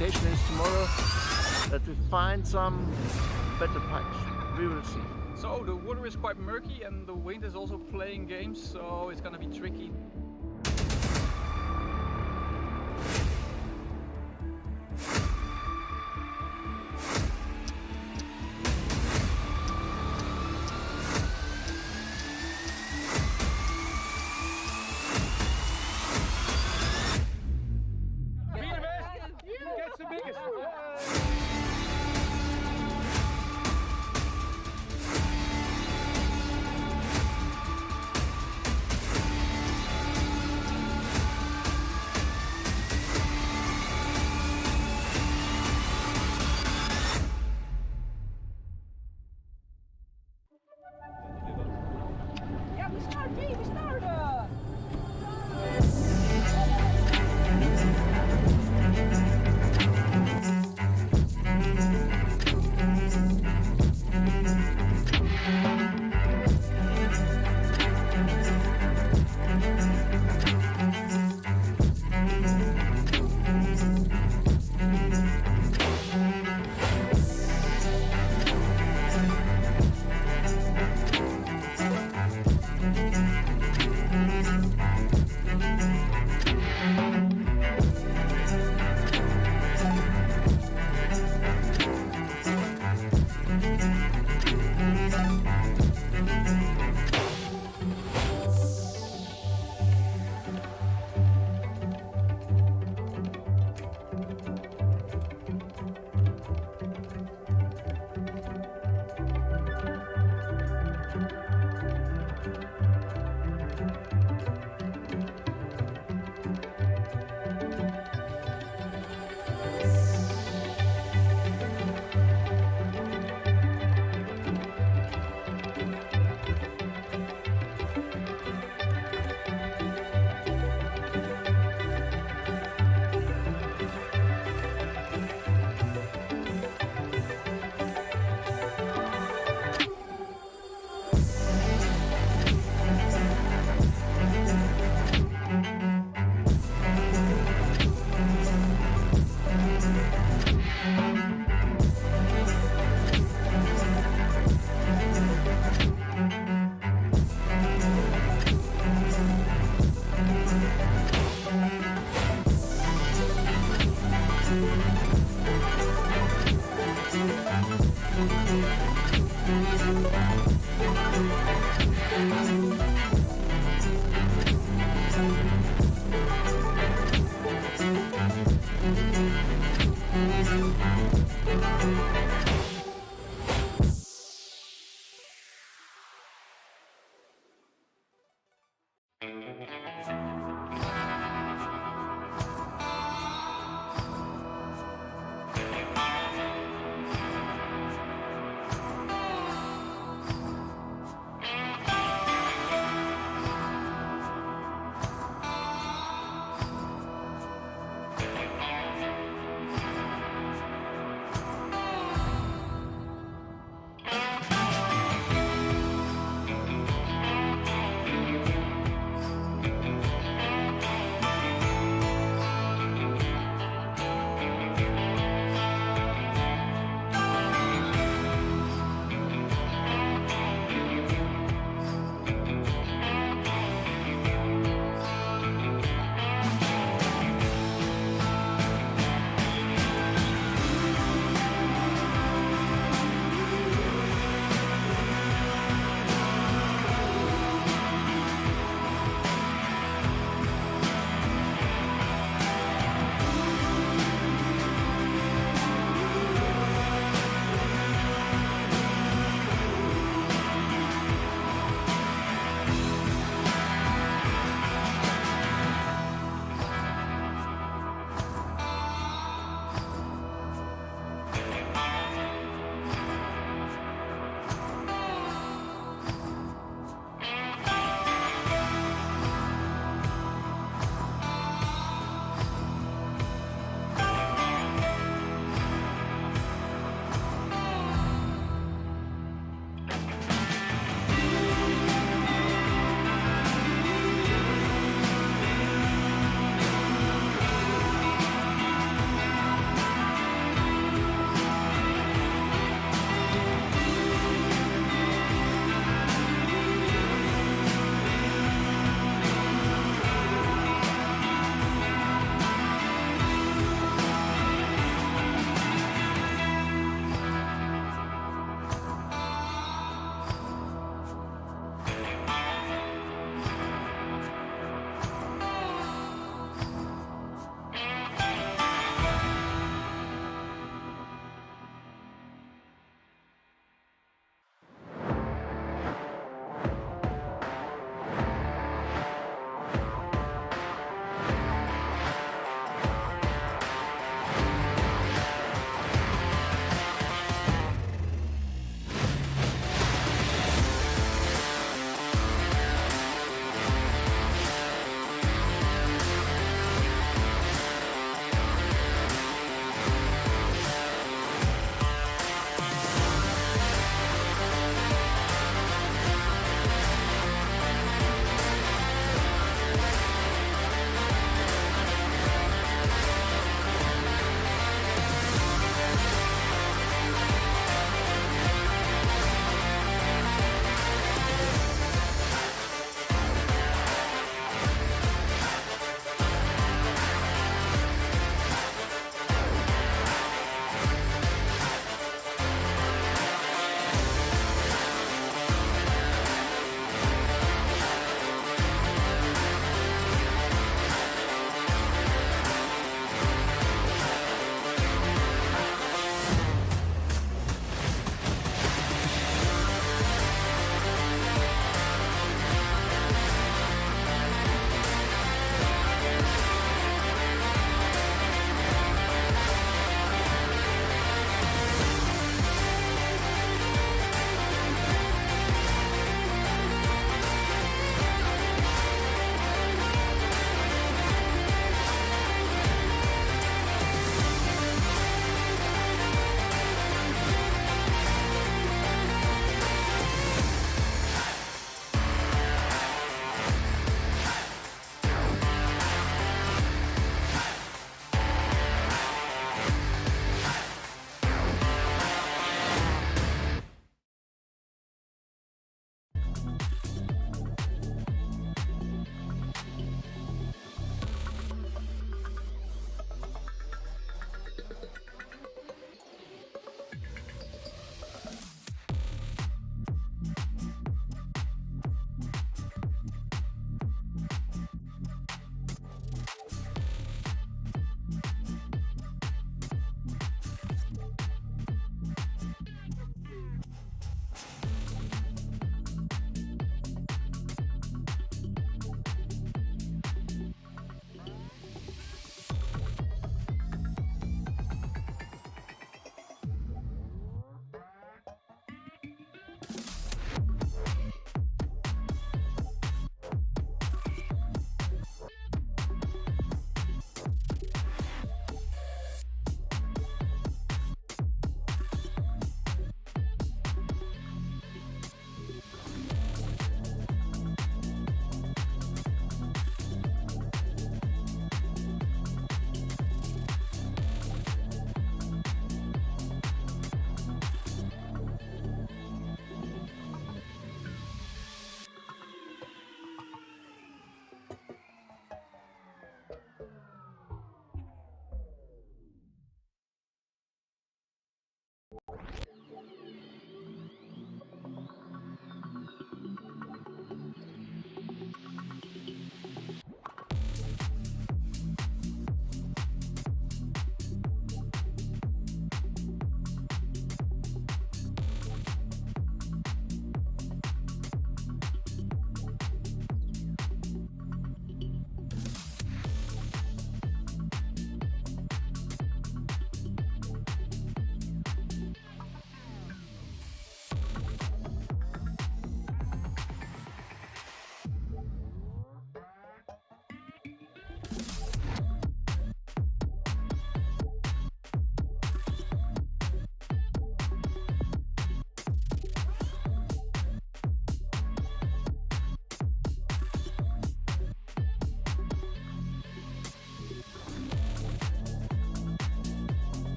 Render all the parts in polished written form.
expectation is tomorrow that we find some better pipes. We will see. So the water is quite murky and the wind is also playing games, so it's gonna be tricky. Be the best! Catch the biggest!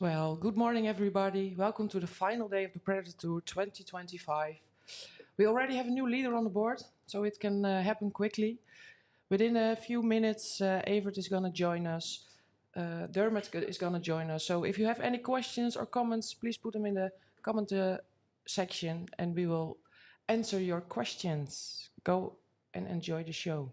Well, good morning, everybody. Welcome to the final day of the Predatortour 2025. We already have a new leader on the board, so it can happen quickly. Within a few minutes, Evert is going to join us. Dermot is going to join us. So if you have any questions or comments, please put them in the comment section and we will answer your questions. Go and enjoy the show.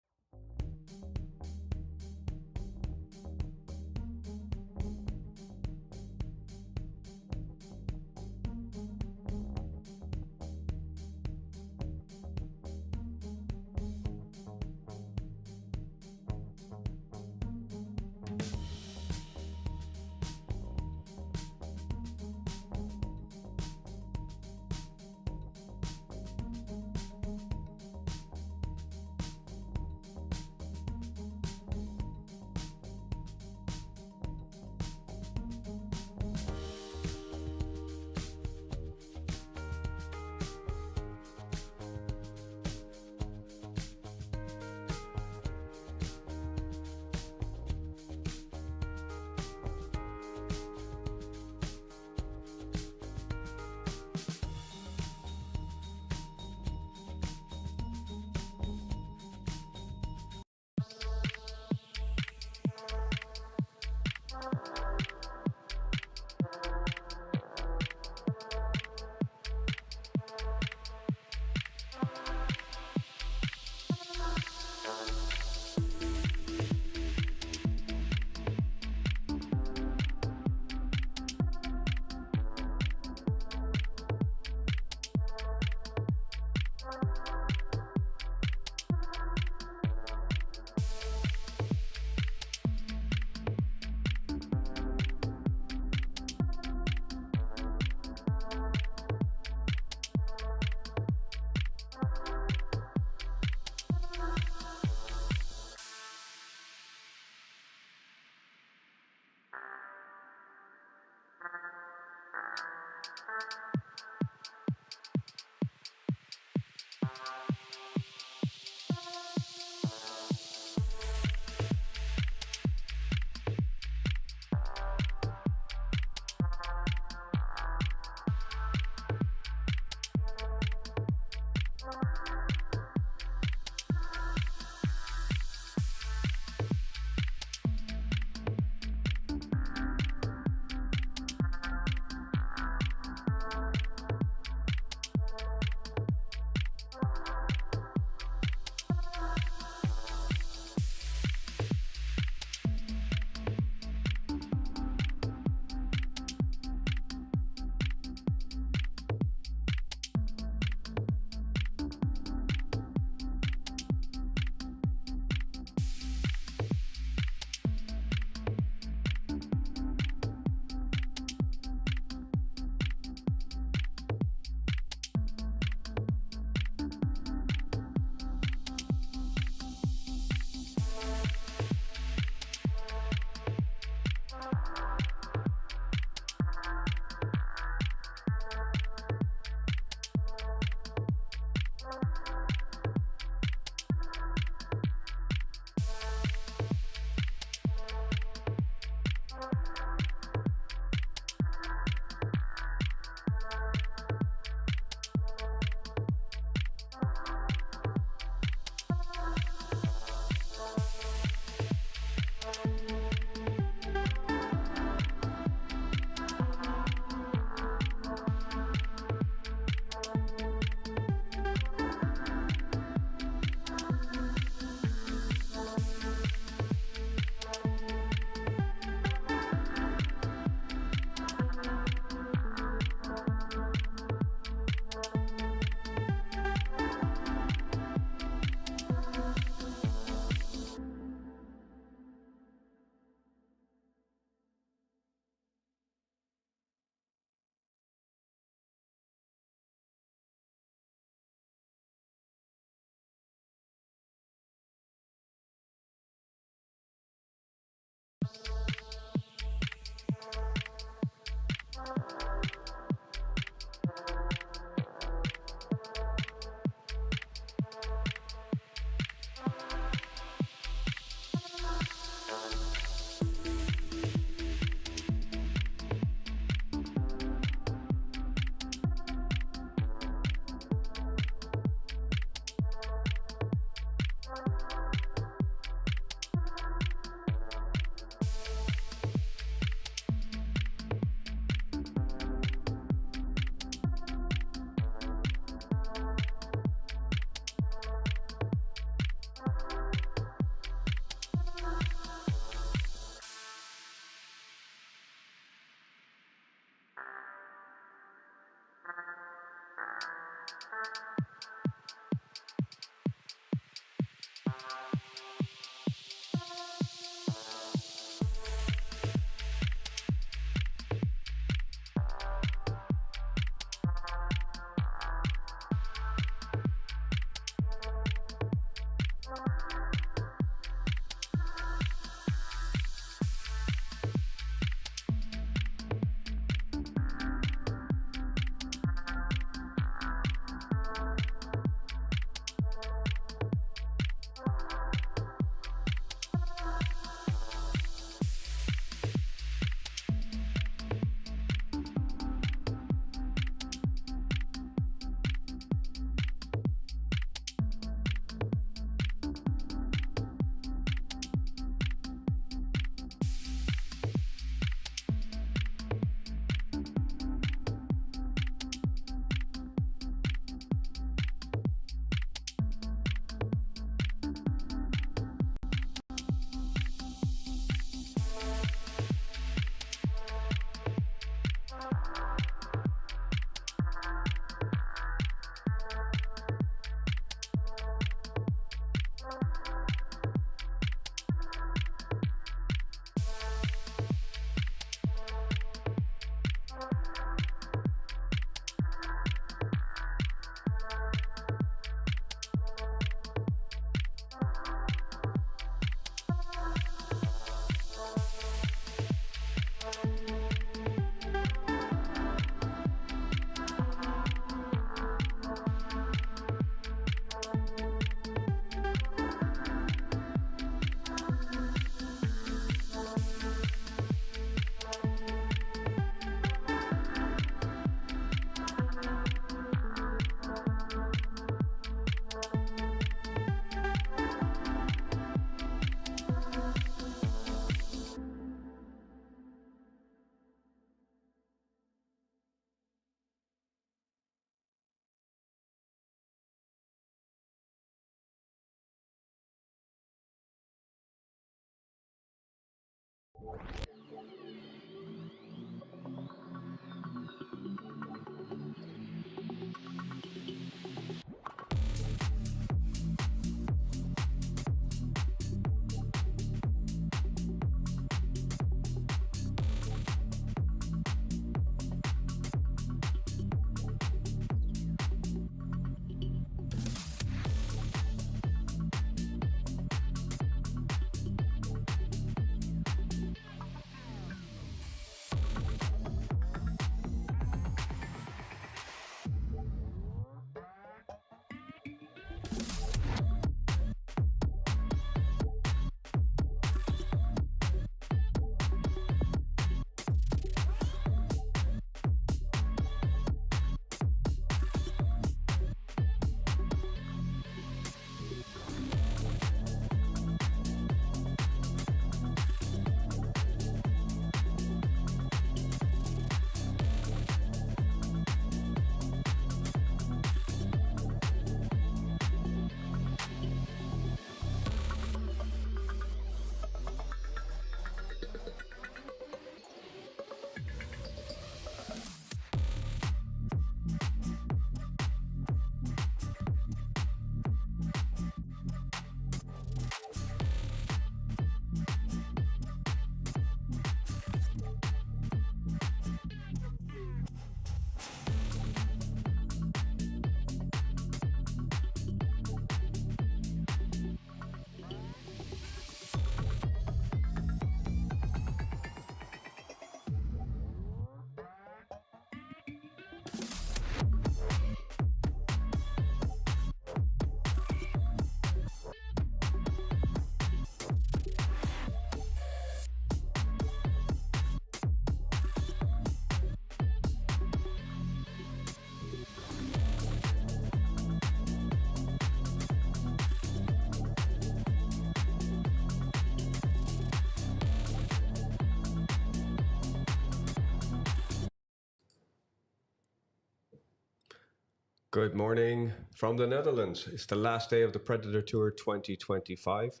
Good morning from the Netherlands. It's the last day of the Predatortour 2025.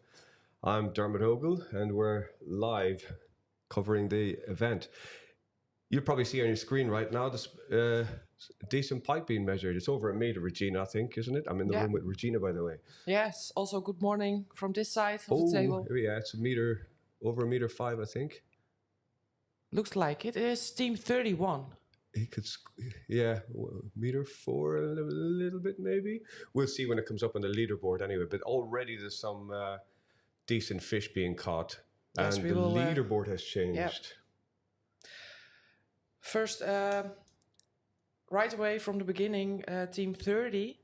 I'm Dermot Ogle and we're live covering the event. You'll probably see on your screen right now this decent pipe being measured. It's over a meter, Regina, I think, isn't it? I'm in the room with Regina, by the way. Yes, also good morning from this side of the table. Yeah, it's a meter, over a meter 5, I think. Looks like it is team 31. He could, yeah, meter 4 a little bit maybe. We'll see when it comes up on the leaderboard anyway. But already there's some decent fish being caught, yes, and the leaderboard has changed. Yep. First, right away from the beginning, team 30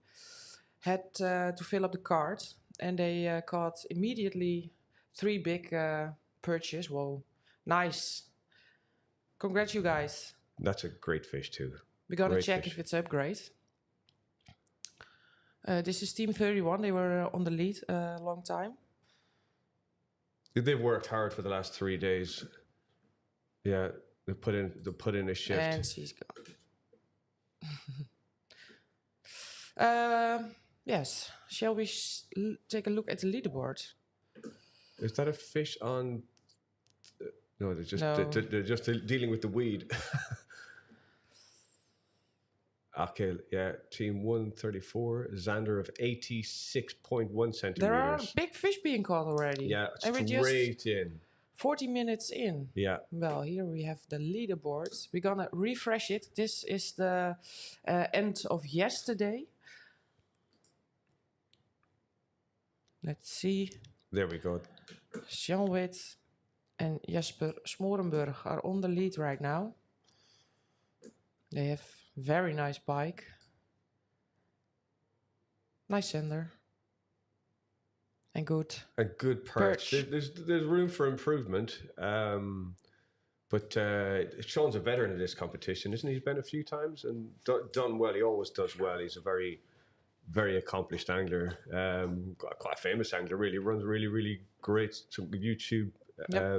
had to fill up the card, and they caught immediately 3 big perches. Whoa, nice! Congrats, you guys. That's a great fish too. We're gonna check if it's upgrade. This is team 31. They were on the lead a long time. They've worked hard for the last 3 days. Yeah, they put in a shift. And she's gone. Yes. Shall we take a look at the leaderboard? Is that a fish on? No, they're just they're just dealing with the weed. Okay, yeah, team 134, Xander of 86.1 centimeters. There are big fish being caught already. Yeah, straight in. 40 minutes in. Yeah. Well, here we have the leaderboards. We're gonna refresh it. This is the end of yesterday. Let's see. There we go. Sean Witt and Jesper Smorenburg are on the lead right now. They have very nice bike. Nice sender. And good. A good perch. There's room for improvement. But Sean's a veteran of this competition, isn't he? He's been a few times and done well. He always does well. He's a very, very accomplished angler. Quite a famous angler, really. Runs really, really great YouTube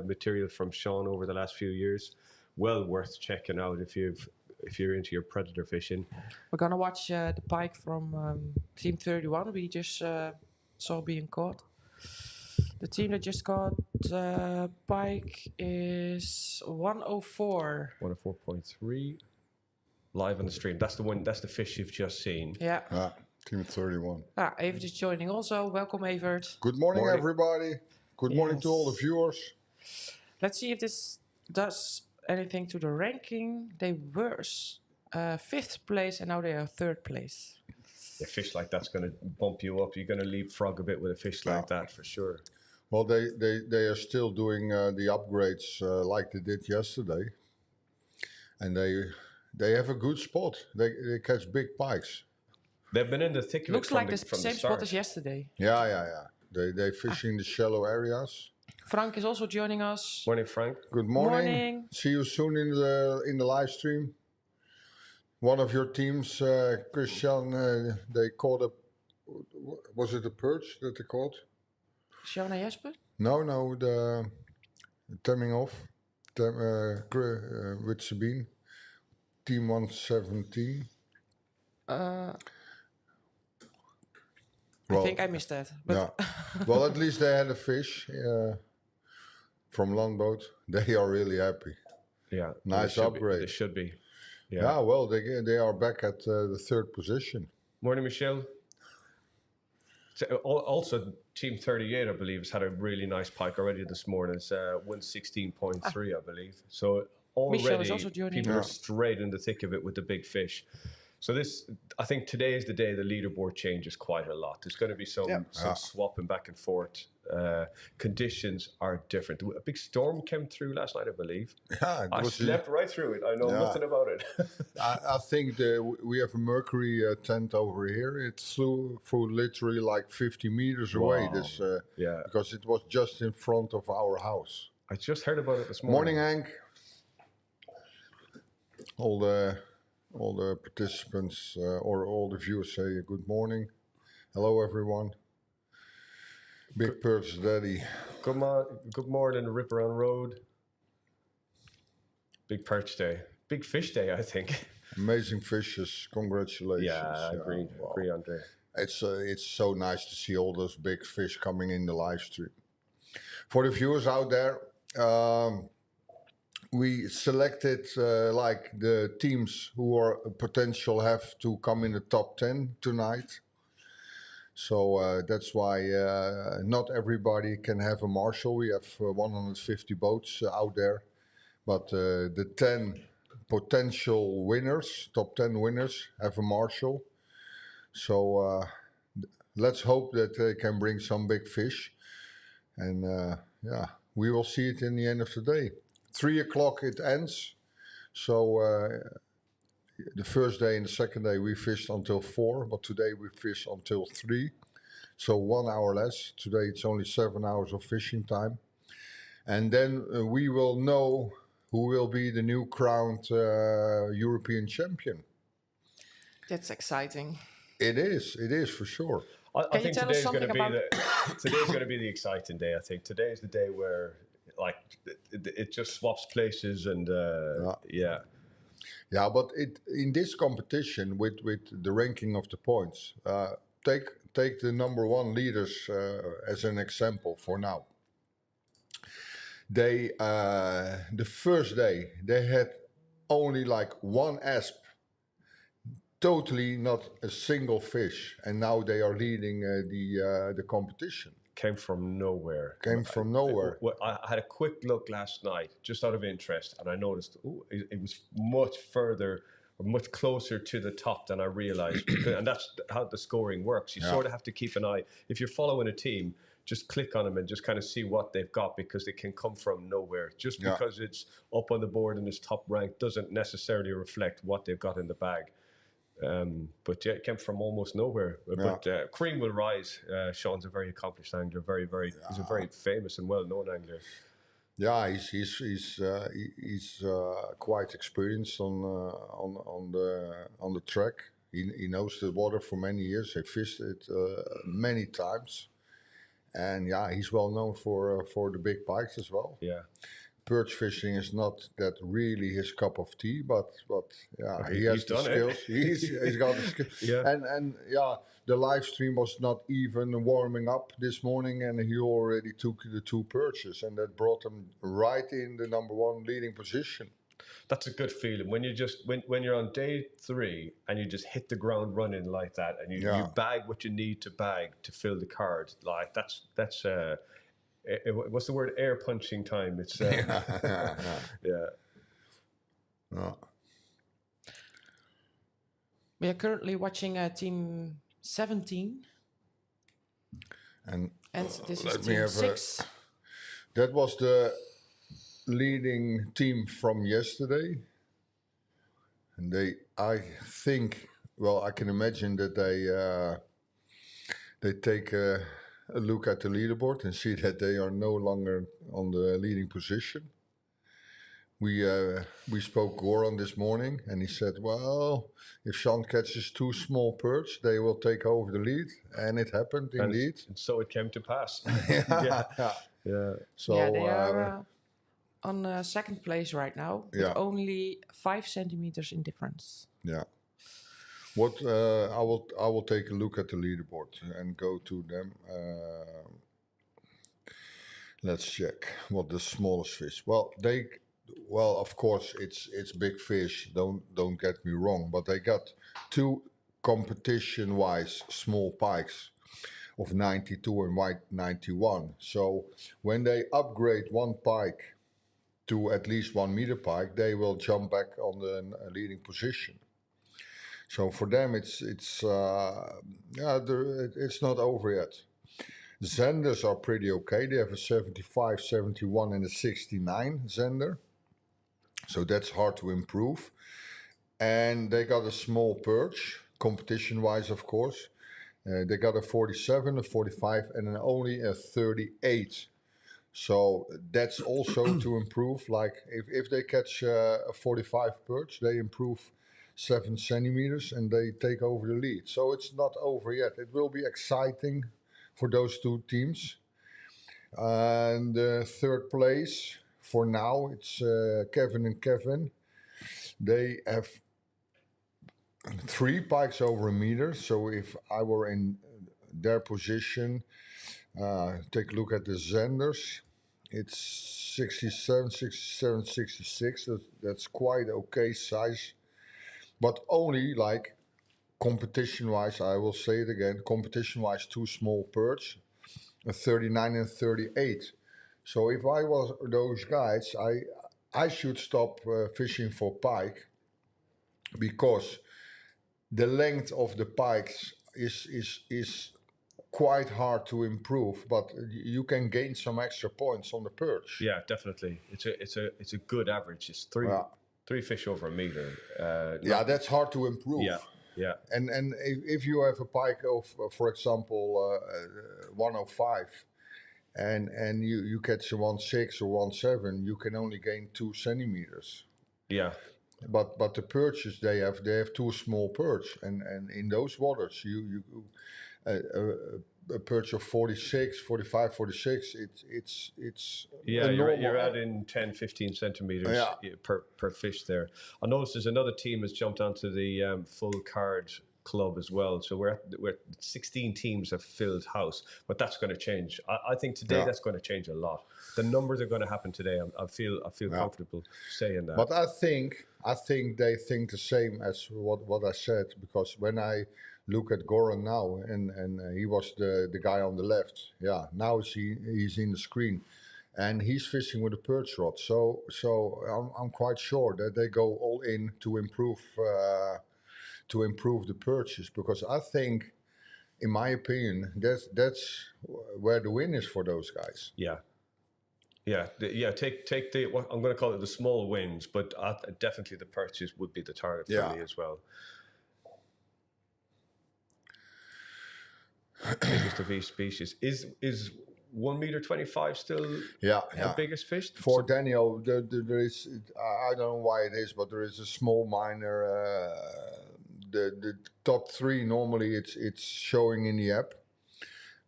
material from Sean over the last few years. Well worth checking out if you're into your predator fishing. We're gonna watch the pike from team 31 we just saw being caught. The team that just got pike is 104. 104.3. Live on the stream. That's the one. That's the fish you've just seen. Yeah. Team 31. Evert is joining also. Welcome, Evert. Good morning, everybody. Good morning to all the Yes. viewers. Let's see if this does anything to the ranking. They were 5th place and now they are 3rd place. A fish like that's going to bump you up. You're going to leapfrog a bit with a fish like that for sure. Well, they are still doing the upgrades like they did yesterday, and they have a good spot. They catch big pikes. They've been in the thick of Looks it from like the from same the spot start. as yesterday. Yeah. They fish in the shallow areas. Frank is also joining us. Morning, Frank. Good morning. Morning. See you soon in the live stream. One of your teams, Christian, they caught a. Was it a perch that they caught? Sjana Jesper? No, the Temminghoff with Sabine, team 117. I think I missed that. But Yeah. Well, at least they had a fish from Landboat. They are really happy. Yeah. Nice upgrade. They should be. Yeah, well, they are back at the 3rd position. Morning, Michelle. So, also, Team 38, I believe, has had a really nice pike already this morning. It's 116.3, I believe. So Michelle is already also joining. people are straight in the thick of it with the big fish. So I think today is the day the leaderboard changes quite a lot. There's going to be some swapping back and forth. Conditions are different. A big storm came through last night, I believe. Yeah, I slept right through it. I know nothing about it. I think we have a mercury tent over here. It flew through literally like 50 meters away. This because it was just in front of our house. I just heard about it this morning. Morning, Hank. All the participants or all the viewers say good morning. Hello, everyone. Big Perch Daddy. Good morning, Ripper on Road. Big Perch Day. Big Fish Day, I think. Amazing fishes. Congratulations. Yeah, I agree. Wow. Agree, Andre. It's so nice to see all those big fish coming in the live stream. For the viewers out there, we selected like the teams who are potential have to come in the top 10 tonight. So that's why not everybody can have a marshal. We have 150 boats out there, but the 10 potential winners, top 10 winners, have a marshal. So let's hope that they can bring some big fish. And we will see it in the end of the day. 3 o'clock it ends. So the first day and the second day we fished until 4, but today we fished until 3. So 1 hour less. Today it's only 7 hours of fishing time. And then we will know who will be the new crowned European champion. That's exciting. It is for sure. I think today's going to be the exciting day. I think today is the day where like it just swaps places and Yeah, but in this competition with the ranking of the points, take the number 1 leaders as an example for now. They the first day they had only like 1 asp, totally not a single fish, and now they are leading the competition. Came from nowhere. I had a quick look last night, just out of interest, and I noticed it was much further, or much closer to the top than I realized. And that's how the scoring works. You sort of have to keep an eye. If you're following a team, just click on them and just kind of see what they've got, because they can come from nowhere. Just because it's up on the board and it's top ranked doesn't necessarily reflect what they've got in the bag. But yeah, it came from almost nowhere. But cream will rise. Sean's a very accomplished angler. He's a very famous and well-known angler. Yeah, he's quite experienced on the track. He knows the water for many years. He fished it many times, and he's well known for the big pikes as well. Yeah. Perch fishing is not that really his cup of tea, but he has the skills. He's got the skills. And the live stream was not even warming up this morning, and he already took the 2 perches, and that brought him right in the number 1 leading position. That's a good feeling when you just when you're on day 3 and you just hit the ground running like that, and you bag what you need to bag to fill the card. Like that's what's the word? Air punching time. It's yeah. We are currently watching team 17. And this let is me team have 6. that was the leading team from yesterday. And I think, well, I can imagine that they take a look at the leaderboard and see that they are no longer on the leading position. We spoke Goran this morning, and he said, well, if Sean catches 2 small perch, they will take over the lead. And it happened, indeed. And so it came to pass. Yeah. So, they are on second place right now, with only 5 centimeters in difference. Yeah. What I will take a look at the leaderboard and go to them. Let's check what the smallest fish. Well, of course, it's big fish. Don't get me wrong, but they got 2 competition-wise small pikes of 92 and white 91. So when they upgrade 1 pike to at least 1 meter pike, they will jump back on the leading position. So for them, it's not over yet. Zenders are pretty okay. They have a 75, 71 and a 69 Zender. So that's hard to improve. And they got a small perch, competition-wise, of course. They got a 47, a 45, and only a 38. So that's also to improve. Like if they catch a 45 perch, they improve 7 centimeters and they take over the lead. So it's not over yet. It will be exciting for those 2 teams. And third place, for now, it's Kevin and Kevin. They have 3 pikes over a meter. So if I were in their position, take a look at the Zenders. It's 67, 67, 66. That's quite okay size. But only like competition-wise, I will say it again, competition-wise 2 small perch, a 39 and 38. So if I was those guys, I should stop fishing for pike, because the length of the pikes is quite hard to improve, but you can gain some extra points on the perch. Yeah, definitely. It's a good average. It's 3 fish over a meter. That's hard to improve. Yeah. And if you have a pike of, for example, 105, and you catch a 1.6 or 1.7, you can only gain 2 centimeters. Yeah. But the perches they have 2 small perch, and in those waters you a perch of 46, 45, 46, it's you're adding 10, 15 centimeters per fish there. I noticed there's another team has jumped onto the full card club as well. So we're 16 teams have filled house, but that's going to change. I think today that's going to change a lot. The numbers are going to happen today. I feel comfortable saying that. But I think they think the same as what I said, because when I look at Goran now, and he was the guy on the left. Yeah, now he's in the screen, and he's fishing with a perch rod. So I'm quite sure that they go all in to improve the perches, because I think, in my opinion, that's where the win is for those guys. Take the what I'm going to call it the small wins, but definitely the perches would be the target for me as well. Biggest of each species is 1 meter 25 still the biggest fish for Daniel. There is, I don't know why it is, but there is a small minor. The top 3 normally it's showing in the app,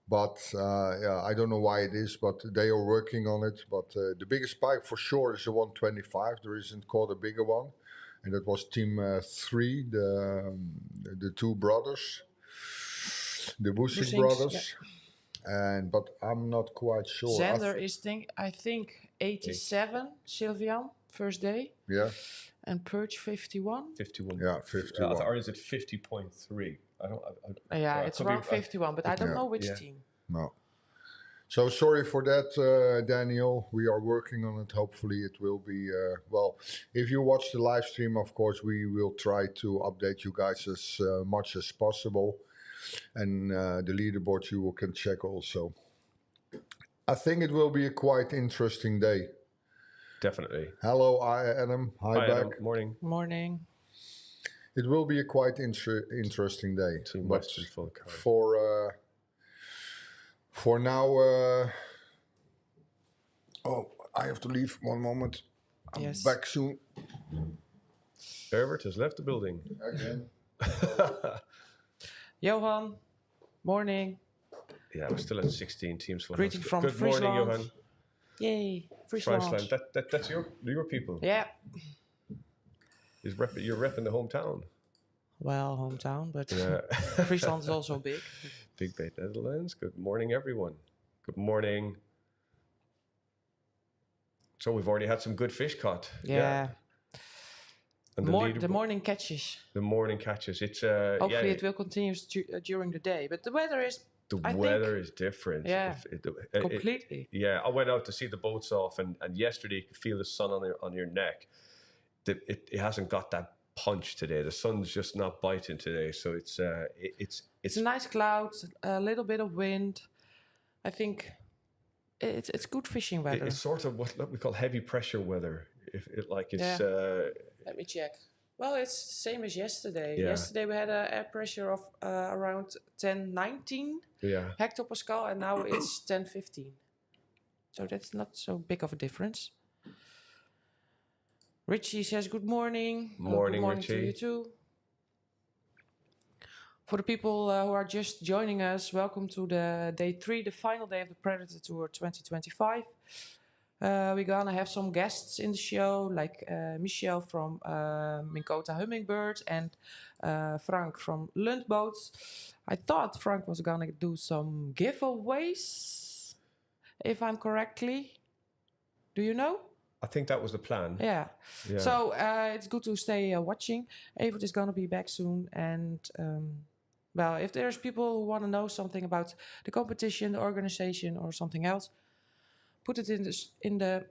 but I don't know why it is, but they are working on it. But the biggest pike for sure is a 125. There isn't called a bigger one, and that was team 3, the 2 brothers. the Bushing Bushings, brothers. But I'm not quite sure. Xander is I think 87, Sylvian, first day. Yeah, And Perch 51. 51. yeah, 51. Or is it 50.3? I don't. Yeah, I it's could be around 51, but I don't know which Yeah. team. No. So sorry for that, Daniel. We are working on it. Hopefully it will be, well, if you watch the live stream, of course, we will try to update you guys as much as possible. And the leaderboard you can check also. I think it will be a quite interesting day. Definitely. Hello, Adam. Hi, Hi, back. Adam. Morning. Morning. It will be a quite interesting day. Team But Western full card. for now, I have to leave 1 moment. I'm Yes. back soon. Herbert has left the building. Again. Johan, morning. Yeah, we're still at 16 teams full. Greeting from Good morning, Friesland. Johan. Yay, Friesland. Friesland. That's your people. Yeah. You're repping the hometown. Well, hometown, but Yeah. Friesland is also big. Big Bay Netherlands. Good morning, everyone. Good morning. So we've already had some good fish caught. Yeah. And The morning catches. the morning catches. It's Hopefully it will continue during the day. But the weather is the weather is different. Yeah, It- completely. yeah, I went out to see the boats off, and yesterday you could feel the sun on your neck. It hasn't got that punch today. The sun's just not biting today, so it's It's a nice cloud, a little bit of wind. I think it's good fishing weather. it's sort of what we call heavy pressure weather. Let me check. Well, it's the same as yesterday. Yeah. Yesterday we had an air pressure of around 10-19 yeah. hectopascal, and now it's 10-15. So that's not so big of a difference. Richie says good morning. Morning, good morning to Richie. you too. For the people who are just joining us, welcome to the day 3, the final day of the Predatortour 2025. We're gonna have some guests in the show, like Michel from Minkota Hummingbird and Frank from Lundboats. I thought Frank was gonna do some giveaways, if I'm correctly. Do you know? I think that was the plan. Yeah. Yeah. So it's good to stay watching. Evert is gonna be back soon, and well, if there's people who want to know something about the competition, the organization, or something else, put it in the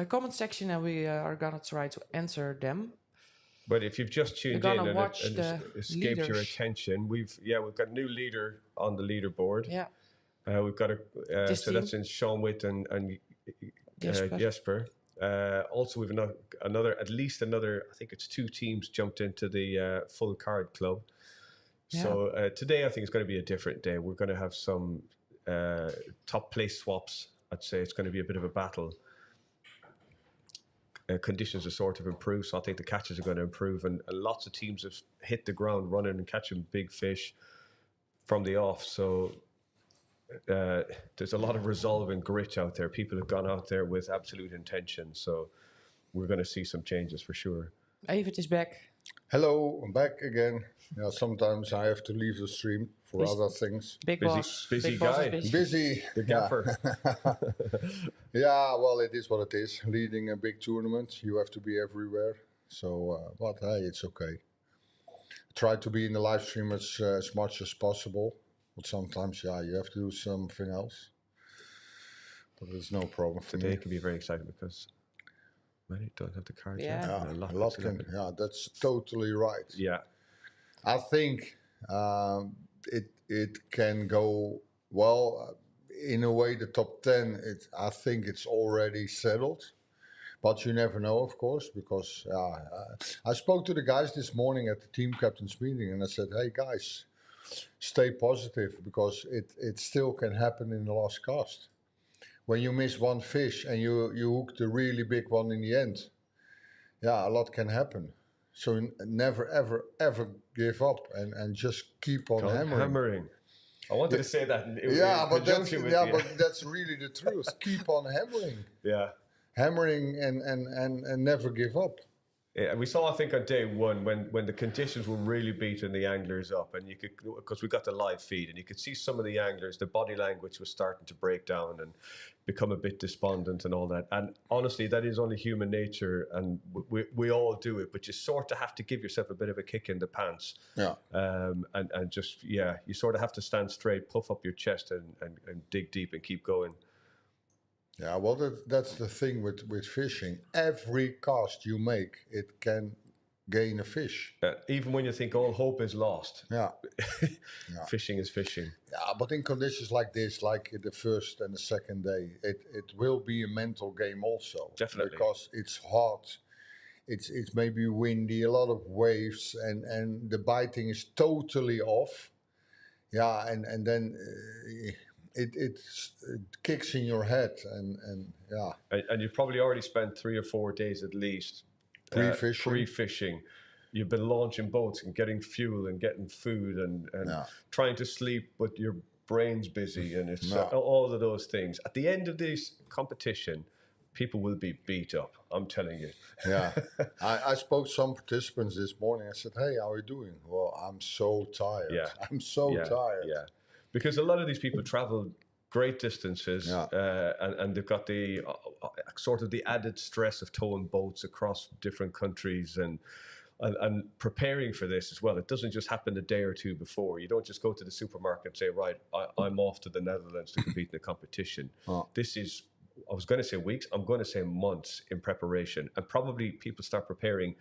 comment section, and we are gonna try to answer them. But if you've just tuned We're in gonna and watch it the escaped your leaders. attention, we've got a new leader on the leaderboard. Yeah. We've got This so team. that's in Sean Witt and Jesper. Jesper. Also, we've at least another. I think it's 2 teams jumped into the full card club. Yeah. So today, I think it's going to be a different day. We're going to have some top place swaps. I'd say it's going to be a bit of a battle. Conditions are sort of improved, so I think the catches are going to improve, and lots of teams have hit the ground running and catching big fish from the off. So there's a lot of resolve and grit out there. People have gone out there with absolute intention, so we're going to see some changes for sure. Evert is back. Hello, I'm back again. Yeah, sometimes I have to leave the stream for Busy. other things. Big Busy- boss. busy Big boss is guy. busy. Busy. The Yeah. gaffer. Yeah, well, it is what it is. Leading a big tournament, you have to be everywhere. So, but hey, it's okay. Try to be in the live stream as much as possible. But sometimes, yeah, you have to do something else. But it's no problem for Today me. can be very exciting because many don't have the cards. Yeah. yet, Yeah, and a lot can can. happen. Yeah, that's totally right. Yeah. I think it can go well. In a way, the top 10. I think it's already settled, but you never know, of course, because I spoke to the guys this morning at the team captains meeting, and I said, "Hey guys, stay positive because it still can happen in the last cast. When you miss one fish and you hook the really big one in the end, yeah, a lot can happen." So never, ever give up and just keep on hammering. I wanted to say that in conjunction with you. But that's really the truth. Keep on hammering. Yeah. Hammering and never give up. Yeah, we saw, I think, on day one when the conditions were really beating the anglers up, and you could, because we got the live feed, and you could see some of the anglers, the body language was starting to break down and become a bit despondent and all that. And honestly, that is only human nature, and we all do it. But you sort of have to give yourself a bit of a kick in the pants, and just you sort of have to stand straight, puff up your chest, and dig deep and keep going. Yeah, well, that's the thing with fishing. Every cast you make, it can gain a fish. Even when you think all hope is lost, fishing is fishing. Yeah, but in conditions like this, like the first and the second day, it will be a mental game also. Definitely. Because it's hot, it's maybe windy, a lot of waves, and the biting is totally off. Yeah, and then... It kicks in your head, and yeah. And you've probably already spent 3 or 4 days at least pre-fishing. You've been launching boats and getting fuel and getting food and trying to sleep, but your brain's busy, and it's all of those things. At the end of this competition, people will be beat up. I'm telling you. Yeah, I spoke to some participants this morning. I said, "Hey, how are you doing?" Well, I'm so tired. Yeah. I'm so tired. Yeah. Because a lot of these people travel great distances, and they've got the sort of the added stress of towing boats across different countries and preparing for this as well. It doesn't just happen a day or two before. You don't just go to the supermarket and say, right, I'm off to the Netherlands to compete in the competition. This is, I was going to say weeks, I'm going to say months in preparation. And probably people start preparing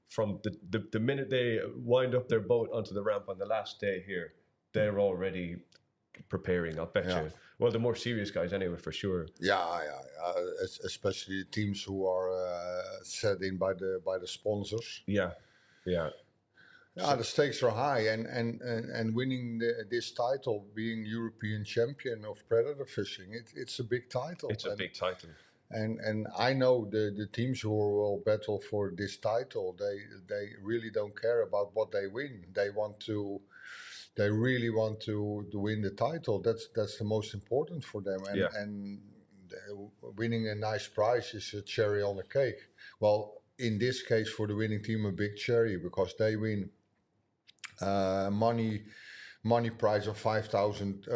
from the minute they wind up their boat onto the ramp on the last day here. They're already preparing, I'll bet you. Well, the more serious guys anyway, for sure. Especially teams who are set in by the sponsors. The stakes are high, and winning this title, being European champion of predator fishing, it's a big title. It's a big title. And I know the teams who will battle for this title, they really don't care about what they win. They really want to win the title. That's the most important for them. And winning a nice prize is a cherry on the cake. Well, in this case, for the winning team, a big cherry, because they win money prize of 10,000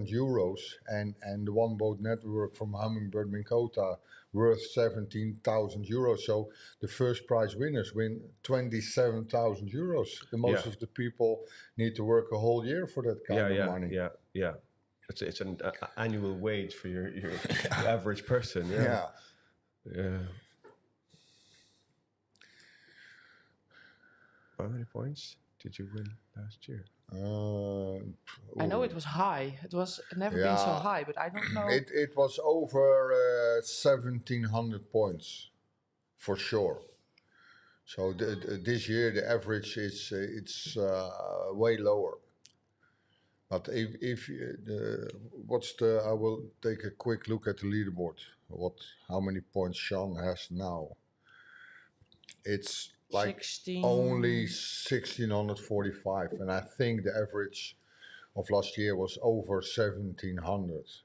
euros, and the one boat network from Hummingbird Minkota worth 17,000 euros. So the first prize winners win 27,000 euros. The most of the people need to work a whole year for that kind of money. Yeah. It's an annual wage for your average person. Yeah. How many points did you win last year? I know it was high. It was never been so high, but I don't know. It was over 1,700 points, for sure. So this year the average is way lower. But I will take a quick look at the leaderboard. How many points Sean has now? It's like 16. only 1,645, and I think the average of last year was over 1,700.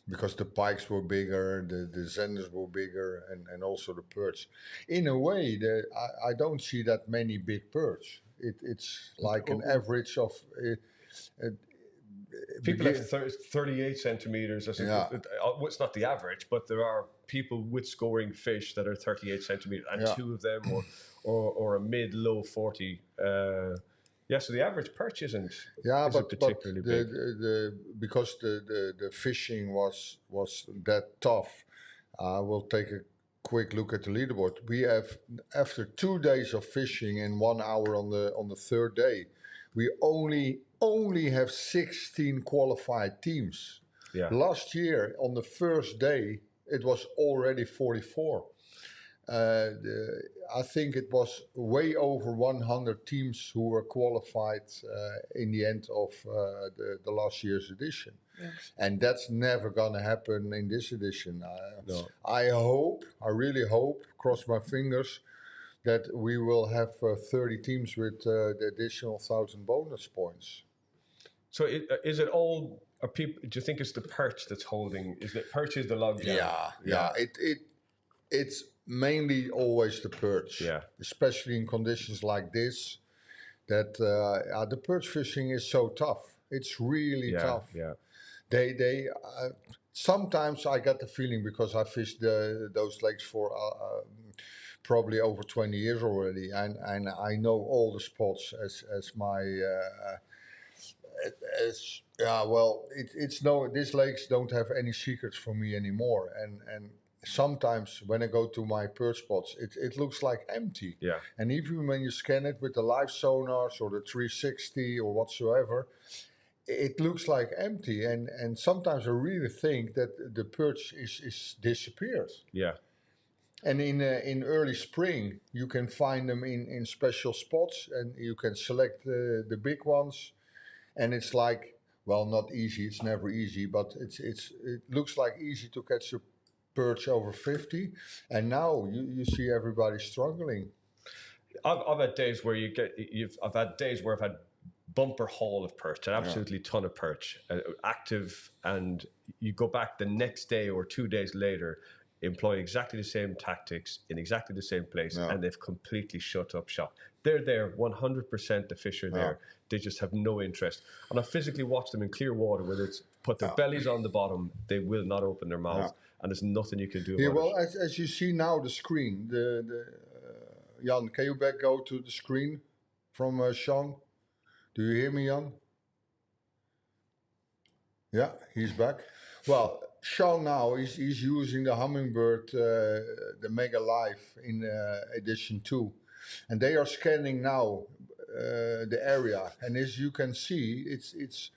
Because the pikes were bigger, the zenders were bigger, and also the perch. In a way, I don't see that many big perch. It's like an average of... People have 38 centimeters. It's not the average, but there are people with scoring fish that are 38 centimeters, and two of them, or a mid-low 40. So the average perch isn't particularly big. Because the fishing was that tough, we'll take a quick look at the leaderboard. We have, after 2 days of fishing and 1 hour on the third day, we only have 16 qualified teams. Last year, on the first day, it was already 44. I think it was way over 100 teams who were qualified in the end of the last year's edition. Yes. And that's never going to happen in this edition. No. I really hope, cross my fingers, that we will have 30 teams with the additional 1,000 bonus points. So is it all... do you think it's the perch that's holding? Is the perch is the logjam? Yeah. It's mainly always the perch. Yeah. Especially in conditions like this, that the perch fishing is so tough. It's really Yeah, tough. yeah. They sometimes I get the feeling, because I fished those lakes for probably over 20 years already, and I know all the spots as my as yeah. Well, it's no, these lakes don't have any secrets for me anymore, and sometimes when I go to my perch spots, it looks like empty. Yeah. And even when you scan it with the live sonars or the 360 or whatsoever, it looks like empty, and sometimes I really think that the perch is disappeared. Yeah. And in early spring, you can find them in special spots, and you can select the big ones, and it's like, well, not easy. It's never easy, but it looks like easy to catch a perch over 50, and now you see everybody struggling. I've had days where I've had days where I've had bumper haul of perch, an absolutely ton of perch, active, and you go back the next day or 2 days later, employ exactly the same tactics in exactly the same place, and they've completely shut up shop. They're there 100%. The fish are there. They just have no interest. And I physically watched them in clear water where they put their bellies on the bottom. They will not open their mouths, and there's nothing you can do about Yeah, well, it. as you see now, the screen, Jan, can you back go to the screen from Sean? Do you hear me, Jan? Yeah, he's back. Well, Sean now he's using the Hummingbird, the Mega Live in edition 2, and they are scanning now the area, and as you can see, it's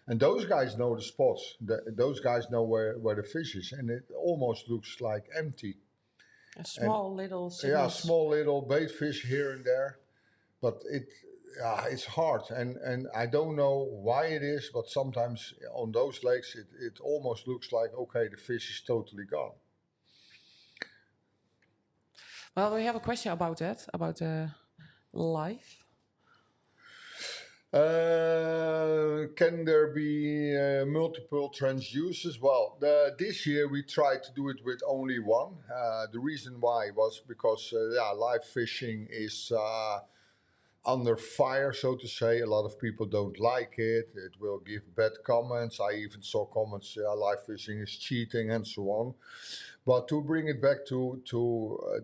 and those guys know the spots. Those guys know where the fish is, and it almost looks like empty. A small little Yeah, signals. small little bait fish here and there, but it's hard, and I don't know why it is, but sometimes on those lakes it almost looks like, okay, the fish is totally gone. Well, we have a question about that, about live. Can there be multiple transducers? Well, this year we tried to do it with only one. The reason why was because live fishing is under fire, so to say. A lot of people don't like it. It will give bad comments. I even saw comments, live fishing is cheating and so on. But to bring it back to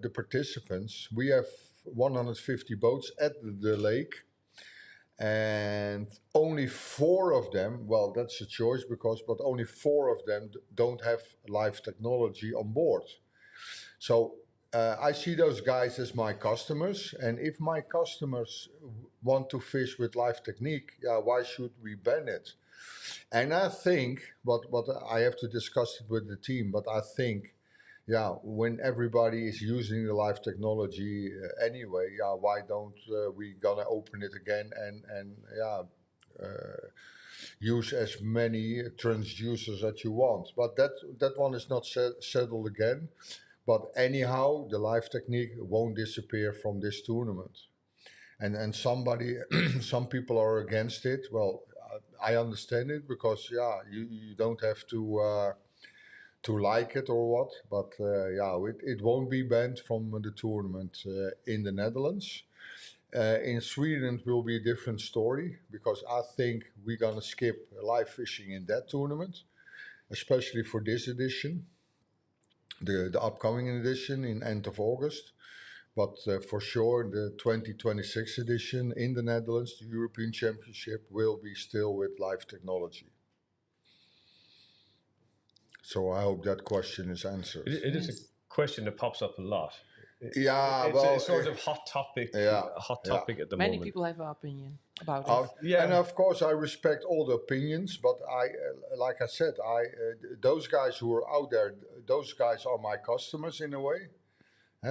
the participants, we have 150 boats at the lake. And only 4 of them, well, that's a choice, but only 4 of them don't have live technology on board. So I see those guys as my customers, and if my customers want to fish with live technique, why should we ban it? And I think, but I have to discuss it with the team, but I think, when everybody is using the live technology anyway, why don't we gonna open it again and use as many transducers as you want? But that one is not settled again. But anyhow, the live technique won't disappear from this tournament. And some people are against it. Well, I understand it, because you don't have to like it or what, but it won't be banned from the tournament in the Netherlands. In Sweden, it will be a different story, because I think we're gonna skip live fishing in that tournament, especially for this edition, the upcoming edition in end of August. But for sure, the 2026 edition in the Netherlands, the European Championship, will be still with live technology. So I hope that question is answered. It is a question that pops up a lot. Yeah, It's well, a sort of hot topic at the Many moment. people have an opinion about it. And of course, I respect all the opinions, but like I said, those guys who are out there, those guys are my customers in a way,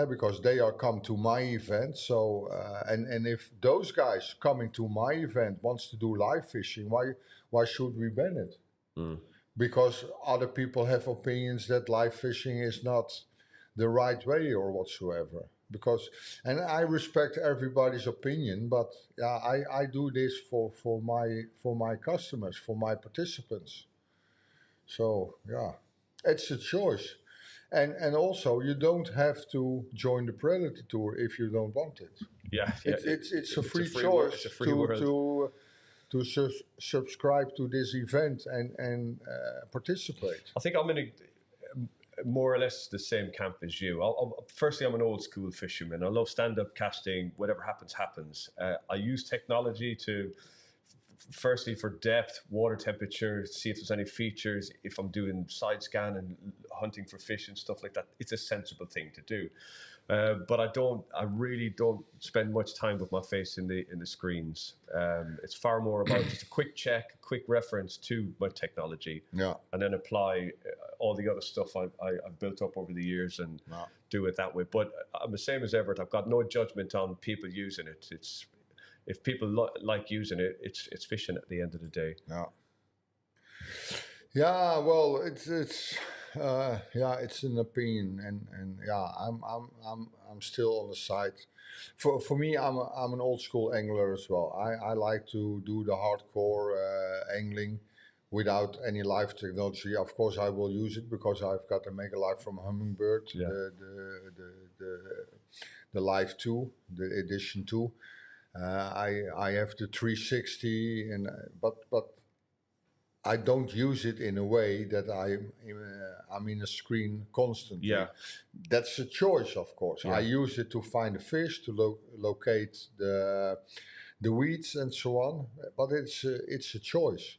because they are come to my event. So, and if those guys coming to my event wants to do live fishing, why should we ban it? Because other people have opinions that live fishing is not the right way or whatsoever. And I respect everybody's opinion, but I do this for my customers, for my participants. So it's a choice. And also you don't have to join the Predator Tour if you don't want it. Yeah, It's a free world. choice It's a free world. to subscribe to this event and participate. I think I'm in a more or less the same camp as you. Firstly, I'm an old school fisherman. I love stand-up casting. Whatever happens, happens. I use technology to, firstly, for depth, water temperature, see if there's any features. If I'm doing side scan and hunting for fish and stuff like that, it's a sensible thing to do. But I really don't spend much time with my face in the screens. It's far more about just a quick check, quick reference to my technology, and then apply all the other stuff I've built up over the years and do it that way. But I'm the same as Everett. I've got no judgment on people using it. It's if people like using it, it's fishing at the end of the day. Yeah, well, it's an opinion, and I'm still on the side. For me, I'm an old school angler as well. I like to do the hardcore angling without any live technology. Of course, I will use it because I've got a Mega Live from Hummingbird, the Live 2, the Edition 2. I have the 360, but I don't use it in a way that I'm in a screen constantly. Yeah. That's a choice, of course. I use it to find a fish, to locate the weeds and so on. But it's a choice.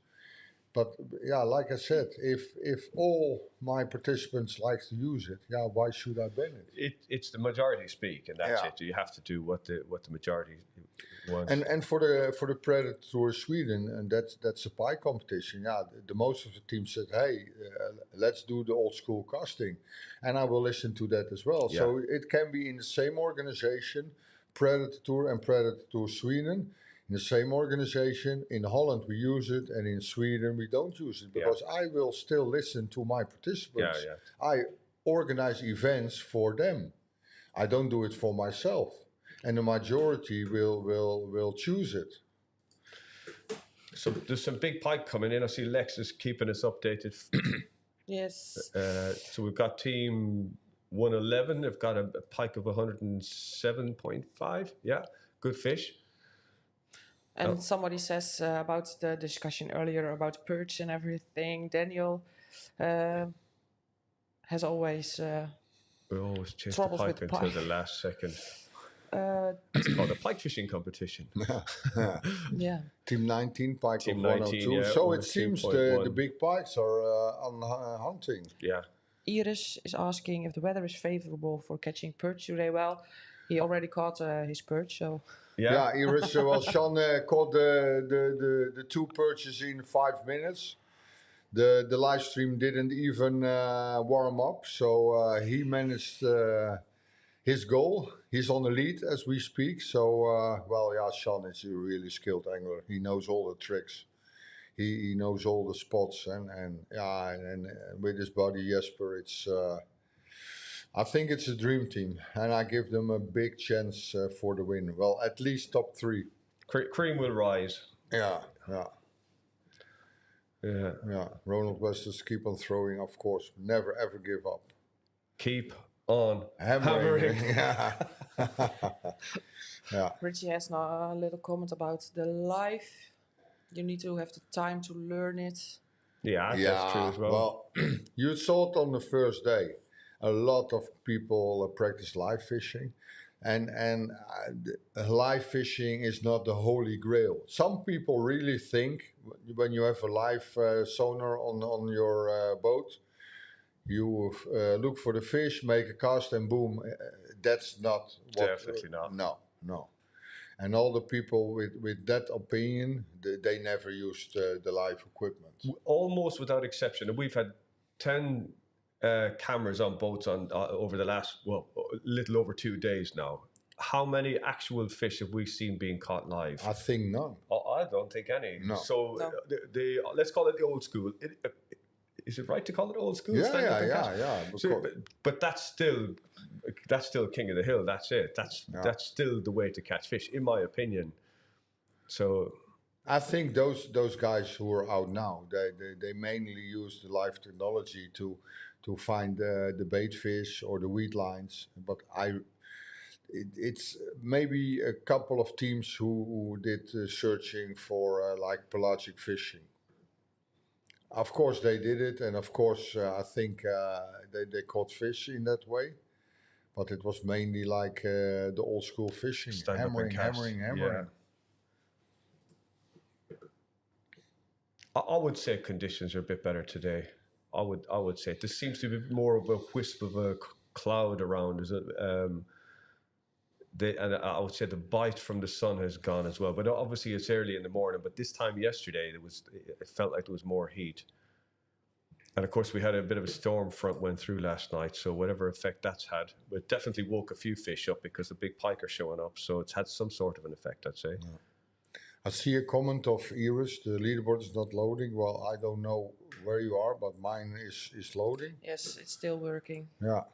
But yeah, like I said, if all my participants like to use it, why should I ban it? It's the majority speak, and that's it. You have to do what the majority wants. And for the Predatortour Sweden, and that's a pike competition. The most of the teams said, "Hey, let's do the old school casting," and I will listen to that as well. So it can be in the same organization, Predatortour and Predatortour Sweden. In the same organization, in Holland we use it, and in Sweden we don't use it because I will still listen to my participants. I organize events for them. I don't do it for myself, and the majority will choose it. So there's some big pike coming in. I see Lex is keeping us updated. Yes. So we've got team 111. They've got a pike of 107.5. Yeah, good fish. And somebody says about the discussion earlier about perch and everything. Daniel has always we always chase the troubles pike with until pike. the last second. It's called a pike fishing competition. Yeah. Team 19, pike Team of 19, 102. So it seems the 2.1. big pikes are on hunting. Yeah. Iris is asking if the weather is favorable for catching perch today. Well, he already caught his perch, so... Yeah, Iris. Well, Sean caught the two perches in 5 minutes. The live stream didn't even warm up, so he managed his goal. He's on the lead as we speak. So, Sean is a really skilled angler. He knows all the tricks. He knows all the spots, and with his buddy Jesper, it's. I think it's a dream team, and I give them a big chance for the win. Well, at least top 3. Cream will rise. Yeah. Ronald Westers keep on throwing, of course. Never ever give up. Keep on hammering. Richie has now a little comment about the live. You need to have the time to learn it. Yeah, that's true as well. Well, you saw it on the first day. A lot of people practice live fishing, and live fishing is not the holy grail. Some people really think when you have a live sonar on your boat, you look for the fish, make a cast, and boom. That's not what, definitely not. No. And all the people with that opinion, they never used the live equipment. Almost without exception. And we've had 10 cameras on boats over the last, little over 2 days now. How many actual fish have we seen being caught live? I think none. Oh, I don't think any. No. So let's call it the old school. Is it right to call it old school? Yeah. So, but that's still king of the hill. That's it. That's still the way to catch fish, in my opinion. So I think those guys who are out now, they mainly use the live technology to find the bait fish or the weed lines. But it's maybe a couple of teams who did searching for like pelagic fishing. Of course, they did it, and of course, I think they caught fish in that way. But it was mainly like the old school fishing, Stand up and hammering, cast. hammering, Yeah. hammering. I would say conditions are a bit better today. I would say there seems to be more of a wisp of a cloud around. Is it? And I would say the bite from the sun has gone as well. But obviously it's early in the morning. But this time yesterday, it felt like there was more heat. And of course, we had a bit of a storm front went through last night. So whatever effect that's had, it definitely woke a few fish up because the big pike are showing up. So it's had some sort of an effect, I'd say. Yeah. I see a comment of Iris, the leaderboard is not loading. Well, I don't know where you are, but mine is loading. Yes, it's still working. Yeah.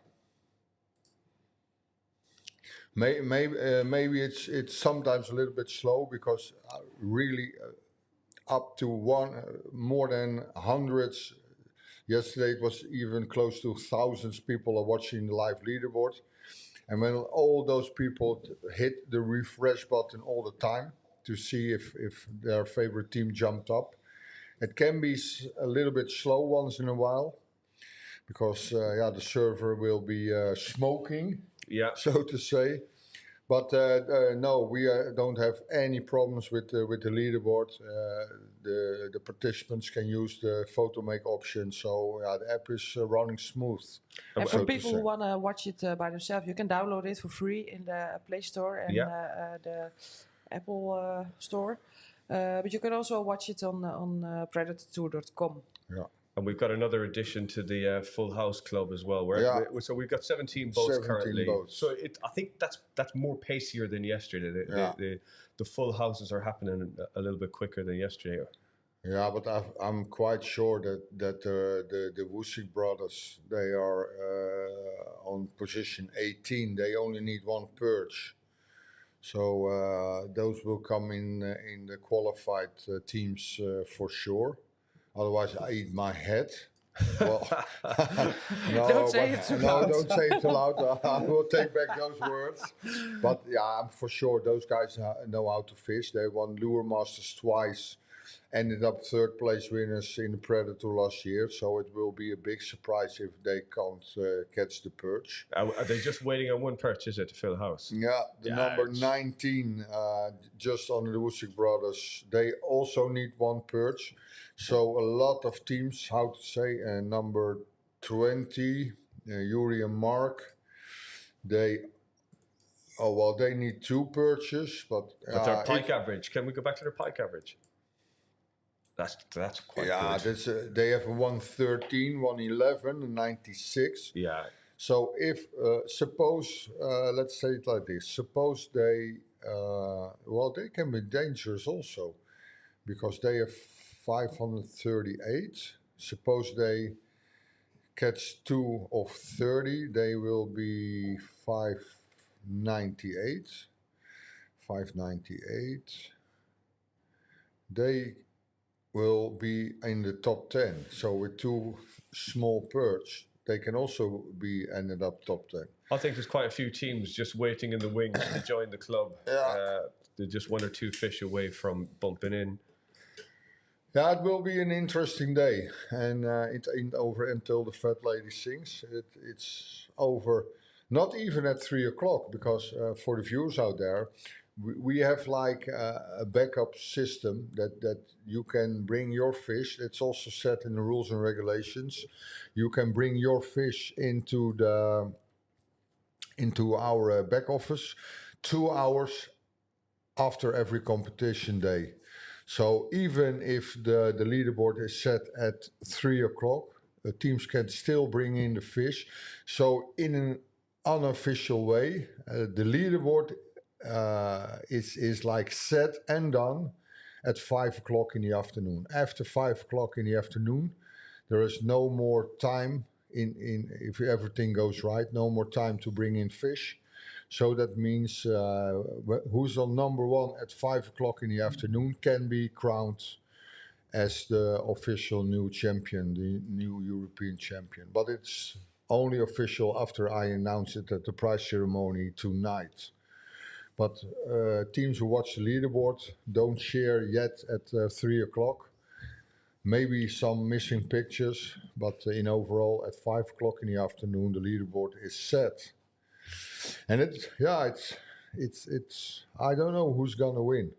Maybe it's sometimes a little bit slow because really up to more than hundreds. Yesterday it was even close to thousands people are watching the live leaderboard. And when all those people hit the refresh button all the time to see if their favorite team jumped up, it can be a little bit slow once in a while because the server will be smoking, so to say. But no, we don't have any problems with the leaderboard. The participants can use the photo make option, so the app is running smooth. And for people who want to watch it by themselves, you can download it for free in the Play Store and the Apple Store. But you can also watch it on Predatortour.com. Yeah. And we've got another addition to the Full House Club as well. So we've got 17 boats 17 currently. boats. So I think that's more pacier than yesterday. The full houses are happening a little bit quicker than yesterday. Yeah, but I'm quite sure that the Woosik brothers, they are on position 18. They only need one perch. So those will come in the qualified teams for sure. Otherwise, I eat my head. Well, Don't say it too loud. Don't say it too loud. I will take back those words. But yeah, I'm for sure those guys know how to fish. They won Lure Masters twice, ended up third place winners in the Predator last year. So it will be a big surprise if they can't catch the perch. Are they just waiting on one perch, is it, to fill the house? Yeah, number 19, just under the Woosik brothers, they also need one perch. So a lot of teams, how to say, number 20, Yuri and Mark, they need two perches, but their pike average. Can we go back to their pike average? That's quite good. They have a 113, 111, and 96. Yeah. So if suppose let's say it like this, suppose they they can be dangerous also, because they have 538. Suppose they catch 2 of 30, they will be 598. 598. They will be in the top 10. So with 2 small perch, they can also be ended up top 10. I think there's quite a few teams just waiting in the wings to join the club. Yeah. They're just 1 or 2 fish away from bumping in. Yeah, it will be an interesting day, and it ain't over until the fat lady sings. It's over, not even at 3 o'clock, because for the viewers out there, we have like a backup system that you can bring your fish. It's also set in the rules and regulations. You can bring your fish into our back office 2 hours after every competition day. So even if the leaderboard is set at 3 o'clock, the teams can still bring in the fish. So in an unofficial way, the leaderboard is like set and done at 5 o'clock in the afternoon. After 5 o'clock in the afternoon, there is no more time if everything goes right, no more time to bring in fish. So that means who's on number 1 at 5 o'clock in the afternoon can be crowned as the official new champion, the new European champion. But it's only official after I announce it at the prize ceremony tonight. But teams who watch the leaderboard don't share yet at 3 o'clock. Maybe some missing pictures, but in overall at 5 o'clock in the afternoon the leaderboard is set. And it's I don't know who's gonna win.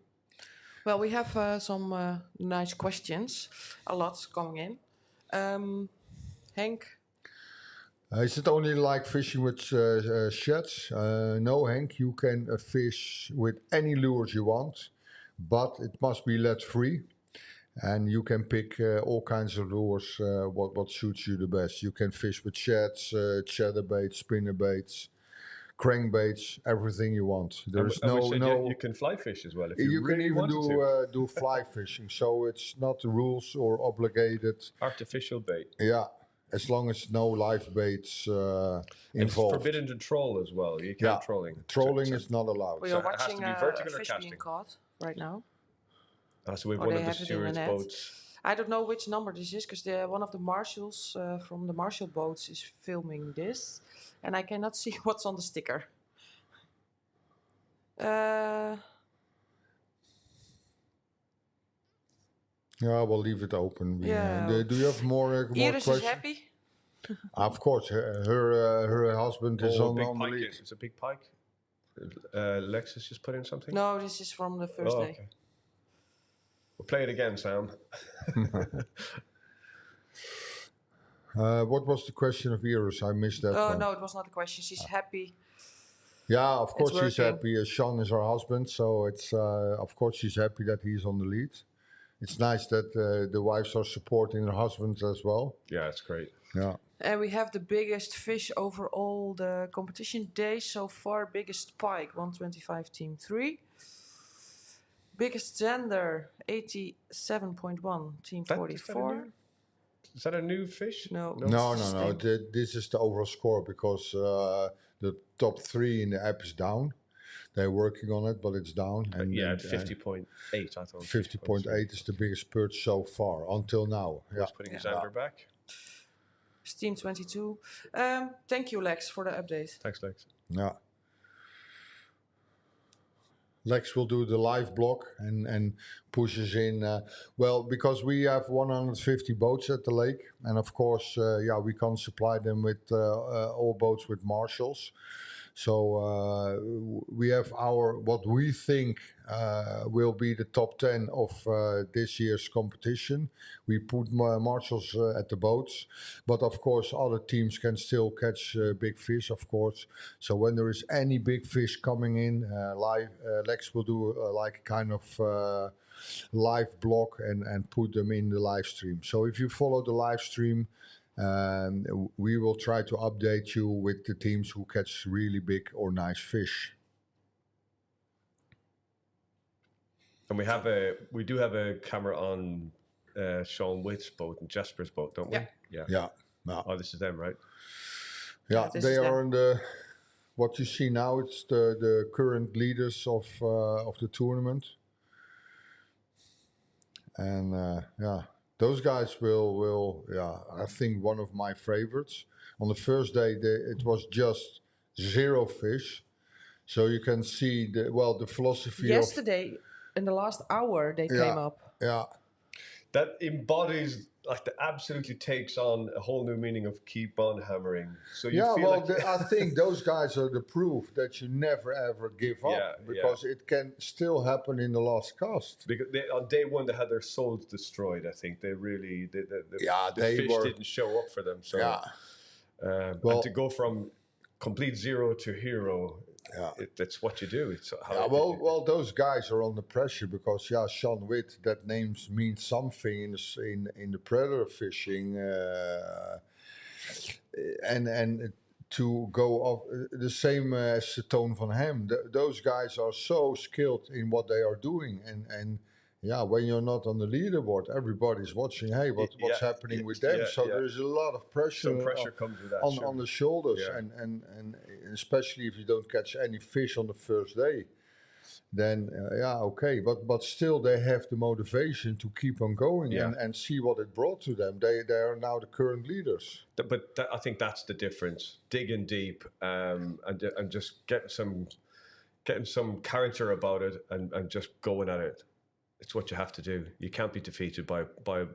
Well, we have some nice questions, a lot coming in. Henk, Is it only like fishing with sheds? No, Hank, you can fish with any lures you want, but it must be lead free. And you can pick all kinds of lures, what suits you the best. You can fish with sheds, chatterbaits, spinnerbaits, crankbaits, everything you want. There's you can fly fish as well if you can really even wanted to. do fly fishing, so it's not rules or obligated. Artificial bait. Yeah, as long as no live baits And it's involved. forbidden to troll as well. You can't trolling. Trolling is not allowed. we So are it has to watching be a vertical or fish casting? being caught right now. So with Or one they of the have it in the stewards' net. boats. I don't know which number this is because one of the marshals from the marshal boats is filming this, and I cannot see what's on the sticker. Yeah, we'll leave it open. Yeah. Do you have more Iris questions? is happy. Of course, her husband is on big the pike. lead. It's a big pike. Lexus just put in something. No, this is from the first day. Okay. We'll play it again, Sam. What was the question of Iris? I missed that Oh one. no, it was not a question. She's happy. Yeah, of course she's working. happy. Sean is her husband, so it's of course she's happy that he's on the lead. It's nice that the wives are supporting their husbands as well. Yeah, it's great. Yeah. And we have the biggest fish over all the competition days so far. Biggest pike, 125, team 3. Biggest zander, 87.1, team 44. Is that a new fish? No. No. it's the same. This is the overall score because the top 3 in the app is down. They're working on it, but it's down. And Yeah, at 50.8, I thought. 50.8 is the biggest perch so far until now. Yeah. Who's putting his zander back? It's team 22. Thank you, Lex, for the update. Thanks, Lex. Yeah. Lex will do the live block and pushes in. Well, because we have 150 boats at the lake, and of course, we can't supply them with all boats with marshals. So we have what we think will be the top 10 of this year's competition. We put marshals at the boats, but of course other teams can still catch big fish, of course. So when there is any big fish coming in, Lex will do like kind of live block and put them in the live stream. So if you follow the live stream, we will try to update you with the teams who catch really big or nice fish. And we do have a camera on Sean Witt's boat and Jasper's boat, don't we? Yeah. Yeah. Oh, this is them, right? Yeah, this they is are in the. What you see now, it's the current leaders of the tournament, and those guys will. I think one of my favorites. On the first day, it was just 0 fish, so you can see the philosophy. Yesterday, in the last hour, they came up. Yeah. That embodies, that absolutely takes on a whole new meaning of keep on hammering. So you feel I think those guys are the proof that you never ever give up, because it can still happen in the last cast. Because on day 1 they had their souls destroyed. I think they really the fish didn't show up for them. So and to go from complete 0 to hero. That's what you do. It's how those guys are under pressure because Sean Witt, that name means something in the predator fishing, and to go off the same as Toon van Hem. Those guys are so skilled in what they are doing, and when you're not on the leaderboard, everybody's watching. Hey, what's happening with them? So there is a lot of pressure. Some pressure comes with that on the shoulders, Yeah. and especially if you don't catch any fish on the first day, then okay. But still, they have the motivation to keep on going and see what it brought to them. They are now the current leaders. But I think that's the difference. Digging deep and just getting some character about it and just going at it. It's what you have to do. You can't be defeated by a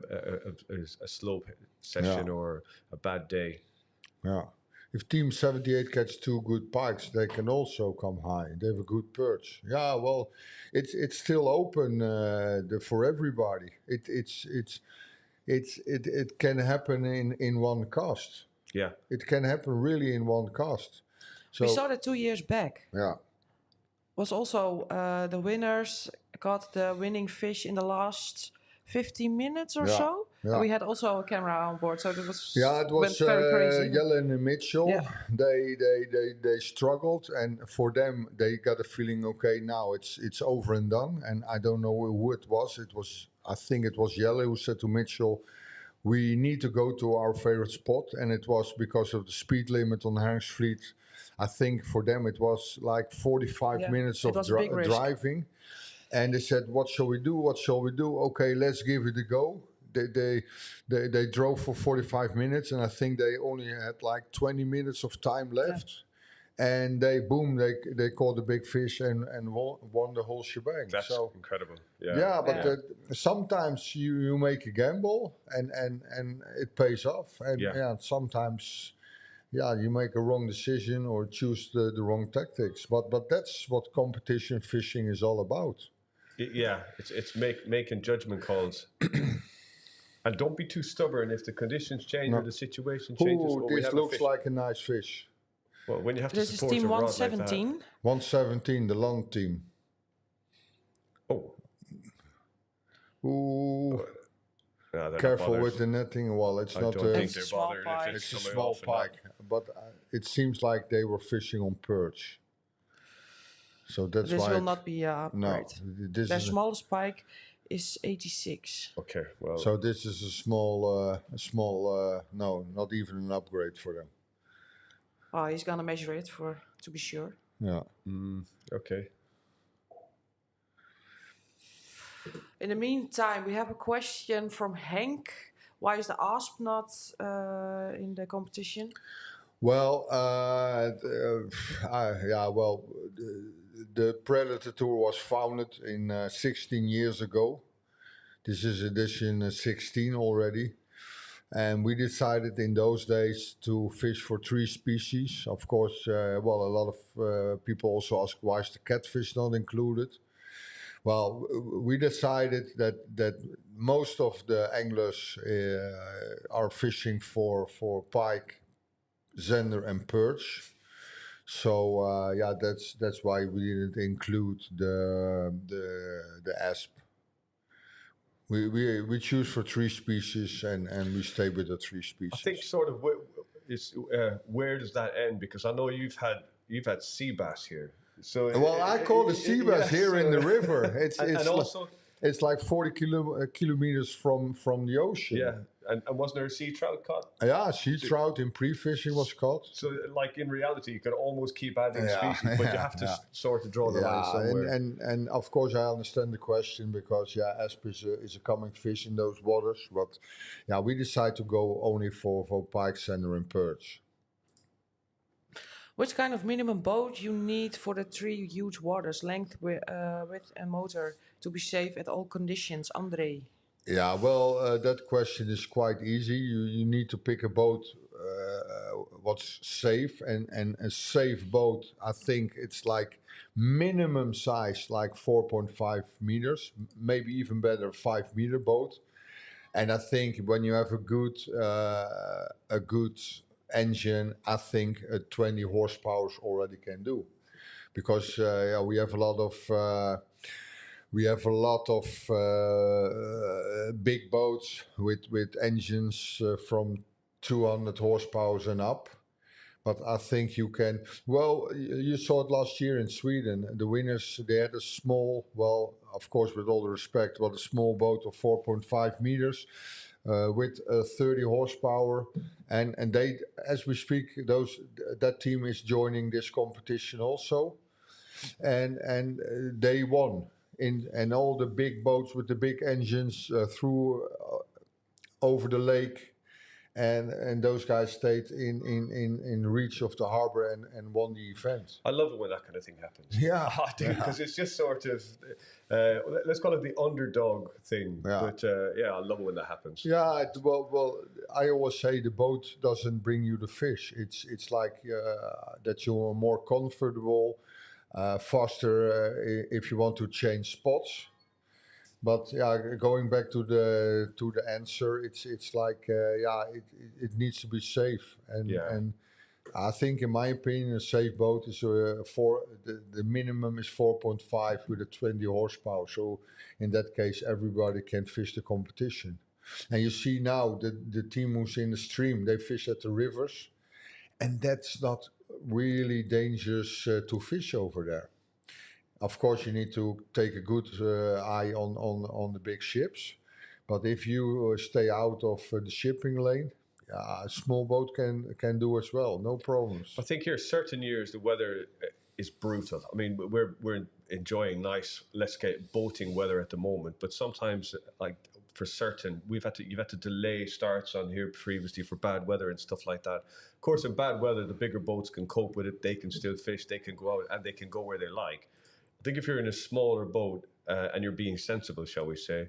slow session or a bad day. Yeah. If Team 78 catch 2 good pikes, they can also come high. They have a good perch. Yeah, well, it's still open for everybody. It can happen in one cast. Yeah. It can happen really in one cast. So We saw that 2 years back. yeah. Was also the winners got the winning fish in the last 15 minutes or so. Yeah. We had also a camera on board, so it was It was very crazy. Jelle and Mitchell. Yeah. They struggled, and for them, they got a feeling. Okay, now it's over and done. And I don't know who it was. I think it was Jelle who said to Mitchell, "We need to go to our favorite spot," and it was because of the speed limit on Herngsvliet. I think for them it was like 45 minutes of driving. And they said, "What shall we do? What shall we do? Okay, let's give it a go." They drove for 45 minutes, and I think they only had like 20 minutes of time left. And they caught a big fish and won the whole shebang. That's so incredible. but sometimes you make a gamble and it pays off. And sometimes you make a wrong decision or choose the wrong tactics. But that's what competition fishing is all about. It's making judgment calls. And don't be too stubborn if the conditions change or the situation changes. This looks like a nice fish. Well, when you have This to is support team a rod 117. like that. 117, the long team. Oh. Ooh. No, Careful with the netting. Well, it's not a... It's a small pike. It's a small pike. But it seems like they were fishing on perch. So that's why... This will not be no, their smallest pike is 86. Okay, well... So this is a small... no, not even an upgrade for them. Oh, he's gonna measure it to be sure. Yeah. Okay. In the meantime, we have a question from Henk. Why is the ASP not in the competition? Well, the Predatortour was founded in 16 years ago. This is edition 16 already. And we decided in those days to fish for 3 species. Of course, a lot of people also ask, why is the catfish not included? Well, we decided that most of the anglers are fishing for pike, zander, and perch. So that's why we didn't include the asp. We choose for 3 species and we stay with the 3 species. I think sort of where does that end? Because I know you've had sea bass here. So I call the sea bass here in the river. It's like 40 kilometers from the ocean. Yeah, and wasn't there a sea trout caught? Yeah, sea trout in pre-fishing was caught. So, like in reality, you can almost keep adding species, but you have to sort of draw the line somewhere. And of course, I understand the question because asp is a common fish in those waters. But we decide to go only for pike, zander, and perch. Which kind of minimum boat you need for the 3 huge waters, length, width, and motor, to be safe at all conditions, André? Yeah, well, that question is quite easy. You need to pick a boat what's safe, and a safe boat, I think it's like minimum size, like 4.5 meters, maybe even better, 5 meter boat. And I think when you have a good engine, I think a 20 horsepower already can do, because we have a lot of big boats with engines from 200 horsepower and up. But I think you can. Well, you saw it last year in Sweden. The winners, they had a small, well, of course, with all the respect, but a small boat of 4.5 meters. with 30 horsepower, and they, as we speak, that team is joining this competition also, and they won and all the big boats with the big engines through over the lake. And those guys stayed in reach of the harbor and won the event. I love it when that kind of thing happens. Yeah. I do, because it's just sort of, let's call it the underdog thing. Yeah. But I love it when that happens. Yeah, well, I always say the boat doesn't bring you the fish. It's like that you are more comfortable, faster if you want to change spots. But yeah, going back to the answer, it's like it needs to be safe, and I think, in my opinion, a safe boat is the minimum is 4.5 with a 20 horsepower. So in that case, everybody can fish the competition. And you see now the team who's in the stream, they fish at the rivers, and that's not really dangerous to fish over there. Of course, you need to take a good eye on the big ships, but if you stay out of the shipping lane, a small boat can do as well, no problems. I think here, certain years, the weather is brutal. I mean, we're enjoying nice, let's get boating weather at the moment, but sometimes, like for certain, you've had to delay starts on here previously for bad weather and stuff like that. Of course, in bad weather, the bigger boats can cope with it. They can still fish. They can go out and they can go where they like. I think if you're in a smaller boat and you're being sensible, shall we say,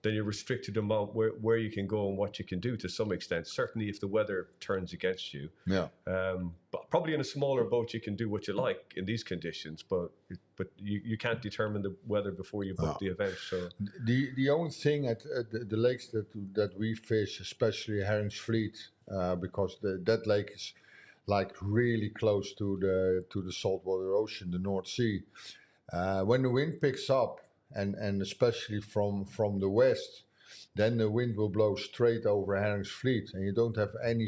then you're restricted about where you can go and what you can do to some extent. Certainly if the weather turns against you. Yeah. But probably in a smaller boat you can do what you like in these conditions, but you can't determine the weather before you book the event. So the only thing at the lakes that we fish, especially Herringsvliet, because that lake is like really close to the saltwater ocean, the North Sea. When the wind picks up, and especially from the west, then the wind will blow straight over Herringsvliet, and you don't have any.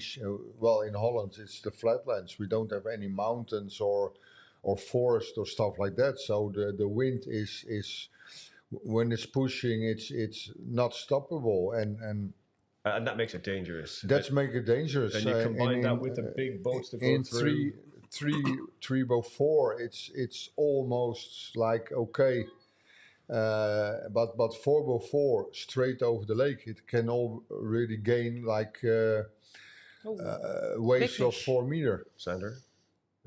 Well, in Holland it's the flatlands. We don't have any mountains or forest or stuff like that. So the wind is when it's pushing, it's not stoppable, and that makes it dangerous. That's make it dangerous. And you combine that with the big boats that go in through. 3x4, it's almost like okay, but 4x4 straight over the lake, it can already gain like waves of 4 meters. Sander,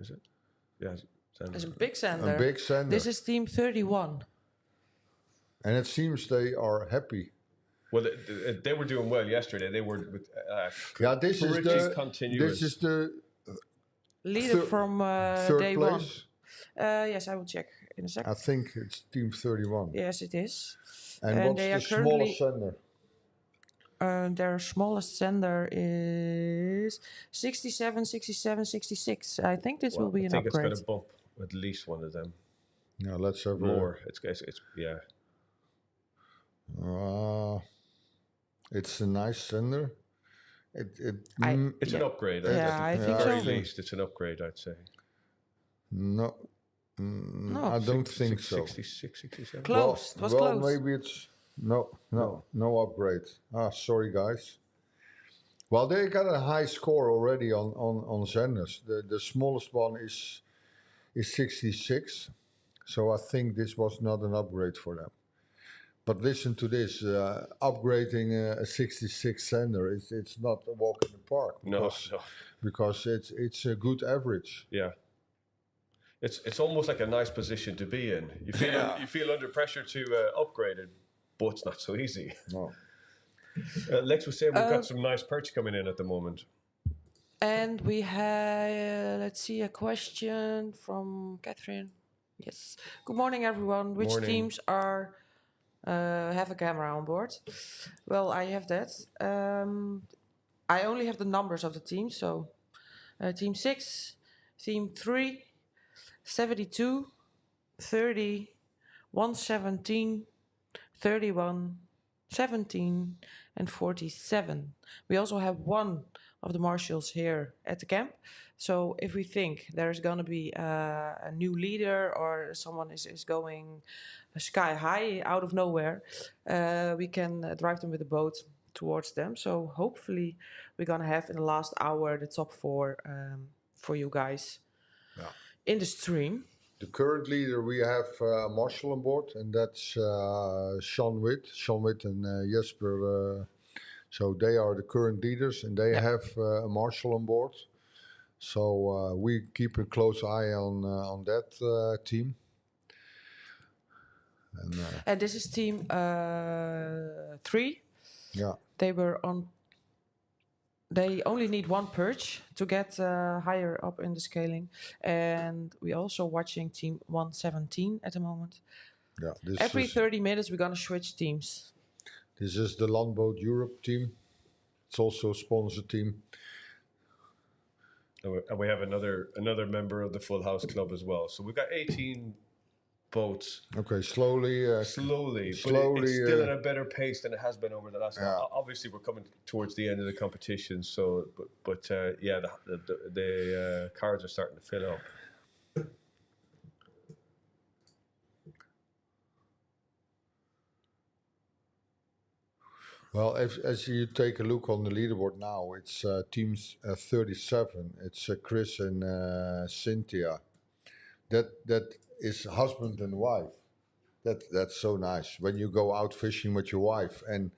is it? Yeah, Sander. It's a big sander. A big sander. This is team 31. And it seems they are happy. Well, they were doing well yesterday. They were with this is the leader from third day place. 1. Yes, I will check in a second. I think it's team 31. Yes, it is. And what's they the are currently, smallest sender? their smallest sender is 67, 67, 66. I think this will be an upgrade. I think it's going to bump at least one of them. Yeah, let's have more. It's yeah. It's a nice sender. It's an upgrade. I think at the very so. least, it's an upgrade, I'd say. No, I don't think so. 66, 67. Close. It was close. Maybe it's no upgrade. Sorry guys. Well, they got a high score already on senders. The smallest one is 66, so I think this was not an upgrade for them. But listen to this, upgrading a 66 sender, it's not a walk in the park. Because it's a good average. Yeah. It's almost like a nice position to be in. You feel under pressure to upgrade it, but it's not so easy. No. Lex was saying we've got some nice perch coming in at the moment. And we have, let's see, a question from Catherine. Yes. Good morning, everyone. Which teams are... have a camera on board? Well, I have that. I only have the numbers of the teams. So, team 6, team 3, 72, 30, 117, 31, 17, and 47. We also have one of the marshals here at the camp. So if we think there's going to be a new leader or someone is going sky high out of nowhere, we can drive them with a boat towards them. So hopefully we're gonna have in the last hour the top 4 for you guys in the stream. The current leader, we have Marshall on board, and that's Sean Witt and Jesper. So they are the current leaders, and they have a Marshall on board. So we keep a close eye on that team. And this is team 3. Yeah. They only need 1 perch to get higher up in the scaling. And we're also watching team 117 at the moment. Yeah. Every 30 minutes, we're going to switch teams. This is the Landboat Europe team. It's also a sponsor team. And we have another member of the Full House Club as well. So we've got 18 boats. Okay, slowly. But it's still at a better pace than it has been over the last while. Obviously, we're coming towards the end of the competition, so the cards are starting to fill up. Well, as you take a look on the leaderboard now, it's teams 37. It's Chris and Cynthia. That is husband and wife. That's so nice when you go out fishing with your wife and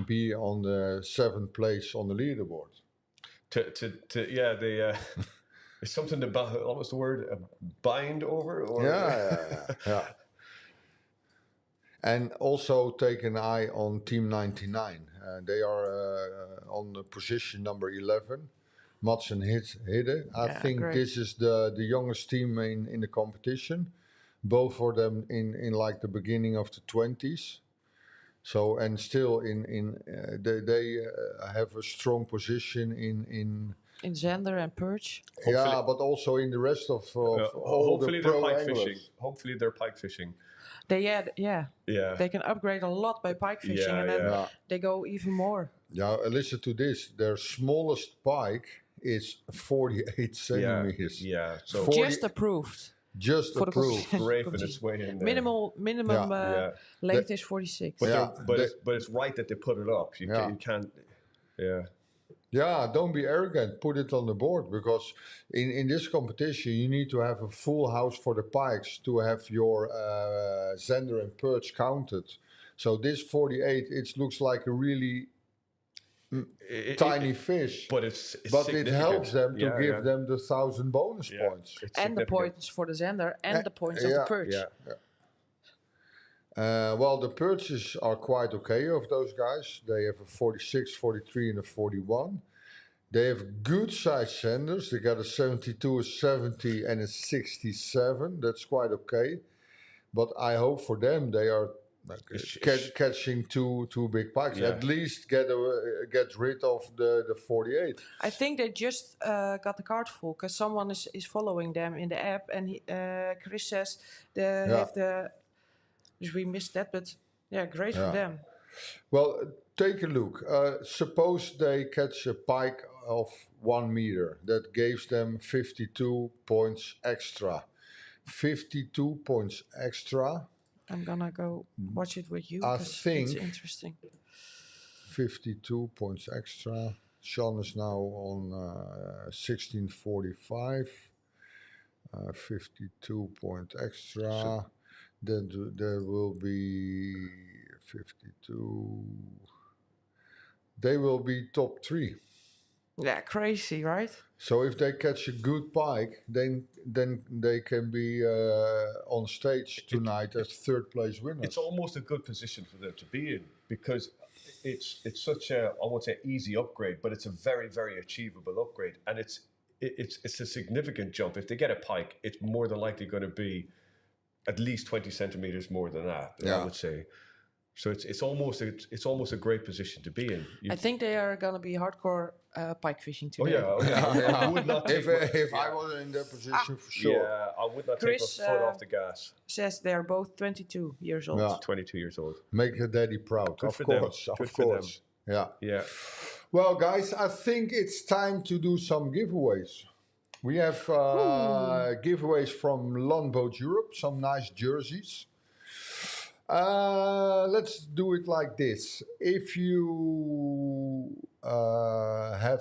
be on the 7th place on the leaderboard. It's something to almost the word bind over. Or Yeah. And also take an eye on Team 99. They are on the position number 11. Mats and Hidde. I think great. This is the youngest team in the competition. Both of them in like the beginning of the 20s. So, and still they have a strong position in Zander and perch. Yeah, but also in the rest of all the pro anglers. Hopefully they're pike fishing. They can upgrade a lot by pike fishing, and then they go even more. Yeah, listen to this. Their smallest pike is 48 centimeters. Yeah. So just approved. Just approved. Scraping its way in there. Minimum length is 46. But it's right that they put it up. You can't. Yeah. Yeah, don't be arrogant. Put it on the board, because in this competition you need to have a full house for the pikes to have your Zander and perch counted. So this 48, it looks like a really tiny fish, but it helps them to give them the 1,000 bonus points and the points for the Zander and the points of the perch. Well, the perches are quite okay of those guys. They have a 46, 43 and a 41. They have good size Zanders. They got a 72, a 70 and a 67. That's quite okay. But I hope for them they are catching two big pikes. At least get rid of the 48. I think they just got the card full because someone is following them in the app, and Chris says they have the... Dus we missed that, but great for them. Well, take a look. Suppose they catch a pike of 1 meter. That gives them 52 points extra. 52 points extra. I'm gonna go watch it with you. I think it's interesting. 52 points extra. Sean is now on 1645. 52 points extra. Then there will be 52. They will be top 3. Yeah, crazy, right? So if they catch a good pike, then they can be on stage tonight as 3rd place winners. It's almost a good position for them to be in, because it's such a, I won't say easy upgrade, but it's a very, very achievable upgrade, and it's a significant jump. If they get a pike, it's more than likely going to be at least 20 centimeters more than that, I would say. So it's almost a great position to be in. I think they are going to be hardcore pike fishing today. I would not take if I was in their position, for sure. Yeah, I would not take my foot off the gas. Says they are both 22 years old. Yeah. 22 years old. Make your daddy proud. Good of for course, them. of course. Yeah. Yeah. Well, guys, I think it's time to do some giveaways. We have giveaways from Landboat Europe, some nice jerseys. Let's do it like this. If you have,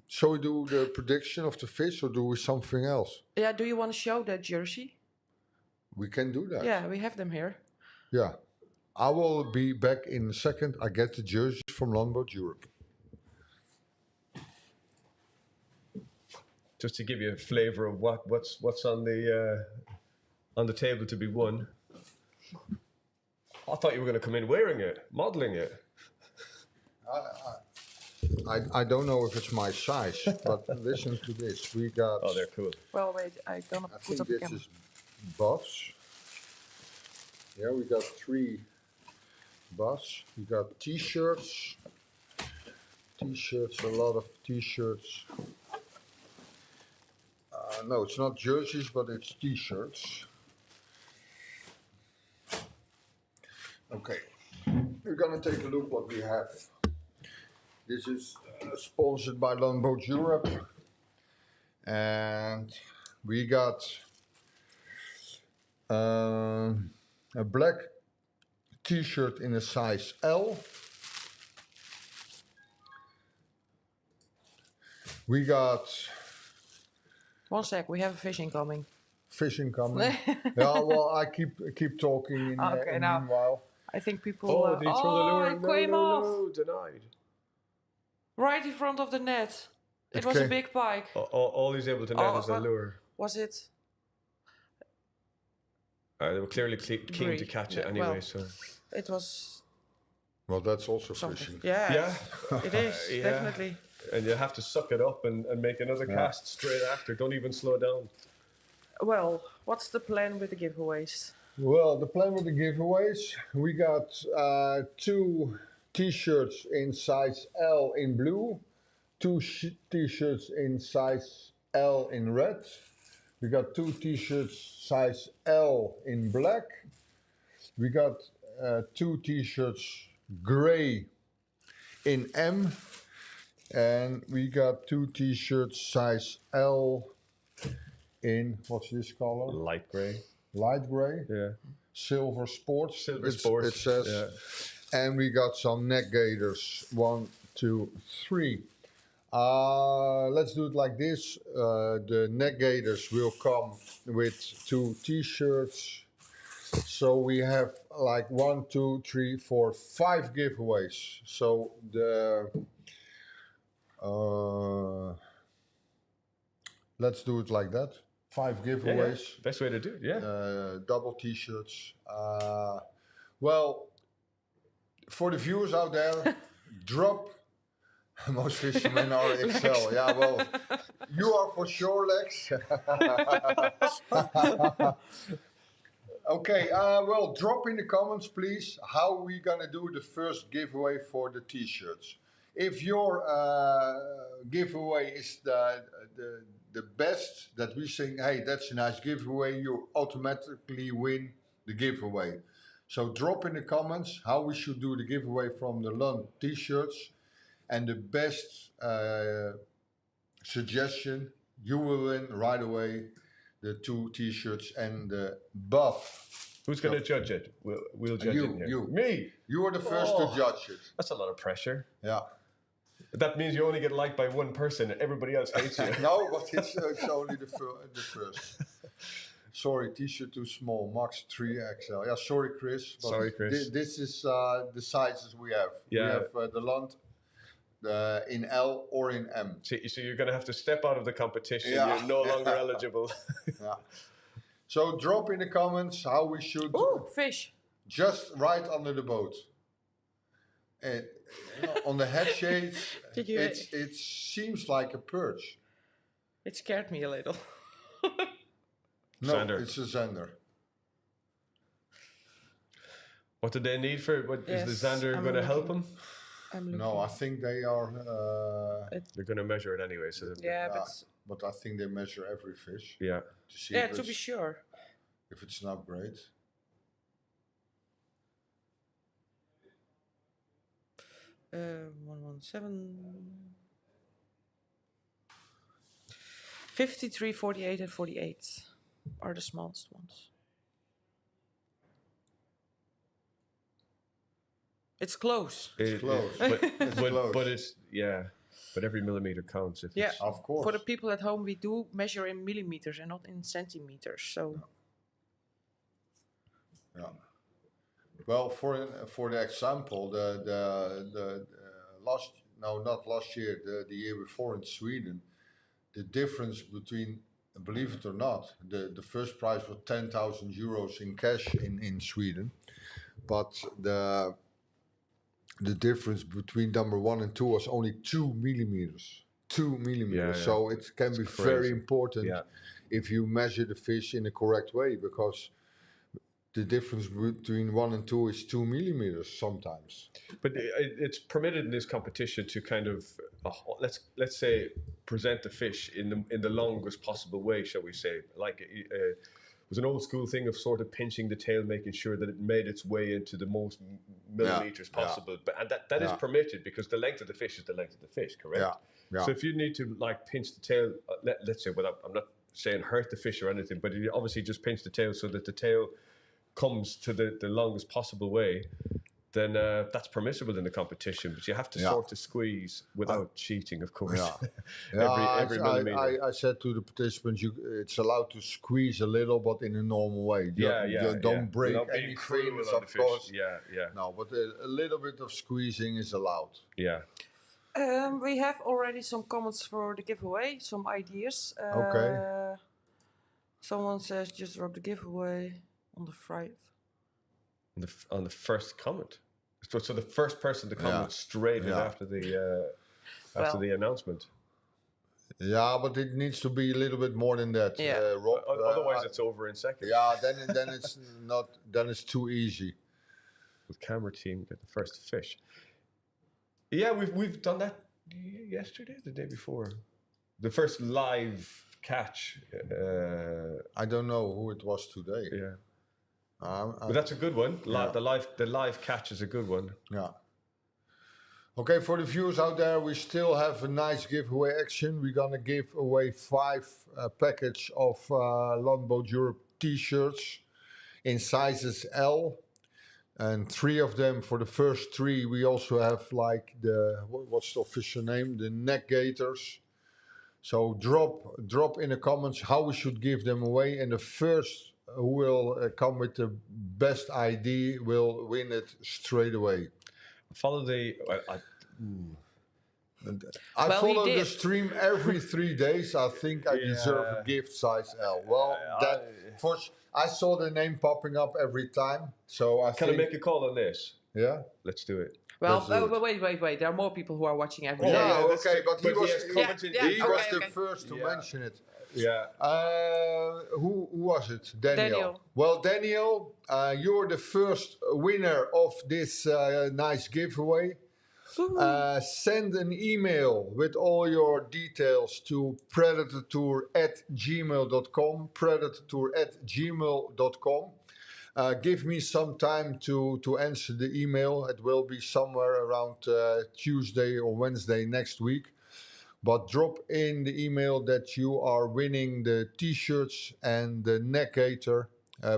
shall we do the prediction of the fish or do we something else? Yeah, do you want to show that jersey? We can do that. Yeah, we have them here. Yeah. I will be back in a second. I get the jerseys from Leaderboard Europe. Just to give you a flavour of what's on the table to be won. I thought you were going to come in wearing it, modelling it. I don't know if it's my size, but listen to this. We got. Oh, they're cool. Well, wait, I'm gonna I put think up the this camera. is buffs. Yeah, we got 3 buffs. We got t-shirts. T-shirts, a lot of t-shirts. No, it's not jerseys, but it's t-shirts. Okay, we're gonna take a look what we have. This is sponsored by Leaderboard Europe, and we got a black t-shirt in a size L. We got 1 sec, we have a fish incoming. fishing coming. Yeah, well, I keep talking in, Okay, in now- meanwhile. I think people. Oh, did he throw the lure? it came off No, denied. right in front of the net. It It was a came- big pike. All he's able to net Oh, is the but- lure. Was it? They were clearly keen to Great. catch Yeah, it anyway, well. so... It was Well, that's also something. fishing. Yeah, Yeah, it is Yeah. definitely. and you have to suck it up and make another cast straight after. Don't even slow down. Well, what's the plan with the giveaways? Well, the plan with the giveaways, we got 2 t-shirts in size L in blue, 2 t-shirts in size L in red. We got 2 t-shirts size L in black. We got 2 t-shirts gray in M. And we got 2 t-shirts size L in, what's this color? Light grey. Light gray. Yeah. Silver Sports. Silver it's- Sports, It says. yeah. And we got some neck gaiters. 1, 2, 3. Let's do it like this. The neck gaiters will come with 2 t-shirts. So we have like 1, 2, 3, 4, 5 giveaways. So the let's do it like that. 5 Yeah, giveaways. yeah. Best way to do it, yeah. Double t-shirts. Well, for the viewers out there, drop. Most fishermen are Excel. Yeah, well, you are for sure, Lex. Okay, well, drop in the comments, please, how we gonna do the first giveaway for the t-shirts. If your giveaway is the best that we think, hey, that's a nice giveaway, you automatically win the giveaway. So drop in the comments how we should do the giveaway from the Lund t-shirts, and the best suggestion, you will win right away the 2 t-shirts and the buff. Who's going to judge it? We'll judge You, it here. you. Me? You are the first to judge it. That's a lot of pressure. Yeah. That means you only get liked by one person and everybody else hates you. No, but it's only the first. Sorry, t-shirt too small, max 3XL. Yeah, sorry, Chris. But Sorry, Chris. This is the sizes we have. Yeah. We have the Lund in L or in M. So you're going to have to step out of the competition. Yeah. You're no longer eligible. Yeah. So drop in the comments how we should Ooh, fish. just right under the boat. And on the head shade, Did you- it seems like a perch. It scared me a little. No, Zander. it's a Zander. What do they need for it? What, is the Yes, Xander I'm going to help looking. them? I'm looking. No, I think they are. They're going to measure it anyway. So that- Yeah, Yeah, but but I think they measure every fish yeah. to see yeah, if, to be sure. if it's an upgrade. Uh, 117. 53, 48, and 48 are the smallest ones. It's close. close. But it's but every millimeter counts. If Yeah. it's, Of course. For the people at home, we do measure in millimeters and not in centimeters. So Yeah. Well, for the example, not last year, the year before in Sweden, the difference between, believe it or not, the first prize was 10,000 euros in cash in Sweden, but the difference between number 1 and 2 was only 2 millimeters. 2 millimeters. Yeah. So it can be crazy. very important Yeah. if you measure the fish in the correct way, because the difference between 1 and 2 is 2 millimeters sometimes. But it's permitted in this competition to kind of let's say present the fish in the longest possible way, shall we say? Like it was an old school thing of sort of pinching the tail, making sure that it made its way into the most millimeters possible. But and that is permitted because the length of the fish is the length of the fish, correct? Yeah. So if you need to like pinch the tail, let's say, I'm not saying hurt the fish or anything, but you obviously just pinch the tail so that the tail comes to the longest possible way, then that's permissible in the competition. But you have to sort of squeeze without cheating, of course. every millimeter. I said to the participants, it's allowed to squeeze a little, but in a normal way. Don't break any fins, of course. No, but a little bit of squeezing is allowed. Yeah. we have already some comments for the giveaway, some ideas. Okay. Someone says just drop the giveaway on the Friday. On the first comment. So the first person to comment straight in after the announcement. Yeah, but it needs to be a little bit more than that, Rob. Otherwise, it's over in seconds. Yeah, then it's not. Then it's too easy. With camera team, get the first fish. Yeah, we've done that yesterday, the day before. The first live catch. I don't know who it was today. Yeah. But that's a good one. The live catch is a good one. Yeah. Okay, for the viewers out there, we still have a nice giveaway action. We're gonna give away 5 package of Longboat Europe T-shirts in sizes L, and 3 of them. For the first 3, we also have like what's the official name? The neck gaiters. So drop in the comments how we should give them away, and the first who will come with the best ID will win it straight away. Follow the. I follow the stream every 3 days. I think I deserve a gift size L. Well, I saw the name popping up every time, so I Can I make a call on this? Yeah, let's do it. Well, wait. There are more people who are watching every day. Yeah, okay, but he was okay. the first to mention it. Yeah. Who was it? Daniel. Well, Daniel, you're the first winner of this nice giveaway. Send an email with all your details to predatortour@gmail.com. Predatortour@gmail.com. Give me some time to answer the email. It will be somewhere around Tuesday or Wednesday next week. But drop in the email that you are winning the T-shirts and the neck gaiter.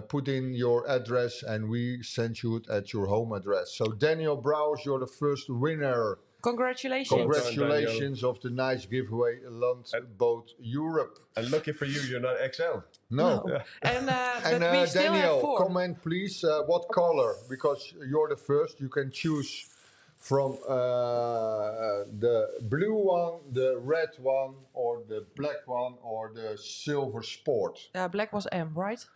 Put in your address and we send you it at your home address. So Daniel Brouwers, you're the first winner. Congratulations. Congratulations of the nice giveaway Longboat Europe. And lucky for you, you're not XL. No. And and we still Daniel, have 4. comment please what color, because you're the first. You can choose from the blue one, the red one, or the black one, or the silver sport. Black was M, right?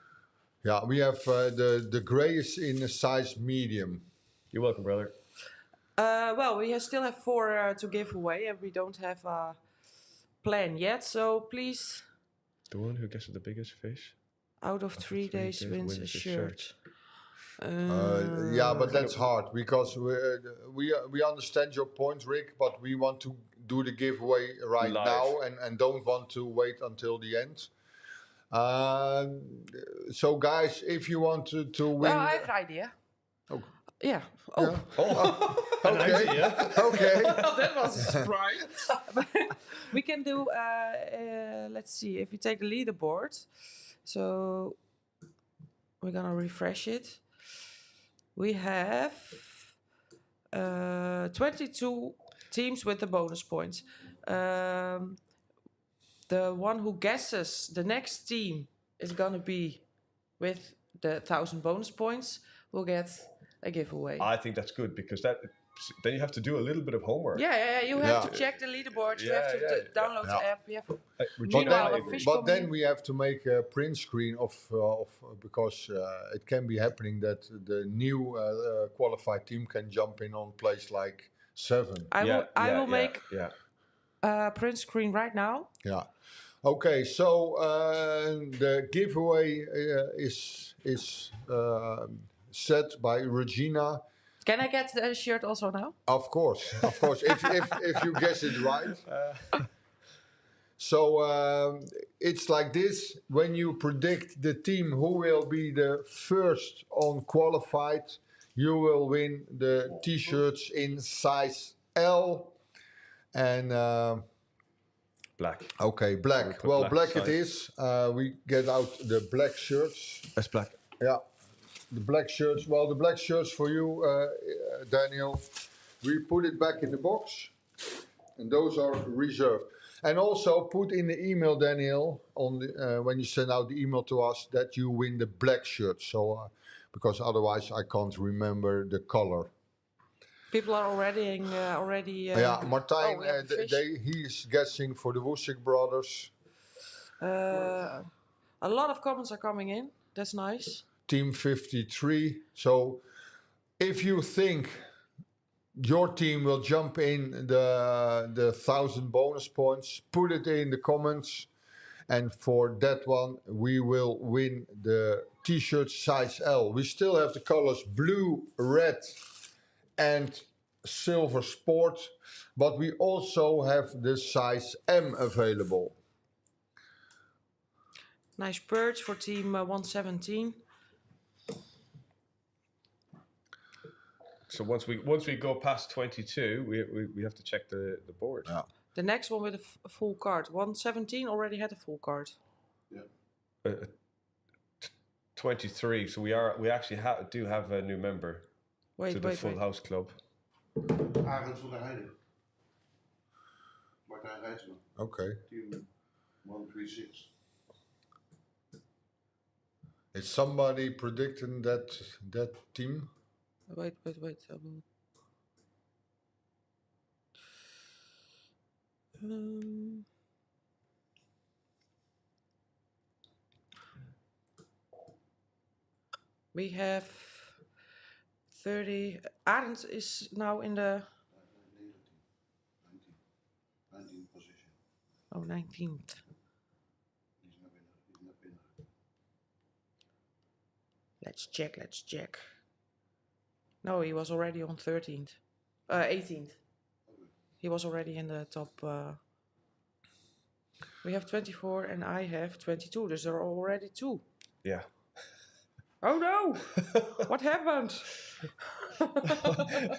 Yeah, we have the gray is in a size medium. You're welcome, brother. Well, we still have 4 to give away, and we don't have a plan yet. So please, The one who gets the biggest fish? out of 3 days wins a shirt. Yeah, but that's hard because we understand your point, Rick, but we want to do the giveaway right Live. now and don't want to wait until the end. So, guys, if you want to win... Well, I have an idea. Oh. Yeah. Okay. idea. Okay. Well, that was a surprise. We can do, let's see, if we take the leaderboard. So we're going to refresh it. We have 22 teams with the bonus points. The one who guesses the next team is gonna be with the 1,000 bonus points will get a giveaway. I think that's good because then you have to do a little bit of homework. Yeah. You have Yeah. to check the leaderboard. You Yeah, have to download the Yeah. app. You have But Meanwhile, then, the fish but come then in. we have to make a print screen of because it can be happening that the new qualified team can jump in on place like 7. I will make Yeah. a print screen right now. Yeah. Okay. So the giveaway is set by Regina. Can I get the shirt also now? Of course. If you guess it right. So it's like this: when you predict the team who will be the first on qualified, you will win the T-shirts in size L. And Black. okay, black. put Well, black black it is. We get out the black shirts. That's black. Yeah, the black shirts. Well, the black shirts for you, Daniel. We put it back in the box, and those are reserved. And also put in the email, Daniel, on the, when you send out the email to us, that you win the black shirt. So, because otherwise I can't remember the color. People are already Yeah, Martijn, we have fish. he's guessing for the Woosik brothers. A lot of comments are coming in. That's nice. Team 53. So, if you think your team will jump in the 1,000 bonus points, put it in the comments, and for that one we will win the T-shirt size L. We still have the colors blue, red, and silver sport, but we also have the size M available. Nice perch for team 117. So once we go past 22, we have to check the board. Yeah. The next one with a full card. 117 already had a full card. 23. So we actually do have a new member to the Full House Club. Arend van der Heijden. Martijn Rijtsman. Okay. Team 136. Is somebody predicting that team? Wait. I will... we have 30. Arend is now in the 19 position. 19th. He's not winner. Let's check. No, he was already on 13th. 18th. He was already in the top. We have 24 and I have 22. There are already 2. Yeah. Oh no! What happened?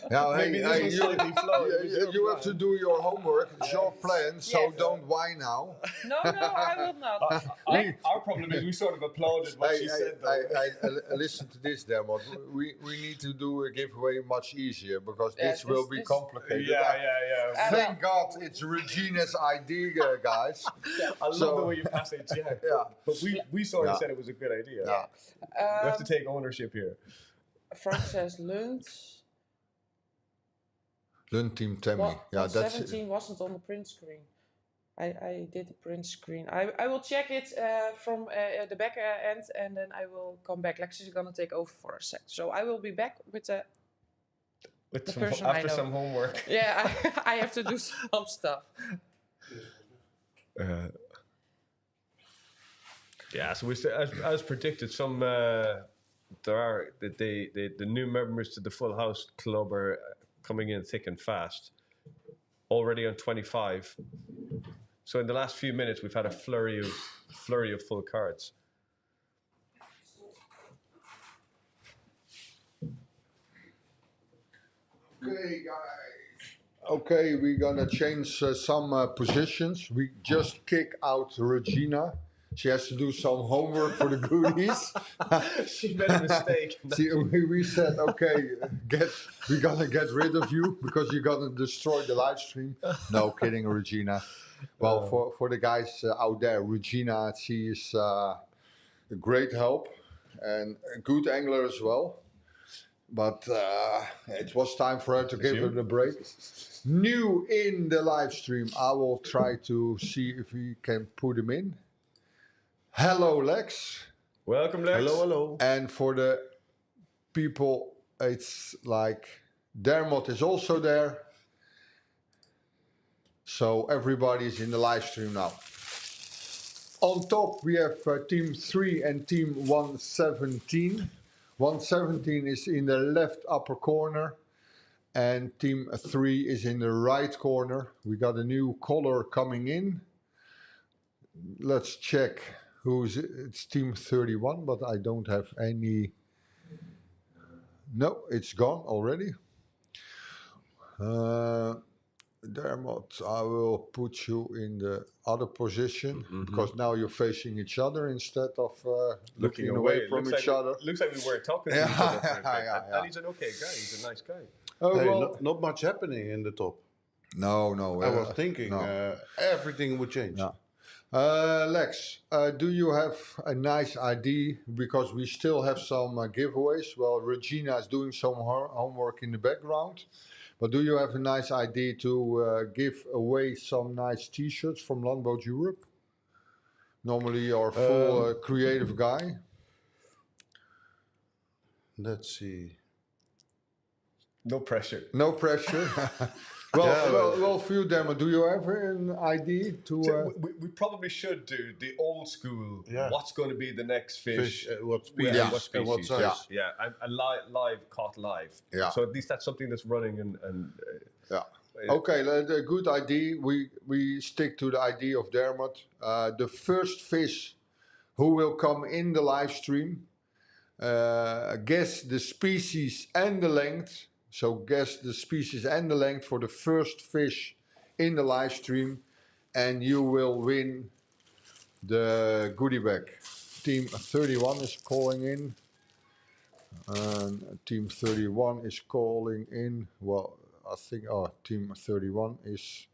Yeah, Maybe this was slightly flawed. you have to do your homework. It's your plan, so Yes. don't whine now. No, I will not. Our problem is we sort of applauded what she said, though. Listen to this, Dermot. We need to do a giveaway much easier because Yes, this will be this- complicated. Yeah. Thank God it's Regina's idea, guys. I love the way you pass it, Jack. Yeah. But we sort of Yeah. said it was a good idea. Yeah. We have to take ownership here. Frank says Lund. Lund Team Tammy. Yeah, that's 17 wasn't on the print screen. I did the print screen. I will check it from the back end and then I will come back. Lex is gonna take over for a sec. So I will be back with the person I After know. some homework. Yeah, I have to do some stuff. Yeah, so as predicted, some the new members to the Full House Club are coming in thick and fast. Already on 25. So in the last few minutes, we've had a flurry of full cards. Okay, guys. Okay, we're gonna change some positions. We just kick out Regina. She has to do some homework for the goodies. She made a mistake. See, we said, okay, we're gonna get rid of you because you're gonna destroy the live stream. No, kidding, Regina. Well, for the guys out there, Regina, she is a great help and a good angler as well. But it was time for her to give her the break. New in the live stream, I will try to see if we can put him in. Hello, Lex. Welcome, Lex. Hello. And for the people, it's like Dermot is also there. So everybody's in the live stream now. On top, we have Team 3 and Team 117. 117 is in the left upper corner. And Team 3 is in the right corner. We got a new color coming in. Let's check who's it. It's Team 31, but I don't have any. No, it's gone already. Dermot, I will put you in the other position because now you're facing each other instead of looking away from each other. Looks like we weren't talking to each other for a bit. And he's an okay guy. He's a nice guy. Oh, Hey, well, not much happening in the top. no. I was thinking no. everything would change. No. Lex, do you have a nice idea? Because we still have some giveaways. Well, Regina is doing some homework in the background. But do you have a nice idea to give away some nice T-shirts from Longboat Europe? Normally you're a full creative guy. Let's see. No pressure. No pressure. well, for you, Dermot, do you have an idea to... So we probably should do the old school. Yeah. What's going to be the next fish? What species? Yeah. What And what species? size? Yeah, and live caught live. Yeah. So at least that's something that's running and Yeah. Okay, a good idea. We stick to the idea of Dermot. The first fish who will come in the live stream, guess the species and the length. So guess the species and the length for the first fish in the live stream, and you will win the goodie bag. Team 31 is calling in. And Team 31 is calling in. Well, I think Team 31 is.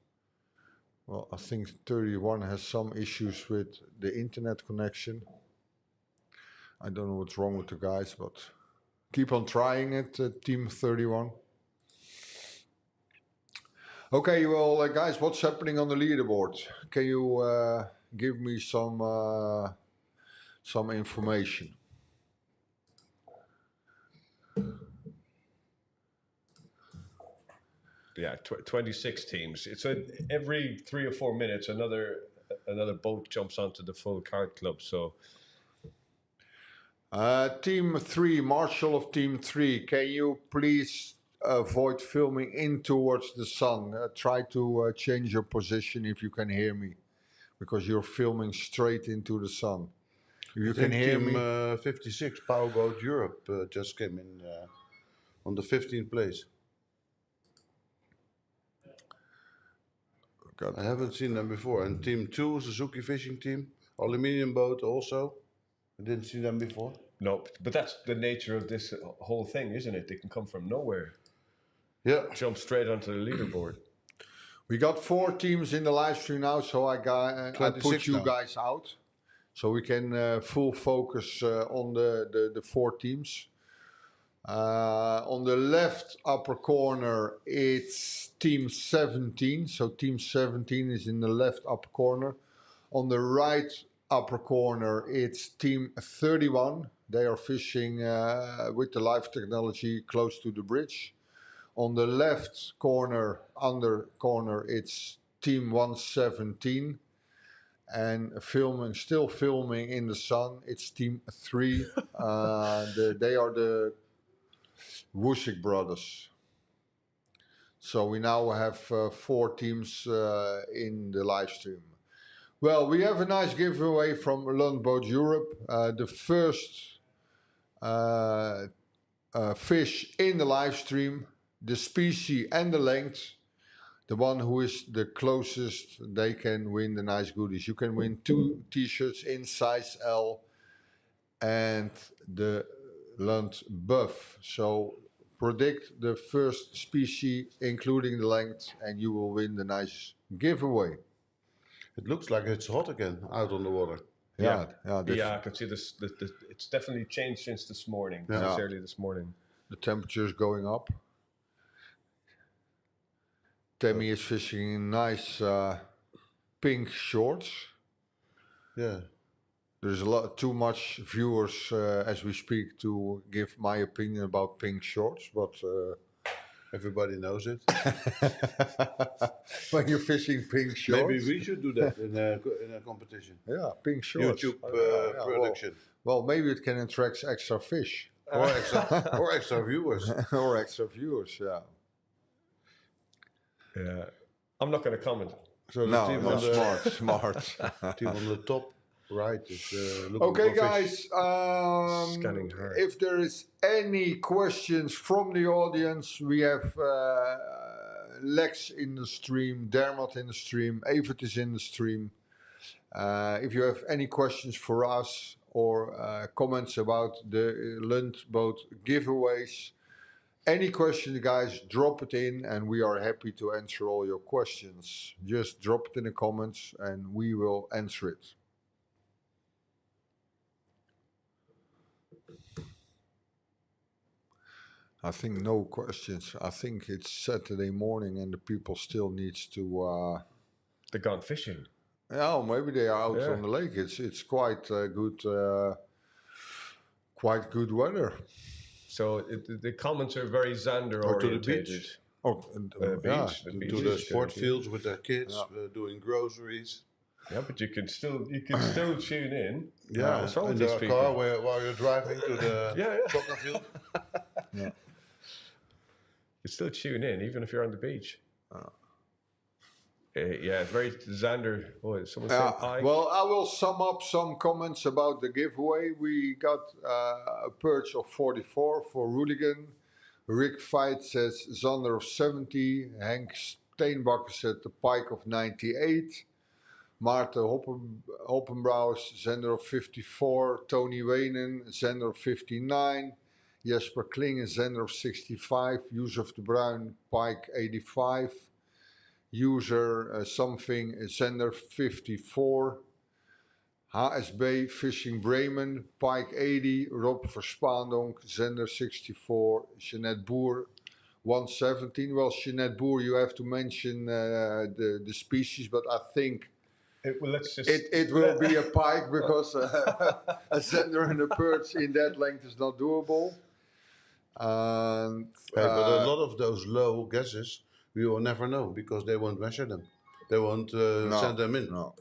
Well, I think 31 has some issues with the internet connection. I don't know what's wrong with the guys, but keep on trying it, Team 31. Okay, well, guys, what's happening on the leaderboard? Can you give me some information? yeah, 26 teams. It's every 3 or 4 minutes another boat jumps onto the full card club. So Team 3, Marshal of Team 3, can you please avoid filming in towards the sun? Try to change your position if you can hear me, because you're filming straight into the sun. If you can hear Team me. 56, Powerboat Europe, just came in on the 15th place. I haven't seen them before. And Team 2, Suzuki Fishing Team, aluminium boat also. I didn't see them before. no, but that's the nature of this whole thing, isn't it? They can come from nowhere, Yeah. jump straight onto the leaderboard. We got 4 teams in the live stream now, so I put 26 you now. guys out, so we can full focus on the 4 teams. On the left upper corner, it's Team 17. So Team 17 is in the left upper corner. On the right upper corner, it's Team 31. They are fishing with the live technology close to the bridge. On the left corner, under corner, it's Team 117. And still filming in the sun, it's Team 3. They are the Wushik brothers. So we now have 4 teams in the live stream. Well, we have a nice giveaway from Longboat Europe. The first fish in the live stream, the species and the length, the one who is the closest, they can win the nice goodies. You can win 2 T-shirts in size L and the Lund buff. So predict the first species, including the length, and you will win the nice giveaway. It looks like it's hot again out on the water. Yeah, I can see this. It's definitely changed since this morning. Yeah. Since early this morning. the temperature is going up. Tammy is fishing in nice pink shorts. Yeah. There's a lot too much viewers as we speak to give my opinion about pink shorts, but Everybody knows it. when you're fishing pink shorts, Maybe we should do that in a competition. yeah, pink shorts. YouTube Yeah, production. Well, maybe it can attract extra fish Or extra viewers. or extra viewers. Yeah. Yeah, I'm not going to comment. So the No, team, no, on the, smart. team on the top right is looking Okay, for fish. guys. Scanning her. If there is any questions from the audience, we have Lex in the stream, Dermot in the stream, Evert is in the stream. If you have any questions for us or comments about the Lund boat giveaways, any question, guys, drop it in and we are happy to answer all your questions. Just drop it in the comments and we will answer it. I think no questions. I think it's Saturday morning and the people still needs to... They're gone fishing. Yeah, maybe they are out Yeah. on the lake. It's quite good weather. So the comments are very Xander Or to the orientated. beach. Oh, Yeah, yeah, the To beach the is sport good, fields with their kids, Yeah. doing groceries. Yeah, but you can still tune in. Yeah, what's wrong in with the these people? car while you're driving to the Yeah. soccer field. yeah. You still tune in even if you're on the beach. Yeah, it's very Xander. Oh, is someone saying pike? Well, I will sum up some comments about the giveaway. We got a perch of 44 for Hooligan. Rick Fight says Zander of 70. Henk Steenbakker said the pike of 98. Maarten Hoppenbrouwers, Zender of 54. Tony Wenen, Zender of 59. Jesper Klingen, Zender of 65. Yusuf de Bruin, pike 85. User something, Zender 54. HSB Fishing Bremen, pike 80. Rob Verspaandonk, Zender 64. Jeanette Boer 117. Well, Jeanette Boer, you have to mention the species, but I think Let's just. it will be a pike because a Zender and a perch in that length is not doable. And Hey, but a lot of those low guesses we will never know because they won't measure them. They won't send them in. No.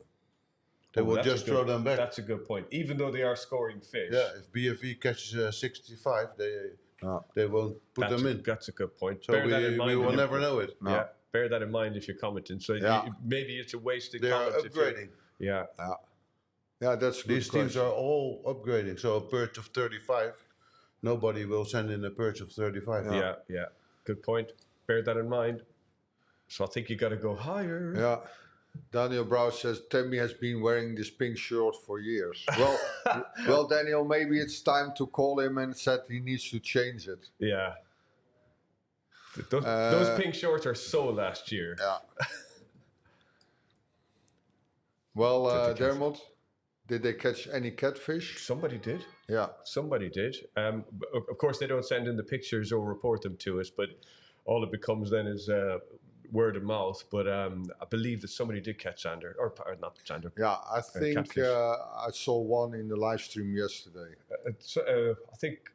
They will that's a just good- throw them back. That's a good point. Even though they are scoring fish. Yeah, if BFE catches 65, they won't put them in. That's a good point. So Bear that in mind we will when you- never know it. No. Yeah, bear that in mind if you're commenting. So Yeah. maybe it's a wasted They are comment. if you're- upgrading. Yeah. Yeah, that's a good These teams question. are all upgrading. So a perch of 35, nobody will send in a perch of 35. Yeah. Good point. Bear that in mind. So I think you got to go higher. Yeah. Daniel Brow says Tammy has been wearing this pink shirt for years. Well, Daniel, maybe it's time to call him and said he needs to change it. Yeah. Those pink shorts are so last year. Yeah. Well, Dermot, did they catch any catfish? Somebody did. Yeah. Somebody did. Of course, they don't send in the pictures or report them to us, but all it becomes then is word of mouth. But I believe that somebody did catch Xander, or not Xander. Yeah, I think catfish. I saw one in the live stream yesterday. I think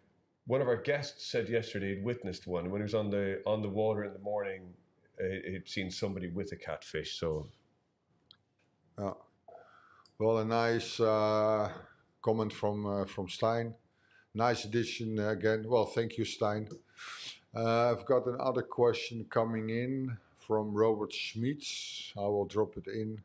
one of our guests said yesterday he'd witnessed one when he was on the water in the morning. He'd seen somebody with a catfish. So Yeah. Well, a nice comment from Stein. Nice addition again. Well, thank you, Stein. I've got another question coming in from Robert Schmitz. I will drop it in.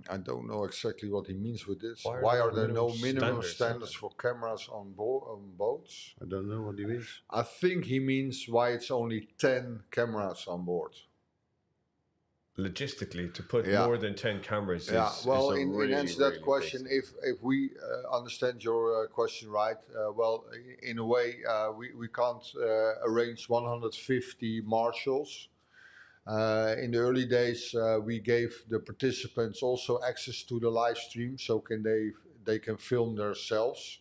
I don't know exactly what he means with this. Why are Why there are there no minimum minimum standards? standards for cameras on boats? I don't know what he means. I think he means why it's only 10 cameras on board. Logistically, to put Yeah. more than 10 cameras Yeah, is well, a in really, answer to that really big question, thing. if we understand your question right, well, in a way, we can't arrange 150 marshals. In the early days, we gave the participants also access to the live stream, so they can film themselves.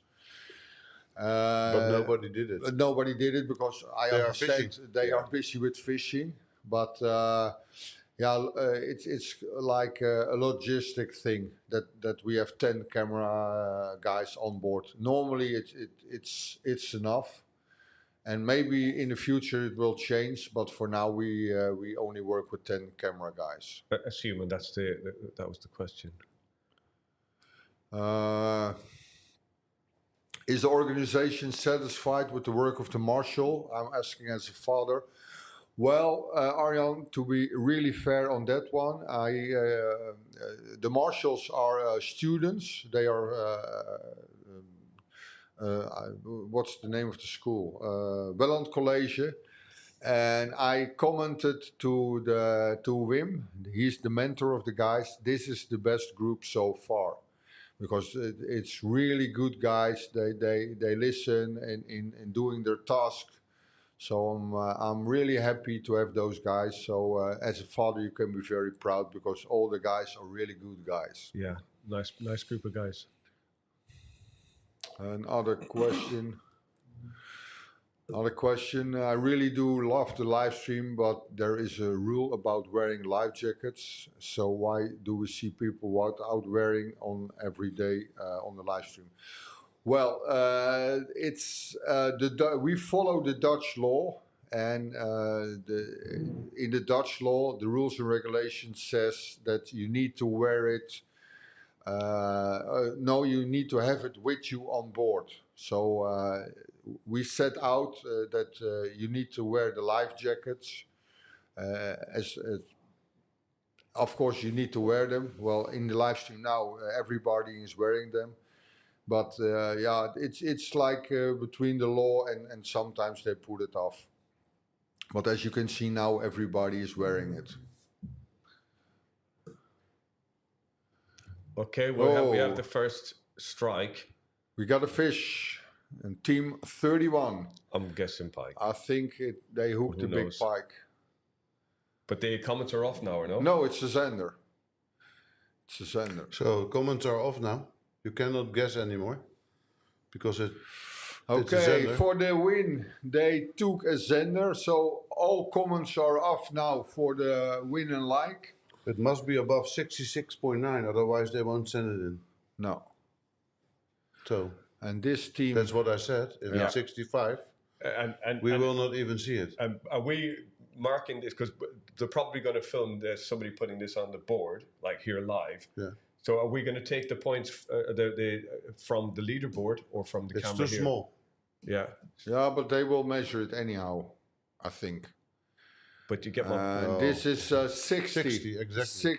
But nobody did it. Nobody did it because I They are understand fishing. they Yeah. are busy with fishing, but it's like a logistic thing that we have 10 camera guys on board. Normally, it's enough, and maybe in the future it will change. But for now, we only work with 10 camera guys. Assuming that was the question. Is the organization satisfied with the work of the marshal? I'm asking as a father. Well, Arjan, to be really fair on that one, the marshals are students. They are, what's the name of the school? Welland College. And I commented to Wim, he's the mentor of the guys. This is the best group so far, because it's really good guys. They listen in doing their task. So I'm really happy to have those guys. So as a father, you can be very proud because all the guys are really good guys. Yeah, nice group of guys. Another question. I really do love the live stream, but there is a rule about wearing life jackets. So why do we see people without wearing on every day on the live stream? Well, we follow the Dutch law, and in the Dutch law, the rules and regulations says that you need to wear it. No, you need to have it with you on board. So we set out that you need to wear the life jackets. Of course, you need to wear them. Well, in the live stream now, everybody is wearing them. But it's like between the law and sometimes they put it off. But as you can see now, everybody is wearing it. Okay, we have the first strike. We got a fish, and team 31. I'm guessing pike. I think they hooked Who a big knows? pike. But the comments are off now, or no? No, it's a Zender. It's a Zender. So comments are off now. You cannot guess anymore because it's a Okay, Zender. for the win, they took a Zender. So all comments are off now for the win and like. It must be above 66.9, otherwise they won't send it in. No. So And this team. that's what I said. If Yeah. it's 65, And we will not even see it. Are we marking this because they're probably going to film this, somebody putting this on the board, like here live. Yeah. So are we going to take the points from the leaderboard or from the It's camera too here? small. Yeah, Yeah, but they will measure it anyhow, I think. but you get one. No. This is 60. 60, exactly.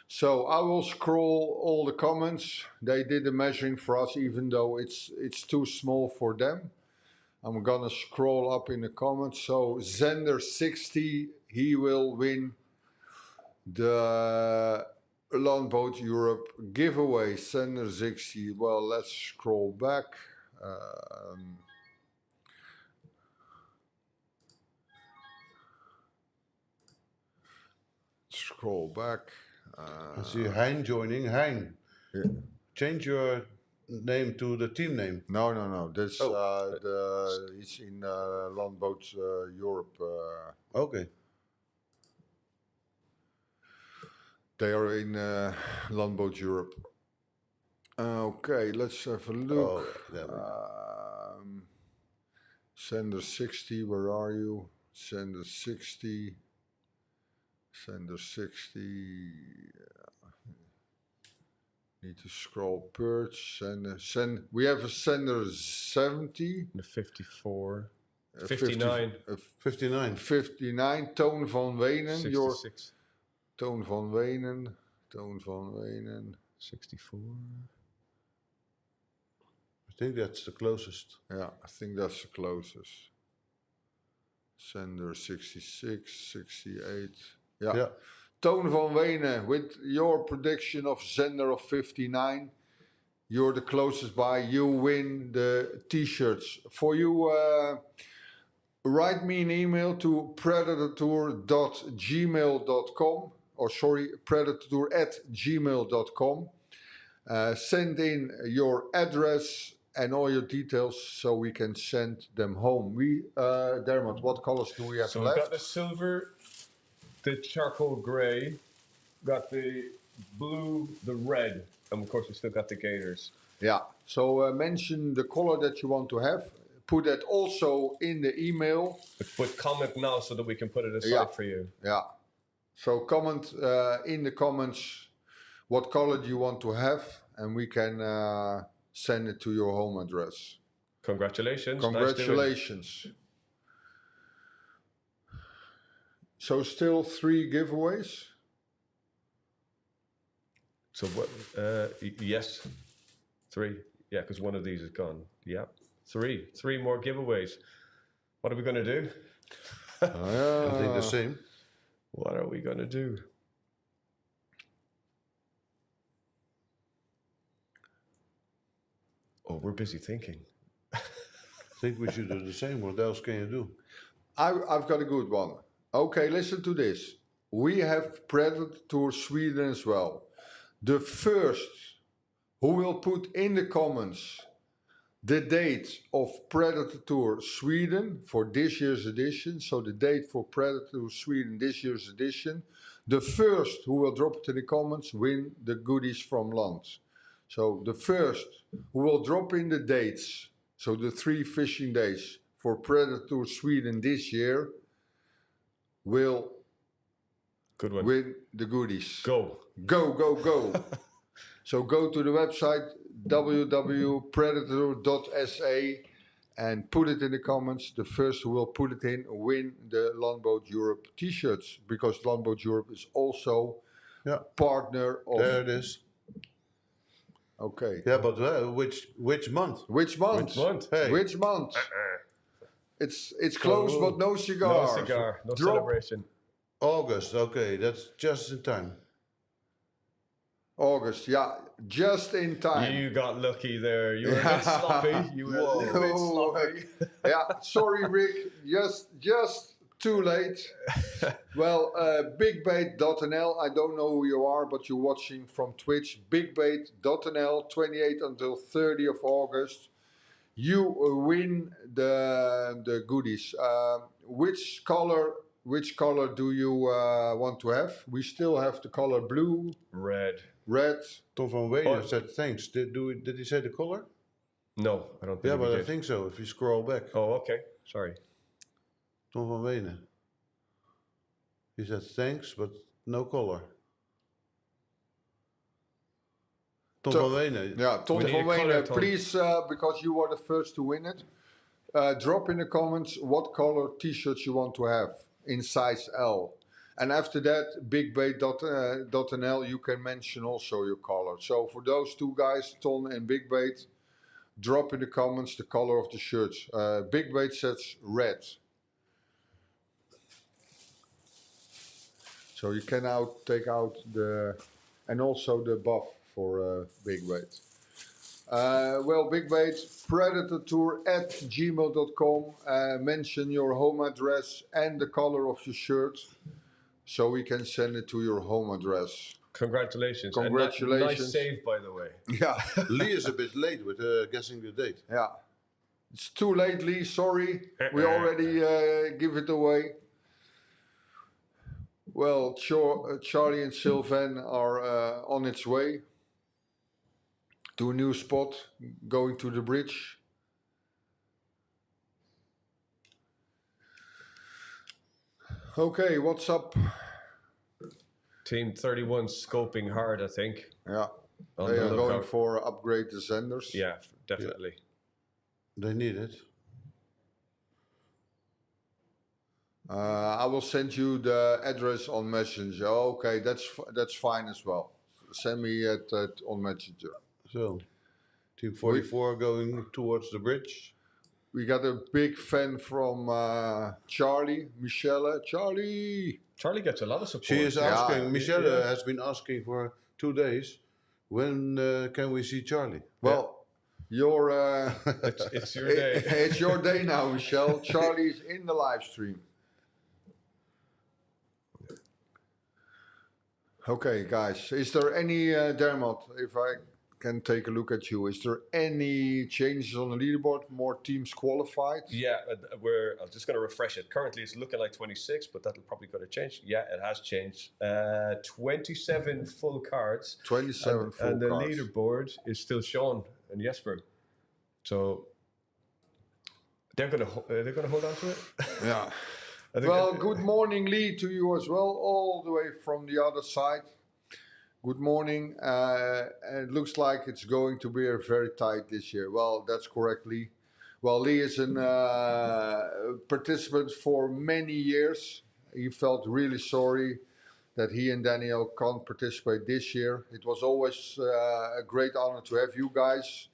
So I will scroll all the comments. They did the measuring for us, even though it's too small for them. I'm gonna scroll up in the comments. So Zender 60, he will win the Landboat Europe giveaway. Zender 60. Well, let's scroll back. Scroll back. I see Hein joining. Hein, Yeah. change your name to the team name. No. That's Oh. it's in Landboat Europe. Okay. They are in Landboat Europe. Okay, let's have a look. Oh, there we go. Sender 60, where are you? Sender 60. Sender 60. Need to scroll purge. We have a sender 70. The 54, 50 59, 59. 59. Toon van Wenen. Your 66. Toon van Wenen. Toon van Wenen. 64. I think that's the closest. Yeah, I think that's the closest. Sender 66, 68. Yeah. Yeah. Toon van Wenen, with your prediction of Zender of 59, you're the closest by. You win the t-shirts. For you, write me an email to predatortour.gmail.com predatortour@gmail.com. Send in your address and all your details so we can send them home. Dermot, what colors do we have So we've left? got the silver, the charcoal grey, got the blue, the red, and of course we still got the gators. Yeah, so mention the color that you want to have. Put that also in the email. But comment now so that we can put it aside Yeah. for you. Yeah. So comment in the comments what color do you want to have, and we can send it to your home address. Congratulations. Congratulations. So still 3 giveaways? So what? Yes, 3. Yeah, because one of these is gone. Yeah, 3. 3 more giveaways. What are we going to do? I think the same. What are we going to do? Oh, we're busy thinking. I think we should do the same. What else can you do? I've got a good one. Okay, listen to this. We have Predatortour Sweden as well. The first who will put in the comments the date of Predatortour Sweden for this year's edition, so the date for Predatortour Sweden this year's edition, the first who will drop it in the comments win the goodies from Land. So the first who will drop in the dates, so the 3 fishing days for Predatortour Sweden this year, will Good one. win the goodies. Go. Go, go, go. So go to the website www.predator.sa and put it in the comments. The first who will put it in win the Longboat Europe t-shirts, because Longboat Europe is also partner of... There it is. Okay. Yeah, but which month? Which month? Which month? Hey. Which month? It's close, but no cigar. No cigar. No Drop celebration. August. Okay, that's just in time. August, yeah, just in time. You got lucky there. You were a bit sloppy. You were a little bit sloppy. Yeah, sorry, Rick. Just too late. Well, bigbait.nl. I don't know who you are, but you're watching from Twitch. Bigbait.nl, 28 until 30 of August. You win the goodies. Which color do you want to have? We still have the color blue, Red. red. Tom van Wenen said thanks. Did he say the color? No, I don't think Yeah, we but did. I think so. If you scroll back, Oh, okay. Sorry. Tom van Wenen. He said thanks, but no color. Tom van Wenen. Yeah, Tom We need van a color, Wenen, Tom. please, because you are the first to win it, drop in the comments what color t-shirts you want to have in size L. And after that, bigbait.nl, you can mention also your color. So for those 2 guys, Ton and Bigbait, drop in the comments the color of the shirts. Bigbait says red. So you can now take out and also the buff for Bigbait. Well, Bigbait, predatortour@gmail.com. Mention your home address and the color of your shirt, so we can send it to your home address. Congratulations. Congratulations. And nice save, by the way. Yeah, Lee is a bit late with guessing the date. yeah. It's too late, Lee. Sorry, we already give it away. Well, Charlie and Sylvain are on its way to a new spot, going to the bridge. Okay, what's up? Team 31 scoping hard, I think. Yeah, On they the are going lookout. for upgrade the senders. Yeah, definitely. They need it. I will send you the address on Messenger. Okay, that's fine as well. send me on Messenger. So, Team 44 going towards the bridge. We got a big fan from Charlie, Michelle. Charlie! Charlie gets a lot of support. She is asking, Yeah, Michelle yeah. has been asking for 2 days, when can we see Charlie? Well, your It's your day. it's your day now, Michelle. Charlie's in the live stream. Okay, guys. Is there any, Dermot, if I can take a look at you, is there any changes on the leaderboard? More teams qualified? Yeah, I'm just going to refresh it. Currently, it's looking like 26, but that'll probably going to change. Yeah, it has changed. 27 full cards. 27 full and the cards. leaderboard is still Sean and Jesper. So they're going to hold on to it. Yeah. I think Well, good morning, Lee, to you as well, all the way from the other side. Good morning. It looks like it's going to be very tight this year. Well, that's correct, Lee. Well, Lee is a participant for many years. He felt really sorry that he and Daniel can't participate this year. It was always a great honor to have you guys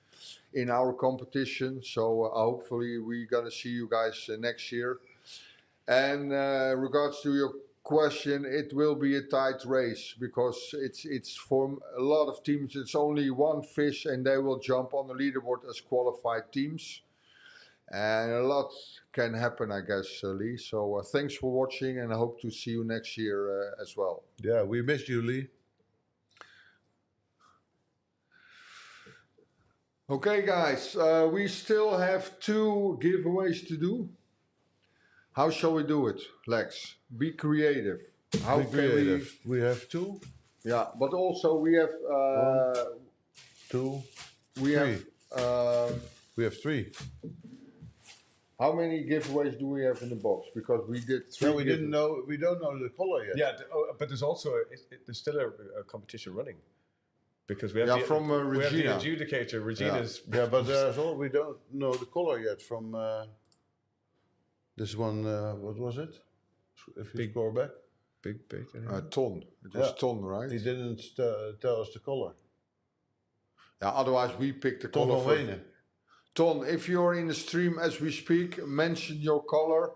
in our competition. So hopefully we're going to see you guys next year. And regards to your question, it will be a tight race because it's for a lot of teams. It's only one fish, and they will jump on the leaderboard as qualified teams. And a lot can happen, I guess, Lee. So thanks for watching, and I hope to see you next year as well. Yeah, we missed you, Lee. Okay, guys, we still have 2 giveaways to do. How shall we do it, Lex? Be creative. How Be can creative. We have 2, Yeah, but also we have 2, we 3. have We have 3. how many giveaways do we have in the box? Because we did 3. No, we didn't know. We don't know the color yet. Yeah, but there's also there's still a competition running because we have Yeah, from we have the Regina. adjudicator. Regina's Yeah, but there's all, we don't know the color yet from this one. What was it? If you score back, big bait. Ton. It was Yeah. Ton, right? he didn't tell us the color. Yeah, otherwise we picked the Ton color van for Wenen. Ton. If you're in the stream as we speak, mention your color.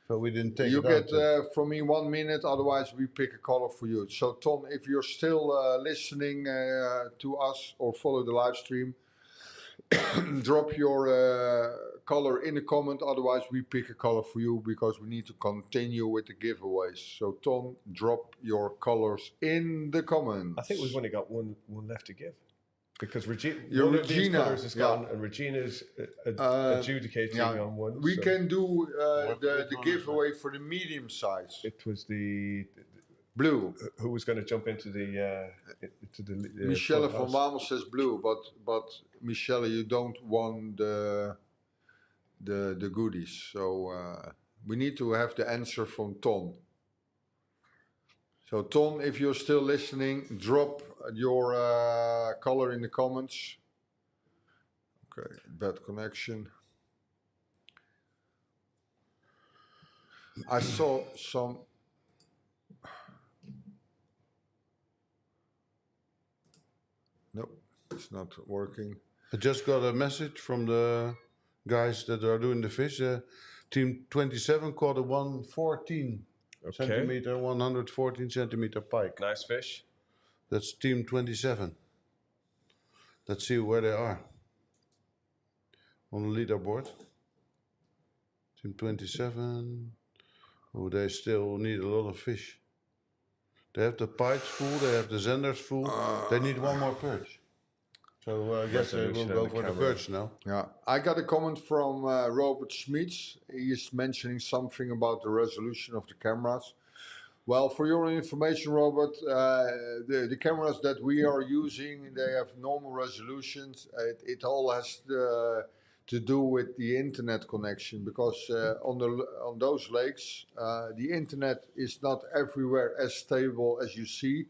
So we didn't take You it get out. from me 1 minute, otherwise we pick a color for you. So Ton, if you're still listening to us or follow the live stream, drop your color in the comment, otherwise we pick a color for you because we need to continue with the giveaways. So Ton, drop your colors in the comments. I think we've only got one left to give because Regina. Your One of these Regina, colours is yeah. gone, and Regina's adjudicating on one. We so can do What the one is giveaway for the medium size. It was the Blue. who was going to jump into the Michelle front van house. Wamel says blue, but Michelle, you don't want the goodies. So we need to have the answer from Ton. So Ton, if you're still listening, drop your color in the comments. Okay, bad connection. I saw some. Nope, it's not working. I just got a message from the guys that are doing the fish. Team 27 caught a 114 centimeter, 114 centimeter pike. Nice fish. That's team 27. Let's see where they are on the leaderboard. Team 27. Oh, they still need a lot of fish. They have the pikes full, they have the zenders full. They need one more perch. So I guess they will Resolution go and the for the camera. perch now. Yeah, I got a comment from Robert Schmitz. He is mentioning something about the resolution of the cameras. Well, for your information, Robert, the cameras that we are using, they have normal resolutions. It all has to do with the internet connection because on those lakes, the internet is not everywhere as stable as you see.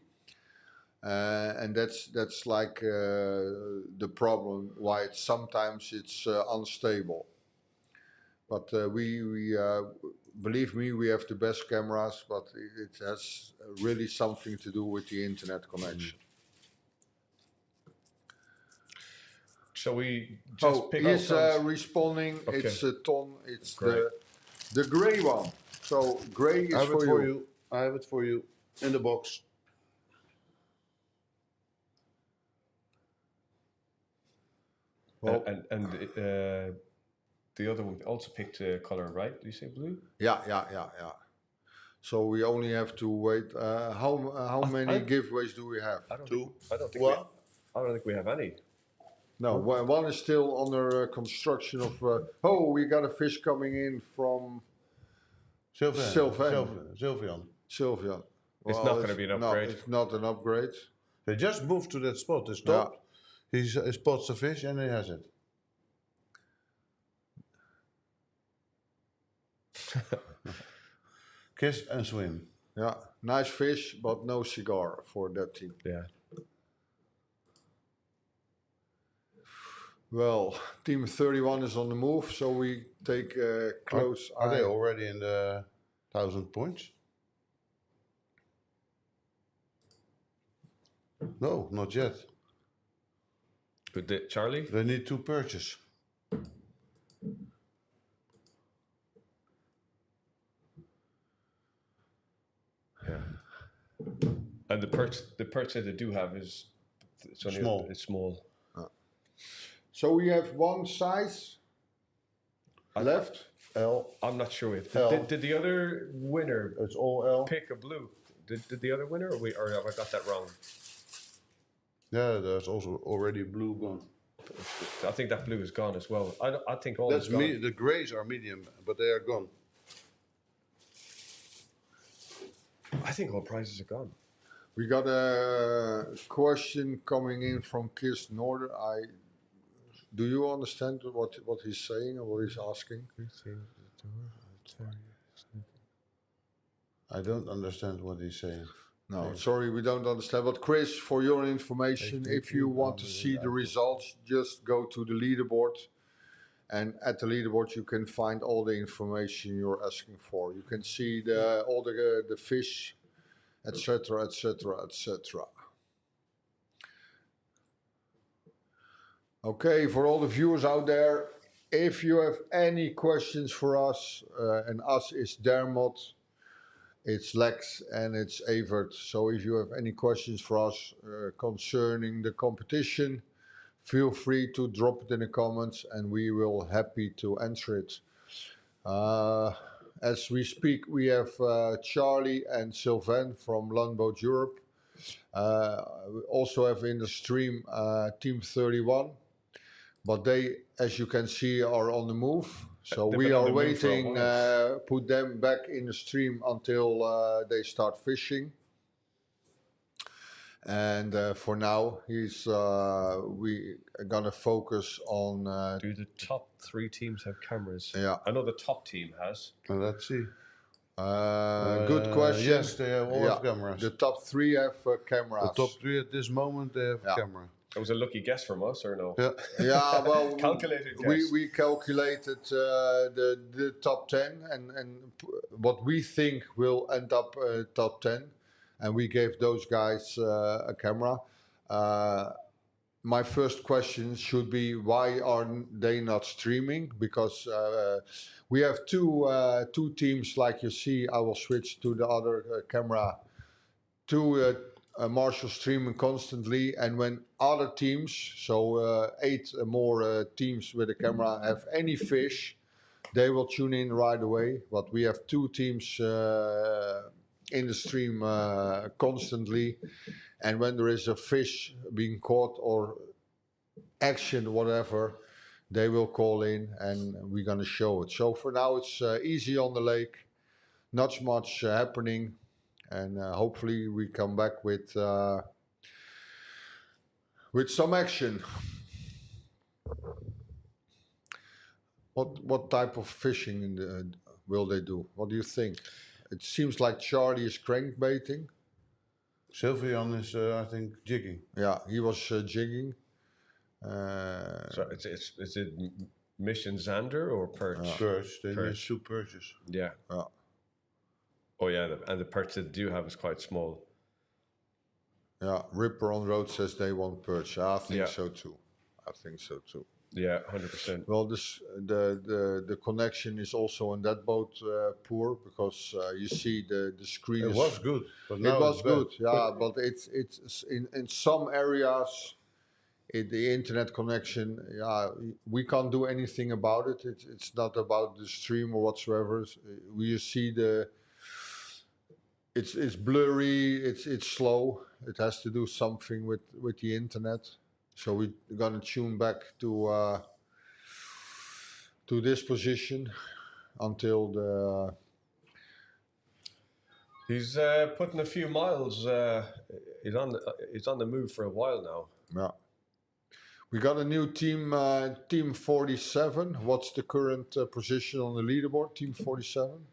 And that's like the problem why sometimes it's unstable. But we believe me, we have the best cameras, but it has really something to do with the internet connection. Shall we just pick he's our responding. Okay. It's Ton. It's Great. the grey one. So grey I is have it for for you. you. I have it for you in the box. Well, and the other one also picked a color, right? Do you say blue? yeah. So we only have to wait. How many giveaways do we have? I don't Two. think I don't think we have any. No, one is still under construction of. We got a fish coming in from Sylvian. Sylvia. It's not going to be an upgrade. No, it's not an upgrade. They just moved to that spot. They stopped. He spots the fish and he has it. Kiss and swim. Yeah, nice fish, but no cigar for that team. Yeah. Well, team 31 is on the move, so we take a close Are eye. they already in the 1,000 points? No, not yet. But Charlie? They need to purchase. Yeah. And the perch that they do have is it's only Small. It's small. So we have one size left. L. I'm not sure if L. did the other winner It's all L. pick a blue? Did the other winner, or have I got that wrong? Yeah, there's also already blue gone. I think that blue is gone as well. I think all That's is gone. the grays are medium, but they are gone. I think all prizes are gone. We got a question coming in from Kirsten Norder. Do you understand what he's saying or what he's asking? I don't understand what he's saying. No, sorry, we don't understand. But Chris, for your information, if you want to see the results, just go to the leaderboard. And at the leaderboard, you can find all the information you're asking for. You can see all the fish, etc., etc., etc. Okay, for all the viewers out there, if you have any questions for us, and us is Dermot, it's Lex, and it's Evert. So if you have any questions for us concerning the competition, feel free to drop it in the comments, and we will happy to answer it. As we speak, we have Charlie and Sylvain from Longboat Europe. We also have in the stream Team 31. But they, as you can see, are on the move. So They've we been on are the move for a waiting, while. put them back in the stream until they start fishing. And for now, we are gonna focus on. Do the top 3 teams have cameras? Yeah. I know the top team has. Let's see. Good question. Yes, they have all have cameras. The top 3 have cameras. The top 3 at this moment, they have a camera. That was a lucky guess from us, or no? Yeah. Yeah, well, Calculated guess. we calculated the top 10 and what we think will end up top 10, and we gave those guys a camera. My first question should be, why are they not streaming? Because we have two teams, like you see. I will switch to the other camera. Marshall streaming constantly, and when other teams, so 8 more teams with a camera, have any fish, they will tune in right away. But we have 2 teams in the stream constantly, and when there is a fish being caught or action, whatever, they will call in and we're gonna show it. So for now, it's easy on the lake, not much happening. And hopefully we come back with some action. What type of fishing will they do? What do you think? It seems like Charlie is crankbaiting. Sylvian is, I think, jigging. Yeah, he was jigging. So is it Mission Xander or perch? Perch. They need Perch. 2 perches. Yeah. Oh yeah, and the perch that they do have is quite small. Yeah, Ripper on Road says they want perch. I think Yeah. so too. I think so too. Yeah, 100%. Well, the connection is also on that boat poor because you see the screen. It is, was good, but now It was it's bad. good, yeah, but it's in some areas. The internet connection, yeah, we can't do anything about it. It's not about the stream or whatsoever. We see it's blurry. It's slow. It has to do something with the internet. So we're gonna tune back to this position until the. He's putting a few miles. He's on the move for a while now. Yeah. We got a new team, Team 47. What's the current position on the leaderboard? Team 47?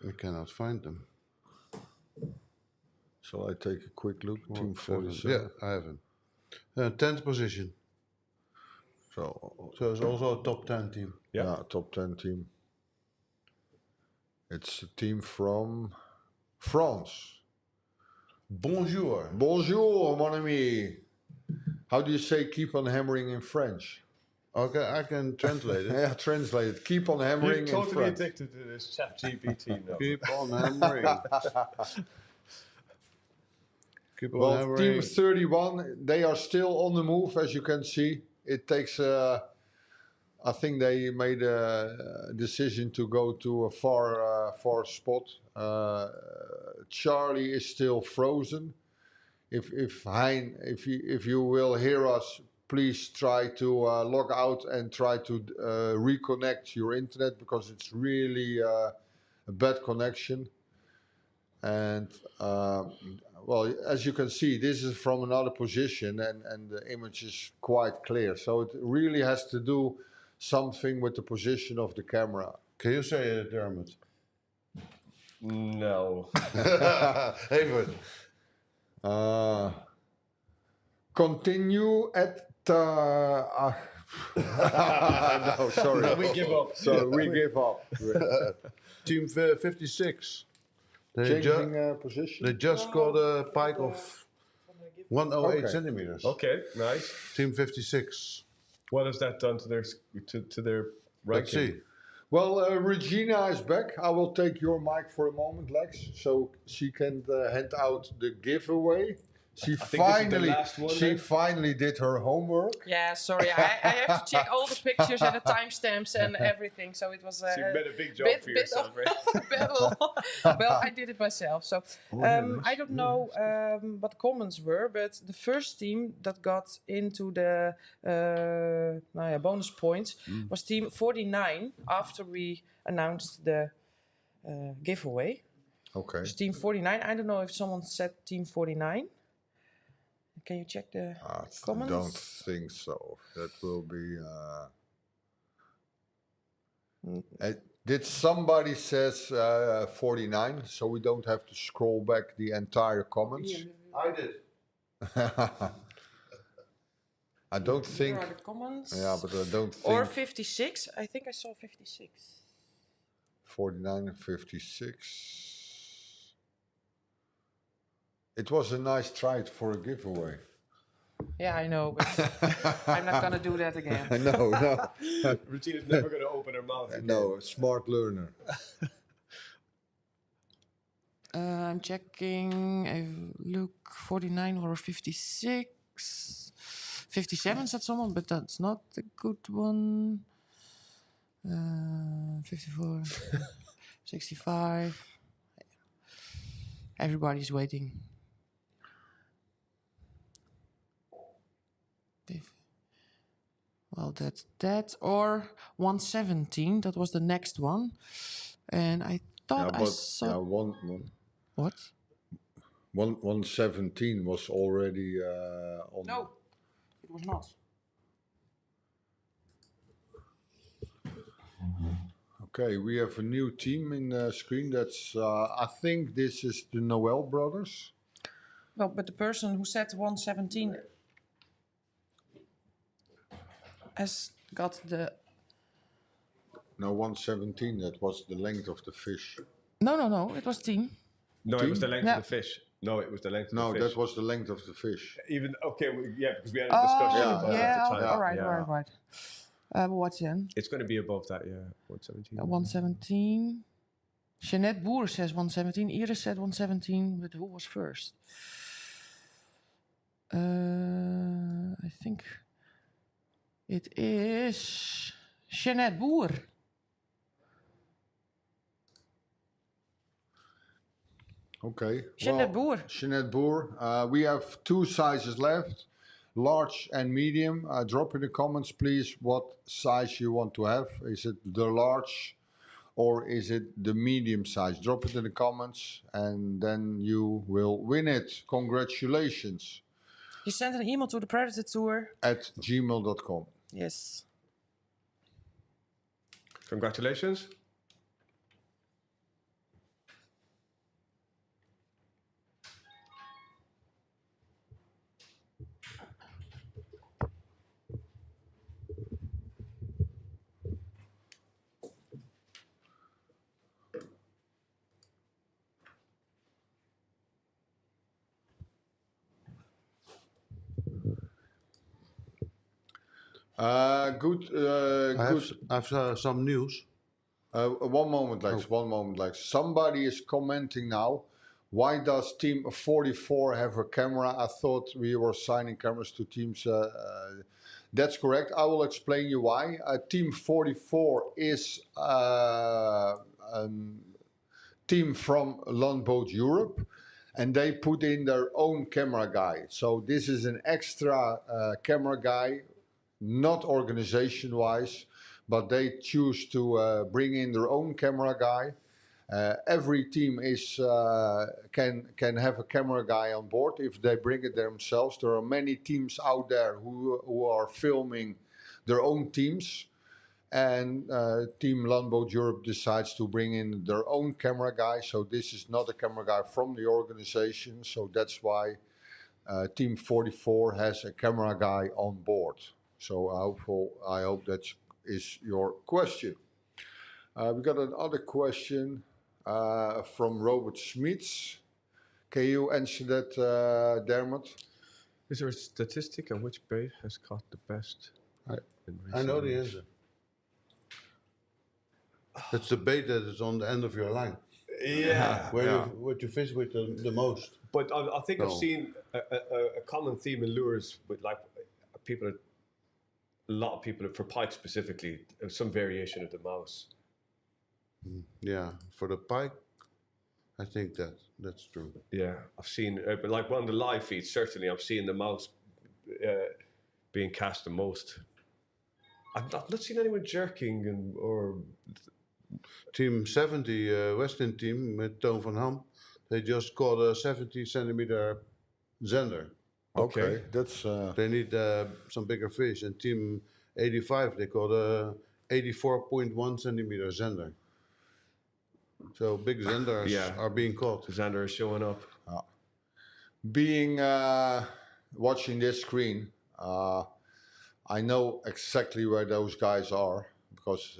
We cannot find them. Shall I take a quick look? Team 47. 47. Yeah, I have him. 10th position. So it's also a top 10 team. yeah, top 10 team. It's a team from France. Bonjour. Bonjour, mon ami. How do you say keep on hammering in French? Okay, I can translate it. Yeah, translate it. Keep on hammering You're in totally French. addicted to this chat GPT now. Keep on hammering. Keep on Well, hammering. Team 31, they are still on the move, as you can see. It takes, I think they made a decision to go to a far spot. Charlie is still frozen. If Hein, if you will hear us, please try to log out and try to reconnect your internet because it's really a bad connection. And well, as you can see, this is from another position and the image is quite clear. So it really has to do something with the position of the camera. Can you say it, Dermot? No. Even. Continue at. No, sorry. No, we give up. So we give up. Team 56. Changing position. They just got a pike of 108 Okay. centimeters. Okay, nice. Team 56. What has that done to their ranking? Let's see. Well, Regina is back. I will take your mic for a moment, Lex, so she can hand out the giveaway. She think this is the last one, then? finally did her homework. Yeah, sorry, I have to check all the pictures and the timestamps and everything. So it was So you made a big job for bit yourself, of right? battle. Well, I did it myself. So I don't know what the comments were, but the first team that got into the bonus points was team 49 after we announced the giveaway. Okay. It's team 49. I don't know if someone said team 49. Can you check the comments? I don't think so. That will be. Did somebody says 49? So we don't have to scroll back the entire comments. I did. I don't think. Here are the comments. Yeah, but I don't think. Or 56. I think I saw 56. 49 and 56. It was a nice try for a giveaway. Yeah, I know, but I'm not gonna do that again. No. Regina's never going to open her mouth again. No, smart learner. I'm checking. I look 49 or 56. 57 said someone, but that's not a good one. 54, 65. Everybody's waiting. Well, that's that. Or 117. That was the next one. And I thought I saw. Yeah, one. What? 117 was already on. No, it was not. Okay, we have a new team in the screen. That's I think this is the Noel brothers. Well, but the person who said 117 has got the No, 117. That was the length of the fish. No. It was team. No, it was the length Yeah. of the fish. No, it was the length of No, the fish. that was the length of the fish. Even yeah, because we had a discussion Oh, about yeah. that at the time. All right, Yeah. all right. What's then? It's going to be above that, yeah. 117. 117. Jeanette Boer says 117. Iris said 117. But who was first? I think it is Jeanette Boer. Okay. Jeanette Boer. Jeanette Boer. We have 2 sizes left, large and medium. Drop in the comments, please, what size you want to have. Is it the large or is it the medium size? Drop it in the comments and then you will win it. Congratulations. You sent an email to the Predatortour. At gmail.com. Yes. Congratulations. Good. I have some news. One moment, Lex. One moment, Lex. Somebody is commenting now. Why does Team 44 have a camera? I thought we were assigning cameras to teams. That's correct. I will explain you why. Team 44 is a team from Leaderboard Europe, and they put in their own camera guy. So this is an extra camera guy, not organization-wise, but they choose to bring in their own camera guy. Every team can have a camera guy on board if they bring it themselves. There are many teams out there who are filming their own teams, and Team Leaderboard Europe decides to bring in their own camera guy. So this is not a camera guy from the organization. So that's why Team 44 has a camera guy on board. So I hope that is your question. We got another question from Robert Smits. Can you answer that, Dermot? Is there a statistic on which bait has caught the best? I know the answer. It's the bait that is on the end of your line. Yeah. What you fish with the most. But I think I've seen a common theme in lures with like people, a lot of people, for pike specifically, some variation of the mouse. Yeah, for the pike, I think that's true. Yeah, I've seen, but like on the live feed, certainly I've seen the mouse being cast the most. I've not seen anyone jerking or... Team 70, Western team with Toon van Ham, they just caught a 70 centimeter zender. Okay, that's... They need some bigger fish. And Team 85, they caught a 84.1 centimeter zender. So big zenders are being caught. The zender is showing up. Watching this screen, I know exactly where those guys are. Because,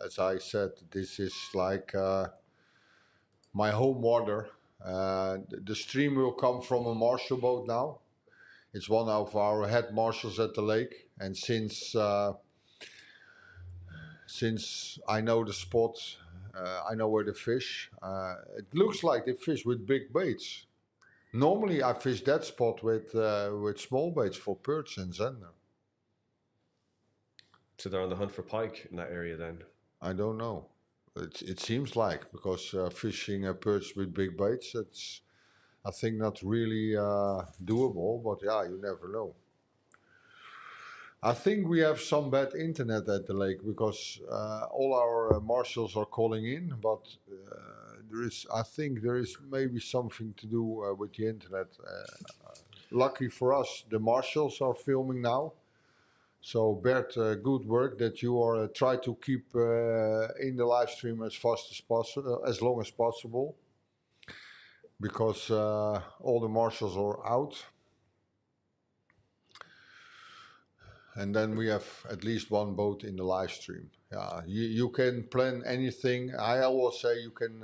as I said, this is like my home water. The stream will come from a marshal boat now. It's one of our head marshals at the lake. And since I know the spot, I know where to fish. It looks like they fish with big baits. Normally, I fish that spot with small baits for perch and zender. So they're on the hunt for pike in that area then? I don't know. It seems like, because fishing a perch with big baits, it's, I think, not really doable, but yeah, you never know. I think we have some bad internet at the lake because all our marshals are calling in, but I think there is maybe something to do with the internet. Lucky for us, the marshals are filming now. So Bert, good work that you are try to keep in the live stream as fast as possible, as long as possible, because all the marshals are out. and then we have at least one boat in the live stream. Yeah, you can plan anything. I always say you can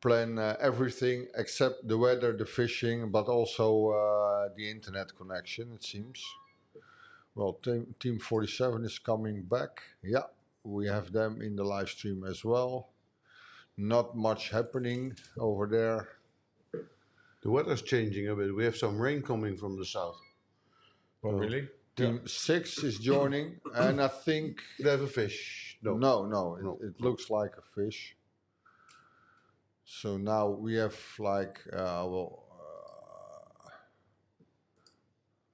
plan everything except the weather, the fishing, but also the internet connection, it seems. Well, Team 47 is coming back. Yeah, we have them in the live stream as well. Not much happening over there. The weather's changing a bit. We have some rain coming from the south. Oh, really? Team 6 is joining, and I think... They have a fish. No, it looks like a fish. So now we have like,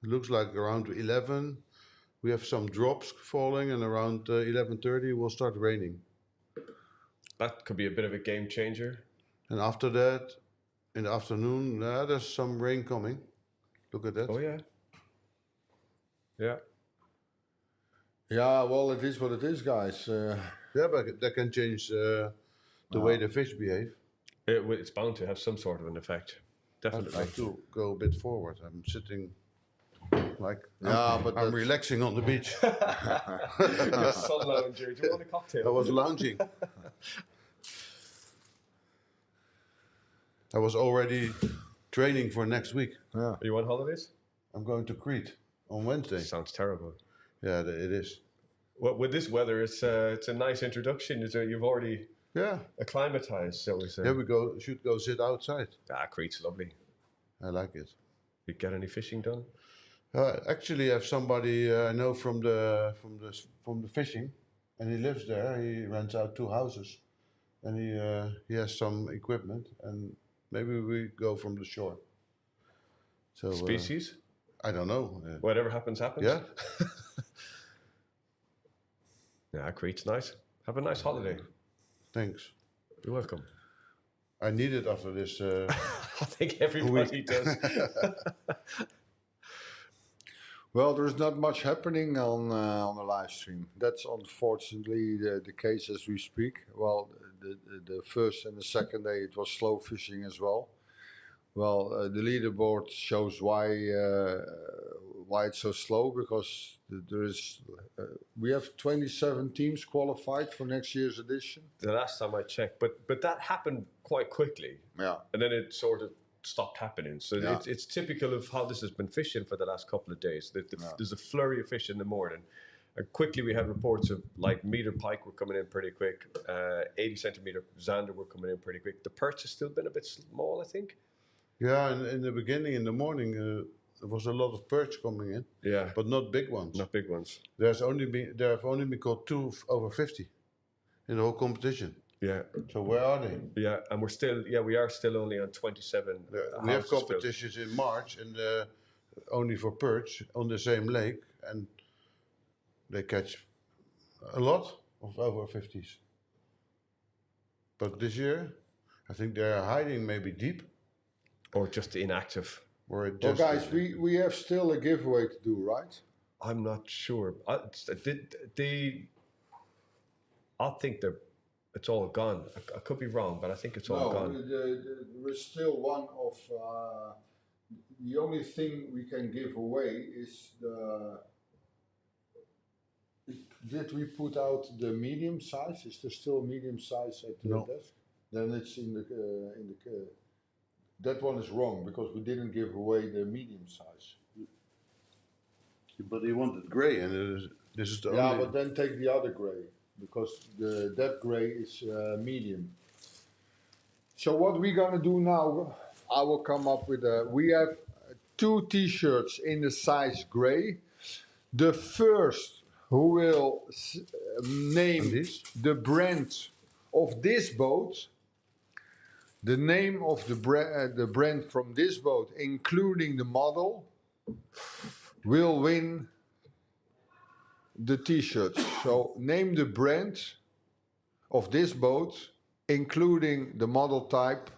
It looks like around 11. We have some drops falling, and around 11:30 it will start raining. That could be a bit of a game changer. And after that, in the afternoon, there's some rain coming. Look at that. Oh, yeah. Yeah. yeah, well, it is what it is, guys. Yeah, but that can change the way the fish behave. It's bound to have some sort of an effect. I Definitely. have to go a bit forward. I'm sitting like Yeah, but I'm that's- relaxing on the beach. You're sun lounger. Do you want a cocktail? I was lounging. I was already training for next week. Yeah. Are you on holidays? I'm going to Crete on Wednesday. Sounds terrible. Yeah, it is. Well, with this weather, it's a nice introduction. You've already Yeah, acclimatized, shall we say. yeah. We should go sit outside. Crete's lovely. I like it. You get any fishing done? Actually, I have somebody I know from the fishing, and he lives there. He rents out 2 houses, and he has some equipment, and maybe we go from the shore. So Species? I don't know. Whatever happens, happens. Yeah, Yeah, Crete's nice. Have a nice holiday. thanks. You're welcome. I need it after this. I think everybody does. Well, there's not much happening on the live stream. That's unfortunately the case as we speak. Well, the first and the second day it was slow fishing as well. Well, the leaderboard shows why it's so slow, because there is we have 27 teams qualified for next year's edition. The last time I checked, but that happened quite quickly, Yeah. and then it sort of stopped happening. So Yeah. it's typical of how this has been fishing for the last couple of days. There's a flurry of fish in the morning. And quickly we had reports of like meter pike were coming in pretty quick, 80 centimeter zander were coming in pretty quick. The perch has still been a bit small, I think. Yeah, and in the beginning, in the morning, there was a lot of perch coming in, Yeah, but not big ones. not big ones. There have only been caught 2 over 50 in the whole competition. Yeah, So where are they? yeah, and we are still only on 27. We have houses still. competitions in March and only for perch on the same lake, and they catch a lot of over 50s. But this year, I think they are hiding maybe deep. Or just inactive. Or it Well, just guys, we have still a giveaway to do, right? I'm not sure. I think it's all gone. I could be wrong, but I think it's all gone. There is still one of the only thing we can give away is the. Did we put out the medium size? Is there still medium size at the No. desk? Then it's in the that one is wrong because we didn't give away the medium size. But he wanted grey, and this is the Yeah, only. but then take the other gray because that gray is medium. So what we're gonna do now? I will come up with we have 2 T-shirts in the size gray. The first who will name These? the brand of this boat, the name of the brand from this boat, including the model, will win the T-shirts. So name the brand of this boat, including the model type,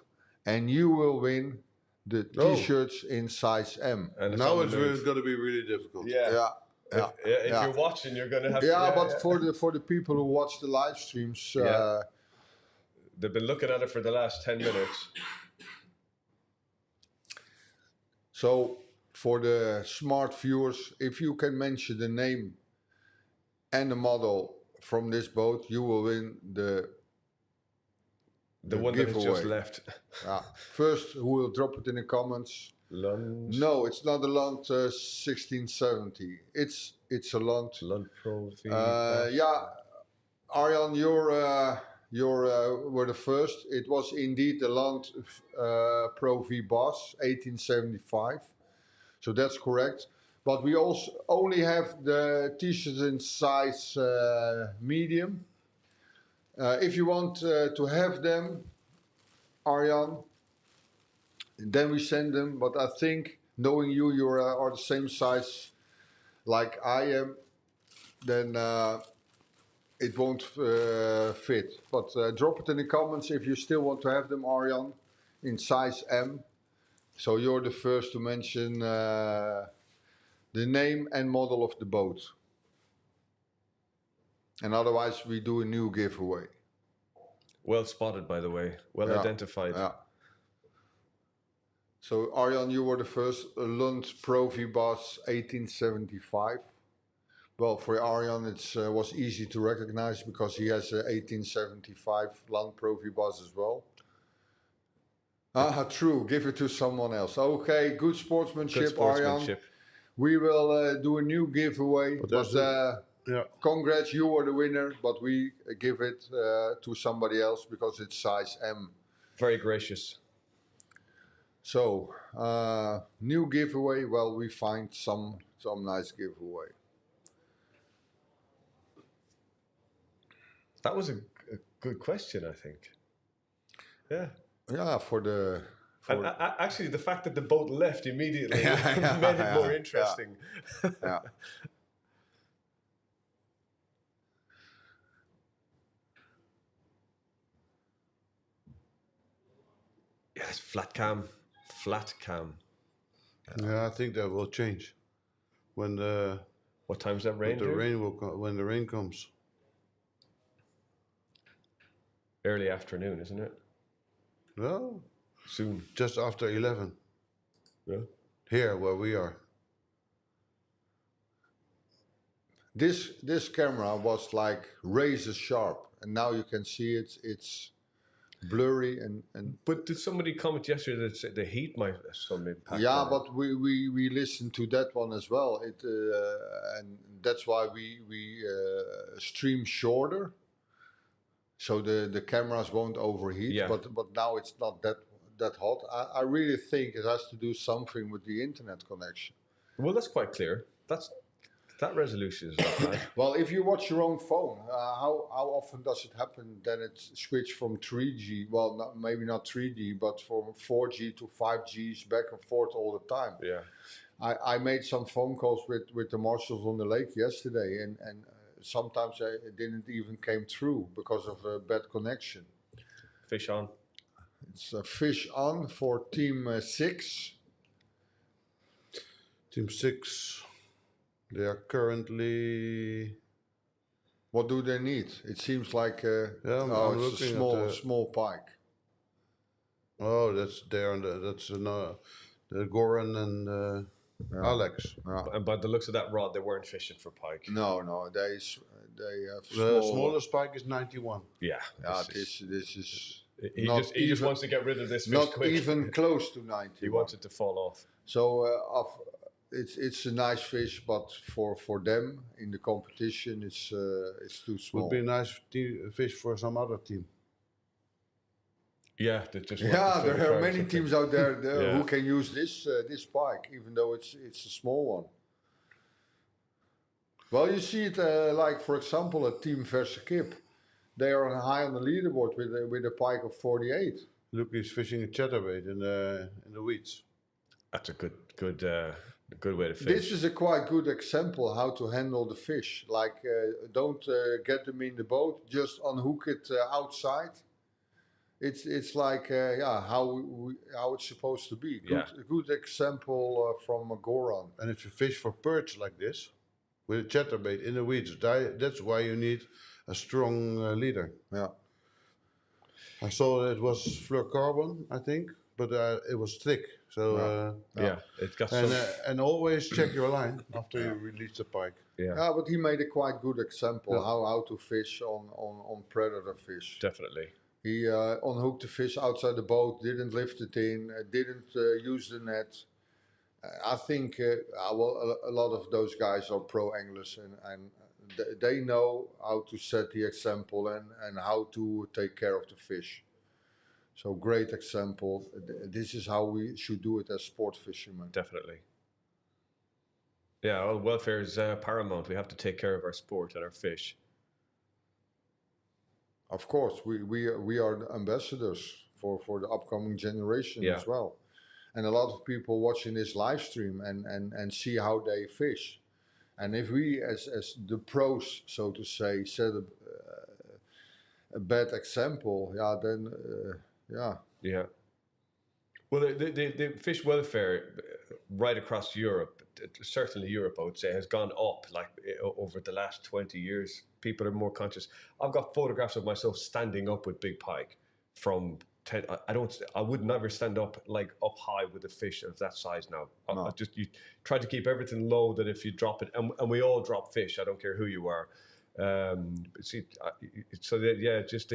and you will win the Oh. T-shirts in size M. And Now on it's the move. going to be really difficult. Yeah. Yeah. If Yeah. you're watching, you're going to have Yeah, to. but for the people who watch the live streams, Yeah. They've been looking at it for the last 10 minutes. so for the smart viewers, if you can mention the name and the model from this boat, you will win the one that has just giveaway. left. First, who will drop it in the comments? Lund. No, it's not a Land 1670. It's a Land. Lund Pro V. Yeah, Arjan, you were the first. It was indeed the Land Pro V Boss 1875. So that's correct. But we also only have the t-shirts in size medium. If you want to have them, Arjan, then we send them. But I think, knowing you, you are the same size like I am, then it won't fit. But drop it in the comments if you still want to have them, Arjan, in size M. So you're the first to mention the name and model of the boat. And otherwise we do a new giveaway. Well spotted, by the way. Well identified. Yeah. So Arjan, you were the first. Lund Pro V Boss 1875. Well, for Arjan it was easy to recognize because he has a 1875 Lund Pro V Boss as well. True. Give it to someone else. Okay, good sportsmanship, Arjan. We will do a new giveaway. Congrats, you were the winner, but we give it to somebody else because it's size M. Very gracious. So, new giveaway. Well, we find some nice giveaway. That was a good question, I think. Yeah. Yeah, actually, the fact that the boat left immediately made it more interesting. Yeah. Yes, flat cam. Yeah, I think that will change when the. What time's that rain? The rain will come when the rain comes. Early afternoon, isn't it? No. Soon. Just after 11. Yeah. Here, where we are. This camera was like razor sharp, and now you can see it's blurry and. But did somebody comment yesterday that said the heat might have some impact? Yeah, but we listened to that one as well. And that's why we stream shorter, so the cameras won't overheat. Yeah. But now it's not that hot. I really think it has to do something with the internet connection. Well, that's quite clear. That resolution is not bad. Well, if you watch your own phone, how often does it happen? Then it switched from 3G, well, maybe not 3G, but from 4G to 5Gs back and forth all the time. Yeah. I made some phone calls with the marshals on the lake yesterday, and sometimes it didn't even came through because of a bad connection. Fish on. It's a fish on for Team 6. Team 6. They are currently. What do they need? It seems like I'm it's a small pike. Oh, that's there. That's the Goran and Alex. Yeah. And by the looks of that rod, they weren't fishing for pike. No, they have The smallest pike is 91. Yeah. This is. He just wants to get rid of this fish not quick. even close to 90. He wants it to fall off. So it's a nice fish, but for them in the competition, it's too small. Would be a nice fish for some other team. Yeah, that just there are many teams out there who can use this pike, even though it's a small one. Well, you see it like, for example, a Team Versekip. They are high on the leaderboard with a pike of 48. Look, he's fishing a chatterbait in the weeds. That's a good way to fish. This is a quite good example how to handle the fish. Like, don't get them in the boat, just unhook it outside. It's like how it's supposed to be. A good example from Goran. And if you fish for perch like this, with a chatterbait in the weeds, that's why you need a strong leader. Yeah. I saw it was fluorocarbon, I think, but it was thick, So It's got and some. and always check your line after you release the pike. Yeah, but he made a quite good example Yeah. how to fish on predator fish. Definitely. He unhooked the fish outside the boat, didn't lift it in, didn't use the net. I think a lot of those guys are pro anglers and they know how to set the example and how to take care of the fish. So great example. This is how we should do it as sport fishermen. Definitely. Yeah, well, welfare is paramount. We have to take care of our sport and our fish. Of course, we are the ambassadors for the upcoming generation as well. And a lot of people watching this live stream and see how they fish. And if we, as the pros, so to say, set a bad example, then Yeah. Well, the fish welfare right across Europe, certainly Europe, I would say, has gone up like over the last 20 years. People are more conscious. I've got photographs of myself standing up with big pike from 10. I would never stand up like up high with a fish of that size now. No. You try to keep everything low that if you drop it, and we all drop fish. I don't care who you are.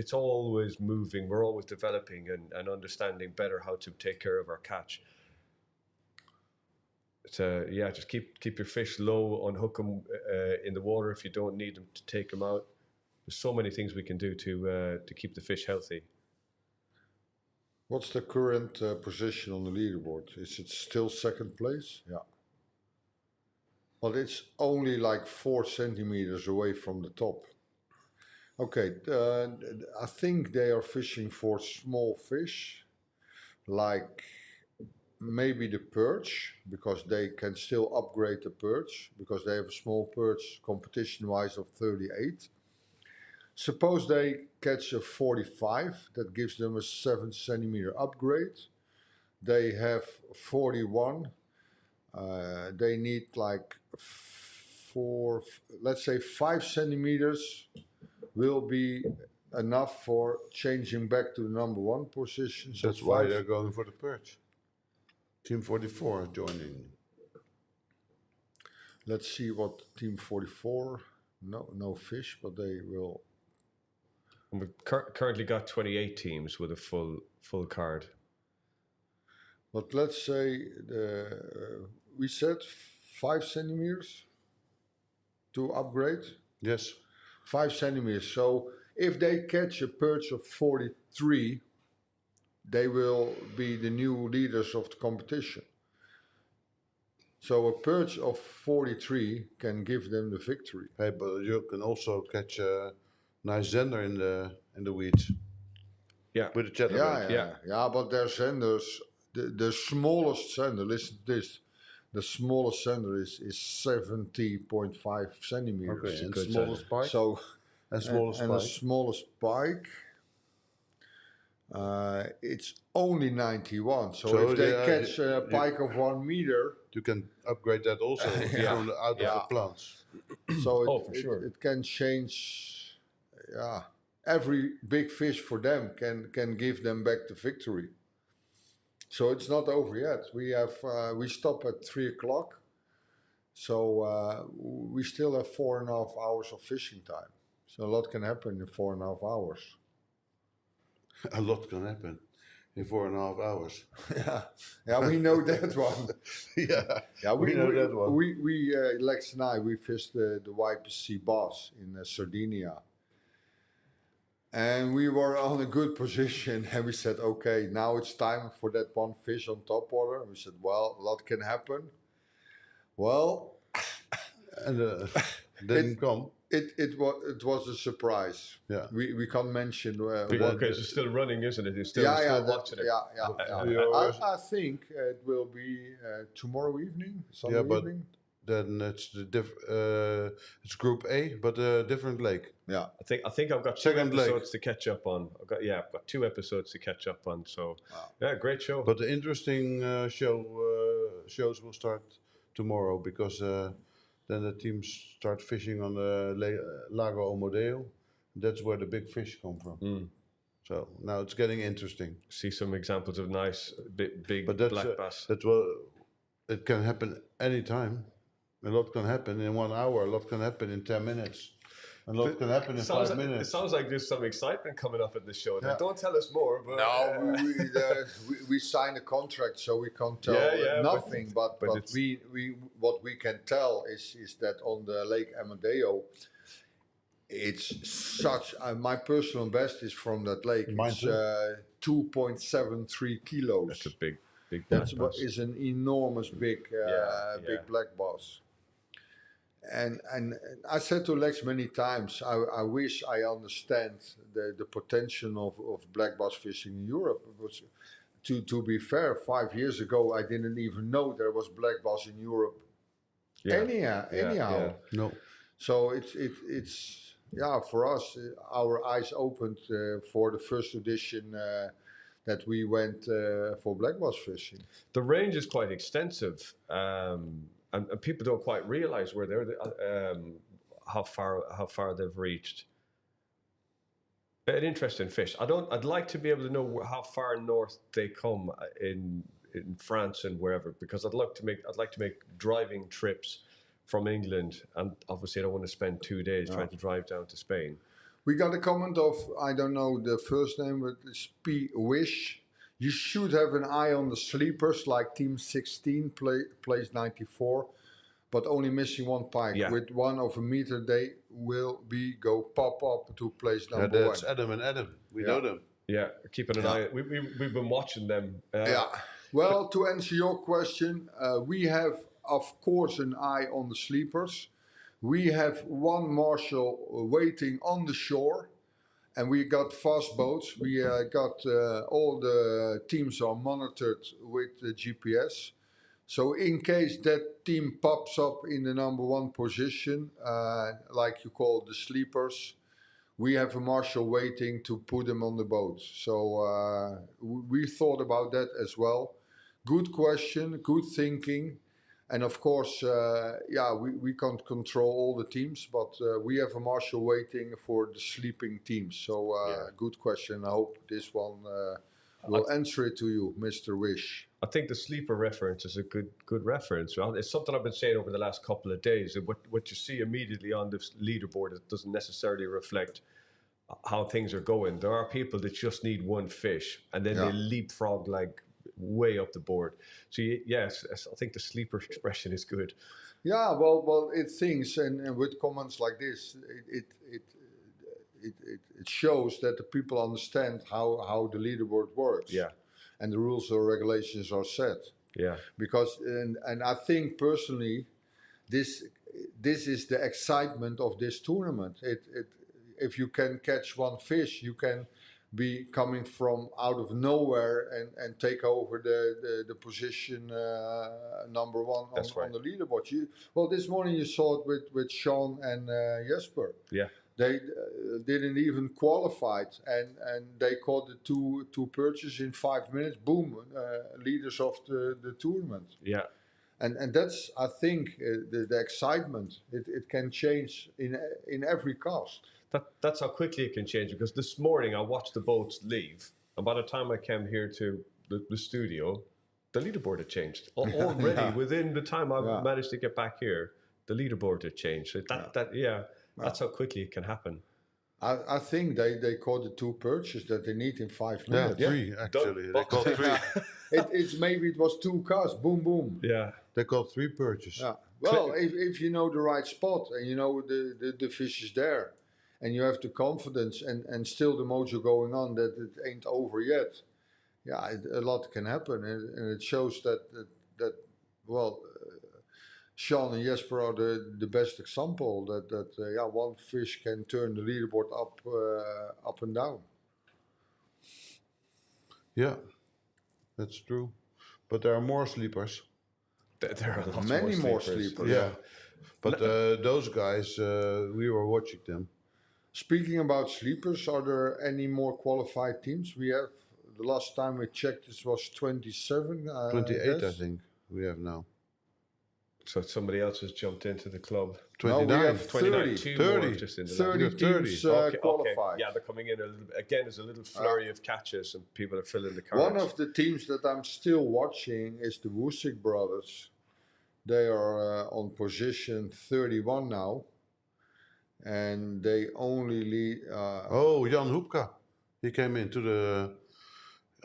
It's always moving. We're always developing and understanding better how to take care of our catch. Just keep your fish low, unhook them in the water if you don't need them to take them out. There's so many things we can do to keep the fish healthy. What's the current position on the leaderboard? Is it still second place? Yeah. But it's only like 4 centimeters away from the top. Okay, I think they are fishing for small fish, like maybe the perch, because they can still upgrade the perch, because they have a small perch competition-wise of 38. Suppose they catch a 45, that gives them a 7 centimeter upgrade. They have 41. They need like 5 centimeters will be enough for changing back to the number 1 position. So That's why they're going for the perch. Team 44 joining. Let's see what Team 44. No fish, but they will. And we've currently got 28 teams with a full card. But let's say we said 5 centimeters to upgrade. Yes. 5 centimeters. So if they catch a perch of 43, they will be the new leaders of the competition. So a perch of 43 can give them the victory. Hey, but you can also catch a nice zender in the weeds. Yeah. With a chatterbait. Yeah, but their senders, the smallest sender, listen to this, the smallest sender is 70.5 centimeters. Okay, and smallest pike? So, and smallest and pike? the smallest pike, it's only 91. So if they catch a pike of 1 meter, you can upgrade that also out of the plants. So for sure. it can change. Yeah, every big fish for them can give them back the victory. So it's not over yet. We stop at 3 o'clock. So we still have 4.5 hours of fishing time. So a lot can happen in 4.5 hours. A lot can happen in 4.5 hours. Yeah, we know that one. yeah, we know that one. We Lex and I, we fished the YPC Bass in Sardinia. And we were on a good position and we said, okay, now it's time for that one fish on top water. And we said, well, a lot can happen. Well, and didn't come. It was a surprise. Yeah, we can't mention. Because it's still running, isn't it? It's still watching it. I think it will be tomorrow evening, Sunday evening. Then it's it's Group A, but a different lake. Yeah, I think I've got Second 2 episodes to catch up on. I've got 2 episodes to catch up on. So great show. But the interesting shows will start tomorrow because then the teams start fishing on the Lago Omodeo. That's where the big fish come from. So now it's getting interesting. See some examples of nice big But that's black bass. that will it can happen anytime. A lot can happen in 1 hour. A lot can happen in 10 minutes. A lot can happen in 5 It minutes. sounds like there's some excitement coming up at the show. Yeah. Don't tell us more. But, No, we signed a contract, so we can't tell nothing. But it's- what we can tell is that on the Lake Amadeo, it's such. My personal best is from that lake. Mine It's too. 2.73 kilos. That's a big That's black what bass. is an enormous big Yeah. black bass. And I said to Lex many times, I wish I understand the potential of black bass fishing in Europe. Because to be fair, 5 years ago I didn't even know there was black bass in Europe. Yeah. Anyhow. Yeah. No. So it's for us, our eyes opened for the first edition that we went for black bass fishing. The range is quite extensive, and people don't quite realize where how far they've reached. An interesting fish. I'd like to be able to know how far north they come in France and wherever, because I'd like to make driving trips from England, and obviously I don't want to spend 2 days trying to drive down to Spain. We got a comment of, I don't know the first name, but it's P. Wish. You should have an eye on the sleepers, like Team 16, place 94, but only missing one pike. Yeah. With 1 of a meter, they will go pop up to place Yeah, number 1. that's Adam and Adam. We know them. Yeah, keeping an eye. We've been watching them. Well, to answer your question, we have, of course, an eye on the sleepers. We have 1 marshal waiting on the shore, and we got fast boats. We got all the teams are monitored with the GPS. So in case that team pops up in the number 1 position, like you call the sleepers, we have a marshal waiting to put them on the boat. So we thought about that as well. Good question, good thinking. And of course, we can't control all the teams, but we have a marshal waiting for the sleeping teams. So good question. I hope this one will answer it to you, Mr. Wish. I think the sleeper reference is a good reference. Well, it's something I've been saying over the last couple of days. And what you see immediately on this leaderboard, it doesn't necessarily reflect how things are going. There are people that just need 1 fish, and then they leapfrog like way up the board. So yes, I think the sleeper expression is good. Yeah, well, it thinks, and with comments like this, it shows that the people understand how the leaderboard works. Yeah. And the rules or regulations are set. Yeah. Because and I think personally, this is the excitement of this tournament. If you can catch 1 fish, you can be coming from out of nowhere and take over the position number 1 on the leaderboard. Well, this morning you saw it with Sean and Jesper. Yeah. They didn't even qualify, and they caught the two perches in 5 minutes. Boom, leaders of the tournament. Yeah. And that's, I think, the excitement. It can change in every cast. That's how quickly it can change, because this morning I watched the boats leave, and by the time I came here to the studio, the leaderboard had changed. Already, within the time I managed to get back here, the leaderboard had changed. So that's how quickly it can happen. I think they caught the 2 perches that they need in 5 minutes. 3 actually. They caught 3. Maybe it was 2 casts. Boom, boom. Yeah. They caught 3 perches. Yeah. Well, if you know the right spot and you know the fish is there, and you have the confidence and still the mojo going on that it ain't over yet, a lot can happen, and it shows that Sean and Jesper are the best example that 1 fish can turn the leaderboard up and down. Yeah, that's true. But there are more sleepers. There are lots Many more sleepers. sleepers. Yeah. But those guys, we were watching them. Speaking about sleepers, are there any more qualified teams? We have, the last time we checked, it was 27. 28, I think, we have now. So somebody else has jumped into the club. Now we 29. have 29, 30. two 30. more just in the 30 have 30. teams Okay. qualified. Yeah, they're coming in a little bit. Again, there's a little flurry of catches and people are filling the cards. One of the teams that I'm still watching is the Woosik brothers. They are on position 31 now. And they only lead. Oh, Jan Hoepka. He came into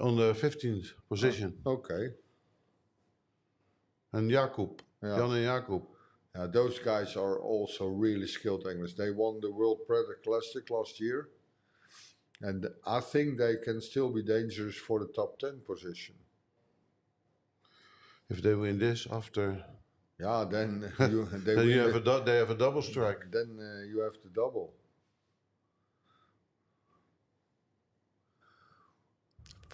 on the 15th position. Okay. And Jakub. Yeah. Jan and Jakub. Those guys are also really skilled anglers. They won the World Predator Classic last year. And I think they can still be dangerous for the top 10 position. If they win this after, Yeah, then then win you have it. they have a double strike. Then you have the double.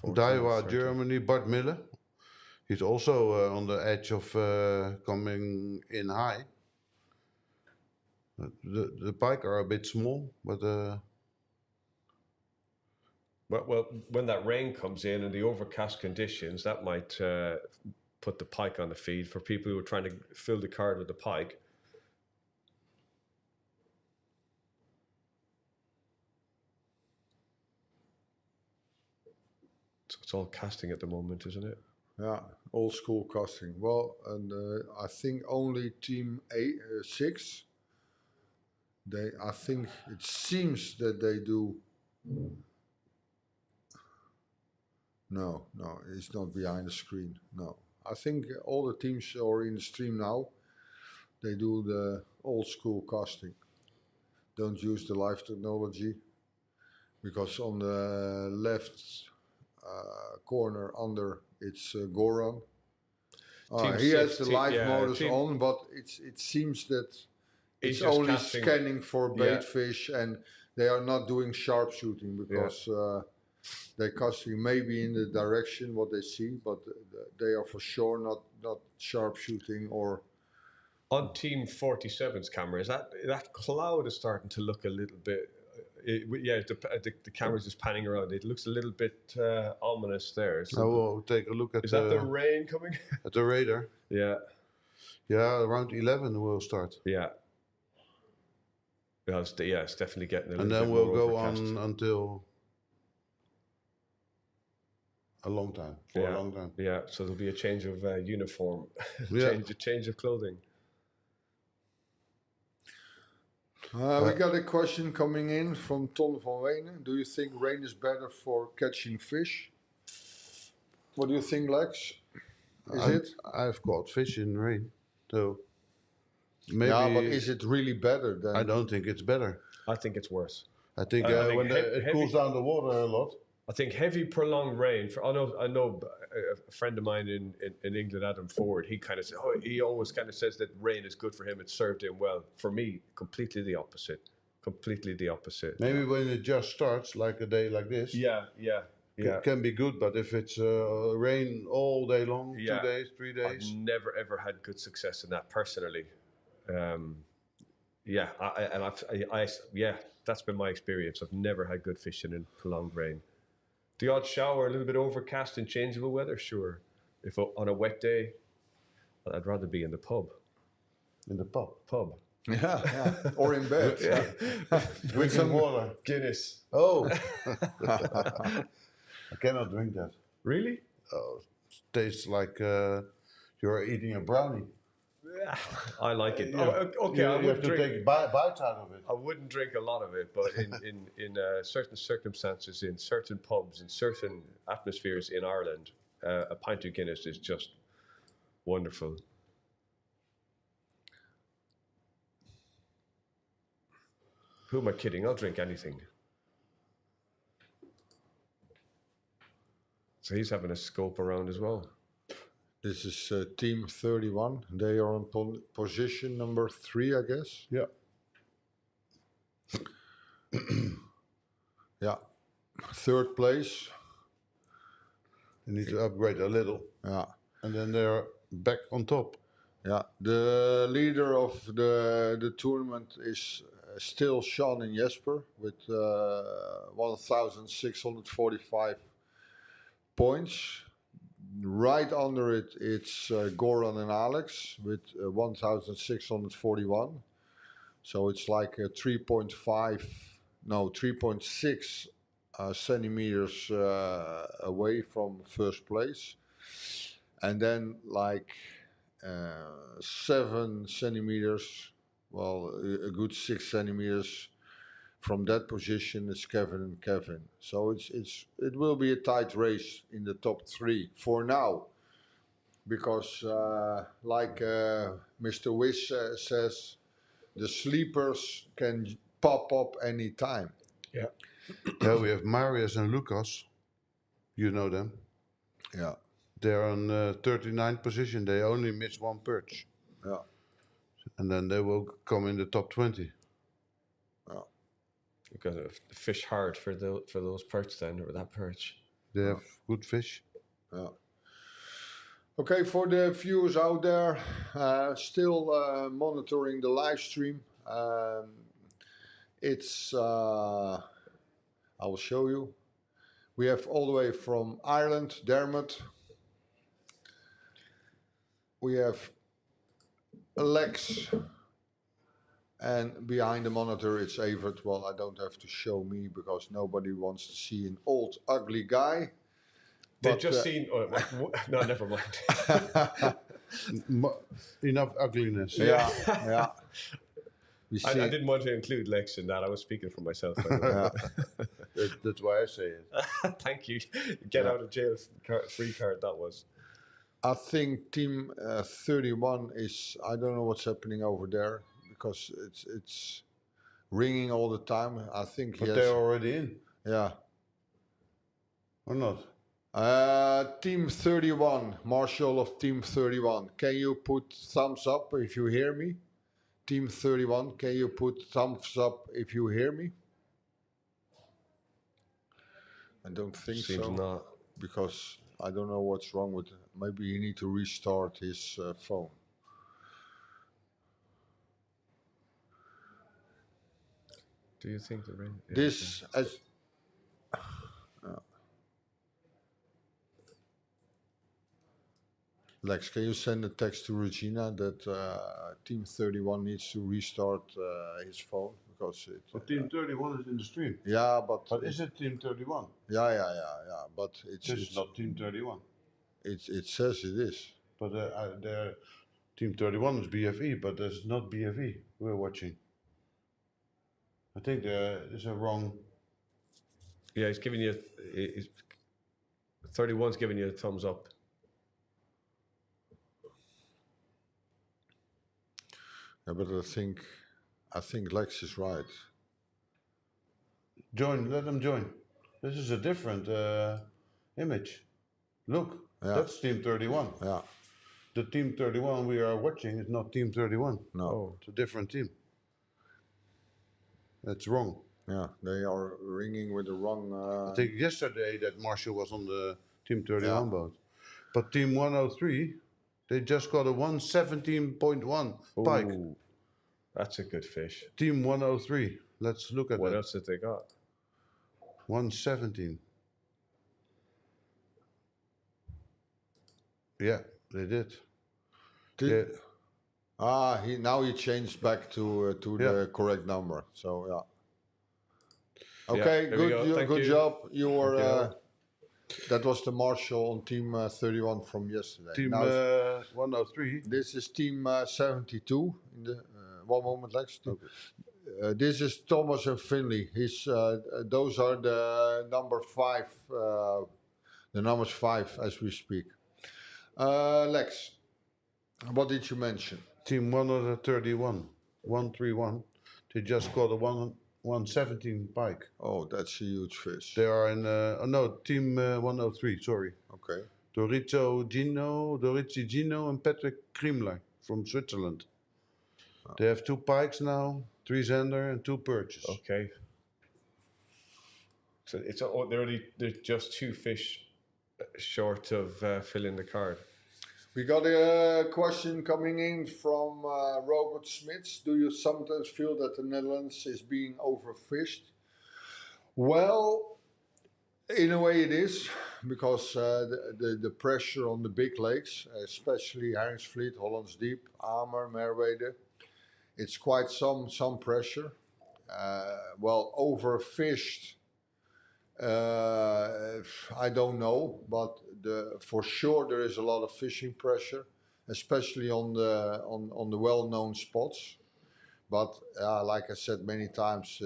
Daiwa, Germany, Bart Miller. He's also on the edge of coming in high. The pike are a bit small, but Well, when that rain comes in and the overcast conditions, that might put the pike on the feed for people who are trying to fill the card with the pike. So it's all casting at the moment, isn't it? Yeah, old school casting. Well, and I think only team 6. I think it seems that they do. No, it's not behind the screen. No, I think all the teams are in the stream now. They do the old school casting. Don't use the live technology, because on the left corner under it's Goran. He has the live modus on, but it seems that it's only scanning for bait fish, and they are not doing sharpshooting because they're casting maybe in the direction what they see, but they are for sure not sharpshooting or. On Team 47's camera, is that cloud is starting to look a little bit. The camera's just panning around. It looks a little bit ominous there. I will take a look at. Is that the rain coming? At the radar. Yeah. Yeah, around 11 we'll start. Yeah. It's definitely getting a little and bit then more we'll go overcast. on until a long time. For a long time. Yeah, so there'll be a change of uniform, change of clothing. We got a question coming in from Ton van Wenen. Do you think rain is better for catching fish? What do you think, Lex? I've caught fish in rain, so maybe. Yeah, but is it really better than? I don't think it's better. I think it's worse. I think when it cools down the water a lot. I think heavy, prolonged rain. I know a friend of mine in England, Adam Ford. He kind of said, he always kind of says that rain is good for him. It served him well. For me, completely the opposite. Completely the opposite. Maybe when it just starts, like a day like this. Yeah. It can be good, but if it's rain all day long, 2 days, 3 days. I've never ever had good success in that personally. That's been my experience. I've never had good fishing in prolonged rain. The odd shower, a little bit overcast and changeable weather, sure. If on a wet day, I'd rather be in the pub. In the pub? Yeah. Or in bed. With some water. Guinness. Oh. I cannot drink that. Really? Oh, it tastes like you're eating a brownie. I like it. Okay, you have to take bites out of it. I wouldn't drink a lot of it, but in certain circumstances, in certain pubs, in certain atmospheres in Ireland, a pint of Guinness is just wonderful. Who am I kidding? I'll drink anything. So he's having a scope around as well. This is team 31. They are on position number 3, I guess. Yeah. Yeah. 3rd place. You need to upgrade a little. Yeah. And then they're back on top. Yeah. The leader of the tournament is still Sean and Jesper with 1,645 points. right under it, it's Goran and Alex with 1,641. So it's like 3.6 centimeters away from first place. And then like 7 centimeters, well, a good 6 centimeters from that position is Kevin and Kevin. So it will be a tight race in the top 3 for now, because Mr. Wish says, the sleepers can pop up any time. Yeah. Yeah, we have Marius and Lucas. You know them. Yeah, They're on 39th position. They only miss 1 perch. yeah, And then they will come in the top 20. yeah. You've got to fish hard for those perch then, or that perch. They have good fish. Yeah. Okay, for the viewers out there, still monitoring the live stream. It's I will show you. We have all the way from Ireland, Dermot. We have Lex, and behind the monitor it's Evert. Well, I don't have to show me because nobody wants to see an old, ugly guy. They've just seen. Oh, no, never mind. Enough ugliness. Yeah, yeah. I didn't want to include Lex in that. I was speaking for myself. That's why I say it. Thank you. Get out of jail free card that was. I think Team 31 is. I don't know what's happening over there because it's ringing all the time. I think But yes. they're already in, Yeah. or not? Team 31, Marshall of Team 31. Can you put thumbs up if you hear me? Team 31, can you put thumbs up if you hear me? I don't think Seems so. not. Because I don't know what's wrong with it. Maybe you need to restart his phone. Do you think the rain? Yeah, This as Lex, can you send a text to Regina that Team 31 needs to restart his phone because it. But Team 31 is in the stream. Yeah, but. But is it Team 31? Yeah. But It's not Team 31. It says it is. But Team 31 is BFE, but there's not BFE we're watching. I think there is a wrong. Yeah, he's giving you. 31's giving you a thumbs up. Yeah, but I think Lex is right. Join, let them join. This is a different image. Look, Yeah. that's Team 31. Yeah. The Team 31 we are watching is not Team 31. No. Oh. It's a different team. That's wrong. Yeah, they are ringing with the wrong. I think yesterday that Marshall was on the Team 31 Yeah. boat. But Team 103, they just got a 117.1 pike. Ooh, that's a good fish. Team 103, let's look at What that. else did they got? 117. Yeah, they did. Yeah. Now he changed back to the correct number. So yeah. Okay, there we go. Thank good you. job. You were. you. That was the Marshall on Team 31 from yesterday. Team Now, 103. this is Team 72. In the one moment, Lex. This is Thomas and Finley. Those are the number 5. The numbers 5 as we speak. Lex, what did you mention? Team 131, 131. They just got a 117 pike. Oh, that's a huge fish. They are in, Team 103, sorry. Okay. Dorici Gino and Patrick Kriemler from Switzerland. They have 2 pikes now, 3 zander and 2 perches. Okay. So they're just 2 fish short of filling the card. We got a question coming in from Robert Smits. Do you sometimes feel that the Netherlands is being overfished? Well, In a way, it is because the pressure on the big lakes, especially Heringsvliet, Hollands Deep, Amer, Merwede, it's quite some pressure. Well, overfished, I don't know, but for sure there is a lot of fishing pressure, especially on the well-known spots. But like I said many times,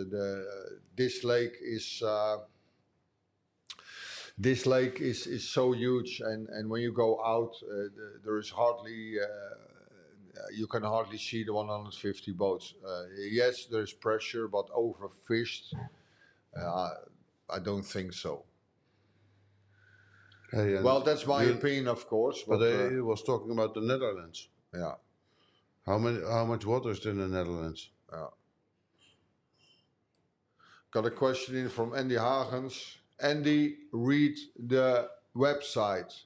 this lake is so huge, and when you go out, there is hardly you can hardly see the 150 boats. Yes, there is pressure, but overfished, I don't think so. Hey, and Well, that's my you- opinion, of course. But But he was talking about the Netherlands. yeah, How much water is in the Netherlands? yeah. Got a question in from Andy Hagens. Andy, read the website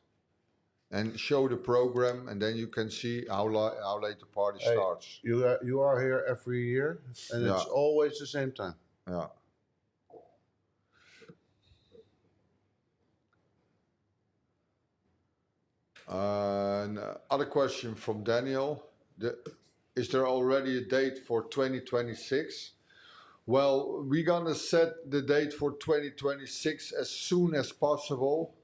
and show the program, and then you can see how late the party Hey, starts. You are here every year, and Yeah. it's always the same time. Yeah. Other question from Daniel. Is there already a date for 2026? Well, we're gonna set the date for 2026 as soon as possible.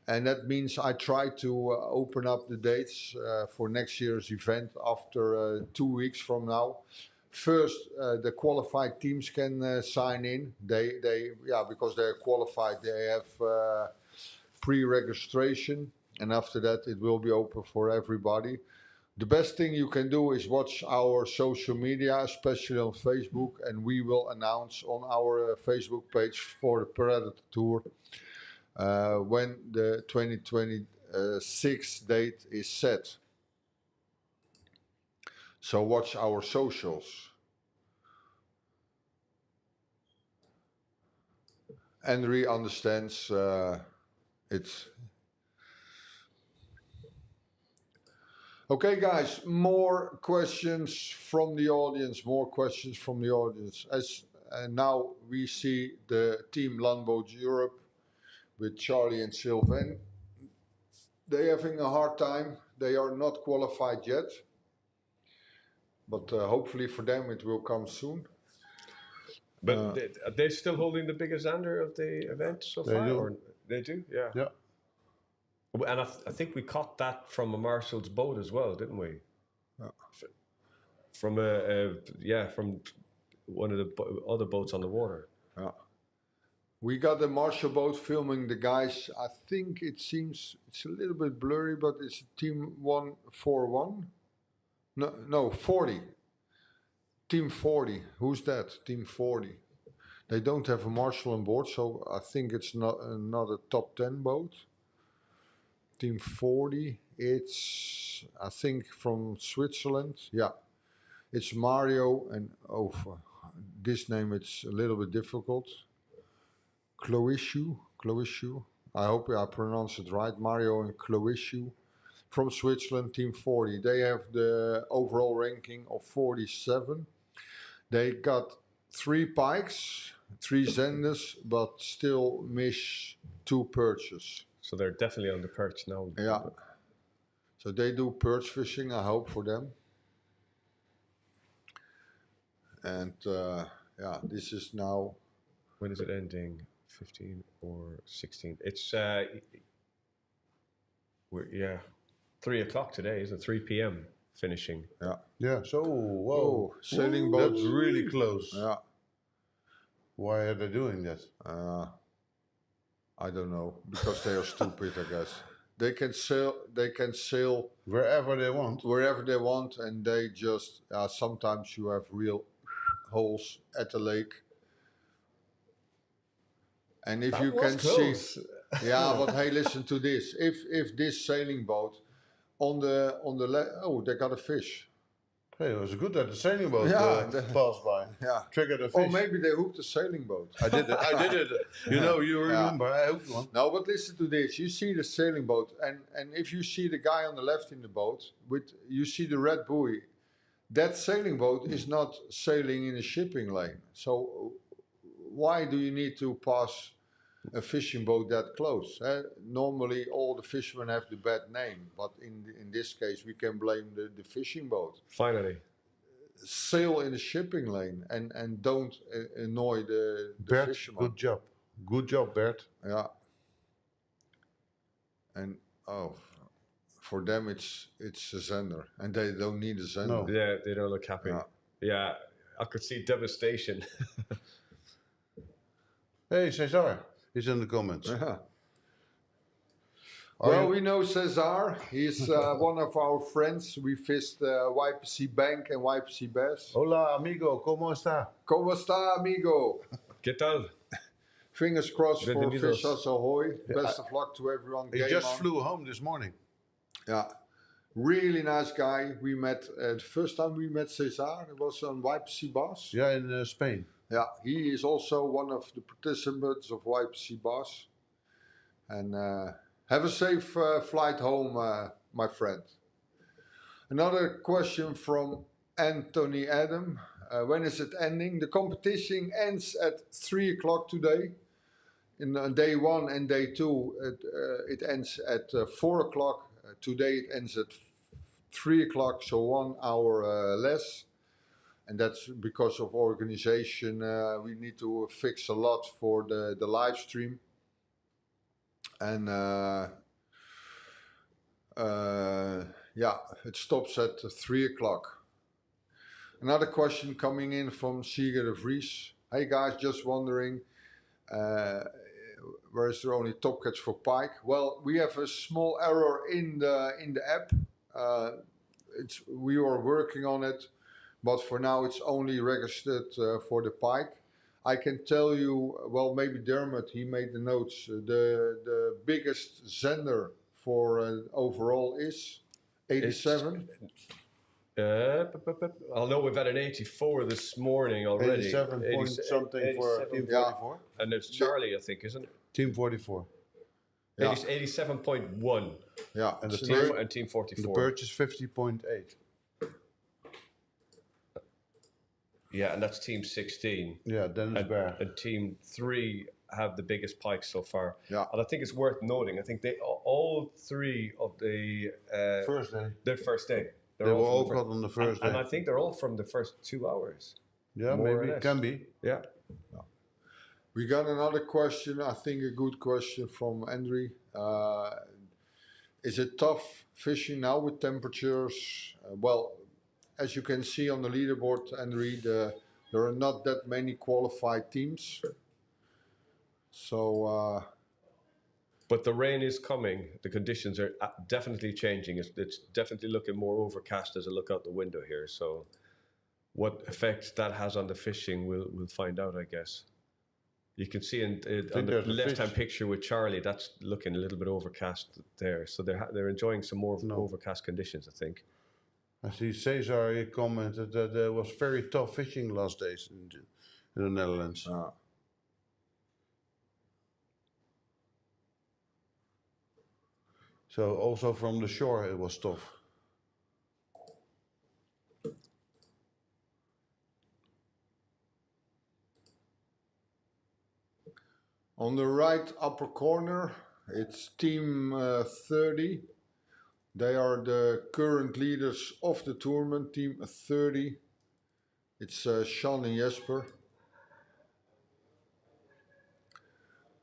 And that means I try to open up the dates for next year's event after 2 weeks from now. First, the qualified teams can sign in. Because they're qualified, they have pre-registration, and after that, it will be open for everybody. The best thing you can do is watch our social media, especially on Facebook, and we will announce on our Facebook page for the Predatortour when the 2026 date is set. So watch our socials. Henry understands it's... Okay, guys, more questions from the audience, and now we see the team Landboat Europe with Charlie and Sylvain. They're having a hard time. They are not qualified yet, but hopefully for them it will come soon. But are they still holding the biggest under of the event so far? do. Or they do? Yeah. Yeah. And I think we caught that from a Marshall's boat as well, didn't we? Yeah. From from one of the other boats on the water. Yeah. We got the Marshall boat filming the guys. I think it seems it's a little bit blurry, but it's team 141. No, 40. Team 40. Who's that? Team 40. They don't have a Marshall on board, so I think it's not a top 10 boat. Team 40. It's, I think, from Switzerland. Yeah. It's Mario and for this name it's a little bit difficult. Cloishu. I hope I pronounce it right. Mario and Cloishu from Switzerland, Team 40. They have the overall ranking of 47. They got 3 pikes, 3 zenders, but still miss 2 perches. So they're definitely on the perch now. Yeah. So they do perch fishing, I hope, for them. And this is now... When is it ending? 15 or 16? It's 3 o'clock today, isn't it? 3 p.m. finishing. Yeah. Yeah. So whoa, sailing boats. That's really close. Yeah. Why are they doing that? I don't know, because they are stupid, I guess. They can sail Wherever they want. and they just sometimes you have real holes at the lake. And if you can see, but hey, listen to this. If this sailing boat on the they got a fish. Hey, it was good that the sailing boat passed by. Yeah. Triggered a fish. Or maybe they hooked a sailing boat. I did it. You remember, I hooked one. No, but listen to this. You see the sailing boat, and if you see the guy on the left in the boat, you see the red buoy, that sailing boat is not sailing in a shipping lane. So why do you need to pass a fishing boat that close. Normally, all the fishermen have the bad name, but in this case, we can blame the fishing boat. Finally. Sail in the shipping lane and don't annoy the Bert, fishermen. good job. Good job, Bert. Yeah. And for them it's a zender, and they don't need a zender. No. Yeah, they don't look happy. Yeah. Yeah, I could see devastation. Hey, Cesar is in the comments. Yeah. Are Well, you- we know Cesar. He's one of our friends. We fished YPC Bank and YPC Bass. Hola, amigo, ¿cómo está? ¿Cómo está, amigo? ¿Qué tal? Fingers crossed for Bienvenidos. Fish Us Ahoy. Best of luck to everyone. He Game just on. flew home this morning. Yeah. Really nice guy. We met, the first time we met Cesar, it was on YPC Bass. Yeah, in Spain. Yeah, he is also one of the participants of YPC Bass. And have a safe flight home, my friend. Another question from Anthony Adam. When is it ending? The competition ends at 3 o'clock today. In day 1 and day 2, it ends at 4 o'clock. Today it ends at 3 o'clock, so 1 hour less. And that's because of organization. We need to fix a lot for the live stream. And yeah, it stops at 3 o'clock. Another question coming in from Sigurd de Vries. Hey guys, just wondering, where is there only top catch for pike? Well, we have a small error in the app. We are working on it, but for now it's only registered for the pike. I can tell you, well, maybe Dermot, he made the notes. The biggest zender for overall is 87. I know we've had an 84 this morning already. 87 point something for 87. Team Yeah. 44. And it's Charlie, I think, isn't it? Team 44. Yeah. 87.1. Yeah, And it's the Team, very- bird- and Team The 44. perch is 50.8. Yeah, and that's Team 16. Yeah, Dennis And, Bear. and Team 3 have the biggest pikes so far. Yeah. And I think it's worth noting, I think they all 3 of the First day. their first day. They were from the all fir- caught on the first and day. I think they're all from the first 2 hours. Yeah, more or maybe. less. Can be. Yeah. We got another question, I think a good question from Andre. Is it tough fishing now with temperatures? Well, as you can see on the leaderboard, Andre, there are not that many qualified teams. So, But the rain is coming. The conditions are definitely changing. It's definitely looking more overcast as I look out the window here. So what effect that has on the fishing, we'll find out, I guess. You can see on the there's a left-hand fish. picture with Charlie, that's looking a little bit overcast there. So they're enjoying some more No. overcast conditions, I think. I see Cesar he commented that there was very tough fishing last days in the Netherlands. So also from the shore it was tough. on the right upper corner, it's team 30. They are the current leaders of the tournament, team 30. It's Sean and Jesper.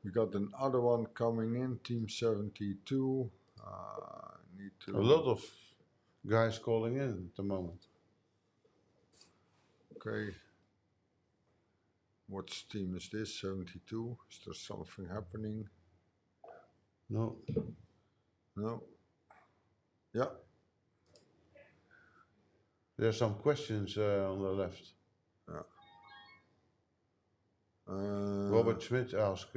We got another one coming in, team 72. Need to A lot of guys calling in at the moment. Okay. What team is this? 72. Is there something happening? No. No. Yeah. There's some questions on the left. Robert Schmidt asked.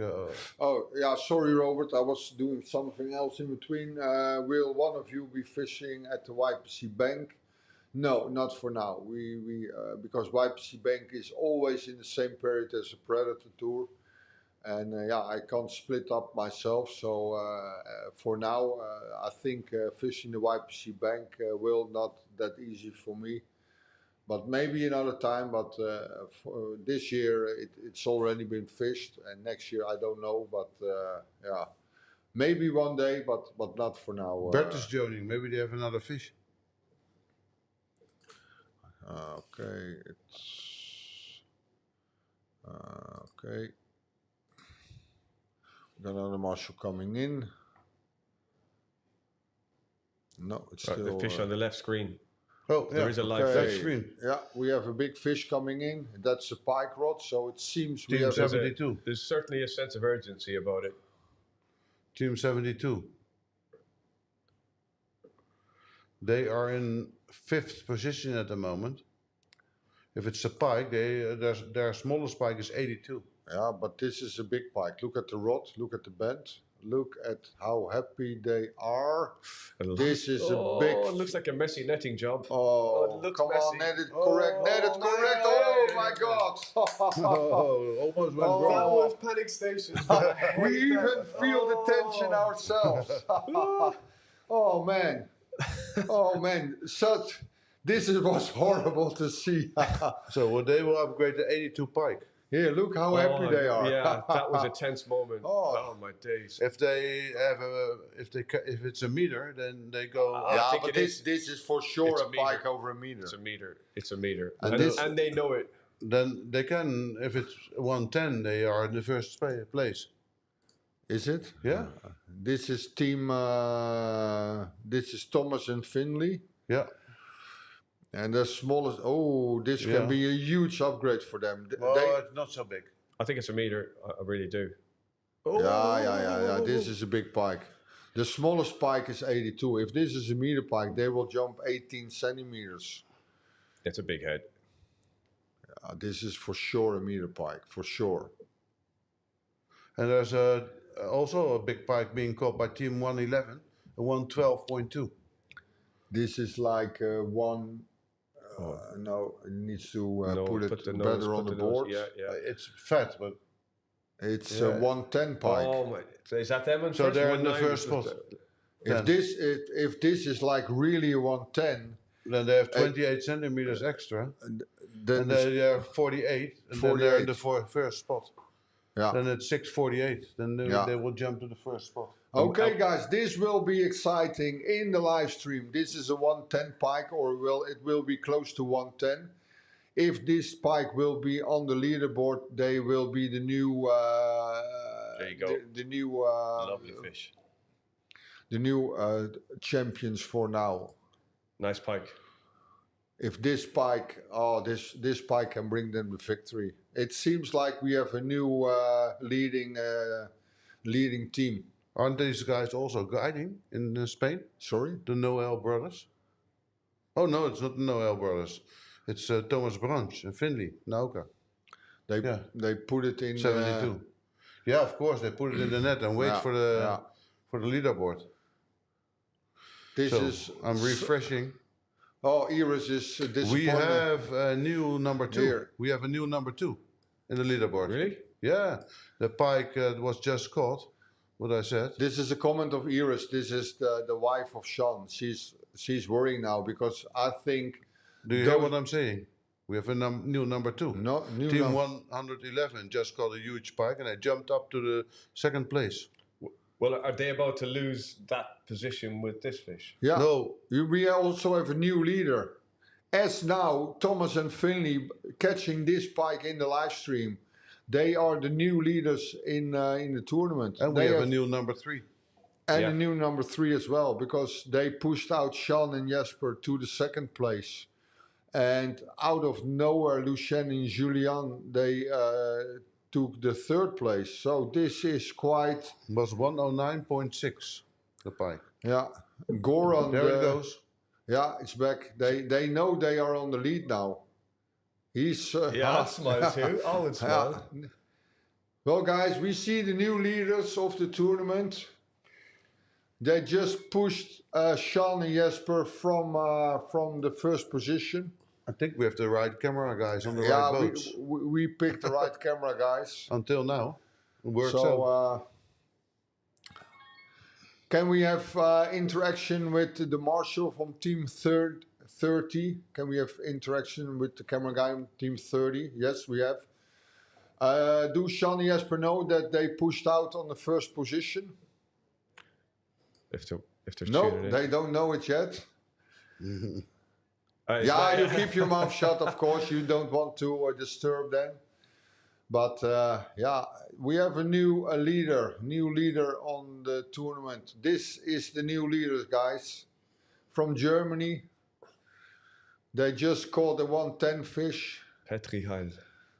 Oh, yeah, sorry, Robert. I was doing something else in between. Will one of you be fishing at the YPC Bank? No, not for now. We because YPC Bank is always in the same period as a Predatortour. And yeah, I can't split up myself. So for now, I think fishing the YPC Bank will not that easy for me. But maybe another time. But for this year, it's already been fished, and next year I don't know. But yeah, maybe one day, but not for now. Bert is joining. Maybe they have another fish. Okay, it's okay. Got another marshal coming in. No, it's Right, still the fish on the left screen. Oh, There is a live okay. fish. screen. Yeah, we have a big fish coming in. That's a pike rod, so it seems we Team have. 72. There's certainly a sense of urgency about it. Team 72. They are in 5th position at the moment. If it's a pike, their smallest pike is 82. Yeah, but this is a big pike. Look at the rod. Look at the bend. Look at how happy they are. This is a big. Oh, it looks like a messy netting job. Oh, it looks come on, messy. net it correct, net it Oh, correct. my Oh God. my God! Oh, almost went Oh. That wrong. was panic station. We even feel the tension ourselves. Oh man, oh man, this was horrible to see. So they will upgrade to 82 pike. Here, look how happy they are. Yeah, that was a tense moment. Oh. Oh, my days. If they have if it's a meter, then they go. I Yeah, think but it this is. is for sure It's a a pike meter. over a meter. It's a meter. It's a meter. And And, this- and they know it. Then they can. If it's 110, they are in the first place. Is it? Yeah, This is team. This is Thomas and Finley. yeah. And the smallest. Oh, this Yeah. can be a huge upgrade for them. Well, They- it's not so big. I think it's a meter. I really do. yeah. This is a big pike. The smallest pike is 82. If this is a meter pike, they will jump 18 centimeters. It's a big head. This is for sure a meter pike, for sure. And there's also a big pike being caught by Team 111, a 112.2. This is like one. No, it needs to No, put it the nose, better put on the nose. board. Yeah. It's fat, but It's Yeah. a 110 pike. Oh my! So is that them? So they're in the first spot. If this is like really a 110, then they have 28 centimeters extra, then and it's- they are 48, and then they're in the 48. first spot. yeah. Then it's 648. Then Yeah. they will jump to the first spot. Okay, guys, this will be exciting in the live stream. This is a 110 pike, or it will be close to 110. If this pike will be on the leaderboard, they will be the new. There you go. The new. Lovely fish. The new champions for now. Nice pike. If this pike, this pike can bring them the victory. It seems like we have a new leading team. Aren't these guys also guiding in Spain? Sorry. The Noel brothers? Oh no, it's not the Noel brothers. It's Thomas Branch and Finley, Nauka. They put it in 72. Yeah, of course, they put it in the net and wait Yeah, for the leaderboard. This So is. I'm refreshing. Oh, Iris is disappointed. We have a new number 2. Here. We have a new number 2 in the leaderboard. Really? Yeah, the pike was just caught. What I said. This is a comment of Iris. This is the wife of Sean. She's worrying now because I think. Do you hear what I'm saying? We have a new number 2. No, new Team num- 111 just caught a huge pike and they jumped up to the second place. Well, are they about to lose that position with this fish? Yeah. No, We also have a new leader. As now, Thomas and Finley catching this pike in the live stream. They are the new leaders in the tournament. and we They have a new number 3. and Yeah. a new number 3 as well because they pushed out Sean and Jesper to the second place. And out of nowhere, Lucien and Julian, they took the third place. So this is quite, Was 109.6, the pike. yeah. Goran, There it goes. yeah, it's back. They know they are on the lead now. He's Yeah, smile too. Always smile. yeah. Well, guys, we see the new leaders of the tournament. They just pushed Sean and Jesper from the first position. I think we have the right camera guys on the Yeah, right boats. we picked the right camera, guys. Until now. It works So, out. can we have interaction with the marshal from team 30. Can we have interaction with the camera guy on team 30? Yes, we have. Do Sean and Jesper know that they pushed out on the first position? If they're No, tuning in. they don't know it yet. It's Yeah, not- you keep your mouth shut, of course. You don't want to disturb them. But yeah, we have a new leader on the tournament. This is the new leader, guys, from Germany. They just caught a 110 fish. Petri Heil.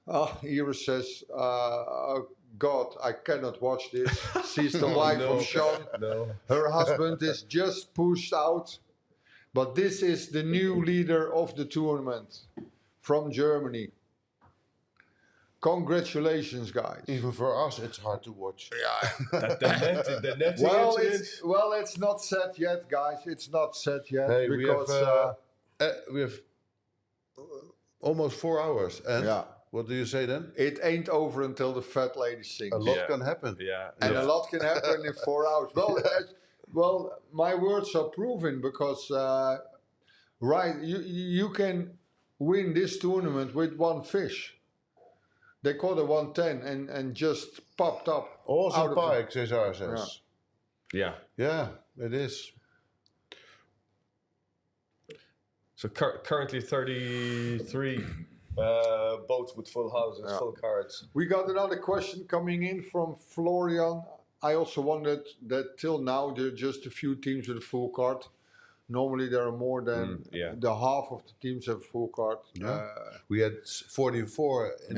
Oh, Iris says, oh God, I cannot watch this. She's the wife no. of Sean. No. Her husband is just pushed out. But this is the new leader of the tournament from Germany. Congratulations, guys. Even for us, it's hard to watch. The netting Well, incident. it's not set yet, guys. It's not set yet Hey, because we have almost 4 hours. And yeah, what do you say then? it ain't over until the fat lady sings. A lot Yeah. can happen. Yeah. And yeah. a lot can happen in 4 hours. Well, my words are proven because right, you can win this tournament with one fish. They caught a 110 and just popped up. out Awesome of it. pike, Cesar says. Yeah. Yeah, it is. So currently 33 boats with full houses, Yeah. full cards. We got another question coming in from Florian. I also wondered that till now there are just a few teams with a full card. Normally there are more than yeah. the half of the teams have full card. Yeah. We had 44 in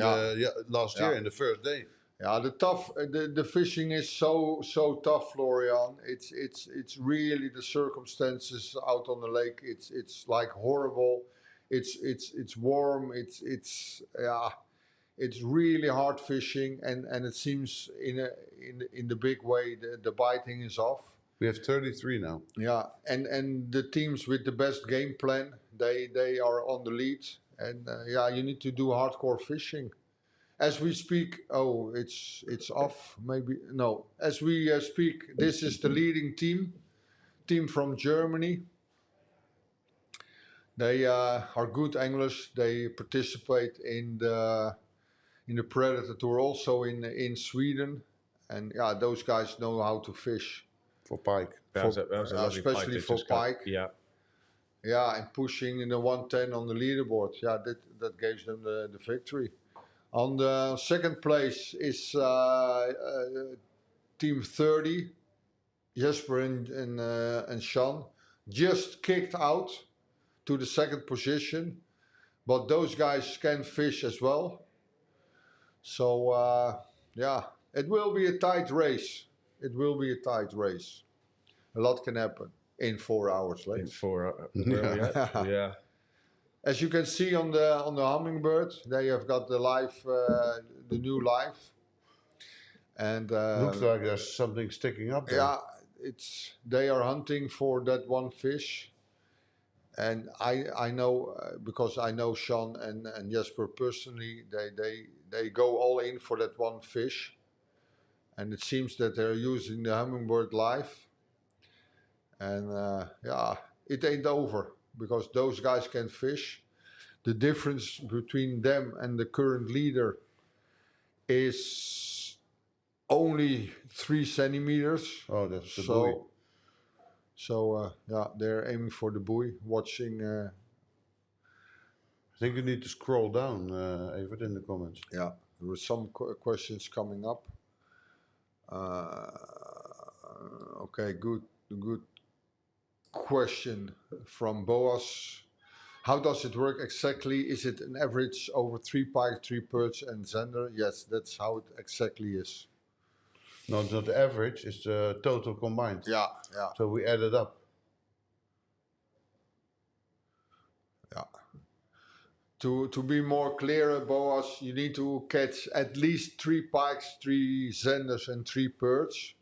last year Yeah. in the first day. Yeah, the fishing is so tough, Florian. It's really the circumstances out on the lake. It's like horrible. It's warm. It's really hard fishing, and it seems in the big way the biting is off. We have 33 now. Yeah, and the teams with the best game plan, they are on the lead, and yeah, you need to do hardcore fishing. As we speak, oh, it's off. Maybe no. As we speak, this is the leading team from Germany. They are good anglers. They participate in the Predatortour also in Sweden, and yeah, those guys know how to fish. For pike. That was a lovely especially that for just got- pike. Yeah. Yeah, and pushing in the 110 on the leaderboard. Yeah, that gives them the victory. On the second place is team 30, Jesper and Sean, just kicked out to the second position, but those guys can fish as well. So yeah, it will be a tight race. It will be a tight race. A lot can happen in 4 hours In later. 4 where are we at? Yeah. As you can see on the Hummingbird, they have got the new life, and Looks like there's something sticking up there. yeah, they are hunting for that one fish, and I know because I know Sean and Jesper personally, they go all in for that one fish, and it seems that they're using the Hummingbird live, and yeah, it ain't over. Because those guys can fish. The difference between them and the current leader is only 3 centimeters. Oh, that's the buoy. So yeah, they're aiming for the buoy, watching. I think you need to scroll down, Evert, in the comments. Yeah, there were some questions coming up. Okay, good question from Boas. How does it work exactly? Is it an average over 3 pike, 3 perch and Zender? Yes, that's how it exactly is. No, it's not the average, it's the total combined. Yeah. So we add it up. Yeah. To be more clear, Boas, you need to catch at least 3 pikes, 3 Zenders and 3 perch.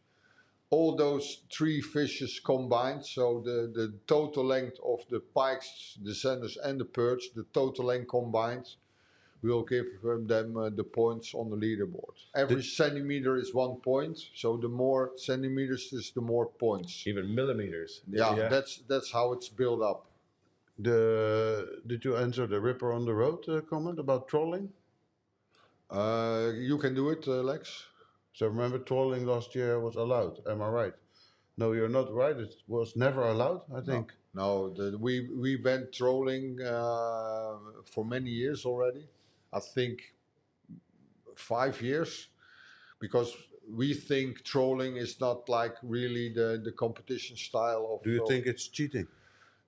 All those 3 fishes combined, so the total length of the pikes, the Zenders and the perch, the total length combined, will give them the points on the leaderboard. Every centimeter is 1 point, so the more centimeters is the more points. Even millimeters. Yeah, that's how it's built up. Did you answer the Ripper on the Road comment about trolling? You can do it, Lex. So remember, trolling last year was allowed. Am I right? No, you're not right. It was never allowed, I think. No, we banned trolling for many years already. I think 5 years, because we think trolling is not like really the competition style of. Do you think it's cheating?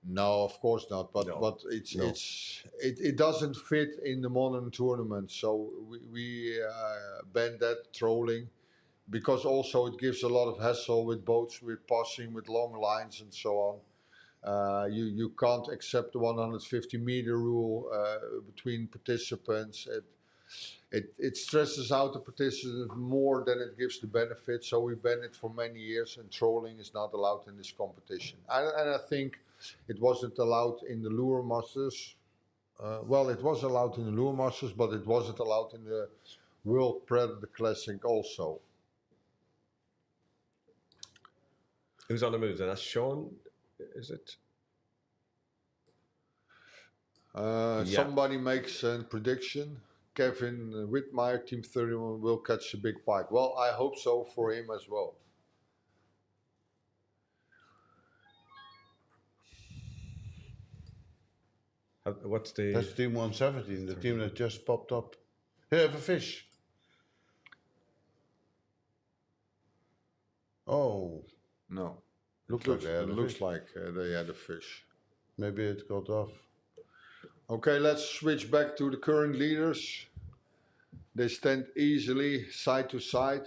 No, of course not. But No. but it doesn't fit in the modern tournament. So we ban that trolling, because also it gives a lot of hassle with boats, with passing, with long lines and so on. You can't accept the 150-meter rule between participants. It stresses out the participants more than it gives the benefit. So we ban it for many years, and trolling is not allowed in this competition. And I think it wasn't allowed in the Lure Masters. Well, it was allowed in the Lure Masters, but it wasn't allowed in the World Predator Classic also. Who's on the move then? That's Sean, is it? Somebody makes a prediction. Kevin Whitmire, Team 31, will catch a big pike. Well, I hope so for him as well. What's the... That's Team 117, the team that just popped up. Here, have a fish. Oh, No. Looks It like they had a looks fish. like they had a fish. maybe it got off. Okay, let's switch back to the current leaders. They stand easily side to side.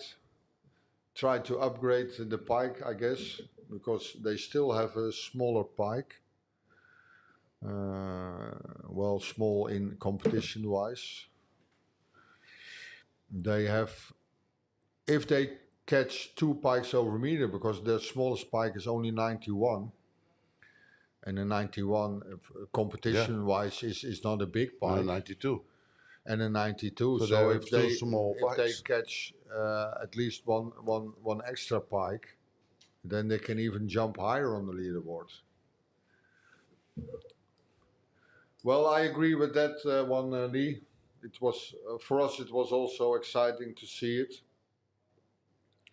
Try to upgrade the pike, I guess, because they still have a smaller pike. Well, small in competition wise. They have, if they catch 2 pikes over meter, because their smallest pike is only 91, and a 91 competition wise is not a big pike. No, 92. And a 92. So So they're if still they small if they pikes. catch at least one extra pike, then they can even jump higher on the leaderboard. Well, I agree with that one, Lee. It was for us. It was also exciting to see it.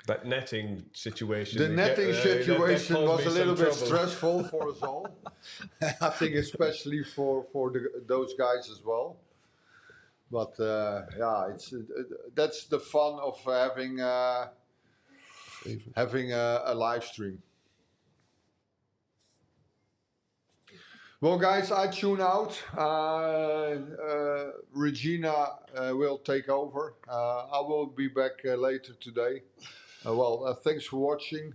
That netting situation. The netting situation that was a little bit trouble. stressful for us all. I think especially for those guys as well. But yeah, it's that's the fun of having a live stream. Well, guys, I tune out. Regina will take over. I will be back later today. Thanks for watching.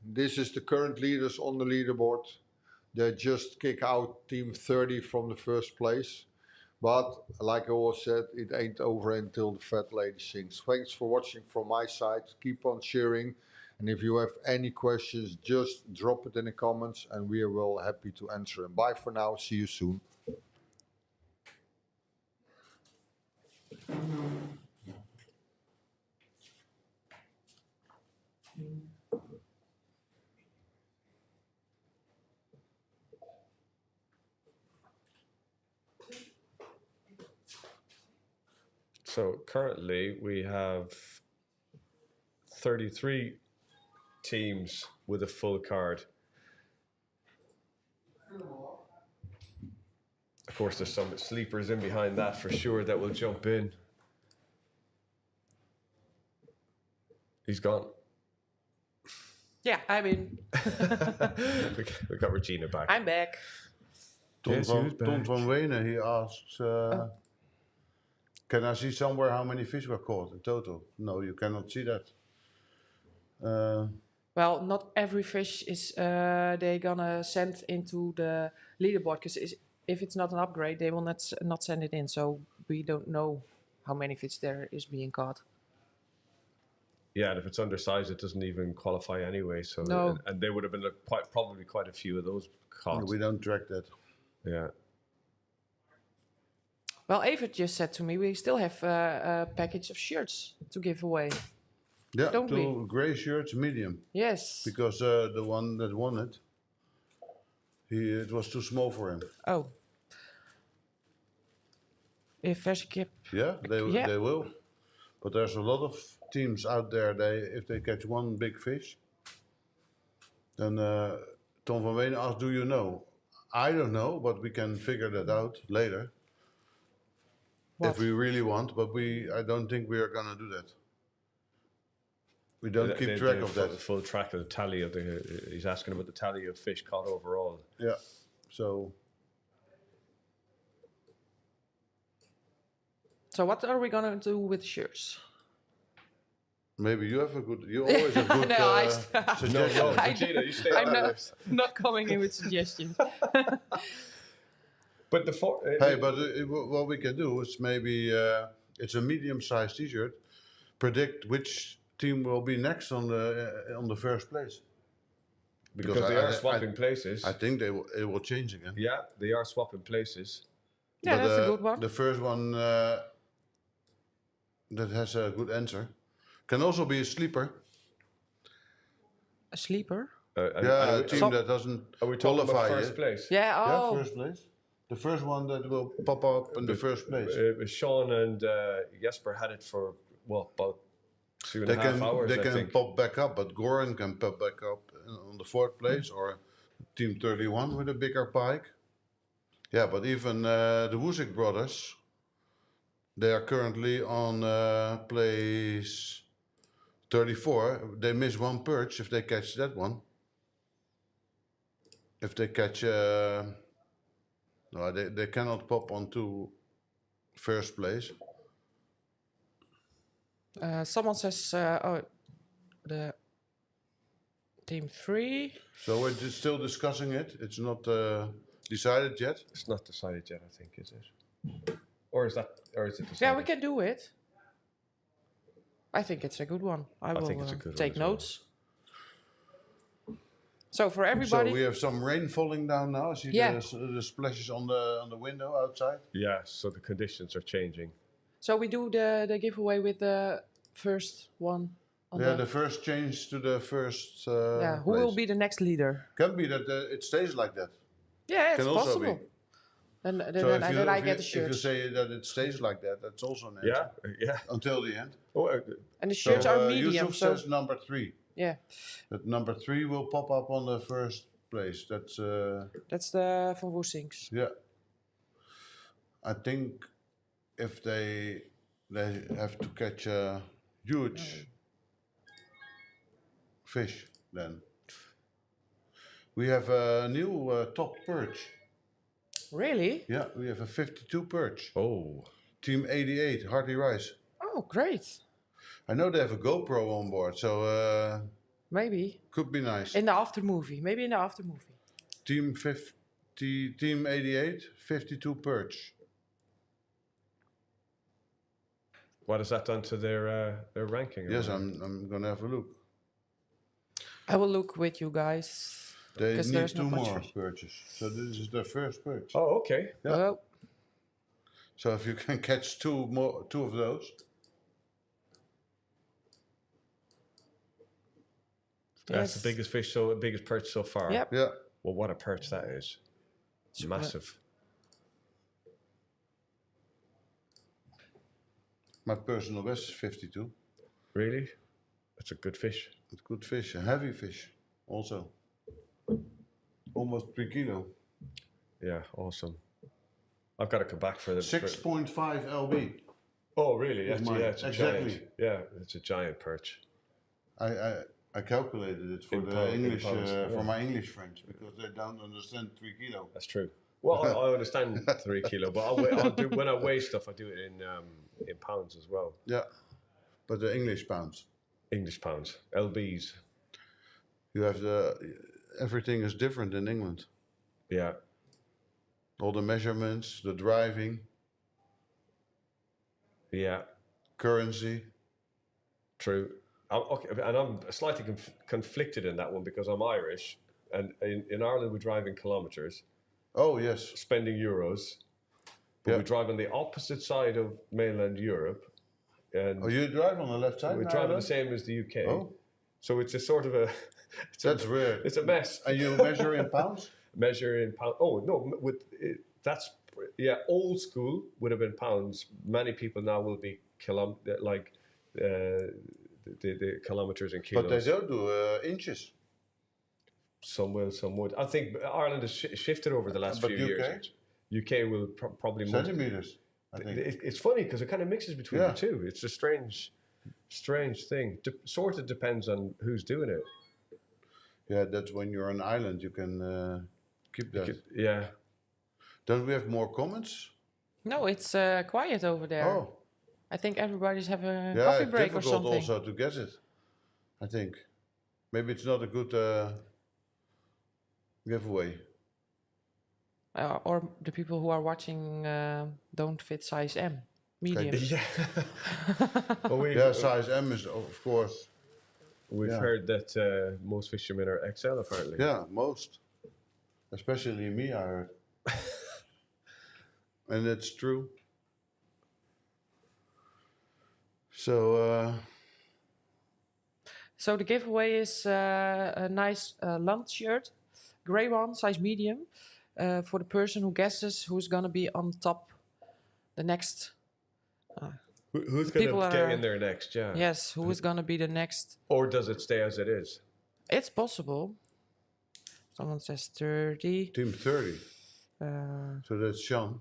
This is the current leaders on the leaderboard. They just kick out Team 30 from the first place. But like I always said, it ain't over until the fat lady sings. Thanks for watching from my side. Keep on cheering. And if you have any questions, just drop it in the comments and we are well happy to answer them. Bye for now. See you soon. So currently we have 33 teams with a full card. Of course, there's some sleepers in behind that for sure that will jump in. He's gone. Yeah, I'm in. We got Regina back. I'm back. Tom, Yes, van, who's Tom back? van Wenen, he asks, can I see somewhere how many fish were caught in total? No, you cannot see that. Well, not every fish is they gonna send into the leaderboard, because if it's not an upgrade, they will not send it in. So we don't know how many fish there is being caught. Yeah, and if it's undersized, it doesn't even qualify anyway. So No. and there would have been probably quite a few of those caught. We don't track that. Yeah. Well, Evert just said to me we still have a package of shirts to give away. Yeah, Don't 2 grey shirts, medium. Yes. Because the one that won it, It was too small for him. Oh. If Verskip... Yeah, Yeah. they will. But there's a lot of teams out there. If they catch one big fish, then Tom van Wenen asked, "Do you know?" I don't know, but we can figure that out later What? if we really want. But I don't think we are gonna do that. We don't keep track of that. Full track of the tally of the. He's asking about the tally of fish caught overall. Yeah. So So what are we gonna do with shirts? maybe you have a good. You always have good No, I- suggestions. Vegeta, you stay I'm out of not, this. not coming in with suggestions. But the Hey, but what we can do is maybe it's a medium-sized T-shirt. Predict which team will be next on the first place. because they are swapping places. I think it will change again. Yeah, they are swapping places. Yeah, But, that's a good one. The first one that has a good answer can also be a sleeper. A sleeper? Yeah, a team that doesn't Are we talking qualify about first yet. place? Yeah, Yeah, oh. first place. The first one that will pop up in the first place. Sean and Jesper had it for about 2.5 They can hours. they I can think. pop back up, but Goran can pop back up on the fourth place, or Team 31 with a bigger pike. Yeah, but even the Woosik brothers, they are currently on place 34. They miss one perch if they catch that one. If they catch, no, they cannot pop onto first place. Someone says, the team 3. So we're just still discussing it. It's not decided yet. It's not decided yet, I think, is it? Or is it decided? Yeah, we can do it. I think it's a good one. I will think it's a good one take as well. notes. So for everybody, So we have some rain falling down now. I see Yeah. the splashes on the window outside. Yeah, so the conditions are changing. so we do the giveaway with the first one. On Yeah, the first change to the first. yeah, who will place. be the next leader? Can be that it stays like that. Yeah, it's Can also possible. be. Then So then I get the if you shirts. say that it stays like that, that's also an answer. Yeah, yeah. Until the end. Oh, And the So shirts are medium, Yusuf so says number 3. yeah, That number 3 will pop up on the first place. That's that's the Van Woesings. yeah. I think if they have to catch a huge fish, then we have a new top perch. Really? Yeah, we have a 52 perch. oh, Team 88, Hardy Rice. Oh, great. I know they have a GoPro on board, so Maybe could be nice. in the after movie. Maybe in the after movie. Team 88, 52 perch. what has that done to their ranking? Yes, I'm gonna have a look. I will look with you guys. They Because need there's 2 not much more fish. perches. So this is their first perch. Oh, okay. Yeah. Oh, So if you can catch two of those, That's yes. the biggest biggest perch so far. Yep. yeah. Well, what a perch that is. It's massive. My personal best is 52. Really? That's a good fish. It's good fish, a heavy fish also. Almost 3 kilo. Yeah, awesome. I've got to come back for the 6.5 lb. Oh, really? Is That's, mine. yeah, it's a Exactly. giant. Yeah, it's a giant perch. I calculated it for In the pound- in English pounds, for yeah. my English friends because they don't understand 3 kilo. That's true. Well, I understand 3 kilo, but I'll do when I weigh stuff. I do it in pounds as well. Yeah, but the English pounds. English pounds, lbs. You have everything is different in England. Yeah, All the measurements, the driving, yeah, currency. true. Okay, and I'm slightly conflicted in that one because I'm Irish, and in Ireland we drive in kilometres, Oh yes, spending euros, but Yeah. we drive on the opposite side of mainland Europe, and oh you drive on the left side. we in drive the Ireland? same as the UK. Oh, So it's a sort of a that's rare. it's a mess. And you measure in pounds? measure in pounds. Oh no, that's old school would have been pounds. Many people now will be the kilometers and kilos. But they don't do inches. Some will, some would. I think Ireland has shifted over the last few UK? years. UK will probably more. Centimeters, I think. It's funny because it kind of mixes between the two. It's a strange thing. Sort of depends on who's doing it. Yeah, that's when you're on island, you can keep that. Yeah. Don't we have more comments? No, it's quiet over there. Oh, I think everybody's having a yeah, coffee it's break or difficult something. also to guess it. I think maybe it's not a good giveaway. Or the people who are watching don't fit size M, medium. Yeah. Size M is of course. We've heard that most fishermen are XL apparently. Yeah, most, especially me, I heard, and it's true. So. So the giveaway is a nice lunch shirt, grey one, size medium, for the person who guesses who's gonna be on top the next. Who's going People to get are- in there next? Yeah. Yes, who is gonna be the next? Or does it stay as it is? It's possible. Someone says 30. Team 30. So that's Sean.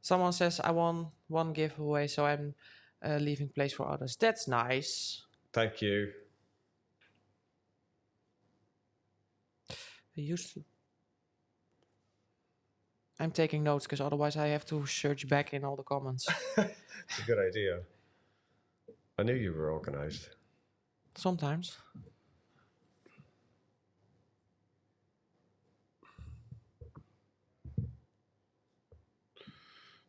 Someone says I won one giveaway, so I'm leaving place for others. That's nice. Thank you. I used to. I'm taking notes because otherwise I have to search back in all the comments. It's a good idea. I knew you were organized. Sometimes.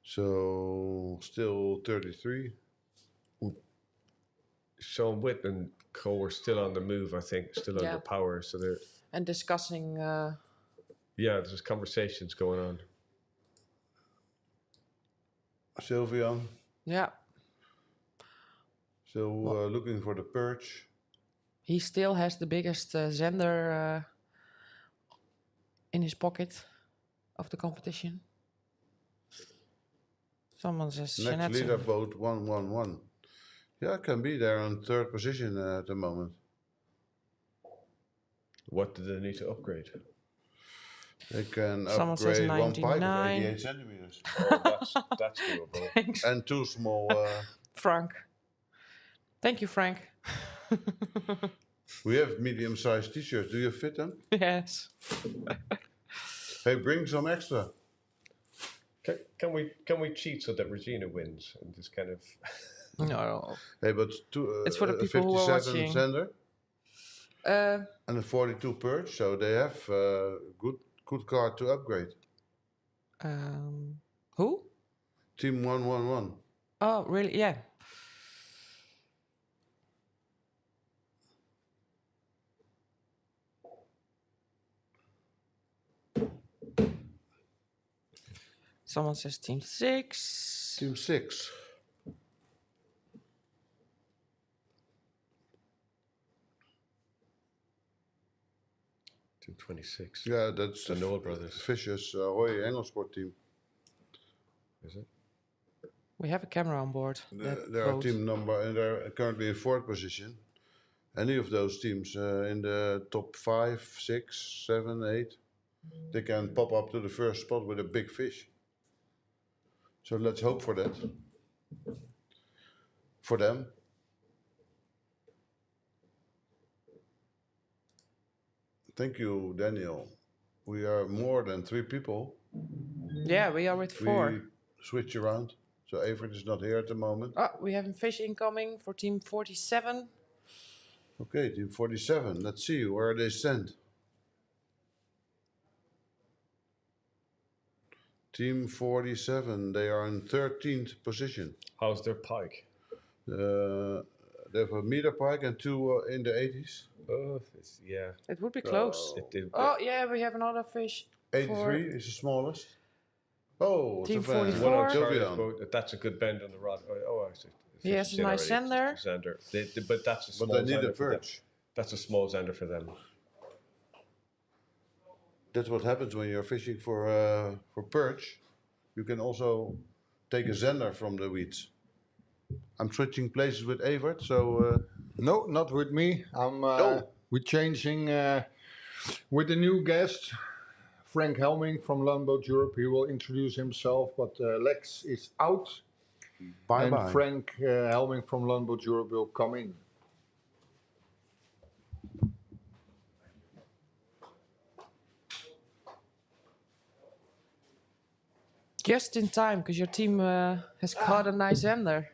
So still 33. Sean Witt and Co are still on the move, I think, still under power. So they're And discussing. there's conversations going on. Sylvian. Yeah. Still looking for the perch. He still has the biggest zender in his pocket of the competition. Someone says Next Jeanette. leaderboard 111. Yeah, can be there on third position at the moment. What do they need to upgrade? They can Someone says upgrade one pipe of 99. 88 centimeters. Oh, that's doable. Thanks, And two small. Frank. Thank you, Frank. We have medium-sized t-shirts. Do you fit them? Yes. Hey, bring some extra. Can we cheat so that Regina wins and just kind of? No. Hey, but It's for the people who are 57 watching. sender and a 42 perch, so they have good card to upgrade. Who? Team 111. Oh, really? Yeah. Someone says team 6. Team 6. Team 26. Yeah, that's The Noel brothers. Fisher's Hoy Engelsport team. Is it? We have a camera on board. They are team number, and they're currently in fourth position. Any of those teams in the top 5, 6, 7, 8, they can pop up to the first spot with a big fish. So let's hope for that. For them. Thank you, Daniel. We are more than 3 people. Yeah, we are with 4. We switch around. So Evert is not here at the moment. Oh, we have a fish incoming for team 47. Okay, team 47. Let's see where they stand. Team 47, they are in 13th position. How's their pike? They have a meter pike and 2 in the 80s. Yeah. It would be close. Oh, yeah, we have another fish. 83 is the smallest. Oh, it's Team a van. 44. One on Sylvian. Charlie's boat. That's a good bend on the rod. Oh, I see. He has a nice Zender. zender. But that's a small But they need zender a for them. perch. That's a small zender for them. That's what happens when you're fishing for perch. You can also take a zender from the weeds. I'm switching places with Evert, so No, not with me. Oh. We're changing with the new guest, Frank Helming from Leaderboard Europe. He will introduce himself, but Lex is out, bye and bye. Frank Helming from Leaderboard Europe will come in. Just in time, because your team has caught a nice ender.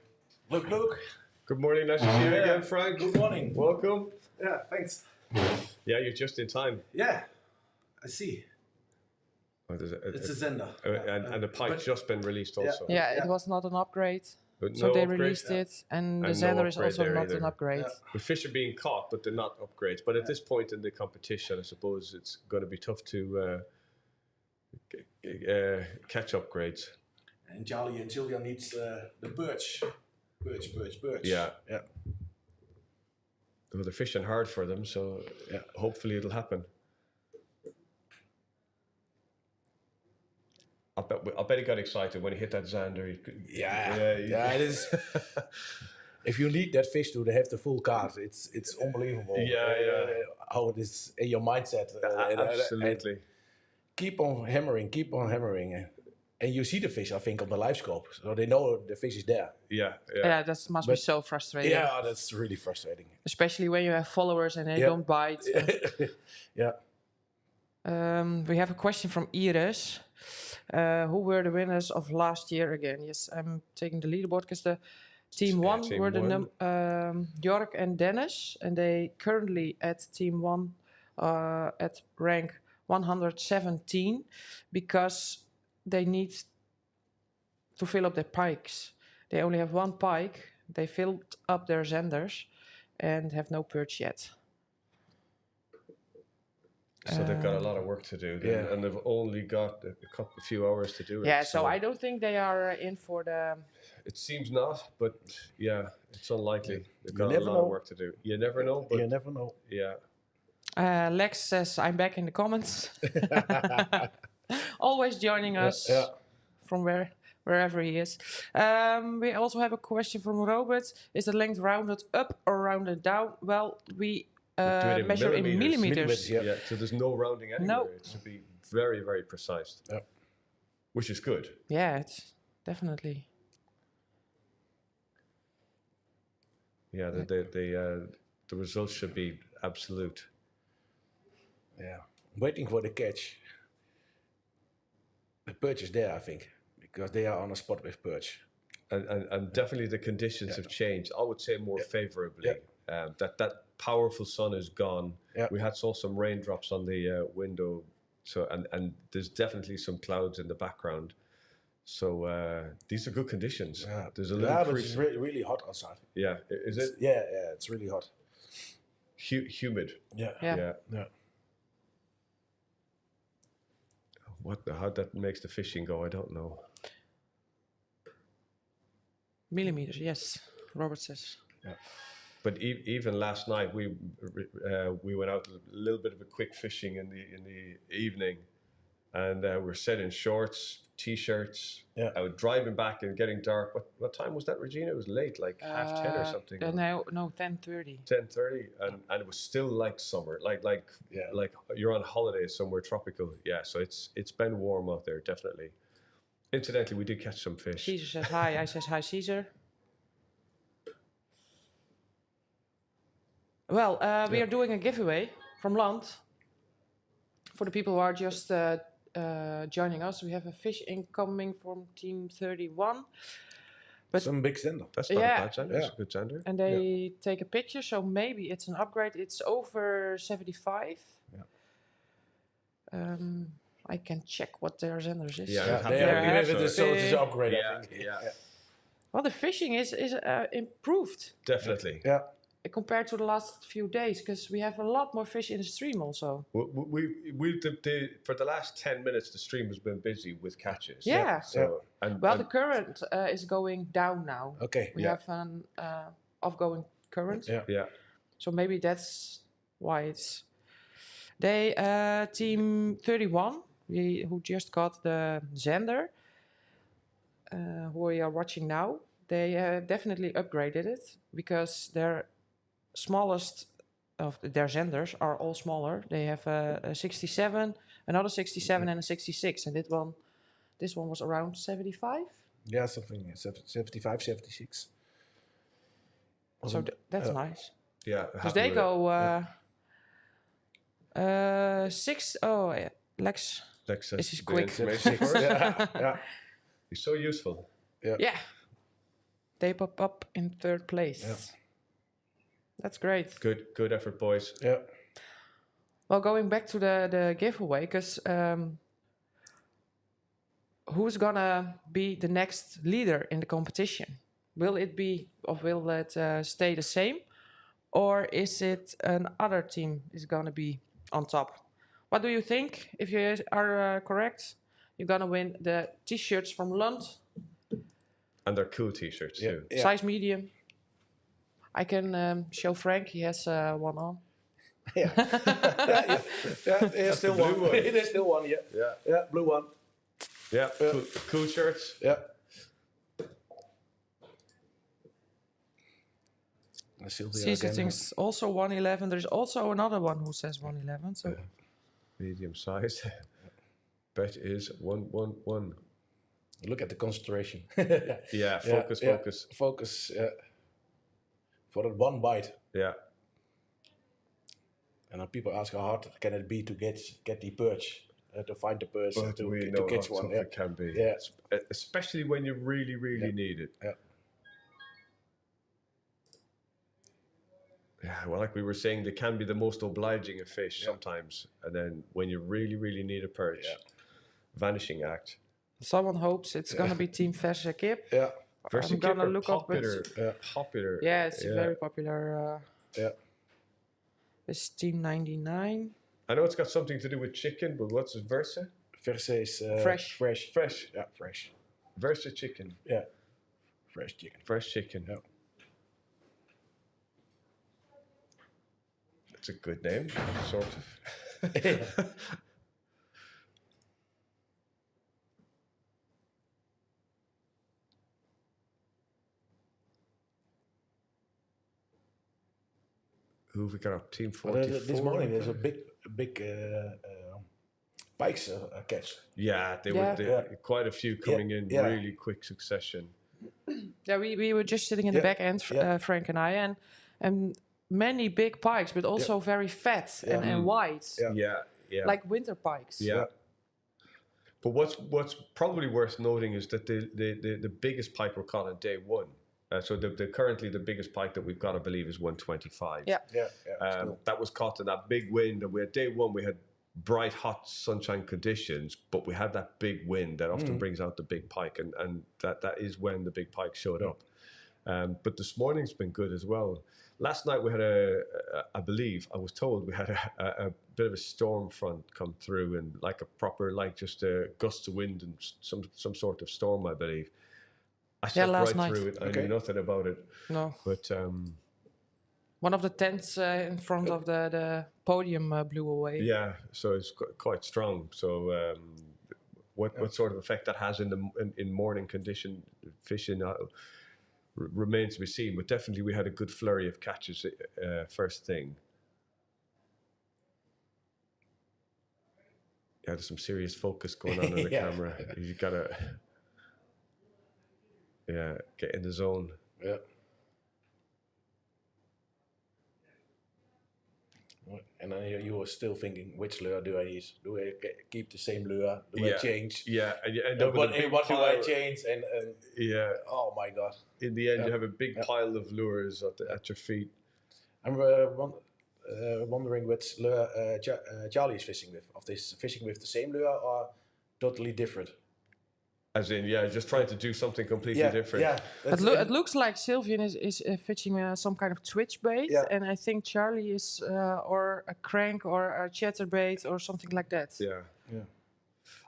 Look. Good morning, nice to see you again, Frank. Good morning. Welcome. Yeah, thanks. Yeah, you're just in time. Yeah, I see. Oh, It's a Zender. And the pipe's just been released also. Yeah, it was not an upgrade. But So no they upgrade. released it, and the And no Xander is upgrade also there not either. an upgrade. The fish are being caught, but they're not upgrades. But at this point in the competition, I suppose it's going to be tough to catch upgrades. And Charlie and Julian needs the birch. Birch. Yeah. Yeah. Well, they're fishing hard for them, so hopefully it'll happen. I bet he got excited when he hit that Xander. Yeah, it is. If you need that fish to have the full card, it's unbelievable. How it is in your mindset. Absolutely. And keep on hammering. And you see the fish, I think, on the live scope. So they know the fish is there. Yeah. Yeah, that must be so frustrating. Yeah, that's really frustrating. Especially when you have followers and they don't bite. Yeah. We have a question from Iris. Who were the winners of last year again? Yes, I'm taking the leaderboard because the team one team were the one. Jork and Dennis, and they currently at team one at rank 117 because they need to fill up their pikes. They only have one pike. They filled up their Zenders and have no perch yet. So they've got a lot of work to do, and they've only got a few hours to do it. Yeah, so I don't think they are in for the... It seems not, but yeah, it's unlikely. They've got a never lot know. of work to do. You never know, but You never know. yeah. Lex says, I'm back in the comments. Always joining us from wherever he is. We also have a question from Robert. Is the length rounded up or rounded down? Well, we measure in millimeters. Yeah, so there's no rounding anywhere. No. It should be very, very precise. Yeah. Which is good. Yeah, it's definitely. Yeah, the results should be absolute. Yeah. Waiting for the catch. The perch is there, I think, because they are on a spot with perch. And definitely the conditions have changed. I would say more favorably. That powerful sun is gone. Yeah. We saw some raindrops on the window, so and there's definitely some clouds in the background. So these are good conditions. Yeah. There's a little but crease. it's really hot outside. Yeah, is it Yeah, it's really hot. humid? Yeah. Yeah. How that makes the fishing go, I don't know. Millimeters, yes, Robert says. Yeah. But even last night, we went out a little bit of a quick fishing in the evening, and we're set in shorts, t-shirts. Yeah. I was driving back and getting dark. What time was that, Regina? It was late, like 10:30 or something. No, 10:30. 10:30, and it was still like summer, like you're on holiday somewhere tropical. Yeah, so it's been warm out there, definitely. Incidentally, we did catch some fish. Caesar says hi. I says hi, Caesar. Well, we are doing a giveaway from land. For the people who are just joining us, we have a fish incoming from Team 31. But Some big sender. That's not a bad zander. Yeah. That's a good zander. and they take a picture, so maybe it's an upgrade. It's over 75. Yeah. I can check what their zenders is. Yeah, Yeah, happy they with are it, happy so- with it, so it's an upgrade, Yeah, I think. yeah. Well, the fishing is improved Definitely. Yeah. compared to the last few days, because we have a lot more fish in the stream also. For the last 10 minutes, the stream has been busy with catches. Yeah. So, and, Well, and the current is going down now. Okay. We have an offgoing current. Yeah. yeah, So maybe that's why it's... They team 31, who just got the Zender, who we are watching now. They definitely upgraded it because their smallest of their Zenders are all smaller. They have a 67, another 67, and a 66, and this one was around 75. Yeah, something 75, 76. So that's nice. Yeah, Because they go 6. Oh, yeah. Lex is quick. Yeah. He's so useful. Yeah. They pop up in 3rd place. Yeah. That's great. Good effort, boys. Yeah. Well, going back to the giveaway, because who's gonna be the next leader in the competition? Will it be, or will it stay the same? Or is it another team is gonna be on top? What do you think? If you are correct, you're gonna win the t-shirts from Lund. And they're cool t-shirts too. Yeah. Size medium. I can show Frank, he has one on. Yeah. There's still the one. blue one. There's still one, yeah, blue one. Yeah, cool shirts. Yeah. Season's also 111. There's also another one who says 111. So Medium size. Bet is 111. Look at the concentration. Yeah, focus. Focus. For that one bite. Yeah. And then people ask how hard can it be to get the perch, to find the perch, But to we know catch how one. tough Yeah. it can be. Yeah. Especially when you really need it. Yeah. Yeah, well, like we were saying, they can be the most obliging of fish sometimes. And then when you really need a perch, vanishing act. someone hopes it's gonna be Team Verse Kip. Yeah. Versus I'm gonna Kip are look popular. up. Popular. Yeah, it's very popular. Yeah. It's Team 99. I know it's got something to do with chicken, but what's it, Versa? Verse is Fresh. Fresh. Fresh. Yeah, fresh. Versa chicken. Yeah. Fresh chicken. Fresh chicken. Yeah. It's a good name, sort of. Who have we got up? Team 44. This morning there's a big pikes catch. Yeah, they Yeah. were quite a few coming in yeah. really quick succession. Yeah, we were just sitting in the back end, Frank and I, and many big pikes, but also very fat and wide, Yeah. like winter pikes. Yeah. But what's probably worth noting is that the biggest pike were caught on day one. So currently the biggest pike that we've got, I believe, is 125. Yeah. That was caught in that big wind, and we had day one. We had bright, hot sunshine conditions, but we had that big wind that often brings out the big pike, and that is when the big pike showed up. But this morning's been good as well. Last night we had I believe, I was told we had a bit of a storm front come through, and like a proper, like just gusts of wind and some sort of storm, I believe. I slept last right night. through it. I knew nothing about it. No. But One of the tents in front of the podium blew away. yeah, so it's quite strong. So what sort of effect that has in morning condition fishing remains to be seen. But definitely we had a good flurry of catches first thing. Yeah, there's some serious focus going on the camera. You gotta get in the zone. Yeah. And then you were still thinking, which lure do I use? Do I keep the same lure? Do I change? Yeah, and you end And up with a big what do I pile. change? And oh my god! In the end, you have a big pile of lures at your feet. I'm wondering which lure Charlie is fishing with. If he's fishing with the same lure or totally different. As in, just trying to do something completely different. Yeah. It looks like Sylvian is fishing some kind of twitch bait, and I think Charlie is or a crank or a chatterbait or something like that. Yeah.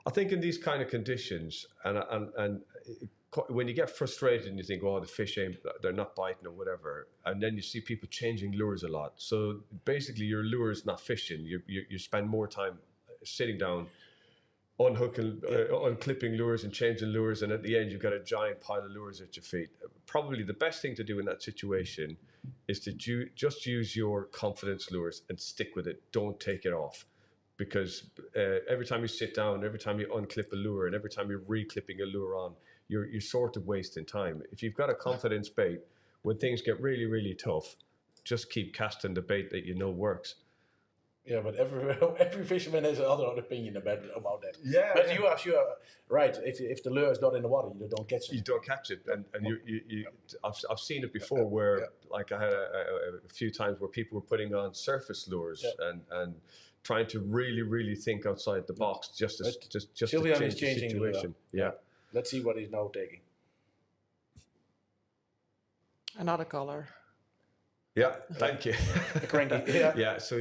I think in these kind of conditions, and when you get frustrated and you think, oh, the fish they're not biting or whatever, and then you see people changing lures a lot. So basically, your lure is not fishing. You spend more time sitting down, unhooking, unclipping lures and changing lures, and at the end you've got a giant pile of lures at your feet. Probably the best thing to do in that situation is to just use your confidence lures and stick with it. Don't take it off, because every time you sit down, every time you unclip a lure, and every time you're re-clipping a lure on, you're sort of wasting time. If you've got a confidence bait, when things get really, really tough, just keep casting the bait that you know works. Yeah, but every fisherman has another opinion about that. Yeah, but you are right. If the lure is not in the water, you don't catch it. You don't catch it, and I've seen it before where like I had a few times where people were putting on surface lures and trying to really think outside the box just to change the situation. Yeah. Let's see what he's now taking. Another color. Yeah, thank you. Cranky. Yeah. Yeah. So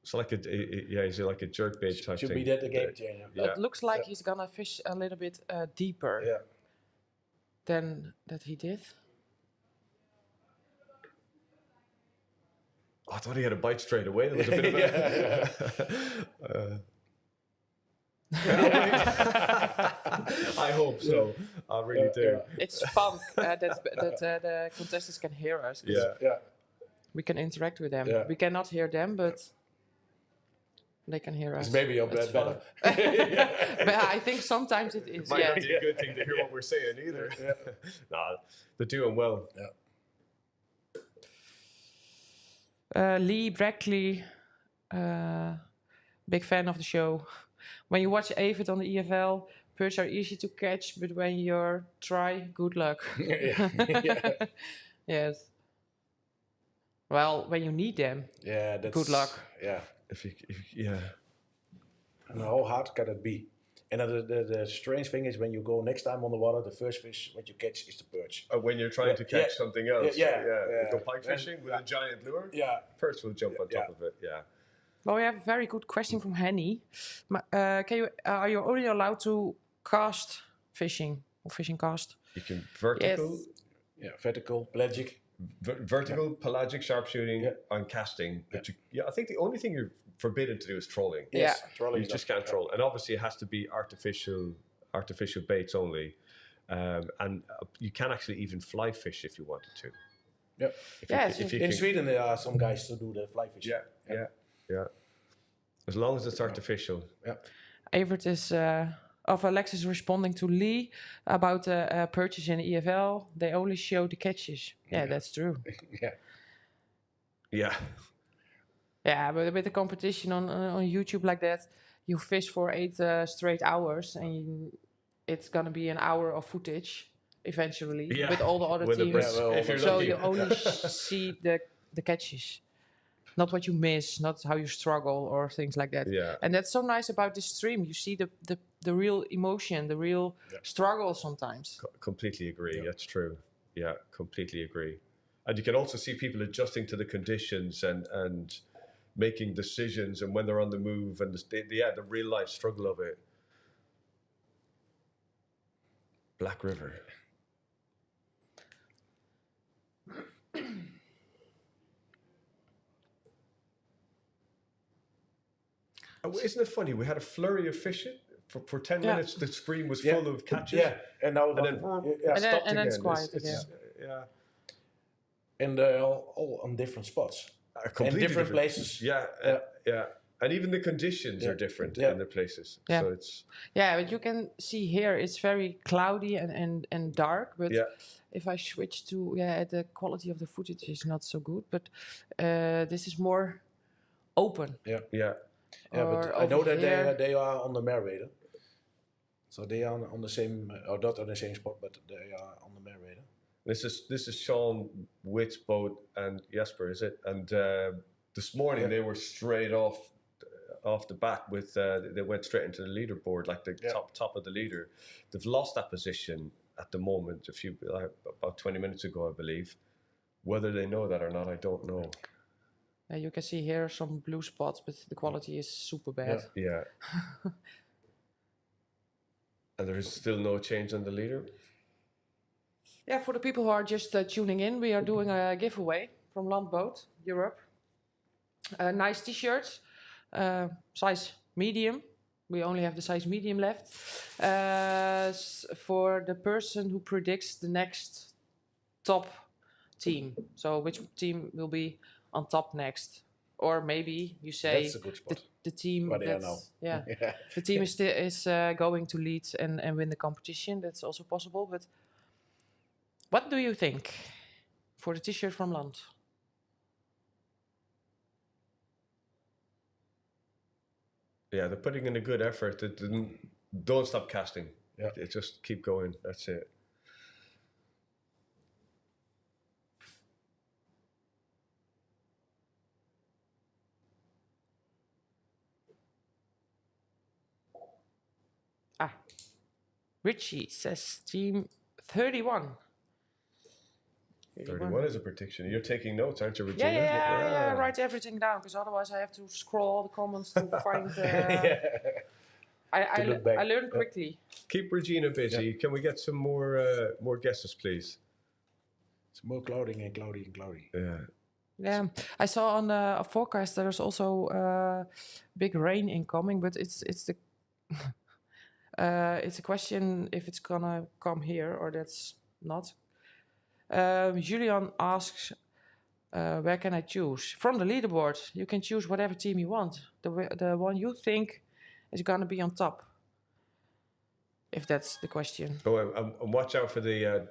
it's like he's like a jerkbait type Should thing. be that the game changer. Yeah. It looks like he's gonna fish a little bit deeper than that he did. Oh, I thought he had a bite straight away. There was a bit of I hope so. I really do. It's fun that the contestants can hear us. Yeah. We can interact with them. Yeah. We cannot hear them, but they can hear us. It's maybe a bit better. But I think sometimes it is. Might not be a good thing to hear what we're saying either. Nah, they're doing well. Lee Brackley, big fan of the show. When you watch Evert on the EFL, perch are easy to catch, but when you're try, good luck. Yes. Well, when you need them, that's good luck. Yeah. Yeah. And how hard can it be? And the strange thing is when you go next time on the water, the first fish what you catch is the perch. When you're trying to catch something else. You go pike And- fishing with a giant lure. Yeah. Perch will jump on top of it. Yeah. Well, we have a very good question from Henny. Are you only allowed to cast fishing or fishing cast? You can vertical. Yes. Yeah, vertical, pelagic. Vertical, pelagic sharpshooting, and casting. But I think the only thing you're forbidden to do is trolling. Yeah. Trolling You just can't troll, and obviously it has to be artificial baits only, and you can actually even fly fish if you wanted to. Yeah. Yes. In Sweden, there are some guys to do the fly fishing. Yeah. As long as it's artificial. Yeah. Evert is of Alexis responding to Lee about purchase in the EFL. They only show the catches. Yeah, that's true. Yeah. Yeah, but with the competition on YouTube like that, you fish for 8 straight hours, and it's gonna be an hour of footage eventually with all the other teams. So you only see the catches, not what you miss, not how you struggle or things like that. Yeah. And that's so nice about this stream. You see the real emotion, the real struggle sometimes. Completely agree. That's true. Yeah, completely agree. And you can also see people adjusting to the conditions and making decisions, and when they're on the move, and the real life struggle of it. Black River. Isn't it funny? We had a flurry of fishing for 10 minutes. The screen was full of catches. Yeah, and now then stopped and then it's again. quiet again. Yeah. And they're all on different spots. Completely in different places. Yeah. And even the conditions are different in the places. Yeah. So it's but you can see here it's very cloudy and dark. But if I switch to the quality of the footage is not so good. But this is more open. Yeah, but I know that they are on the Merwede. So they are on the same, or not on the same spot, but they are on the Merwede. This is Sean Witt's boat and Jesper, is it? And this morning they were straight off the bat with they went straight into the leaderboard, like the top of the leader. They've lost that position at the moment. About 20 minutes ago, I believe. Whether they know that or not, I don't know. You can see here some blue spots, but the quality is super bad. Yeah. And there is still no change on the leader? Yeah, for the people who are just tuning in, we are doing a giveaway from Landboot Europe. Nice t-shirts, size medium. We only have the size medium left. For the person who predicts the next top team. So which team will be on top next? Or maybe you say That's a good spot. the team What do you know? that's the team is going to lead and win the competition. That's also possible. But what do you think for the t-shirt from Land? Yeah, they're putting in a good effort. Don't stop casting. Yeah. Just keep going. That's it. Richie says team 31. 31 is a prediction. You're taking notes, aren't you, Regina? Yeah. Write everything down, because otherwise I have to scroll all the comments to find. I learn quickly. Keep Regina busy. Yeah. Can we get some more guesses, please? It's more clouding and cloudy and cloudy. Yeah, I saw on a forecast there's also big rain incoming, but it's the it's a question if it's gonna come here or that's not. Julian asks, where can I choose? From the leaderboard, you can choose whatever team you want. The one you think is gonna be on top. If that's the question. Oh, and watch out for the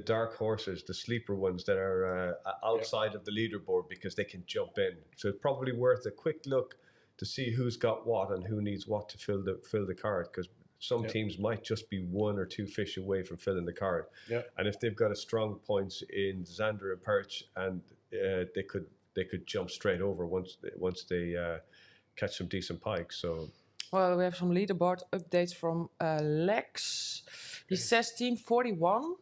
dark horses, the sleeper ones that are outside of the leaderboard, because they can jump in. So it's probably worth a quick look to see who's got what and who needs what to fill the card, because some teams might just be 1 or 2 fish away from filling the card. Yeah. And if they've got a strong points in Xander and Perch, and they could jump straight over once they catch some decent pikes. So. Well, we have some leaderboard updates from Lex. He says Team 41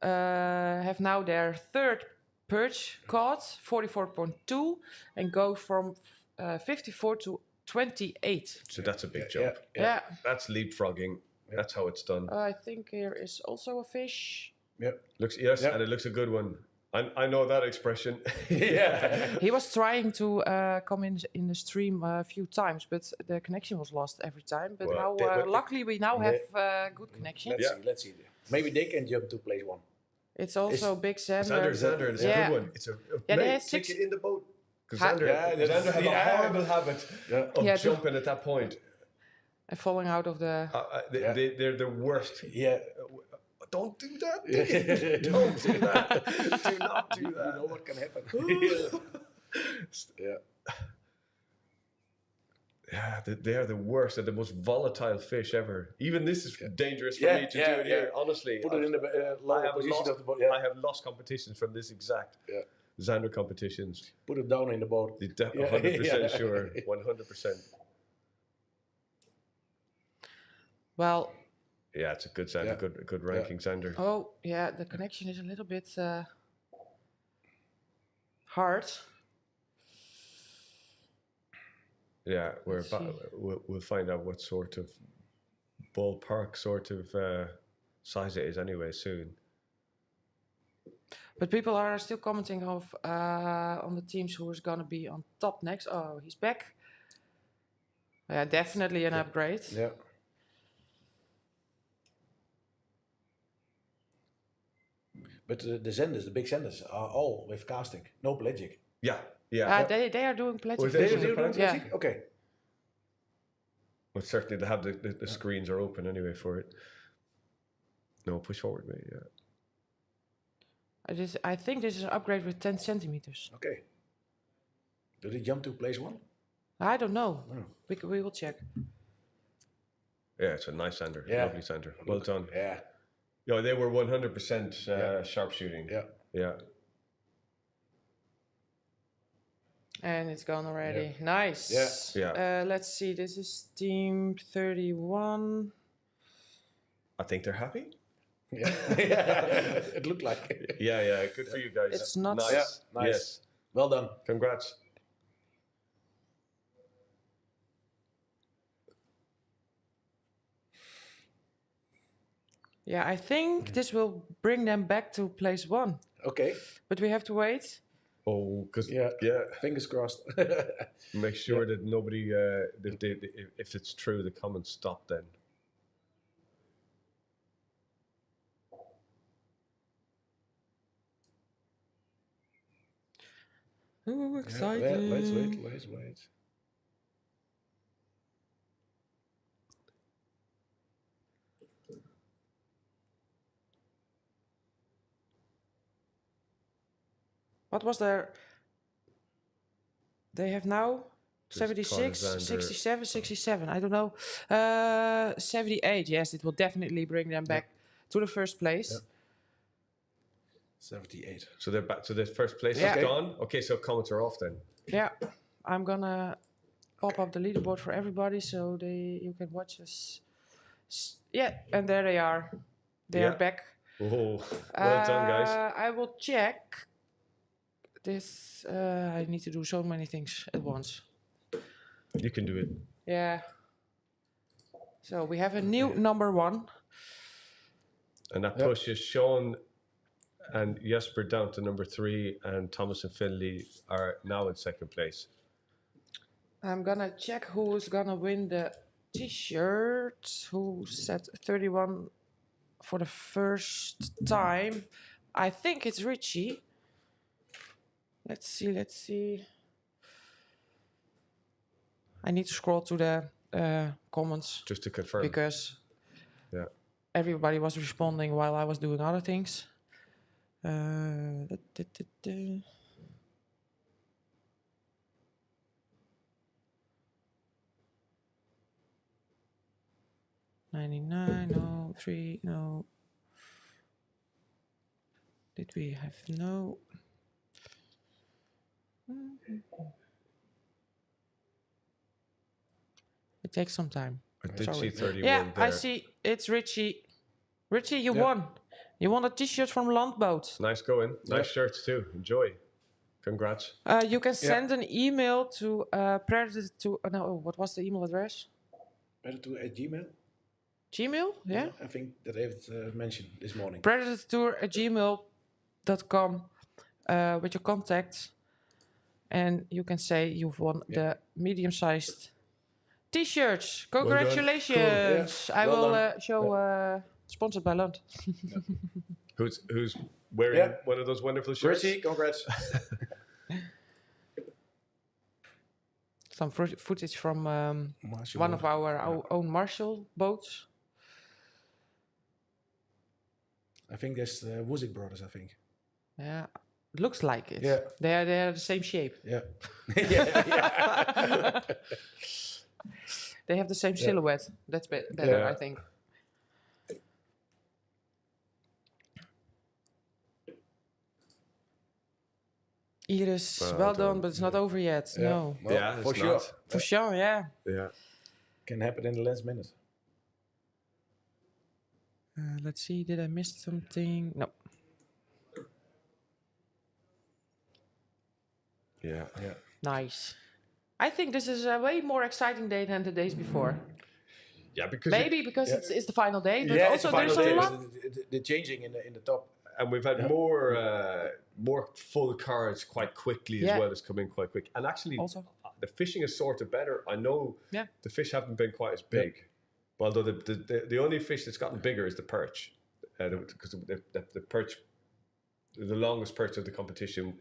have now their 3rd perch caught, 44.2, and go from 54 to 28. So that's a big jump. Yeah. That's leapfrogging. That's how it's done. I think here is also a fish. Yeah. And it looks a good one. I know that expression. He was trying to come in the stream a few times, but the connection was lost every time. But luckily we now have good connection. Let's see. Maybe they can jump to place 1. It's also Big Xander. Xander, it's a good one. It's mate, take it in the boat. Because Xander have a horrible habit of jumping at that point. And falling out of the... They're the worst. Yeah. Don't do that. Don't do that. Do not do that. You know what can happen. Yeah, they are the worst. They're the most volatile fish ever. Even this is dangerous for me to do it here. Honestly, put it in the lower position of the boat. I have lost competitions from this exact Xander competitions. Put it down in the boat. 100% sure. 100%. Well. Yeah, it's a good Xander. Good ranking Xander. Oh yeah, the connection is a little bit hard. Yeah, we'll find out what sort of ballpark sort of size it is anyway soon. But people are still commenting on the teams who is going to be on top next. Oh, he's back. Yeah, definitely an upgrade. Yeah. But the Zenders, the big Zenders, are all with casting, no pelagic. Yeah. They are doing pelagic. They are doing pelagic? Yeah. Okay. Well, certainly they have the screens are open anyway for it. No, push forward, mate. Yeah. I think this is an upgrade with 10 centimeters. Okay. Do they jump to place 1? I don't know. Oh. We will check. Yeah, it's a nice Xander. Yeah. Lovely Xander. Well done. Yeah. Yeah, they were 100% sharpshooting. Yeah. And it's gone already. Yeah. Nice. Yeah. Let's see. This is team 31. I think they're happy. Yeah. It looked like. Yeah. Good for you guys. It's not nice. Yeah, nice. Yes. Well done. Congrats. Yeah, I think this will bring them back to place 1. Okay. But we have to wait. Oh, because Yeah. Fingers crossed. make sure that nobody, if it's true, the comments stop then. Oh, Yeah, exciting. let's wait. What was their... They have now Just 76, Alexander. 67, 67. I don't know. 78. Yes, it will definitely bring them back to the first place. Yeah. 78. So they're back. So the first place Yeah. is gone. Okay, so comments are off then. Yeah, I'm gonna pop up the leaderboard for everybody so you can watch us. Yeah, and there they are. They're back. Oh, well done, guys. I will check this. I need to do so many things at once. You can do it. Yeah. So we have a new number 1. And that pushes Sean and Jesper down to number 3, and Thomas and Finley are now in second place. I'm gonna check who's gonna win the t-shirt. Who set 31 for the first time? I think it's Richie. Let's see. I need to scroll to the comments Just to confirm. because everybody was responding while I was doing other things. 99, no, 3, no. Did we have no? It takes some time. I did Sorry. see 31 Yeah, there. I see. It's Richie. Richie, you won. You won a t-shirt from Landboot. Nice going. Nice shirts too. Enjoy. Congrats. You can send an email to Predatortour. No, what was the email address? Predatortour@gmail. Gmail? Yeah. I think that I have mentioned this morning. Predatortour@gmail.com with your contacts. And you can say you've won the medium-sized t-shirts. Congratulations! Cool. I Well will done. show sponsored by Lund. Who's wearing one of those wonderful shirts? Richie, congrats. Some footage from Marshall one of boat. our own Marshall boats. I think that's the Wozik brothers, I think. Yeah, it looks like it. Yeah. They're the same shape. Yeah. They have the same silhouette. That's better, Yeah. I think. Iris, well done, but it's not over yet. Yeah. No. Well, Yeah, for it's sure. not. For sure, yeah. Yeah. Can happen in the last minute. Let's see, did I miss something? No. Yeah. Yeah. Nice. I think this is a way more exciting day than the days before. Yeah, because Maybe because it's the final day, but it's also the final there's a day. lot. The changing in the top. and we've had more full cards quite quickly as well as come in quite quick. And actually, Also. the fishing is sorted better. I know the fish haven't been quite as big. Although the only fish that's gotten bigger is the perch, because the perch, the longest perch of the competition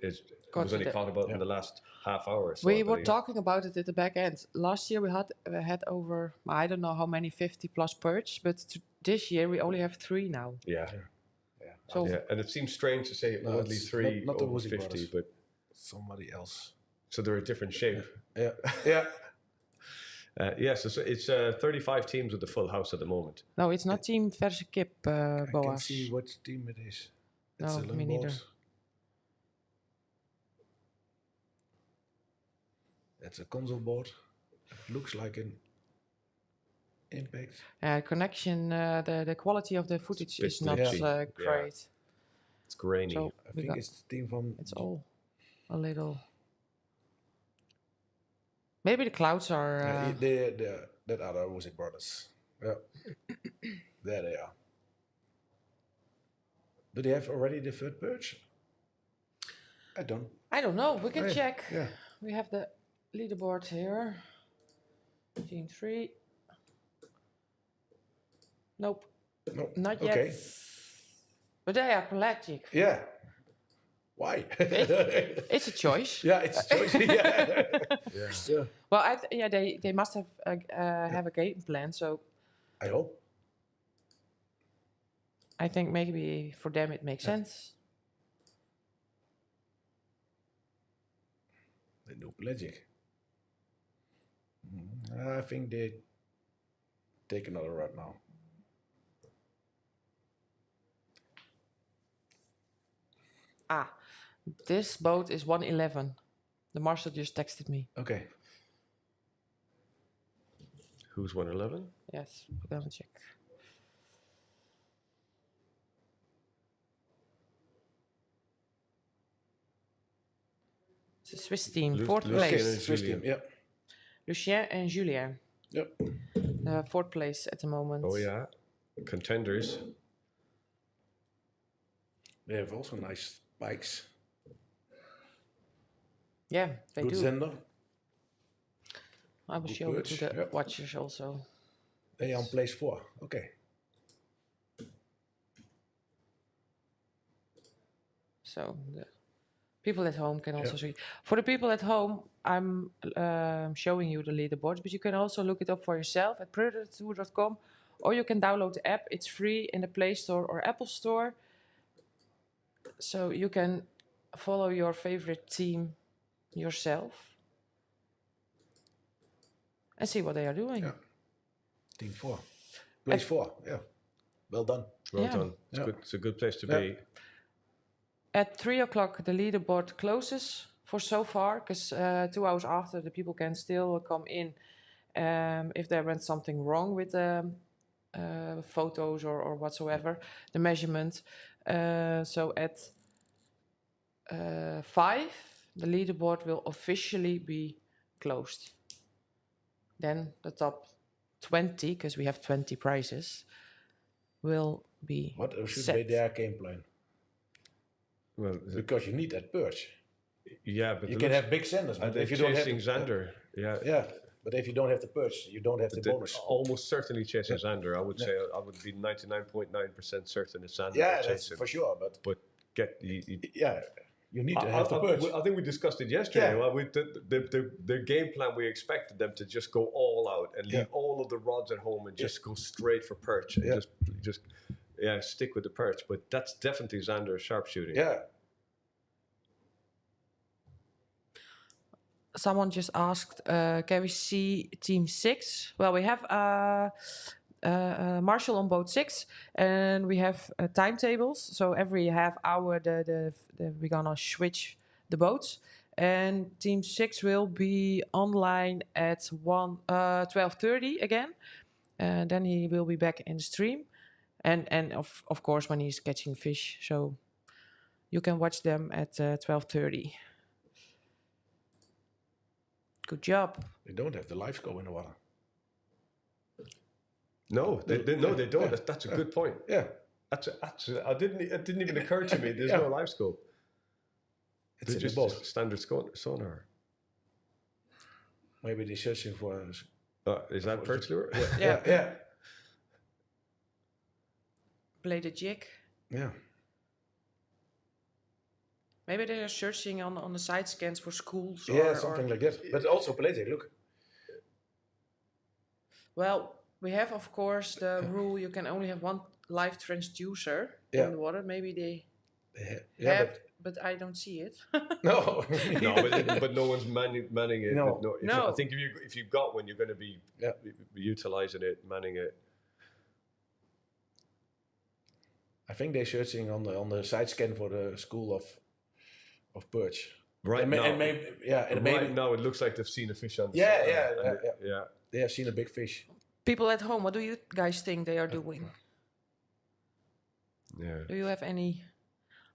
was only caught about in the last half hour. So We were talking about it at the back end. Last year we had over, I don't know how many 50 plus perch, but this year we only have 3 now. Yeah. So And it seems strange to say No, only it's 3 not the over Woolsey 50, brothers. but Somebody else. so they're a different shape. Yeah. Yeah. So it's 35 teams with the full house at the moment. no, it's not Team Verse Kip, I can Boas. see what team it is. No, It's a me neither. Leaderboard. It's a console board. It looks like an impact. Connection, the quality of the footage bit is not glitchy. great. It's grainy. So I think it's the team from. it's all a little. Maybe the clouds are. That other Woolsey brothers. Yeah. There they are. Do they have already the third perch? I don't. I don't know. We can Hey, check. Yeah. We have the leaderboard here. Team 3. Nope, No. not Okay. yet. But they are pelagic. Yeah. Why? It's a choice. Yeah, it's a choice. Yeah. Yeah. Well, they must have a game plan. So I hope. I think maybe for them it makes sense. They do pelagic. I think they take another rod now. This boat is 111. The marshal just texted me. Okay. Who's 111? Yes, we're gonna check. It's a Swiss team, fourth place. Swiss team. Yeah. Lucien and Julien. Yep. Fourth place at the moment. Oh yeah, contenders. They have also nice bikes. Yeah, they Good do. Zender. I will Good show it to perch, the yep. watchers also. They are on place 4. Okay. So the people at home can also see. For the people at home, I'm showing you the leaderboards, but you can also look it up for yourself at Predatortour.com, or you can download the app. It's free in the Play Store or Apple Store. So you can follow your favorite team yourself and see what they are doing. Yeah. Team 4. Place 4. Yeah. Well done. Well Yeah. done. It's Yeah. good. It's a good place to Yeah. be. At 3 o'clock, the leaderboard closes for so far, because 2 hours after, the people can still come in if there went something wrong with the photos or whatsoever, the measurement. So at 5, the leaderboard will officially be closed. Then the top 20, because we have 20 prizes, will be What should set. be their game plan? Well, Because you need that perch. yeah, but You it can looks- have big senders, Are but they if you don't have chasing the, Xander? Yeah. yeah, but if you don't have the perch, you don't have the They're bonus. almost certainly chasing Xander. I would say I would be 99.9% certain it's Xander. Yeah, that that's chasing. for sure. But But you yeah, you need to have the perch. I think we discussed it yesterday. Yeah. Well, the game plan, we expected them to just go all out and leave all of the rods at home and just go straight for perch and just stick with the perch. But that's definitely Xander sharpshooting. Yeah. Someone just asked, can we see team 6? Well, we have Marshall on boat 6, and we have timetables. So every half hour, we're gonna switch the boats. And team 6 will be online at 12:30 again. And then he will be back in the stream. And of course, when he's catching fish. So you can watch them at 12:30. Good job. They don't have the live scope in the water. No, they don't. That's a good point. Yeah. It didn't even occur to me. There's no live scope. It's in just the boat. standard sonar. Maybe they're searching for. Is that perch lure? Yeah. Play the jig. Yeah. Maybe they are searching on the side scans for schools. Yeah, something like that. But also pelagic. Look. Well, we have, of course, the rule you can only have one live transducer Yeah. in the water. Maybe they Yeah, have, but I don't see it. no. No, but no one's manning it. No. No. I think if you've got one, you're going to be utilizing it, manning it. I think they're searching on the side scan for the school of perch. Right and now, and maybe right maybe now it looks like they've seen a fish on the Yeah, sonar, yeah, and they have seen a big fish. People at home, what do you guys think they are doing? yeah. Do you have any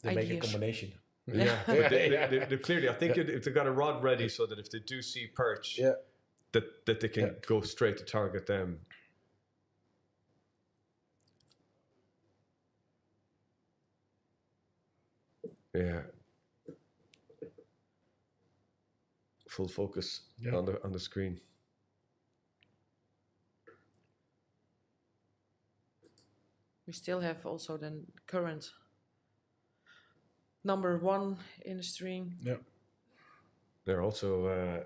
They make a ideas? combination. Yeah, but they clearly, I think if they got a rod ready so that if they do see perch, that they can go straight to target them. Yeah. Full focus on the screen. We still have also the current number 1 in the stream. Yeah. They're also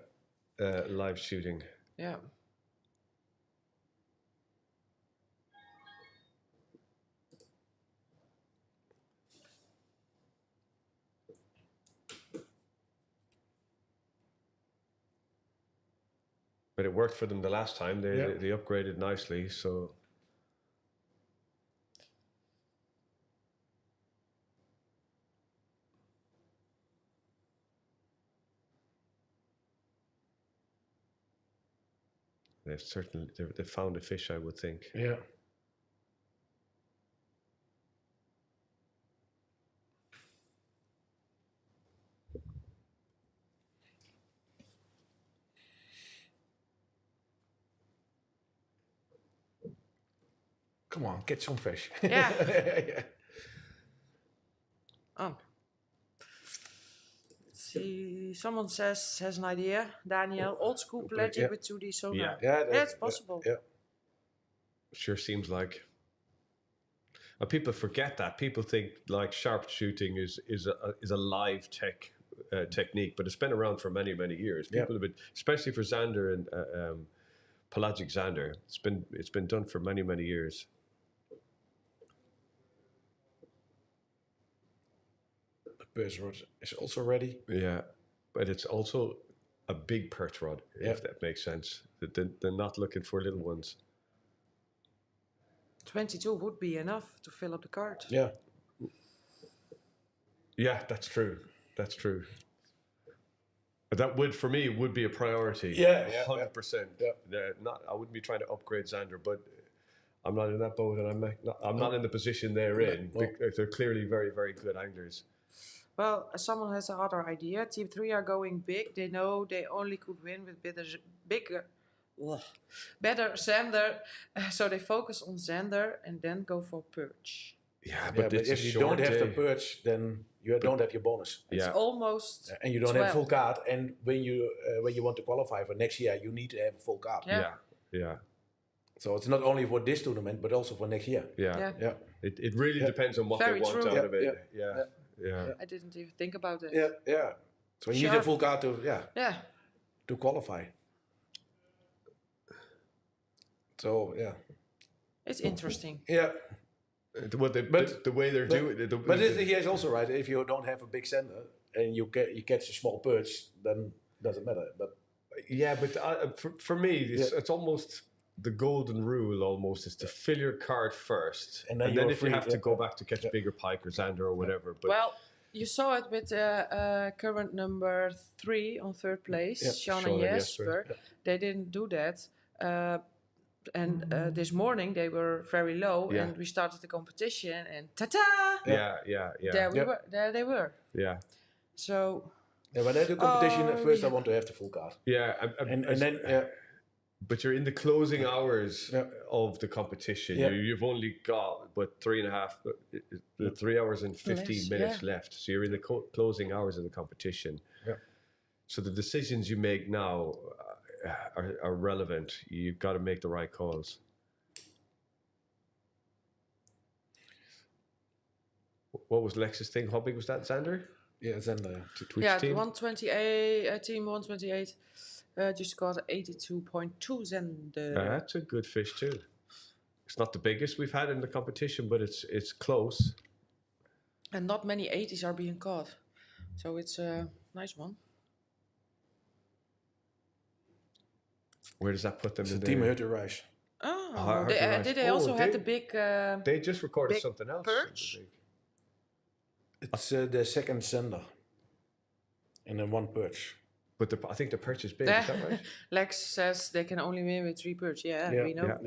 live shooting. Yeah. But it worked for them the last time. They upgraded nicely, so. They've found a fish, I would think. Yeah. Come on, get some fish. Yeah. Yeah. Oh. Let's see. Someone has an idea. Daniel, old school pelagic with 2D sonar. Yeah. It's possible. Yeah. Sure seems like. And people forget that. People think like sharp shooting is a live technique, but it's been around for many years. People have been, especially for Zander and pelagic Zander. It's been done for many years. The perch rod is also ready. Yeah, but it's also a big perch rod, if that makes sense. They're not looking for little ones. 22 would be enough to fill up the cart. Yeah. Yeah, that's true. That's true. But that would, for me, would be a priority. Yeah, 100%. Yeah. I wouldn't be trying to upgrade Zander, but I'm not in that boat, and I'm not in the position they're in. No. They're clearly very good anglers. Well, someone has another idea. Team 3 are going big. They know they only could win with better Zander. So they focus on Zander and then go for perch. Yeah, But if you don't have the perch, then you don't have your bonus. It's almost And you don't 12. have full card. And when you want to qualify for next year, you need to have a full card. Yeah. So it's not only for this tournament, but also for next year. Yeah. It really depends on what Very they want true. out of it. Yeah. I didn't even think about it. Yeah. So you need a full card to qualify. So It's interesting. Yeah. The way they're doing it. But he is also right. If you don't have a big sender and you catch a small perch, then it doesn't matter. But for me, it's almost the golden rule. Almost is to fill your card first, and then if you have to go back to catch bigger pike or Zander or whatever. But well, you saw it with current number 3 on 3rd place, Sean and Jesper. They didn't do that. And this morning they were very low, and we started the competition, and ta-ta! There they were. Yeah. So. Yeah, when I do competition, at first I want to have the full card. Yeah, and then. But you're in the closing hours of the competition. Yeah. You've only got 3 hours and 15 minutes left. So you're in the closing hours of the competition. Yeah. So the decisions you make now are relevant. You've got to make the right calls. What was Lex's thing? How big was that, Zander? Yeah, Zander. Team? 128, team 128. Just got 82.2 Zander. That's a good fish too. It's not the biggest we've had in the competition, but it's close. And not many 80s are being caught. So it's a nice one. Where does that put them in Team Hurterreis. Oh, did they also have the big... they just recorded something else. Perch? It's the second Zander. And then 1 perch. But I think the perch is big, is that right? Lex says they can only win with 3 perch. Yeah, we know.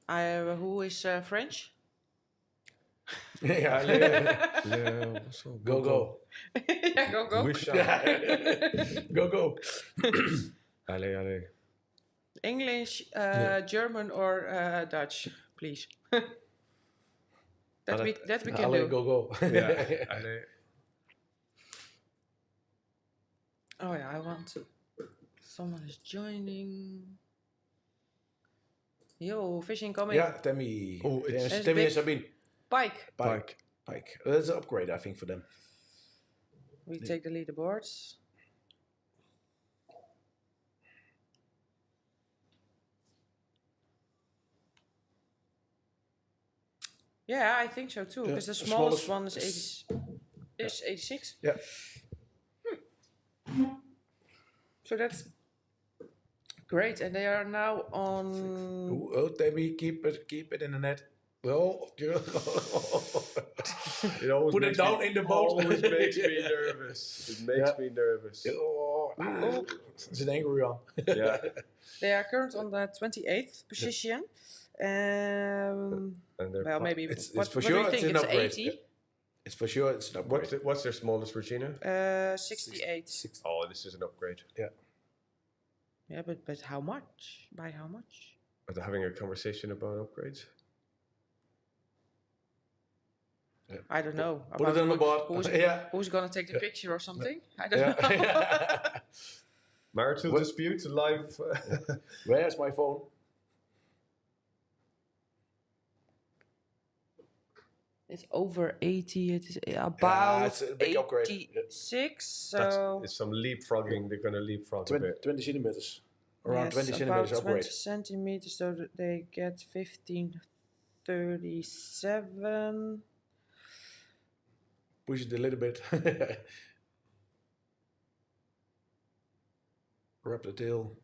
Yeah. Who is French? Go. Yeah, go. Wish Go. Allez. English, German or Dutch, please. That we can Allez, do. go. Yeah. Allez. Oh yeah, I want to. Someone is joining. Yo, fishing coming. Yeah, Tammy. Oh, it's Tammy big. and Sabine. Pike. Pike. That's an upgrade, I think, for them. We take the leaderboards. Yeah, I think so too. Because the smallest one is 86. Yeah. So that's great, and they are now on. Oh, Tammy, keep it in the net. Well, It always put it makes down me- in the boat. Always makes me nervous. It makes me nervous. Oh, it's an angry one. Yeah. They are current on the 28th position. And they're Well, maybe. It's What for do sure you think? it's an It's upgrade. 80? It's for sure it's an upgrade. What's their smallest, Regina? 68. Oh, this is an upgrade. Yeah, but how much? By how much? Are they having a conversation about upgrades? I don't know. Put it on the board. Who's gonna take the picture or something? I don't know. Marital dispute live. Where's my phone? It's over 80. It is about it's a big upgrade. 86. So It's some leapfrogging. They're going to leapfrog a 20, bit. 20 centimeters. Around yes, 20 centimeters about upgrade. 20 centimeters, so that they get 1537. Push it a little bit. Wrap the tail.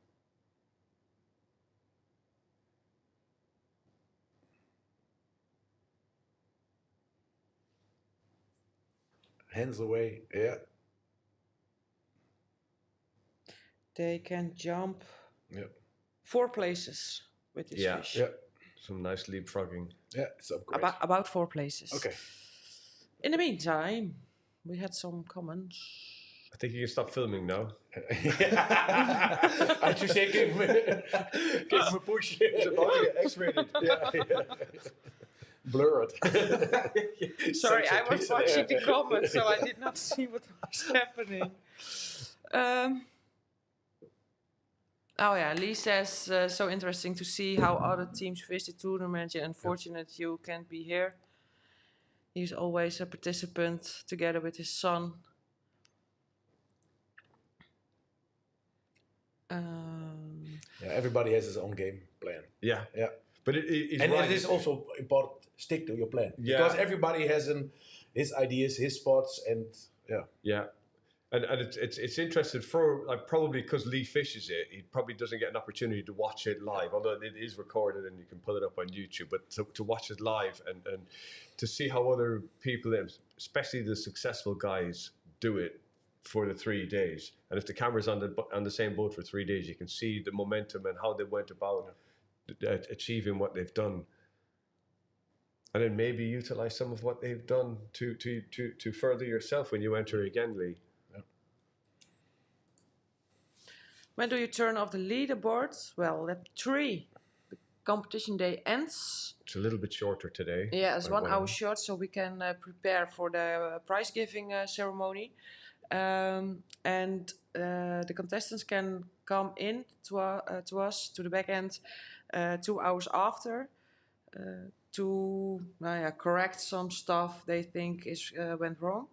Hands away. Yeah. They can jump Yeah. 4 places with this fish. Yeah. Some nice leapfrogging. Yeah. It's upgrade. About 4 places. Okay. In the meantime, we had some comments. I think you can stop filming now. I just say give him a push. It's about to get X-rated. Blur it. Sorry, I was watching the comments, so I did not see what was happening. Oh yeah, Lee says, so interesting to see how other teams fish the tournament. Yeah, unfortunate you can't be here. He's always a participant together with his son. Everybody has his own game plan. Yeah. But it's And right. it is also important stick to your plan. Yeah. Because everybody has his ideas, his spots, and Yeah. And it's interesting for probably because Lee fishes it, he probably doesn't get an opportunity to watch it live, although it is recorded and you can pull it up on YouTube. But to watch it live and to see how other people, especially the successful guys, do it for the 3 days. And if the camera's on the same boat for 3 days, you can see the momentum and how they went about achieving what they've done. And then maybe utilize some of what they've done to further yourself when you enter again, Lee. When do you turn off the leaderboard? Well, at 3. The competition day ends. It's a little bit shorter today. Yeah, it's by 1 hour short, so we can prepare for the prize giving ceremony. And the contestants can come in to us, to the back end, 2 hours after to correct some stuff they think went wrong.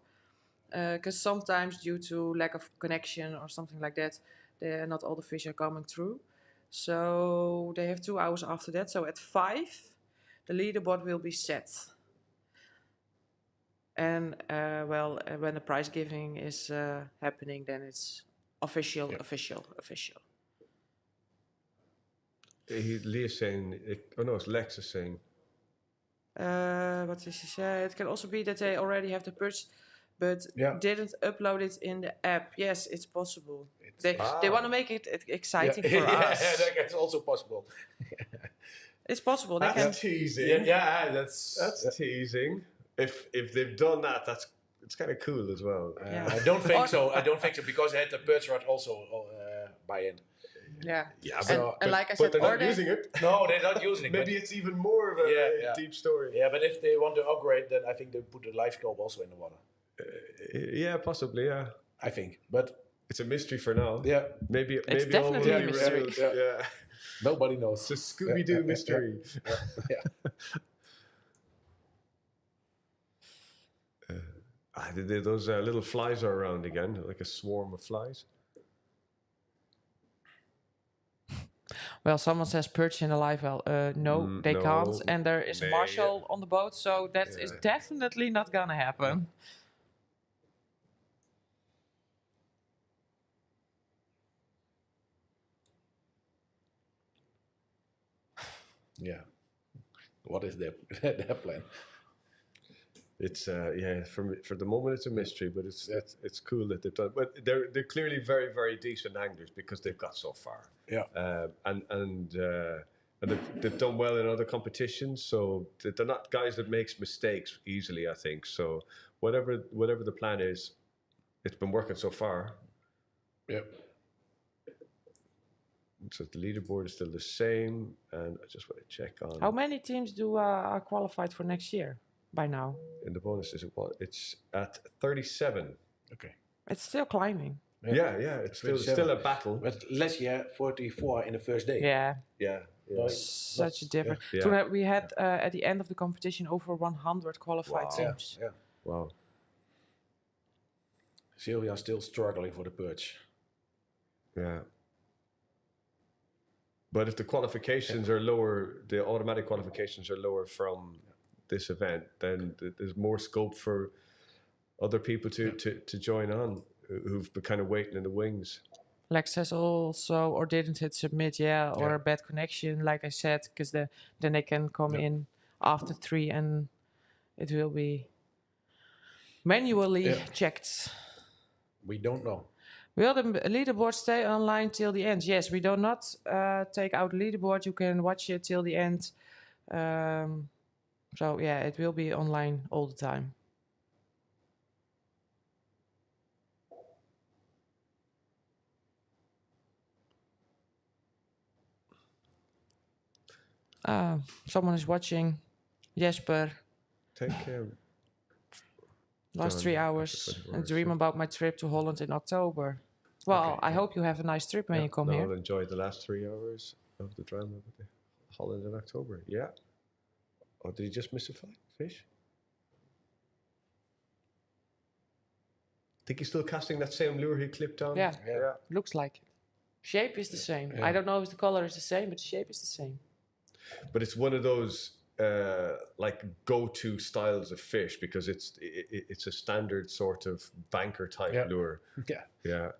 Because sometimes due to lack of connection or something like that, not all the fish are coming through. So they have 2 hours after that. So at 5, the leaderboard will be set. And when the prize giving is happening, then it's official. Lee is saying, it's Lex is saying. What did she say? It can also be that they already have the purchase, but didn't upload it in the app. Yes, it's possible. They want to make it exciting for us. Yeah, that's also possible. It's possible. They That's can. teasing. That's teasing. If they've done that, it's kind of cool as well. I don't think so. I don't think so because I had the birds rod also by in. Yeah. Yeah, And like I but said, they're are not they- using it. No, they're not using it. Maybe it's even more of a deep story. Yeah, but if they want to upgrade, then I think they put the live scope also in the water. Yeah, possibly. Yeah, I think, but it's a mystery for now. yeah, maybe It's maybe all will definitely be a mystery. revealed. Yeah. nobody knows. It's a Scooby-Doo mystery. Yeah. Those little flies are around again, like a swarm of flies. Well, someone says perch in a live well. No, they no, can't. And there is a nee. marshal on the boat, so that is definitely not gonna happen. Yeah. What is their their plan? It's for the moment it's a mystery, but it's cool that they've done. But they're clearly very decent anglers because they've got so far. Yeah. And they've done well in other competitions, so they're not guys that makes mistakes easily. I think so. Whatever the plan is, it's been working so far. Yep. So the leaderboard is still the same, and I just want to check on How many teams are qualified for next year by now? in the bonuses. It's at 37. Okay. It's still climbing. Yeah, it's 37. still a battle. But last year, 44 in the first day. Yeah, Yeah. such a difference. Yeah. We had at the end of the competition over 100 qualified Wow. teams. Yeah. Wow. Sylvia still struggling for the perch. Yeah. But if the qualifications are lower, the automatic qualifications are lower from this event, then there's more scope for other people to join on who've been kind of waiting in the wings. Lex says also, or didn't hit submit, or a bad connection, like I said, because then they can come in after 3 and it will be manually checked. We don't know. Will the leaderboard stay online till the end? Yes, we do not take out the leaderboard. You can watch it till the end. So yeah, it will be online all the time. Someone is watching. Jesper. Take care. Last Done 3 after hours 24 and hours, dream about my trip to Holland in October. Well, I hope you have a nice trip when you come here. I'll enjoy the last 3 hours of the drama with the Holland in October. Yeah. Oh, did he just miss a fish? Think he's still casting that same lure he clipped on? Yeah. Looks like it. Shape is the same. I don't know if the color is the same, but the shape is the same. But it's one of those like go-to styles of fish because it's a standard sort of banker type lure. Yeah. Yeah.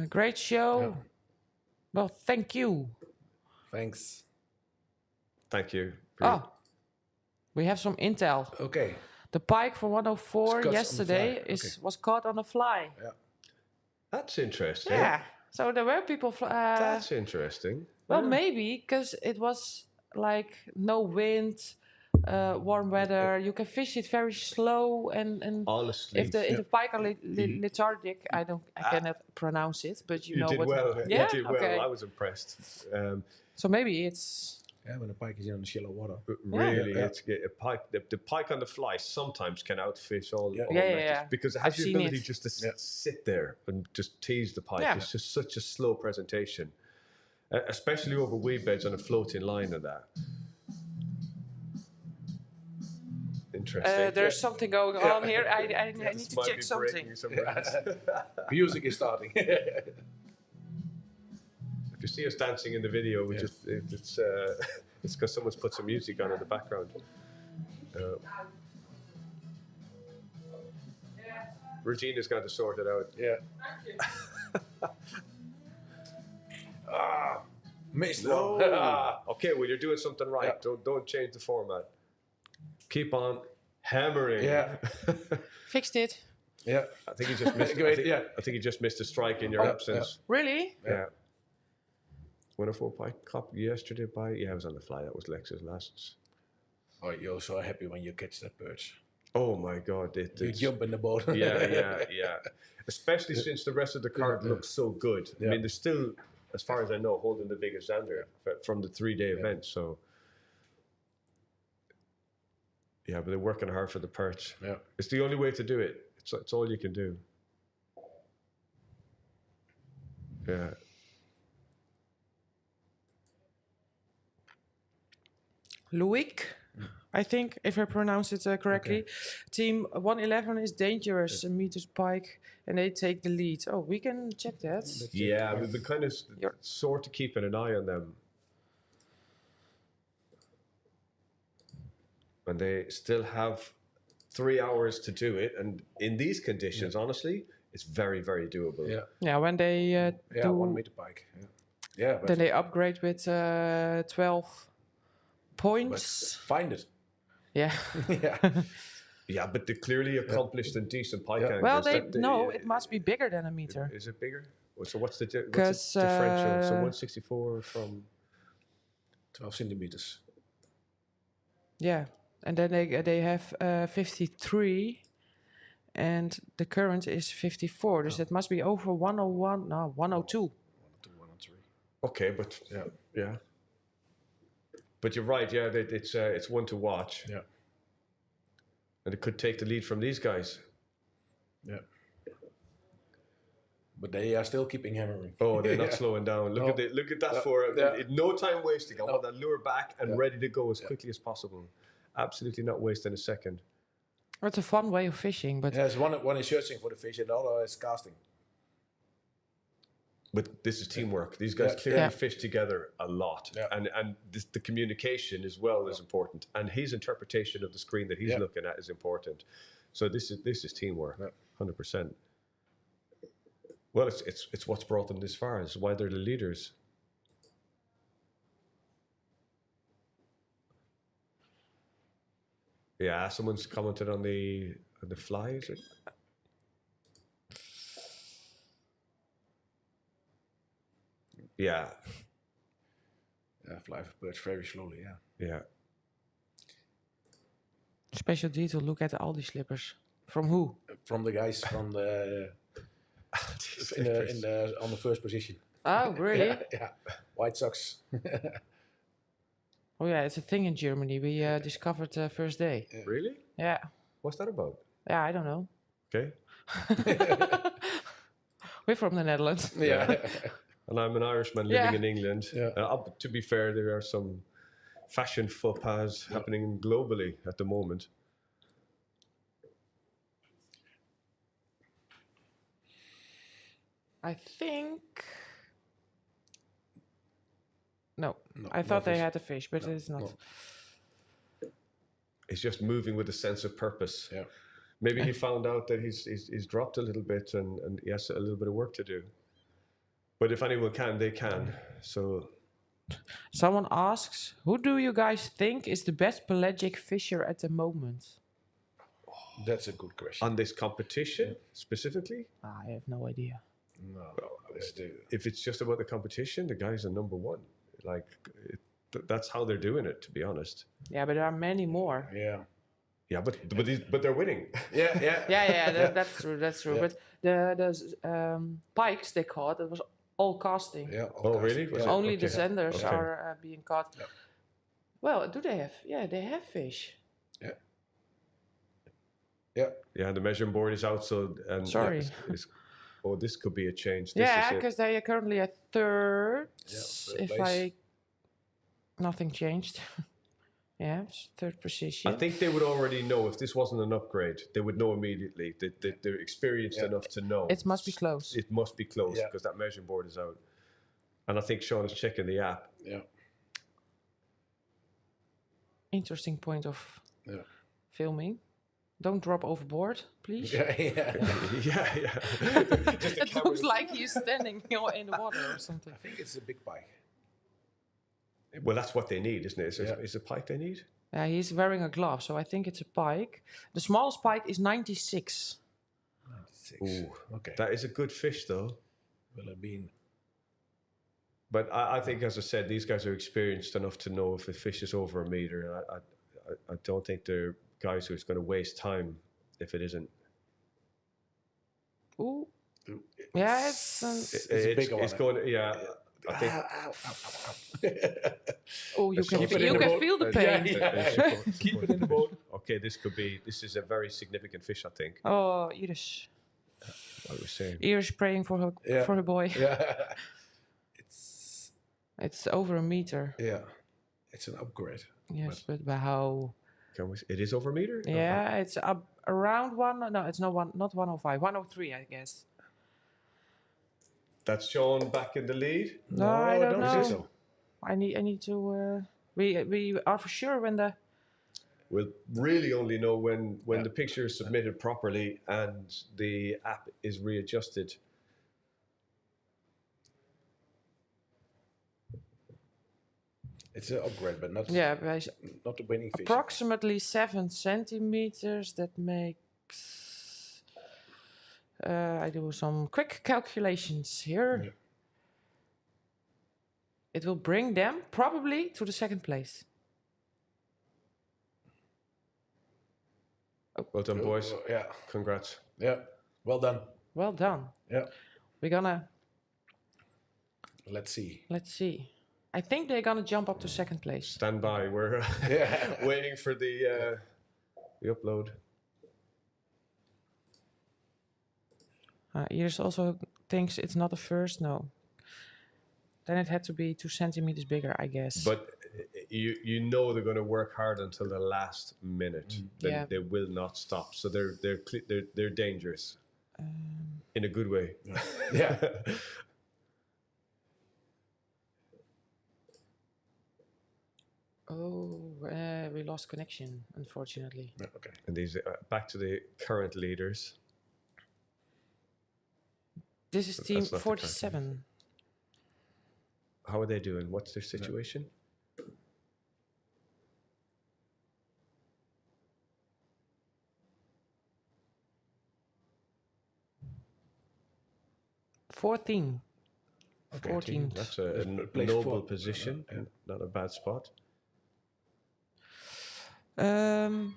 Great show. Yeah. Well, thank you. Thanks. Thank you. We have some intel. Okay. The pike for 104 Scots on the yesterday fly. was caught on a fly. Yeah. That's interesting. Yeah. So there were people. That's interesting. Well, maybe because it was like no wind, warm weather. You can fish it very slow, and Honestly, if the pike are lethargic, I cannot pronounce it, but you know did what. well. Yeah. You did well. Okay. I was impressed. So maybe it's. Yeah, when the pike is in the shallow water. Really, it's a pike. The pike on the fly sometimes can outfish all Yeah. because it has I've the seen ability it. just to sit there and just tease the pike. Yeah. It's just such a slow presentation, especially over weed beds on a floating line and that. Interesting. There's something going on here. I need This to might check be something. breaking some rats. Music is starting. If you see us dancing in the video, it's because someone's put some music on in the background. Regina's going to sort it out. Yeah. Missed one. Okay, well you're doing something right. Yeah. Don't change the format. Keep on hammering. Yeah. Fixed it. Yeah. I think you just missed. Great, I think you just missed a strike in your absence. Really? Yeah. 104 pike caught yesterday by, yeah, I was on the fly. That was Lex's last. Oh, you're so happy when you catch that perch. Oh my God. You It's, jump in the boat. yeah. Especially since the rest of the card looks so good. I mean, they're still, as far as I know, holding the biggest zander from the 3-day event. So, yeah, but they're working hard for the perch. Yeah. It's the only way to do it. It's all you can do. Yeah. Luik, I think, if I pronounce it correctly. Okay. Team 111 is dangerous, meters pike, and they take the lead. Oh, we can check that. Yeah, we've been kind of sort of keeping an eye on them. And they still have 3 hours to do it. And in these conditions, honestly, it's very, very doable. Yeah. Yeah, when they do, 1 meter pike. Yeah, but then they upgrade with 12 points. find it. Yeah. Yeah. Yeah, but they're clearly accomplished and decent pike anglers. Well, That it must be bigger than a meter. Is it bigger? So what's the differential? 'Cause, So 164 from 12 centimeters. Yeah, and then they have 53, and the current is 54. Dus that must be over 101. No, 102. 102, 103. Okay, but yeah. But you're right. Yeah, it's one to watch. Yeah. And it could take the lead from these guys. Yeah. But they are still keeping hammering. Oh, they're not slowing down. Look at that for no time wasting. I want that lure back and ready to go as quickly as possible. Absolutely not wasting a second. It's a fun way of fishing, but Yes, one is searching for the fish and the other is casting. But this is teamwork. These guys clearly fish together a lot. Yeah. And the communication as well is important. And his interpretation of the screen that he's looking at is important. So this is teamwork, 100%. Well, it's what's brought them this far. It's why they're the leaders. Yeah, someone's commented on the fly, is it? Yeah. Yeah, fly birds very slowly, Yeah. special detail, look at all these slippers. From who? From the guys from the on the first position. Oh, really? Yeah. White socks. Oh, yeah, it's a thing in Germany. We discovered first day. Really? Yeah. What's that about? Yeah, I don't know. Okay. We're from the Netherlands. Yeah. And I'm an Irishman living in England. Yeah. To be fair, there are some fashion faux pas happening globally at the moment. I think... No, No, I thought no they fish. had a fish, but it's not. no. He's just moving with a sense of purpose. Yeah. Maybe he found out that he's dropped a little bit and he has a little bit of work to do. But if anyone can, they can. So Someone asks, who do you guys think is the best pelagic fisher at the moment? That's a good question. on this competition specifically, I have no idea. No, if it's just about the competition, the guys are number one. Like that's how they're doing it, to be honest. Yeah, but there are many more. yeah. Yeah, but they're winning. Yeah, yeah. That's true. That's true. Yeah. But the pikes they caught, it was all casting. Yeah. Oh, really? Yeah. Only the Okay. senders Okay. are being caught. Yeah. Well, do they have? Yeah, they have fish. Yeah. Yeah, the measuring board is out, so and Sorry. oh, this could be a change. This Yeah, is it. because they are currently at third. Yeah, third If place. nothing changed. Yeah, it's third position. I think they would already know if this wasn't an upgrade. They would know immediately that they're experienced enough to know. It must be close. It must be close Yeah. because that measuring board is out. And I think Sean is checking the app. Yeah. Interesting point of Yeah. filming. Don't drop overboard, please. Yeah. Yeah. yeah. It looks like he's standing in the water or something. I think it's a big pike. Well, that's what they need, isn't it? Is, Yeah. is it pike they need? Yeah, he's wearing a glove, so I think it's a pike. The smallest pike is 96. 96. Ooh, Okay. that is a good fish, though. Will have been But I think, as I said, these guys are experienced enough to know if a fish is over a meter. I don't think they're guys who's going to waste time if it isn't. Ooh. Yeah, it's a bigger one. It's going. Yeah, I think. oh, you can keep it in you the can boat. feel the pain. Keep it in the boat. Okay, this is a very significant fish, I think. Oh, Iris. What was saying? Iris praying for her boy. Yeah. It's over a meter. Yeah. It's an upgrade. Yes, but how? It is over a meter? Yeah, it's up around one. No, it's not 105. 103, I guess. That's Sean back in the lead. No, I don't know. think so. I need to. We are for sure when the. We'll really only know when the picture is submitted properly and the app is readjusted. It's an upgrade, but not not the winning fish. Approximately 7 centimeters. That makes. I do some quick calculations here. Yeah. It will bring them probably to the second place. Well done, boys. Yeah. Congrats. Yeah. Well done. Well done. Yeah. We're gonna. Let's see. Let's see. I think they're gonna jump up to second place. Stand by. We're waiting for the upload. Iris also thinks it's not a first. No. Then it had to be 2 centimeters bigger, I guess. But you know they're going to work hard until the last minute. Then they will not stop. So they're dangerous in a good way. Yeah. We lost connection, unfortunately. Okay. And these back to the current leaders. This is team That's not the 47. How are they doing? What's their situation? Okay. 14. That's a place noble 4. position. Not a bad spot. We're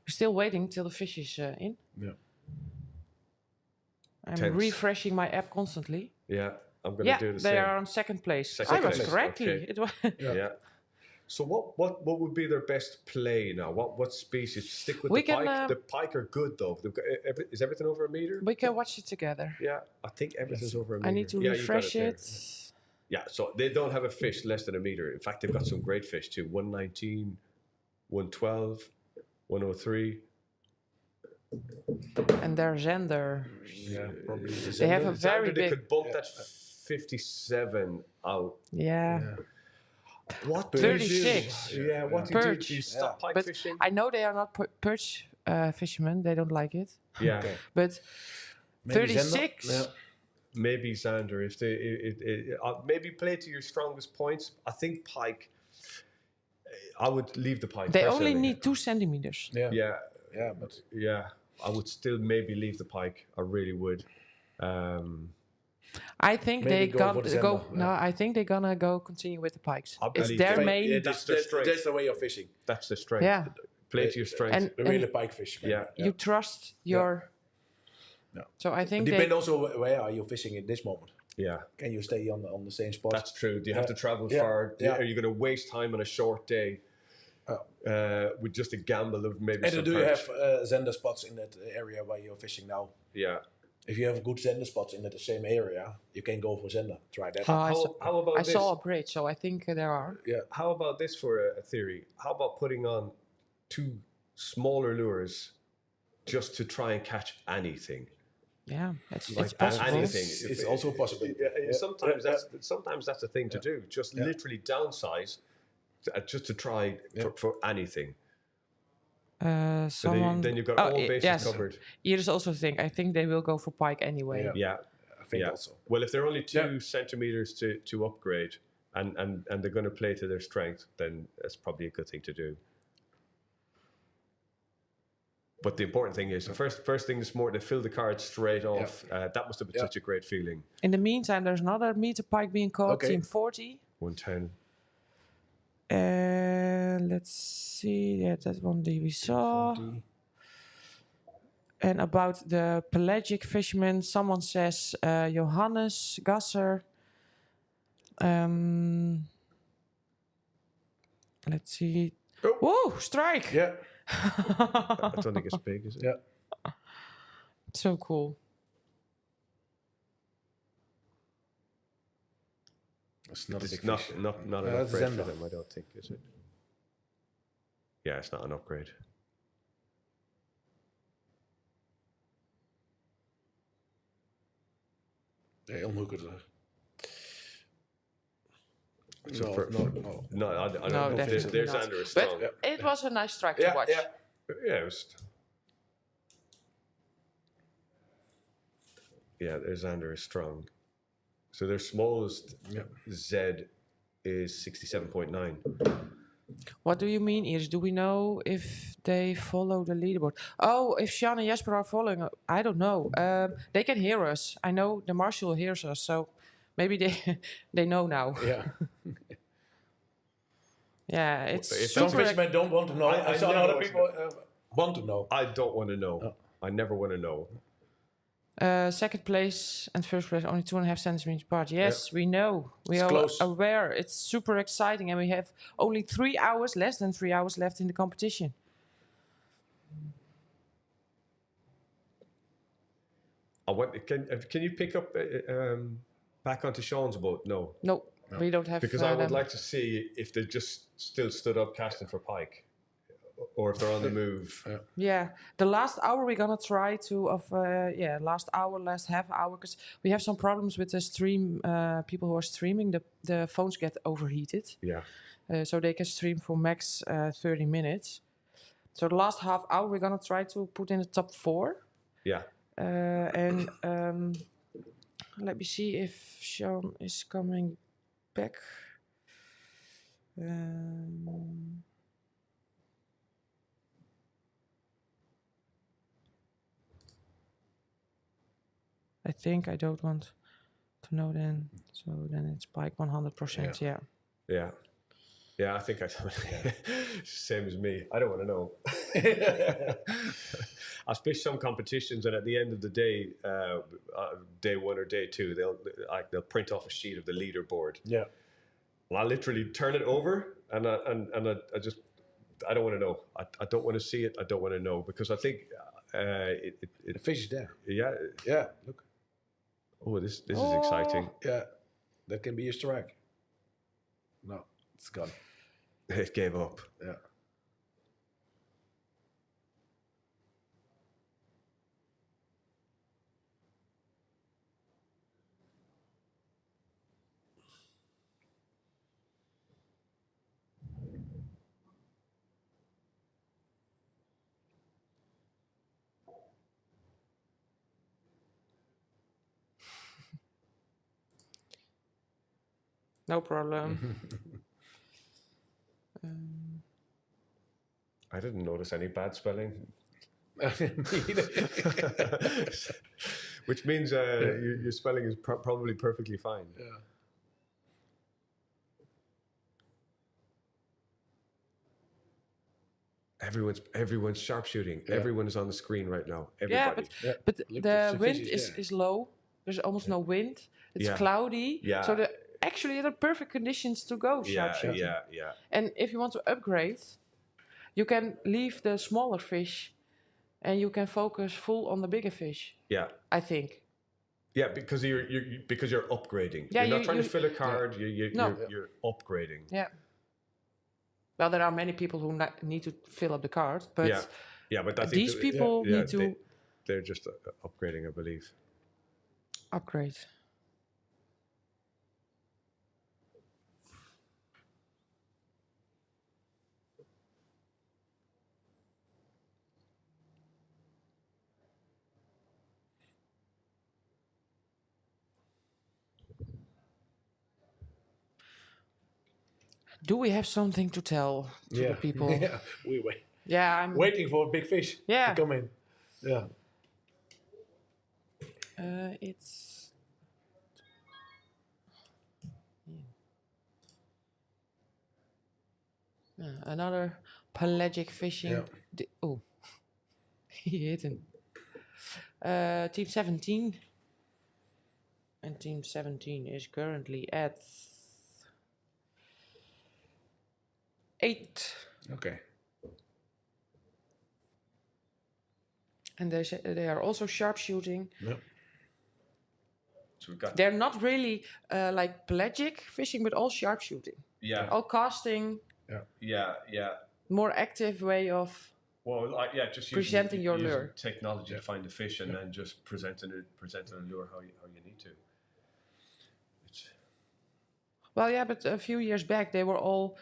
still waiting till the fish is in. Yeah. I'm Tense. refreshing my app constantly. Yeah, I'm going to do the same. They are on second place. Second I was place, correctly. okay. It was Yeah. So what would be their best play now? What species? Stick with We the pike. can, The pike are good though. They've got, is everything over a meter? we can watch it together. Yeah, I think everything's over a meter. I need to Yeah, you got refresh there. it. Yeah, so they don't have a fish less than a meter. In fact, they've got some great fish too. 119, 112, 103. And their Zender. Yeah, probably. They have a very Xander, they big. could bump that 57 out. Yeah. What? 36. Yeah, what do you do? Perch. Do you stop pike But fishing? I know they are not perch fishermen. They don't like it. Yeah. Okay. But Maybe 36. Zender? Yeah. Maybe Xander, if they maybe play to your strongest points. I think pike. I would leave the pike. They personally. only need 2 centimeters. Yeah. Yeah, Yeah, but yeah. I would still maybe leave the pike. I really would. I think Maybe they go gonna for the go. Zender, No, I think they're gonna go continue with the pikes. I It's believe their they- main. yeah, That's their strength. that's the way of fishing. That's the strength. Yeah. Play to your strength. And, The real and pike fisherman. yeah. you trust your. Yeah. So I think Depend they. also where are you fishing at this moment. Yeah, Can you stay on the same spot? that's true. Do you have to travel Yeah. far? Yeah. Are you going to waste time on a short day with just a gamble of maybe and some do you perch? have Zender spots in that area where you're fishing now? Yeah. If you have good Zender spots in the same area, you can go for Zender. Try that. How about I this? saw a bridge, so I think there are. How about this for a theory? How about putting on 2 smaller lures just to try and catch anything? Yeah, it's Like possible. anything. It's also possible. Yeah, sometimes that's the thing to do. Just literally downsize, just to try for anything. So Someone. then you've got all bases yes. covered. Iris also I think they will go for pike anyway. Yeah. Yeah. I think also. Well, if they're only 2 centimeters to upgrade, and they're going to play to their strength, then that's probably a good thing to do. But the important thing is the first thing this morning, they filled the card straight off. That must have been such a great feeling. In the meantime, there's another meter pike being caught, Okay. team 40. 110. Let's see. Yeah, that one we saw. 40. And about the pelagic fishermen, someone says Johannes Gasser. Let's see. Oh. Whoa, strike! Yeah. I don't think it's big, is it? Yeah. So cool. It's not a It's big not, fish. not an That's upgrade for Zenda. them, I don't think, is it? Yeah, it's not an upgrade. Nee, omhoeken terug. So No. I don't No, know. definitely There's not. Andrew is But strong. it was a nice strike to Yeah, watch. yeah. Yeah, it was. Yeah, there's Xander is strong. So their smallest Z is 67.9. What do you mean, Iris? Do we know if they follow the leaderboard? Oh, if Sean and Jesper are following, I don't know. They can hear us. I know the marshal hears us, so maybe they they know now. Yeah. Yeah, it's Some super. fishermen don't want to know. I Some never other was- people want to know. I don't want to know. I never want to know. Second place and first place only 2.5 centimeters apart. Yes, we know. We It's are close. aware. It's super exciting, and we have only 3 hours, less than 3 hours left in the competition. Can you pick up back onto Sean's boat? No, No, we don't have. because I would them. like to see if they just still stood up casting for pike, or if they're on the move. Yeah, the last hour we're gonna try to last hour, last half hour, because we have some problems with the stream. People who are streaming, the phones get overheated, Yeah. so they can stream for max 30 minutes. So the last half hour we're gonna try to put in the top 4. Yeah. And let me see if Sean is coming back. I think I don't want to know then. So then it's bike 100%. Yeah. Yeah. Yeah, I think I same as me. I don't want to know. I've fished some competitions, and at the end of the day, day 1 or day 2, they'll print off a sheet of the leaderboard. Yeah. And I literally turn it over, and I just don't want to know. I don't want to see it. I don't want to know, because I think The fish is there. yeah. Yeah, look. Oh, this is exciting. Yeah, that can be a strike. No, it's gone. It gave up. Yeah. No problem. I didn't notice any bad spelling. Which means your spelling is probably perfectly fine. Yeah. Everyone's sharpshooting. Yeah. Everyone is on the screen right now. Yeah, Everybody. but Look, the the wind fish is there. is low. There's almost no wind. It's Yeah. cloudy. Yeah. So actually the perfect conditions to go sharpshooting. Yeah. And if you want to upgrade, you can leave the smaller fish and you can focus full on the bigger fish, Yeah. I think. Yeah, because you're upgrading. Yeah, you're not trying to you- fill a card. No. You're upgrading. Yeah. Well, there are many people who need to fill up the card, but Yeah, but I think these people need to they're just upgrading, I believe. upgrade. Do we have something to tell to the people? Yeah, we wait. Yeah, I'm waiting for a big fish Yeah. to come in. Yeah. It's another pelagic fishing. Yeah. Oh, he hit him. Team 17. And Team 17 is currently at 8. Okay. And they are also sharpshooting. Yep. So we've got They're not really like pelagic fishing, but all sharpshooting. yeah, All casting, yeah. more active way of Well, just presenting your using lure. technology to find the fish, and then just presenting a lure how you need to. Well, yeah, but a few years back they were all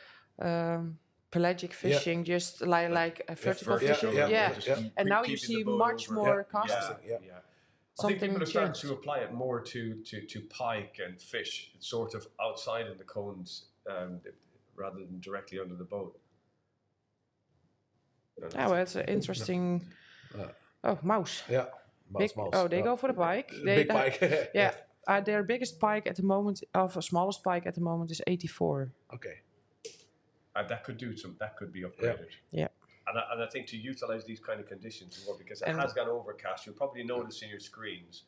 pelagic fishing, just like vertical fishing. just And now you keeping see the boat much over. more casting. Yeah. I think Something people are starting changed. to apply it more to pike and fish. It's sort of outside in the cones rather than directly under the boat. Yeah, well, it's an interesting. Oh, mouse. Yeah. Big, Mouse. oh, they go for the pike. Big pike. Yeah, their biggest pike at the moment, smallest pike at the moment, is 84. Okay. That could be upgraded. Yeah. And I think to utilize these kind of conditions as well, because it And- has gone overcast. You'll probably notice in your screens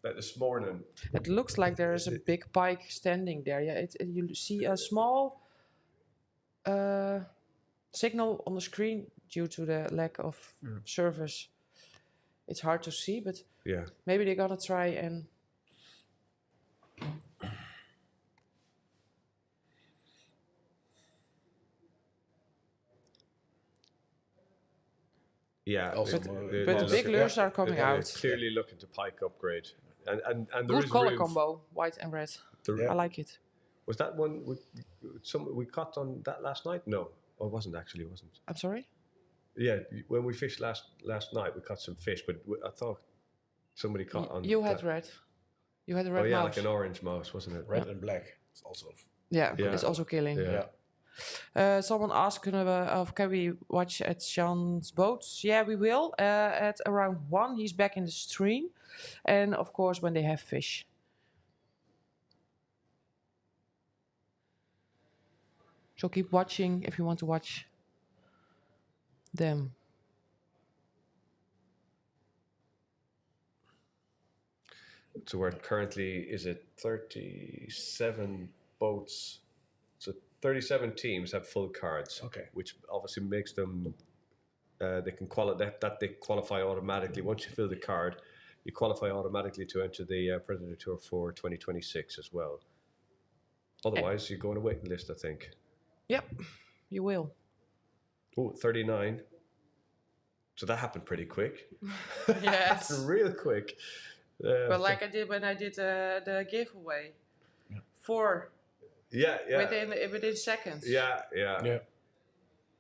that this morning. It looks like there is a big pike standing there. Yeah, you see a small signal on the screen due to the lack of service. It's hard to see, but Yeah. maybe they're gonna try and. Yeah, Also, But the big lures are coming out. Clearly looking to pike upgrade, and there Good is color room combo, white and red. I like it. Was that one we caught on that last night? No, it wasn't actually. It wasn't. I'm sorry. Yeah, when we fished last night, we caught some fish, but I thought somebody caught on. You had that. red. You had a red Oh yeah, mouse. like an orange mouse, wasn't it? Red and black. It's also. Yeah, Yeah. it's also killing. Yeah. Someone asked, can we watch at Sean's boats? Yeah, we will. At around 1, he's back in the stream. And of course, when they have fish. So keep watching if you want to watch them. So we're currently, is it 37 boats? So 37 teams have full cards. Okay. Which obviously makes them, they can they qualify automatically. Once you fill the card, you qualify automatically to enter the Predatortour for 2026 as well. Otherwise, you go on a waiting list, I think. Yep, you will. Oh, 39. So that happened pretty quick. Yes. Real quick. But like I did when I did the giveaway. 4 Yeah. within seconds. Yeah.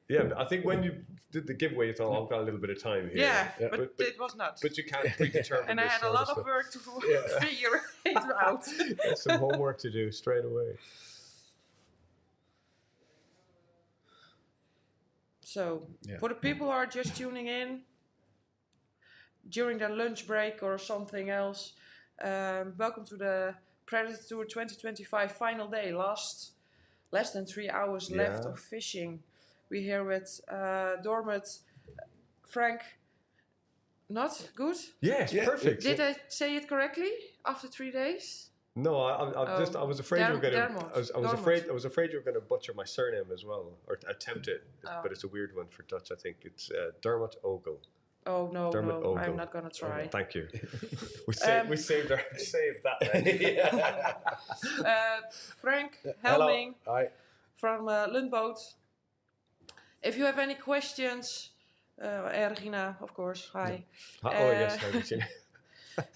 Yeah, but I think when you did the giveaway, you thought, I've got a little bit of time here. Yeah, but it was not. But you can't predetermine. And I this had a sort lot of stuff. work to figure it out. Got some homework to do straight away. So, for the people who are just tuning in during their lunch break or something else, welcome to the Predatortour 2025 final day. Less than 3 hours left of fishing. We're here with Dormit, Frank. Not good? Yes, perfect. Did I say it correctly after 3 days? No, I was afraid you were going to. I was afraid you were going to butcher my surname as well, or attempt it. But it's a weird one for Dutch. I think it's Dermot Ogle. Oh no, Dermot Ogle. I'm not gonna try. Thank you. we saved that. Frank Helming Hi. from Lundboot. If you have any questions, Regina, of course. Hi. Yes, Regina.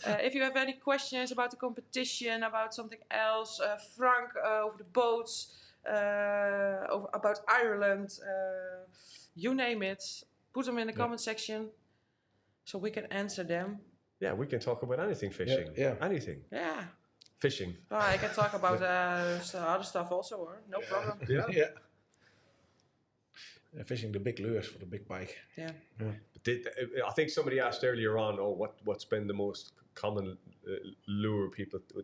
If you have any questions about the competition, about something else, Frank over the boats, about Ireland, you name it, put them in the comment section so we can answer them. Yeah, we can talk about anything fishing. Yeah. Anything. Yeah. Fishing. Oh, I can talk about other stuff also, or no problem. Yeah. fishing the big lures for the big pike. Yeah. I think somebody asked earlier on, what's been the most common lure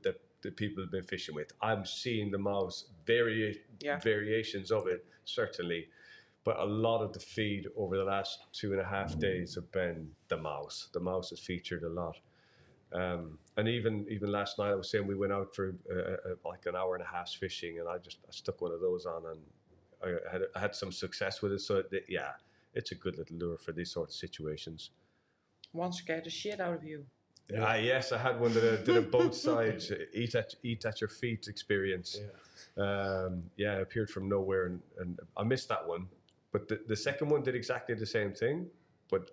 that people have been fishing with? I'm seeing the mouse, variations of it, certainly. But a lot of the feed over the last 2.5 days have been the mouse. The mouse has featured a lot. And even last night, I was saying we went out for like an hour and a half fishing, and I stuck one of those on, and I had some success with it. So it's a good little lure for these sort of situations. One scared the shit out of you. Yes, I had one that did a both sides eat at your feet experience. It appeared from nowhere, and I missed that one. But the second one did exactly the same thing, but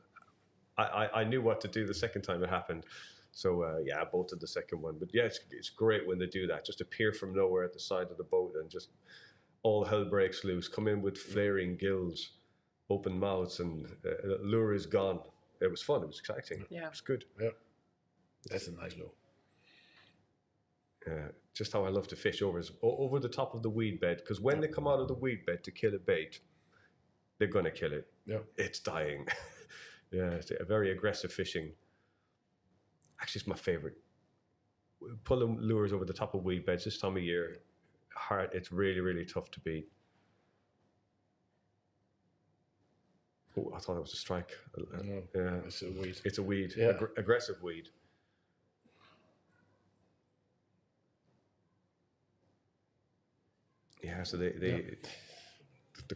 I knew what to do the second time it happened. So I bolted the second one. But yeah, it's great when they do that. Just appear from nowhere at the side of the boat and just all hell breaks loose. Come in with flaring gills, open mouths, and lure is gone. It was fun. It was exciting. Yeah. It was good. Yeah, that's a nice lure. Just how I love to fish over the top of the weed bed, because when they come out of the weed bed to kill a bait, they're going to kill it. Yeah. It's dying. It's a very aggressive fishing. Actually, it's my favorite. Pulling lures over the top of weed beds this time of year, it's really, really tough to beat. Oh, I thought it was a strike. Yeah, it's a weed. It's a weed. Yeah. Aggressive weed. Yeah, so the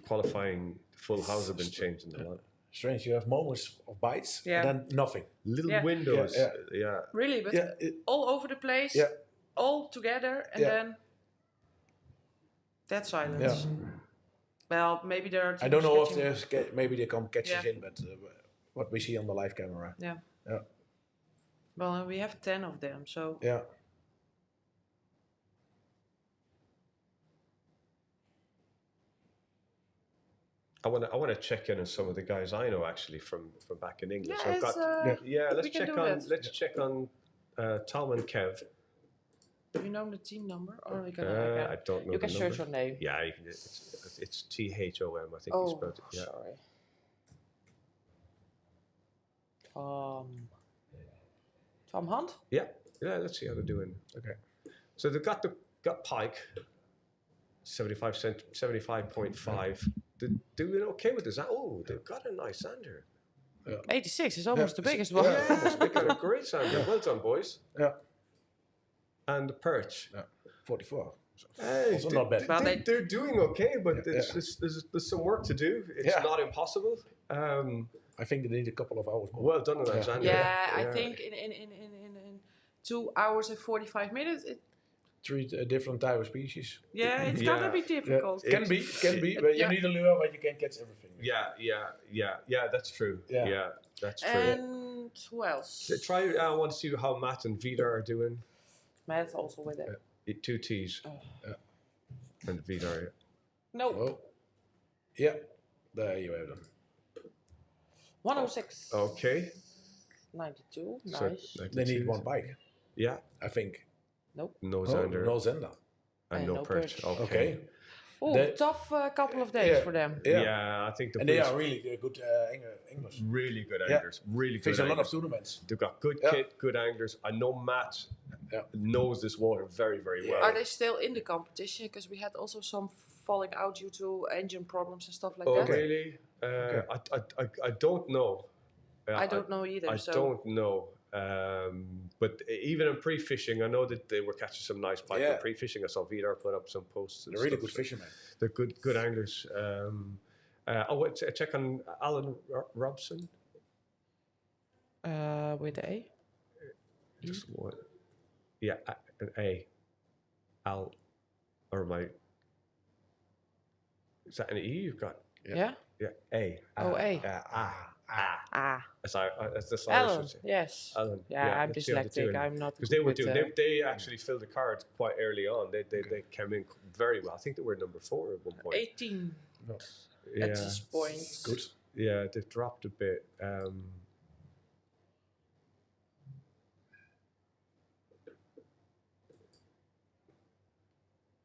qualifying full house have been changing a lot. Strange, you have moments of bites and then nothing. Little windows. Yeah. Really, but all over the place, all together, and then dead silence. Yeah. Well, maybe there are. I don't know if there's maybe they come catches in, but what we see on the live camera. Yeah. Well, we have 10 of them, so. Yeah. I want to check in on some of the guys I know actually from back in England. Yeah, so let's check on Tom and Kev. Do you know the team number, or we can? I don't know. You can search your name. Yeah, you can. It's THOM. I think you spelled it. Yeah. Sorry. Tom Hunt. Yeah. Let's see how they're doing. Okay. So they've got pike. 75.5. They're doing okay with this. Oh, they've got a nice sander. 86 is almost the biggest one. Yeah, they got a great sander. Well done, boys. Yeah. And the perch. 44. Hey, also not bad. They're doing okay, but there's some work to do. It's not impossible. I think they need a couple of hours more. Well done on that, sander. Yeah, I think in 2 hours and 45 minutes. 3 different type of species. Yeah, it's gonna be difficult. It can be, but you need a lure where you can catch everything. Yeah, that's true. Yeah, that's true. And who else? I want to see how Matt and Vidar are doing. Matt's also with it. 2 T's. And Vidar. No. Oh. Yeah, there you have them. 106. Okay. 92. So nice. 92. They need one bike. Yeah. I think. Nope. No zander. No zander. And no perch. Okay. Oh, tough couple of days for them. Yeah, I think they are really good anglers. Really good anglers. Really good Fish a lot of tournaments. They've got good kit, good anglers. I know Matt knows this water very, very well. Are they still in the competition? Because we had also some falling out due to engine problems and stuff like that. Oh, really? I don't know. I don't know either. I don't know. But even in pre-fishing, I know that they were catching some nice pike. In pre-fishing, I saw Vidar put up some posts. They're really good fishermen. They're good anglers. I want to check on Alan Robson. With the A? Just what? Yeah, an A. Al, or my. Is that an E you've got? Yeah. Yeah, A. A. That's the Alan, yes. Alan. Yeah, I'm dyslexic. I'm not. Because they were doing. They actually filled the card quite early on. They came in very well. I think they were number 4 at one point. 18. No. At this point. Good. Yeah, they've dropped a bit.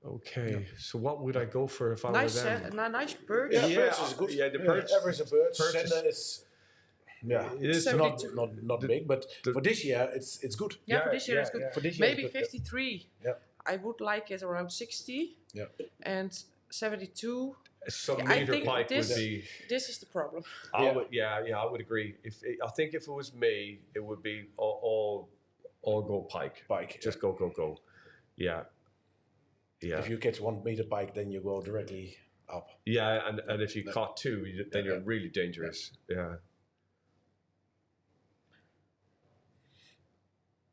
Okay, so what would I go for if I were Nice, them? nice perch. Yeah, Yeah, birds is good. yeah, the perch- average of birds. perch is- Sender is It is not 72. not big, but for this year it's good. Yeah, for this year it's good. For this year Maybe it's good, 53. Yeah. I would like it around 60. Yeah. And 72. Some Yeah, I meter think pike this- would be. This is the problem. I would agree. I think if it was me, it would be all go pike. Pike. Just go. Yeah. Yeah. If you catch 1 meter pike, then you go directly up. Yeah, and if you caught 2, then you're really dangerous. Yeah.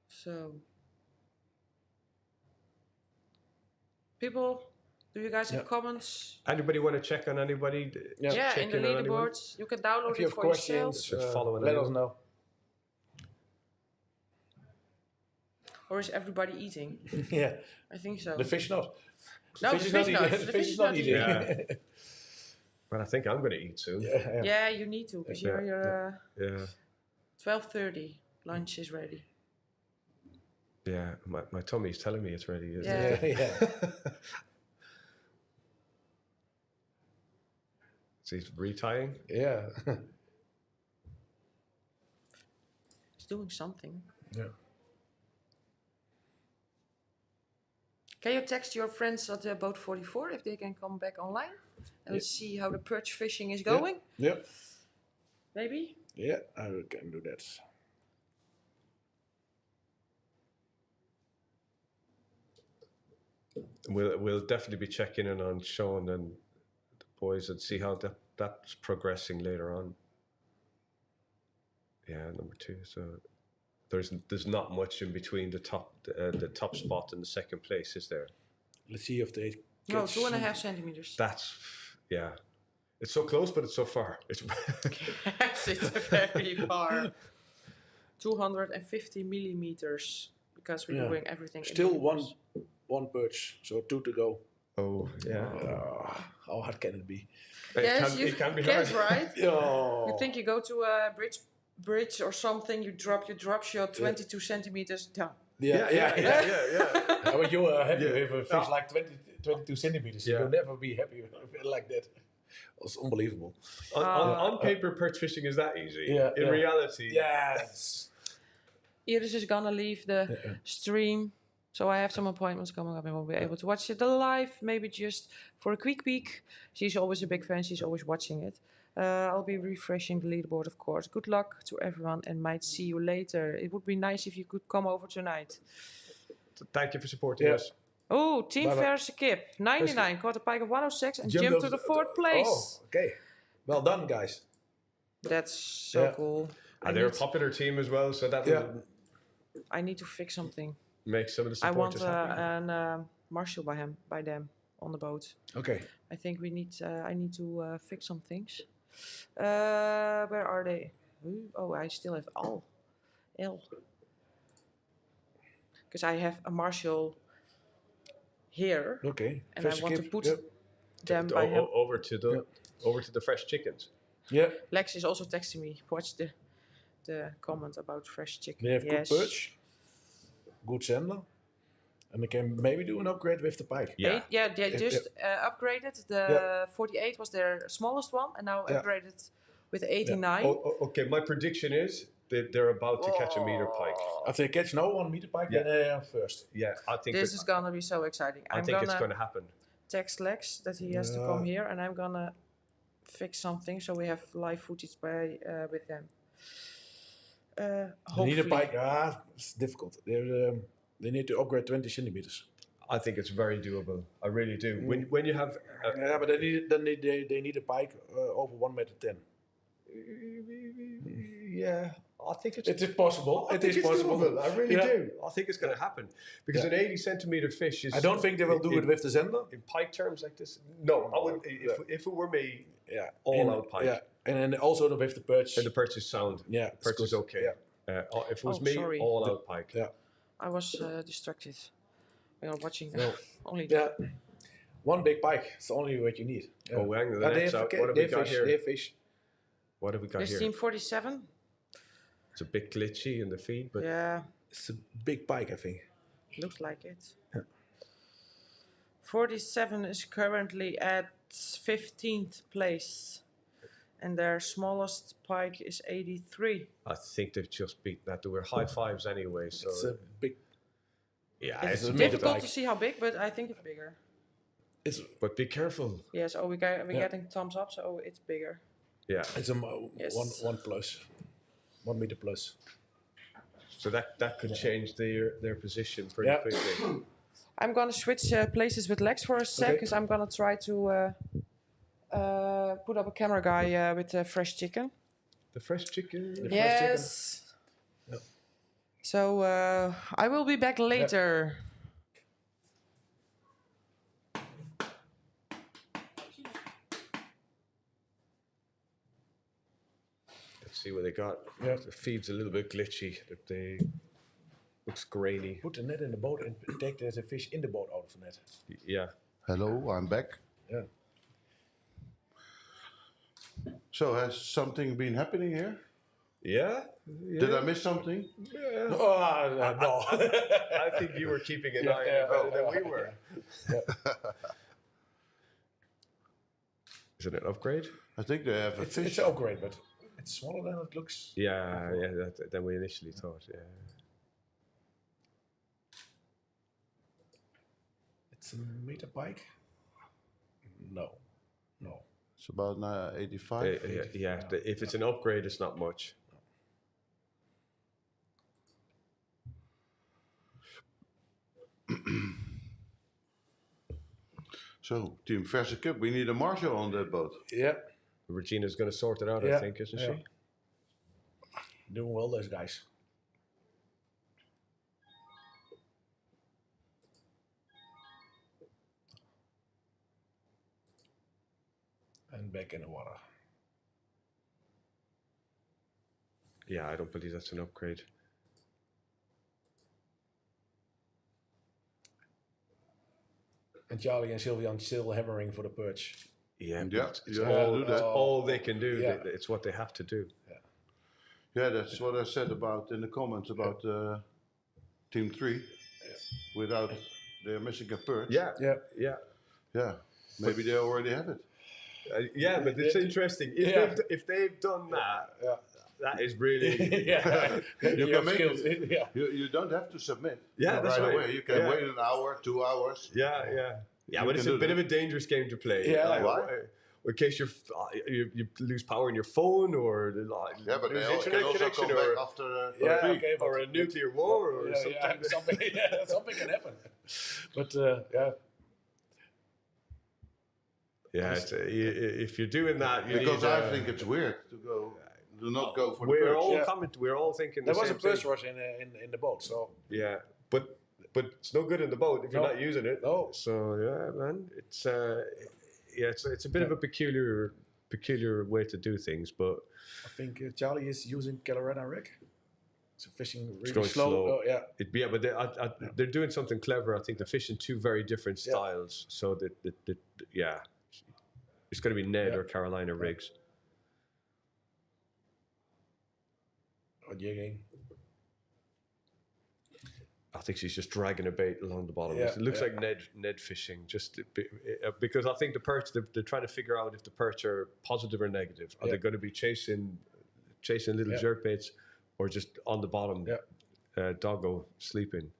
So, people, do you guys have comments? Anybody want to check on anybody? Yeah. Yeah, check in the in on anyone? leaderboards. You can download If you it have for yourself. questions, Just following let us anyone. know. Or is everybody eating? Yeah, I think so. the fish not. No, the is fish not not. eating. The The fish fish is is not not eating. eating. But I think I'm going to eat soon. Yeah. Yeah, you need to, because you're Yeah. 12:30. Lunch is ready. Yeah. My tummy's telling me it's ready. Isn't Yeah. it? Yeah. So he's retying. Yeah. It's doing something. Yeah. Can you text your friends at boat 44 if they can come back online and see how the perch fishing is going? Yeah. Maybe? Yeah, I can do that. We'll definitely be checking in on Sean and the boys and see how that's progressing later on. Yeah, number 2. So there's not much in between the top spot and the second place, is there? Let's see if they. No, catch 2.5 centimeters. That's It's so close, but it's so far. It's Yes, it's very far. 250 millimeters because we're Yeah. doing everything. in Still millimeters. one perch, so 2 to go. oh yeah. How hard can it be? Yes, it can be guess, hard. right? Oh. You think you go to a bridge or something, you drop shot 22 centimeters down. Yeah. But you are happy Yeah. with a fish like 22 centimeters. Yeah. You'll never be happy with it like that. It's unbelievable. On paper, perch fishing is that easy. Yeah, In yeah. reality, Yes. Iris is gonna leave the stream, so I have some appointments coming up and won't be able to watch it live. Maybe just for a quick peek. She's always a big fan. She's always watching it. I'll be refreshing the leaderboard, of course. Good luck to everyone and might see you later. It would be nice if you could come over tonight. thank you for supporting Yeah. us. Oh, Team Bye-bye. Verse Kip, 99, caught a pike of 106 and Jumped jumped to over the 4th place. Oh, okay. Well done, guys. That's so Yeah. cool. And they're a popular team as well, so that will I need to fix something. make some of the I want supporters happy. an marshal by them on the boat. Okay. I think I need to fix some things. Where are they? Oh, I still have L. Because I have a marshal here, Okay. and I First want to skip. put Yep. them by him. Over to the fresh chickens. Yeah. Lex is also texting me. Watch the comment about fresh chicken. They have Yes. good perch, good sandler, and they can maybe do an upgrade with the pike. Yeah. They just upgraded. The 48 was their smallest one, and now upgraded with the 89. Okay, my prediction is that they're about to catch a meter pike. If they catch no 1 meter pike, then they are first. Yeah, I think This is gonna be so exciting. I think it's going to happen. text Lex that he has to come here, and I'm gonna fix something so we have live footage with them. They need a Hopefully. pike. It's difficult. They need to upgrade 20 centimeters. I think it's very doable. I really do. When you have Yeah, but they need a pike over 1 meter 10. yeah, I think it's It is possible. I It think is it's possible. doable. I really Yeah. do. I think it's going to happen because an 80 centimeter fish is. I don't think they will do it with the sandler. in pike terms like this. No, I would. If it were me, Yeah, all out pike. Yeah, and then also with the perch. and the perch is sound. Yeah, it's perch is good. okay. Yeah. If it was Oh, me, sorry. all out pike. Yeah. I was distracted. We are watching No. only. Yeah, 1 big pike. It's the only what you need. Yeah. Oh, hang on. They That's have out. ca- What have they we got fish. here? They fish. What have we got There's here? team 47. It's a bit glitchy in the feed, but Yeah, It's a big pike, I think. looks like it. 47 is currently at 15th place. And their smallest pike is 83. I think they've just beaten that. There were high fives anyway, so It's a big. yeah, It's a difficult big to see how big, but I think it's bigger. But be careful. Yes, we're getting thumbs up, so it's bigger. Yeah. It's a Yes. one plus, 1 meter plus. So that could change their position pretty Yeah. quickly. I'm gonna switch places with Lex for a sec, Okay. because I'm gonna try to put up a camera guy with fresh chicken. The fresh chicken. Yes. Yep. So I will be back later. Let's see what they got. Yeah. The feed's a little bit glitchy. Looks grainy. Put the net in the boat and take the fish in the boat out of the net. Yeah. Hello, I'm back. Yeah. So has something been happening here? Yeah. Did I miss something? Yeah. No. I think you were keeping an eye on it better than we were. Is it an upgrade? I think they have a It's fish. an upgrade, but it's smaller than it looks. Yeah, than we initially thought. Yeah. It's a meter pike. No. It's about 85. Yeah. If it's an upgrade, it's not much. So, Team Verse Cup, we need a marshal on that boat. Yeah. Regina's going to sort it out, I Yeah, think, isn't yeah. she? Doing well, those guys. And back in the water. Yeah, I don't believe that's an upgrade. And Charlie and Sylvian still hammering for the perch. Yeah, Yeah, but you have to do that. it's all they can do. Yeah. It's what they have to do. Yeah, that's what I said about in the comments about Team 3. Without, they're missing a perch. Yeah. Yeah. Yeah, maybe they already have it. Yeah, but it's interesting. If they've done that, that is really... Yeah. You can make skills. it. Yeah. You don't have to submit. Yeah, that's right right. away. You can Yeah. wait an hour, 2 hours. Yeah, You but it's can a do bit that. of a dangerous game to play. Yeah. Like, Why? in case you lose power in your phone, or Yeah, but lose they internet can also connection, come back after Yeah, a week. okay, but or a nuclear war, or something. Something can happen. But Yeah, if you're doing that, you Because need, I think it's weird to not go for the we're perch. all Yeah. we're all thinking there the was a same thing. perch rush in the boat, so Yeah, but it's no good in the boat if you're No. not using it. No. So yeah, man, it's it's a bit of a peculiar way to do things, but I think Charlie is using Calaretta rig. So fishing really going slow. slow. Oh, yeah. but they're doing something clever. I think they're fishing two very different styles. So that it's going to be Ned or Carolina rigs. Or jigging. I think she's just dragging a bait along the bottom. Yeah, It looks yeah. like Ned fishing, because I think the perch they're trying to figure out if the perch are positive or negative. Are they going to be chasing little jerk baits, or just on the bottom, doggo sleeping?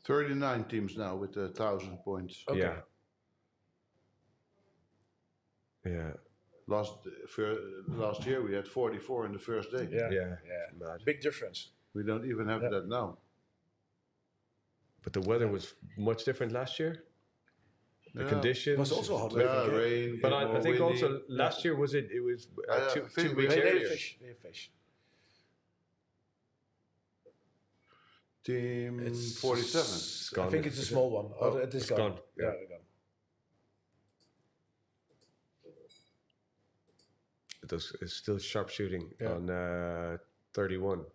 39 teams now with 1,000 points. Okay. Yeah. Last year we had 44 in the first day. Yeah. Mad. Big difference. We don't even have that now. But the weather was much different last year. The Yeah. conditions. It was also hot. Yeah, rain. But more I think windy. also last year was it was I two think we weeks had They earlier. fish. They fish. Team It's 47. It's gone. I think it's a small one. Oh, it is it's gone. gone, yeah. Gone. It's still sharpshooting Yeah. on 31.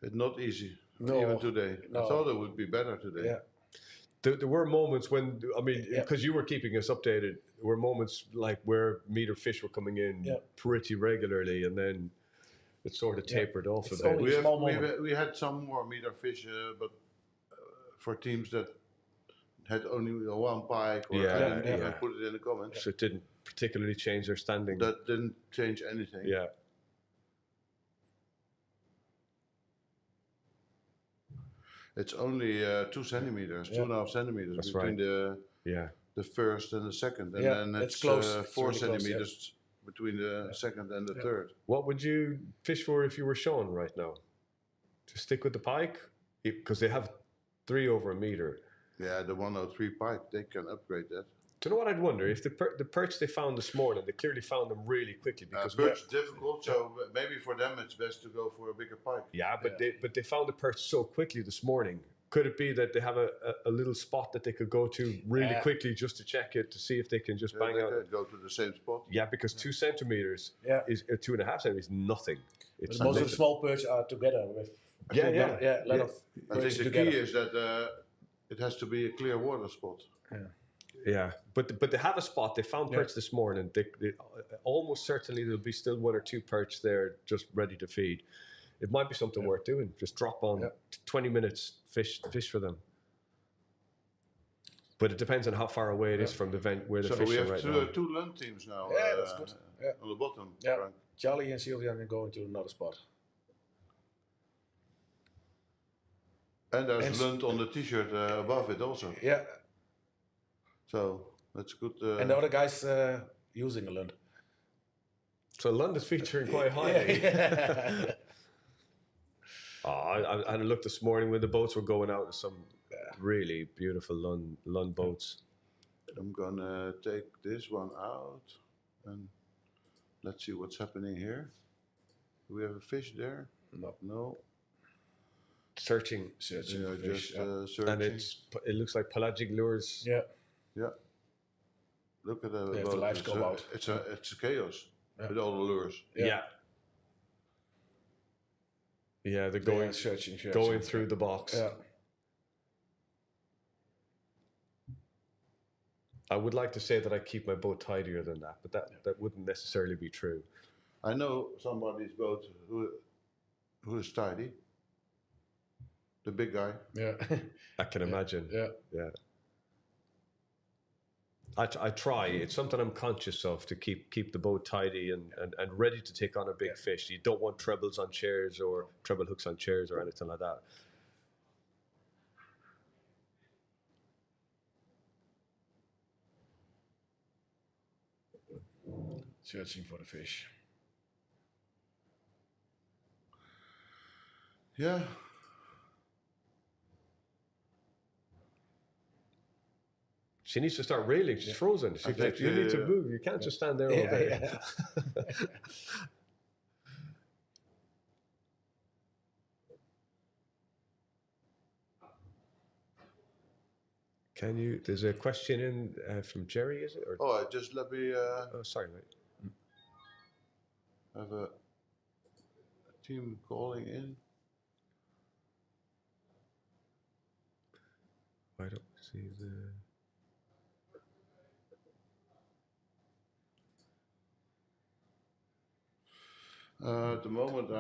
It's not easy. No. Even today. No. I thought it would be better today. Yeah. there were moments when, I mean, because you were keeping us updated, there were moments like where meter fish were coming in pretty regularly, and then it sort of tapered off a It's bit. only a small moment. We had some more meter fish, but for teams that had only one pike, or I didn't even put it in the comments. So it didn't particularly change their standing. That didn't change anything. Yeah. It's only 2 centimeters, 2.5 centimeters That's between the first and the second, and then it's close. 4 It's really centimeters close, between the second and the third. What would you fish for if you were Sean right now? To stick with the pike? Because they have 3 over a meter. Yeah, the 103 pike, they can upgrade that. Do you know what I'd wonder? If the perch they found this morning, they clearly found them really quickly. Because Perch is difficult, so maybe for them it's best to go for a bigger pike. Yeah, but they found the perch so quickly this morning. Could it be that they have a little spot that they could go to really quickly just to check it, to see if they can just bang they out? could go to the same spot. Yeah, because 2 centimeters is 2.5 centimeters is nothing. It's Most of the small perch are together with. I think Perch the together. key is that it has to be a clear water spot. Yeah, but they have a spot. They found perch this morning. They almost certainly there'll be still 1 or 2 perch there just ready to feed. It might be something worth doing. Just drop on 20 minutes, fish for them. But it depends on how far away it is from the vent where the fish are right now. So we have 2 Lund teams now. Yeah, that's good. Yeah. On the bottom. Yeah. Frank. Charlie and Sylvia can go into another spot. And there's Lund on the t-shirt above it also. Yeah. So that's good. And the other guys using a Lund. So Lund is featuring quite highly. I had a look this morning when the boats were going out. Some really beautiful Lund boats. I'm gonna take this one out and let's see what's happening here. Do we have a fish there? No. Searching. Yeah, for fish, just searching. And it looks like pelagic lures. Yeah. Look at the They have boat. the lights go out. It's a chaos with all the lures. Yeah. Yeah, they're going searching through the box. Yeah. I would like to say that I keep my boat tidier than that, but that wouldn't necessarily be true. I know somebody's boat who is tidy. The big guy. Yeah. I can imagine. Yeah. I try. It's something I'm conscious of, to keep the boat tidy and ready to take on a big fish. You don't want trebles on chairs or treble hooks on chairs or anything like that. Searching for the fish. Yeah. She needs to start reeling. She's frozen. You need to move. You can't just stand there all day. Can you? There's a question in from Jerry, is it? Or, Just let me oh, sorry, mate. have a team calling in. I don't see the. At the moment,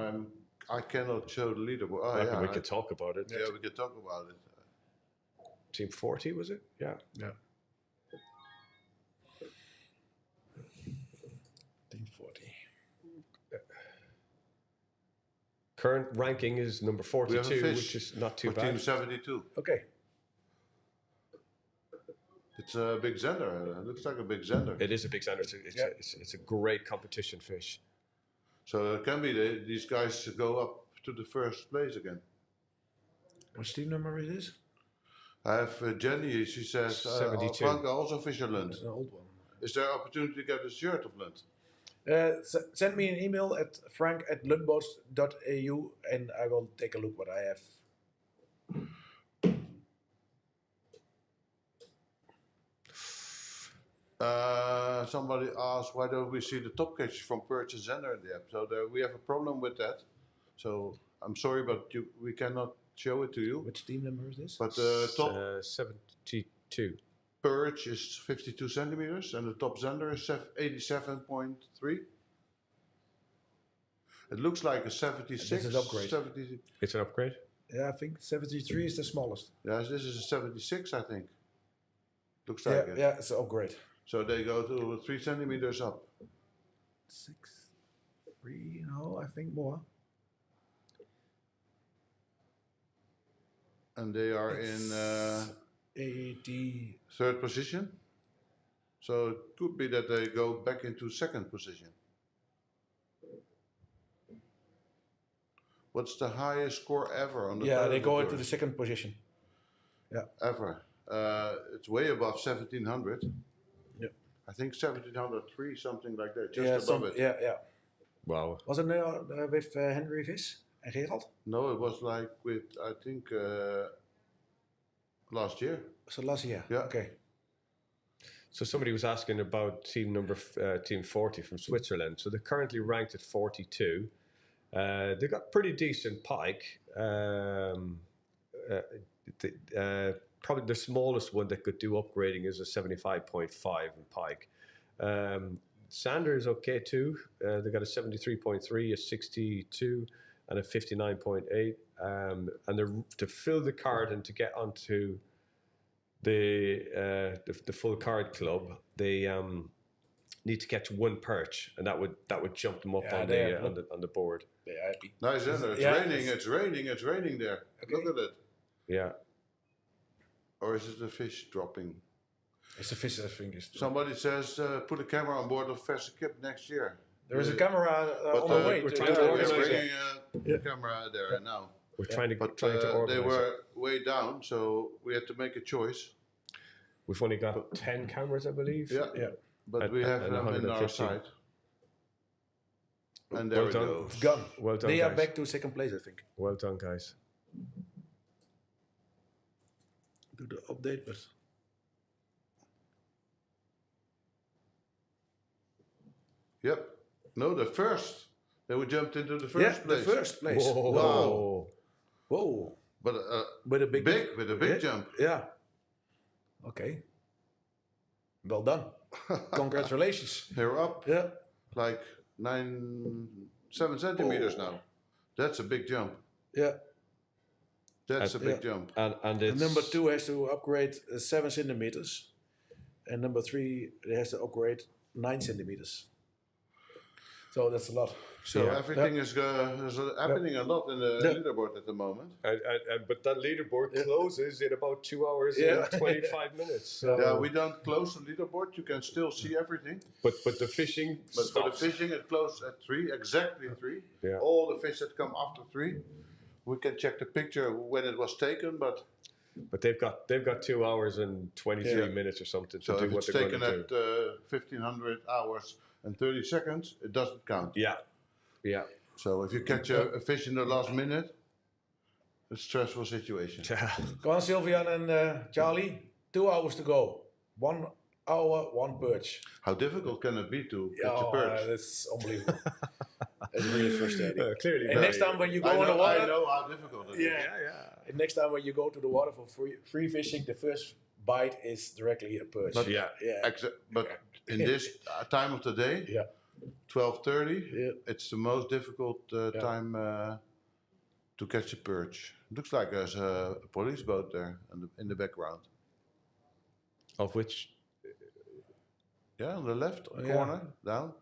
I cannot show the leaderboard. We could talk about it. Yeah, we can talk about it. Team 40, was it? Yeah. Yeah. Team 40. Current ranking is number We have a 42, fish which is not too for bad. team 72. Okay. It's a big Zender. It looks like a big Zender. It is a big standard. It's a great competition fish. So it can be these guys go up to the first place again. Which team number it is? I have Jenny. She says 72. Frank also fish a Lund. It's an old one. Is there opportunity to get a shirt of Lund? Send me an email at frank@lundboats.eu and I will take a look what I have. Somebody asked why don't we see the top catch from Perch and Zender in the app? So we have a problem with that. So I'm sorry, but we cannot show it to you. Which team number is this? But the top 72. perch is 52 centimeters and the top Zender is 87.3. It looks like a 76. This is upgrade. 70, It's an upgrade? Yeah, I think 73 is the smallest. yes, this is a 76, I think. Looks like it. Yeah, it's an upgrade. So they go to 3 centimeters up. 3, no, I think more. And they are in 80. third position. So it could be that they go back into second position. What's the highest score ever on the Yeah, they go Predatortour? into the second position. Ever. It's way above 1700. Yeah. I think 1703, something like that, just Yeah, above it. yeah. Wow. Was it with Henry Vis and Gerald? No, it was like with, I think, last year. So last year. Yeah. Okay. So somebody was asking about team 40 from Switzerland. So they're currently ranked at 42. They got pretty decent pike. Probably the smallest one that could do upgrading is a 75.5 in pike. Sander is okay too. They got a 73.3, a 62, and a 59.8. And to fill the card and to get onto the full card club, they need to catch one perch, and that would jump them up on the board. They're happy. Nice, Zender. It's raining there. Okay. Look at it. Yeah. Or is it the fish dropping? It's a fish, I think. Somebody says put a camera on board of Vessel Kip next year. There is a camera But, on the way. we're to- trying to We're organize bringing a camera there now. We're trying to But organize they it. were way down, so we had to make a choice. We've only got 10 cameras, I believe. Yeah. Yeah. But And- we have and them in our 150. side. And there Well it done. goes. Gone. Well done, They are guys. back to second place, I think. Well done, guys. Do the update, but Yep. No, the first. They were jumped into the first place. the first place. Whoa. Wow. Whoa. But With a big, with a big jump. Yeah. Okay. Well done. Congratulations. They're up Yeah. like 7 centimeters now. That's a big jump. Yeah. That's a big jump. And And it's number 2 has to upgrade 7 centimeters. And number 3 has to upgrade 9 centimeters. So that's a lot. So Yeah. everything is there's happening a lot in the leaderboard at the moment. but that leaderboard closes in about 2 hours Yeah. and 25 minutes. So, Yeah, we don't close the leaderboard. You can still see everything. but the fishing But for the stops. fishing, it closes at 3, exactly 3. Yeah. All the fish that come after 3, we can check the picture when it was taken. But But they've got 2 hours and 23 minutes or something to so do if what it's they're taken going to do. at 1500 hours and 30 seconds, it doesn't count. Yeah. So if you catch a fish in the last minute, it's a stressful situation. Go on, Sylvian and Charlie. 2 hours to go. 1 hour, 1 perch. How difficult can it be to catch a perch? That's unbelievable. It's really frustrating. Clearly. And next time when you go in the I water, know how difficult it is. and next time when you go to the water for free fishing, the first bite is directly a perch. But- Yeah. But in this time of the day, Yeah. 12:30, Yeah. it's the most difficult time to catch a perch. Looks like there's a police boat there in the background. Of which Yeah, on the left yeah. corner, down.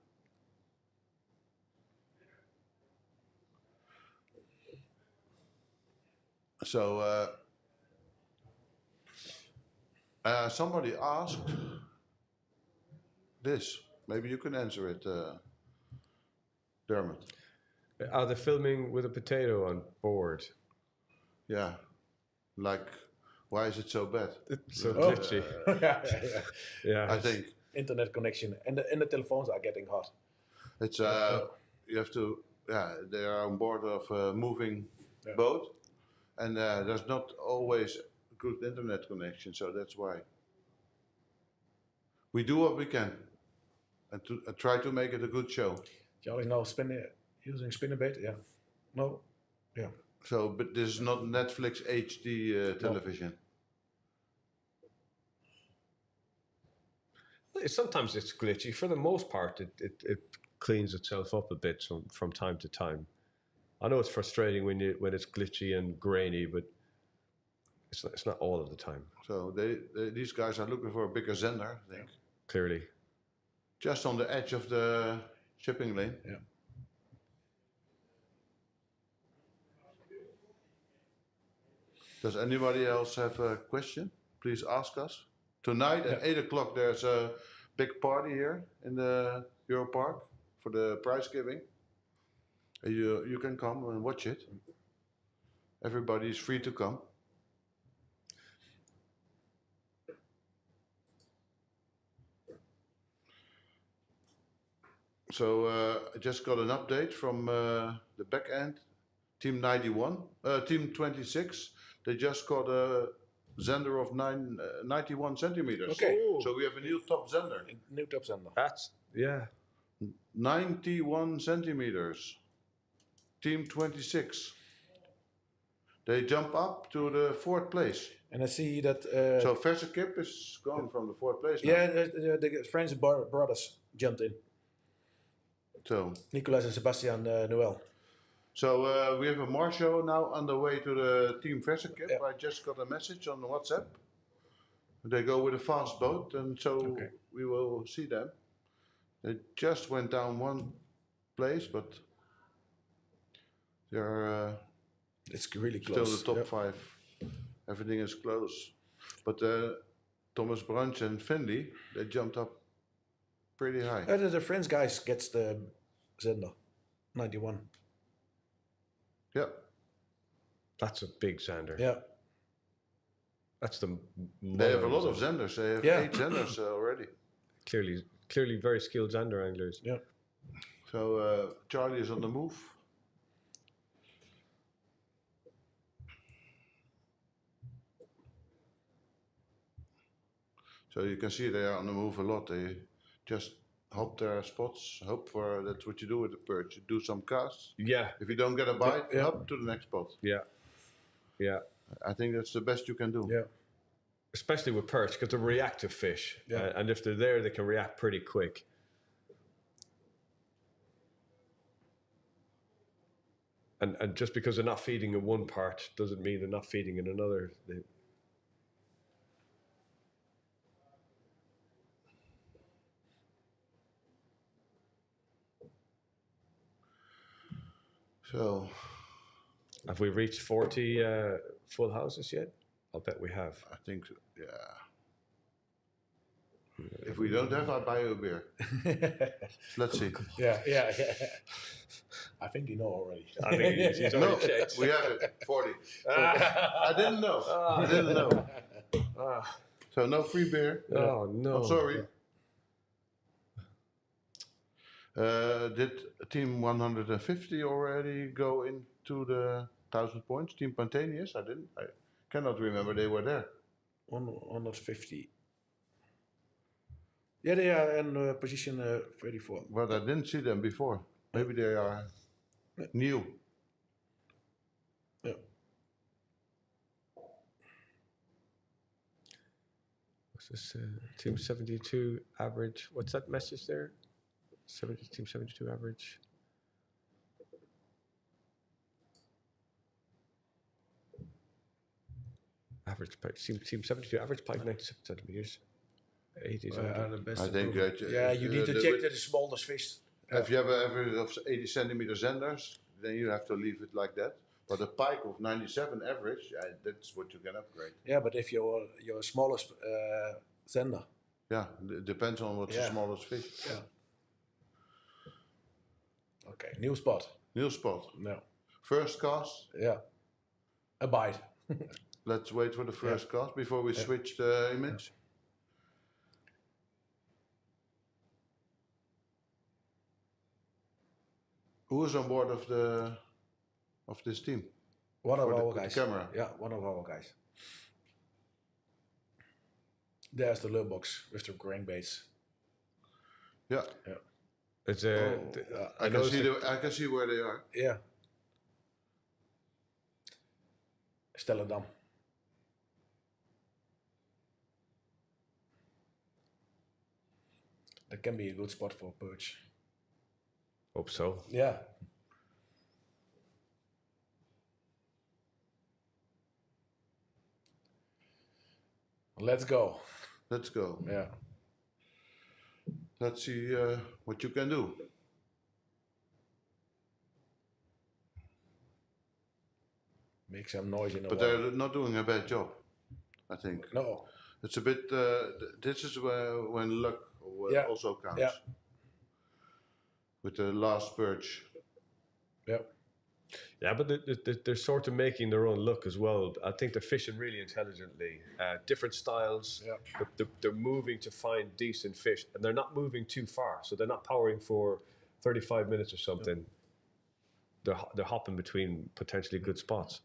So somebody asked this. Maybe you can answer it, Dermot. are they filming with a potato on board? Yeah, like, why is it so bad? So glitchy. Yeah. I think Internet connection and the telephones are getting hot. it's you have to. Yeah, they are on board of a moving boat, and there's not always good internet connection, so that's why. We do what we can, and to try to make it a good show. Charlie's now using spinnerbait. Yeah. No. Yeah. So, but this is not Netflix HD television. Sometimes it's glitchy. For the most part, it cleans itself up a bit from time to time. I know it's frustrating when it's glitchy and grainy, but it's not all of the time. So these guys are looking for a bigger Zender, I think. Clearly. Just on the edge of the shipping lane. Yeah. Does anybody else have a question? Please ask us. Tonight at 8 o'clock there's a big party here in the Euro Park for the prize giving. You can come and watch it. Everybody is free to come. So I just got an update from the back end, Team 26. They just got a Zender of 91 centimeters. Okay. So we have a new top Zender. New top Zender. That's, yeah. 91 centimeters. Team 26. They jump up to the 4th place. And I see that... So Versekip is gone from the 4th place now. yeah, the French brothers jumped in. So Nicolas and Sebastian Noël. So we have a more show now on the way to the Team Versekip. Yeah. I just got a message on WhatsApp. They go with a fast boat, and so we will see them. They just went down one place, but they're It's really still close. the top 5. Everything is close. But Thomas Branch and Finley, they jumped up pretty high. The French guys gets the Zender, 91. Yeah. That's a big Xander. Yeah. That's the. They have a lot of Zenders. They have 8 Zenders already. Clearly very skilled Xander anglers. Yeah. So Charlie is on the move. So you can see they are on the move a lot. They just hop their spots, hope for, that's what you do with the perch. You do some casts. Yeah. If you don't get a bite, hop to the next spot. Yeah. Yeah. I think that's the best you can do. Yeah. Especially with perch, because they're reactive fish. Yeah. And if they're there, they can react pretty quick. And just because they're not feeding in one part doesn't mean they're not feeding in another. So, have we reached 40 full houses yet? I'll bet we have. I think, yeah. If we don't have, I'll buy you a beer. Let's see. Yeah. I think you know already. I think he's already checked. We have it, 40. So, I didn't know. I didn't know. So no free beer. Oh, no. I'm sorry. Did Team 150 already go into the 1,000 points? Team Pantanius? I didn't. I cannot remember they were there. 150. Yeah, they are in position 34. But I didn't see them before. Maybe they are new. Yeah. What's this? Team 72 average. What's that message there? Team 72 average. Average pike. Team 72 average pike 97 centimeters. 80 The best I think. you need to check the smallest fish. If you have an average of 80 centimeter Zenders, then you have to leave it like that. But a pike of 97 average, that's what you can upgrade. Yeah, but if your smallest Zender. Yeah, it depends on what's the smallest fish. Yeah. Okay, new spot. New spot. No. First cast. Yeah. A bite. Let's wait for the first cast before we switch the image. Who is on board of this team? One of For our the guys. camera. Yeah, one of our guys. There's the lure box with the grain baits. Yeah. It's I can see where they are. Yeah. Stellendam. That can be a good spot for perch. Hope so. Yeah. Let's go. Let's go. Yeah. Let's see what you can do. Make some noise in the But water. they're not doing a bad job, I think. No. It's a bit. This is when luck Yeah. also counts. Yeah. With the last perch. Yeah. Yeah, but they're sort of making their own look as well. I think they're fishing really intelligently. Different styles. Yeah. They're moving to find decent fish, and they're not moving too far. So they're not powering for 35 minutes or something. They're hopping between potentially good spots.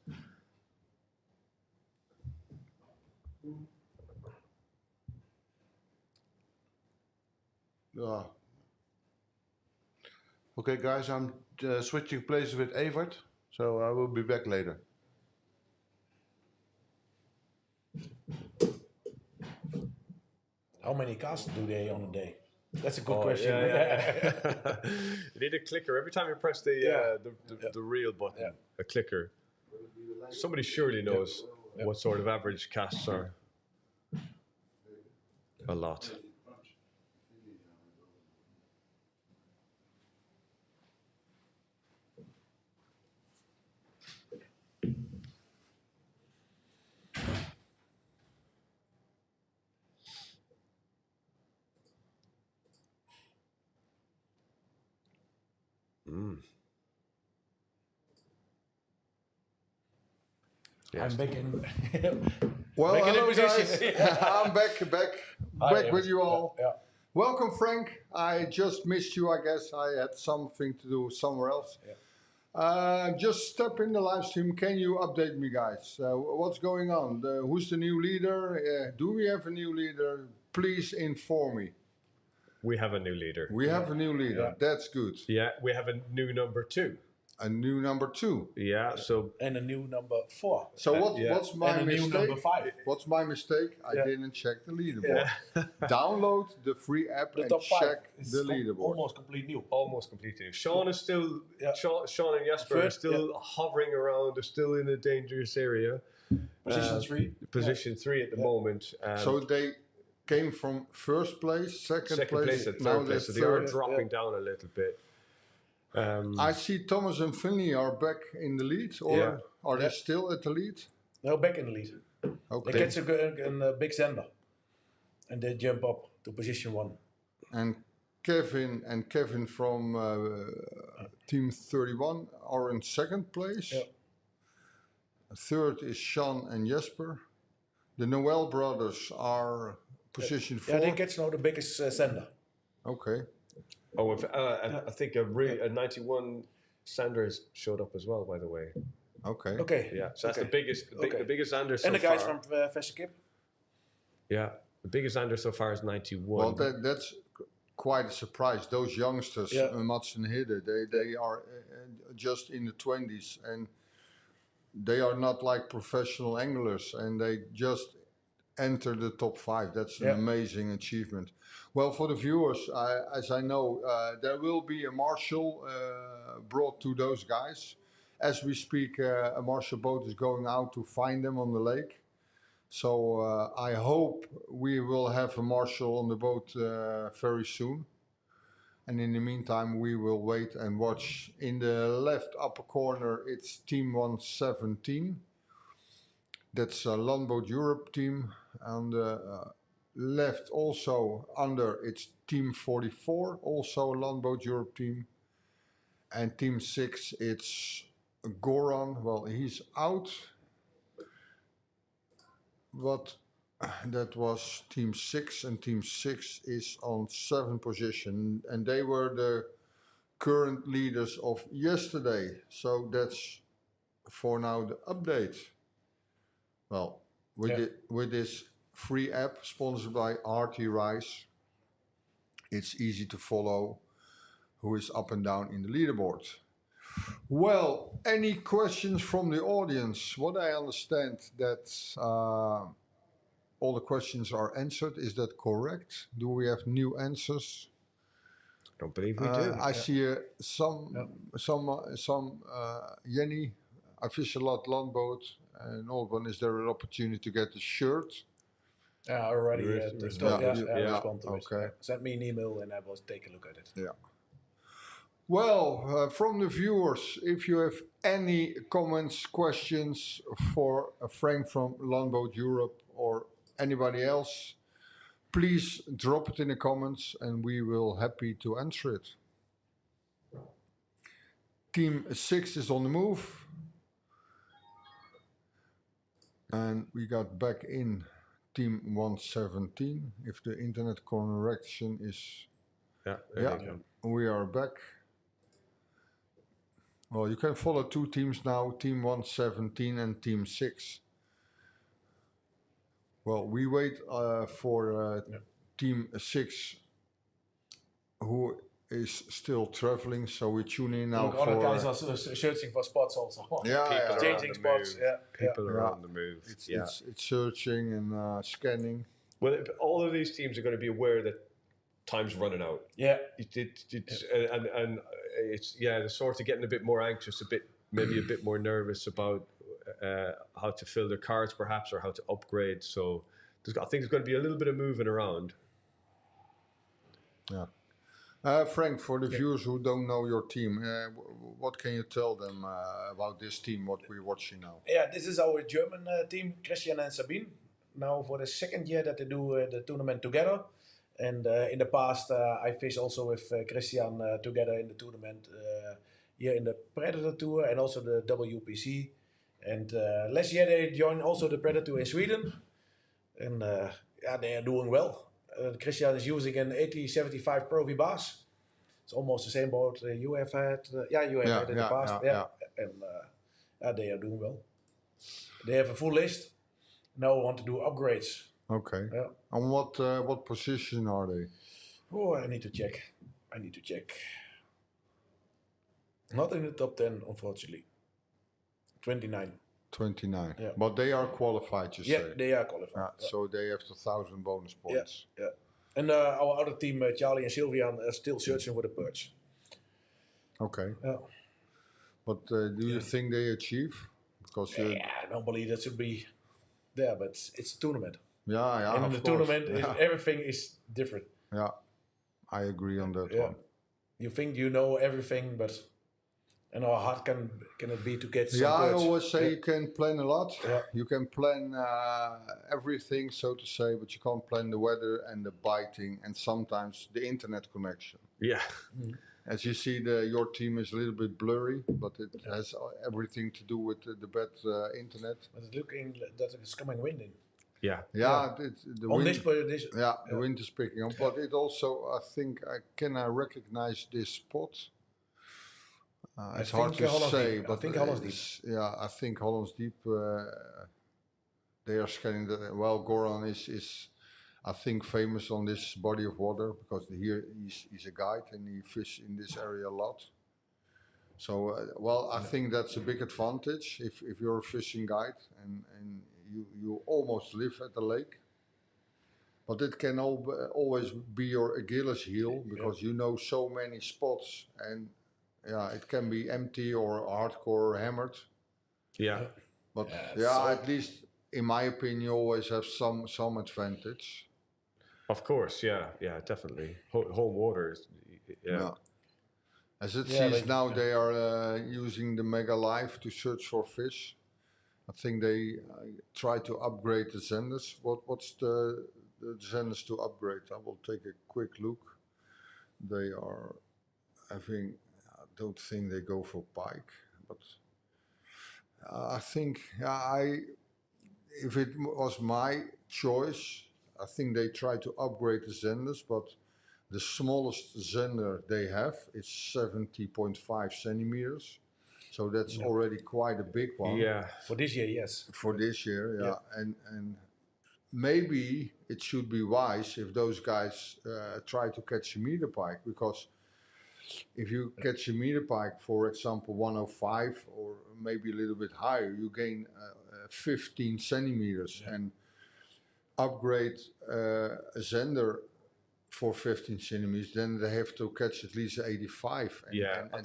Yeah. Okay, guys, I'm switching places with Evert, so I will be back later. How many casts do they on a day? That's a good question. Yeah. You need a clicker every time you press the reel button. A clicker. Somebody surely knows what sort of average casts are. A lot. I'm back in. Well, Back in the hello position. guys. I'm back with you all. Yeah. Welcome, Frank. I just missed you, I guess. I had something to do somewhere else. Just step in the live stream. Can you update me, guys? What's going on? Who's the new leader? Do we have a new leader? Please inform me. We have a new leader. We have a new leader. Yeah. That's good. Yeah, we have a new number 2. A new number 2. Yeah, so And a new number 4. So what's my And a new mistake? number 5. What's my mistake? I Yeah. didn't check the leaderboard. Download the free app The and top 5 check is the leaderboard. almost complete new. almost completely new. Sean is still, Yeah. Sean and Jesper are Third, still hovering around. They're still in a dangerous area. Position 3. Position 3 at the moment. So they came from first place, second place and now third they're place. So they are third. dropping down a little bit. I see Thomas and Finley are back in the lead, or are they still at the lead? No, back in the lead. Okay. They get a big sender. And they jump up to position 1. And Kevin from Team 31 are in second place. Yeah. Third is Sean and Jesper. The Noel brothers are position 4. Yeah, they get now the biggest sender. Okay. Oh, I think a 91 Sanders showed up as well, by the way. Okay. Okay. Yeah, so that's Okay. the biggest Sanders so And the guys far. from Vesekip. Yeah, the biggest Sanders so far is 91. Well, that's quite a surprise. Those youngsters, Mats and Hidde, they are just in the 20s, and they are not like professional anglers, and they just enter the top 5. That's an amazing achievement. Well, for the viewers, as I know, there will be a marshal brought to those guys. As we speak, a marshal boat is going out to find them on the lake. So I hope we will have a marshal on the boat very soon. And in the meantime, we will wait and watch. In the left upper corner, it's Team 117. That's a Landboat Europe team. On the left also under, it's Team 44, also a Landboat Europe team. And Team 6, it's Goran. Well, he's out. But that was Team 6, and Team 6 is on 7th position. And they were the current leaders of yesterday. So that's for now the update. Well, with this free app sponsored by RT Rice, it's easy to follow who is up and down in the leaderboard. Well, any questions from the audience? What I understand that all the questions are answered. Is that correct? Do we have new answers? Don't believe we do. I see some Jenny. I fish a lot landboat. And old one, is there an opportunity to get a shirt? Yeah, already respond to it. okay. Send me an email and I will take a look at it. Yeah. Well, from the viewers, if you have any comments, questions for Frank from Landboat Europe or anybody else, please drop it in the comments and we will happy to answer it. Team 6 is on the move. And we got back in Team 117. If the internet connection is... Yeah, we are back. Well, you can follow two teams now, Team 117 and Team 6. Well, we wait for Team 6, who is still traveling, so we tune in now for... Other guys are searching for spots also. Changing spots. People are on the move. It's searching and scanning. Well, all of these teams are going to be aware that time's running out. Yeah. And it's they're sort of getting a bit more anxious, maybe a bit more nervous about how to fill their cards perhaps or how to upgrade. So I think there's going to be a little bit of moving around. Yeah. Frank, for the viewers who don't know your team, what can you tell them about this team, what we're watching now? Yeah, this is our German team, Christian and Sabine. Now for the second year that they do the tournament together. And in the past, I fished also with Christian together in the tournament here in the Predatortour and also the WPC. And last year they joined also the Predatortour in Sweden. And they are doing well. Christian is using an 8075 Pro V Bass. It's almost the same boat you have had. You have had in the past. And they are doing well. They have a full list. Now we want to do upgrades. Okay. Yeah. And what position are they? Oh, I need to check. Not in the top 10, unfortunately. 29. 29. Yeah. But they are qualified, you say? Yeah, they are qualified. So they have the 1,000 bonus points. Yeah. And our other team, Charlie and Sylvia, are still searching for the perch. Okay. Yeah. But do you think they achieve? Because normally that should be there, but it's a tournament. Yeah. And in the tournament, everything is different. Yeah, I agree on that one. You think you know everything, but how hard can it be to get some perch? I always say you can plan a lot. Yeah. You can plan everything, so to say, but you can't plan the weather and the biting and sometimes the internet connection. Yeah. Mm. As you see, your team is a little bit blurry, but it has everything to do with the bad internet. But it's looking that it's coming wind in. Yeah. The on wind, this the wind is picking up, but it also, I think, I recognize this spot. It's hard to say, but I think Hollands Deep. Yeah, I think Hollands Deep. They are scanning the. Well, Goran is, I think, famous on this body of water because here he's a guide and he fishes in this area a lot. So, I think that's a big advantage if you're a fishing guide and you almost live at the lake. But it can always be your Achilles heel because you know so many spots and it can be empty or hardcore hammered. Yeah. But at least in my opinion, you always have some advantage. Of course, yeah, definitely. Home water is, As it seems now, they are using the Mega Live to search for fish. I think they try to upgrade the senders. What's the senders to upgrade? I will take a quick look. They are, I don't think they go for pike, but I think if it was my choice, I think they try to upgrade the senders, but the smallest sender they have is 70.5 centimeters. So that's already quite a big one. Yeah. For this year, yes. For this year, and maybe it should be wise if those guys try to catch a meter pike, because if you catch a meter pike, for example, 105 or maybe a little bit higher, you gain 15 centimeters and upgrade a Zender for 15 centimeters, then they have to catch at least 85. And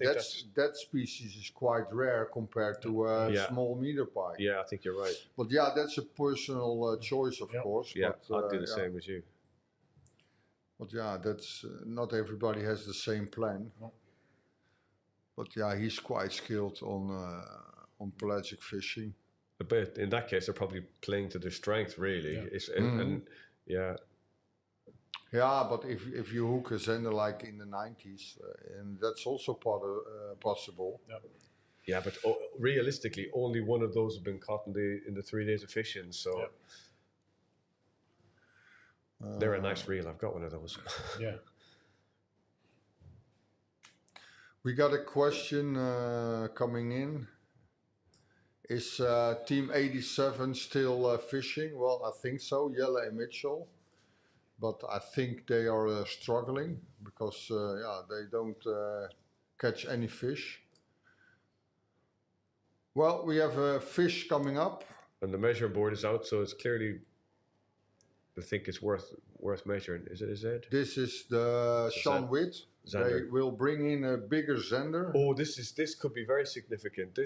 that species is quite rare compared to a small meter pike. Yeah, I think you're right. But yeah, that's a personal choice, of course. Yeah, but, I'll do the same as you. But yeah, that's not everybody has the same plan. No. But yeah, he's quite skilled on pelagic fishing. But in that case, they're probably playing to their strength, really. Yeah. Yeah, but if you hook a Zender like in the 90s, and that's also possible. Yeah. Yeah, but realistically, only one of those have been caught in the 3 days of fishing. So they're a nice reel. I've got one of those. Yeah. We got a question coming in. Is Team 87 still fishing? Well, I think so, Jelle and Mitchell. But I think they are struggling because they don't catch any fish. Well, we have a fish coming up. And the measure board is out, so it's clearly, I think it's worth measuring. Is it? This is the Sean Witt. Zender. They will bring in a bigger Zender. Oh, this could be very significant.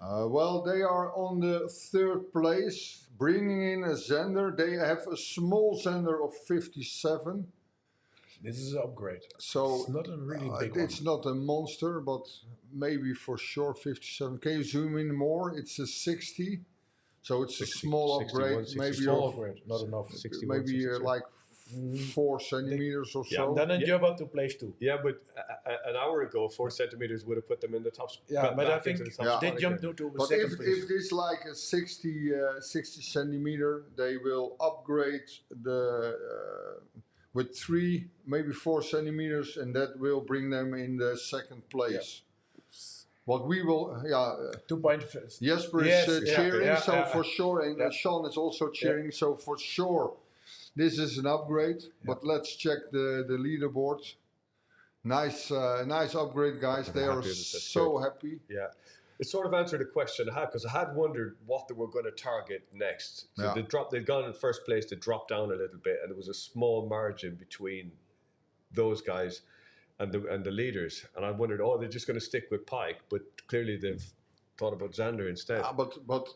Well, they are on the 3rd place, bringing in a Zender. They have a small Zender of 57. This is an upgrade. So it's not a really big one. It's not a monster, but maybe for sure 57. Can you zoom in more? It's a 60. So it's 60, a small upgrade. Maybe small upgrade, not enough. 61, maybe like 4 centimeters or so. Then they jump up to place 2. Yeah, but an hour ago, 4 centimeters would have put them in the top spot. Yeah, but I think they jumped to but second place. If this like a 60 centimeter, they will upgrade with 3, maybe 4 centimeters, and that will bring them in the 2nd place. What we will, 2 point. Jesper is cheering, for sure, and Sean is also cheering, so for sure, this is an upgrade. But let's check the leaderboard. Nice upgrade, guys. They are so happy. Yeah. It sort of answered a question I had, because I had wondered what they were going to target next. So they'd gone in first place, they dropped down a little bit, and there was a small margin between those guys and the leaders. And I wondered, they're just going to stick with pike, but clearly they've thought about Zender instead. But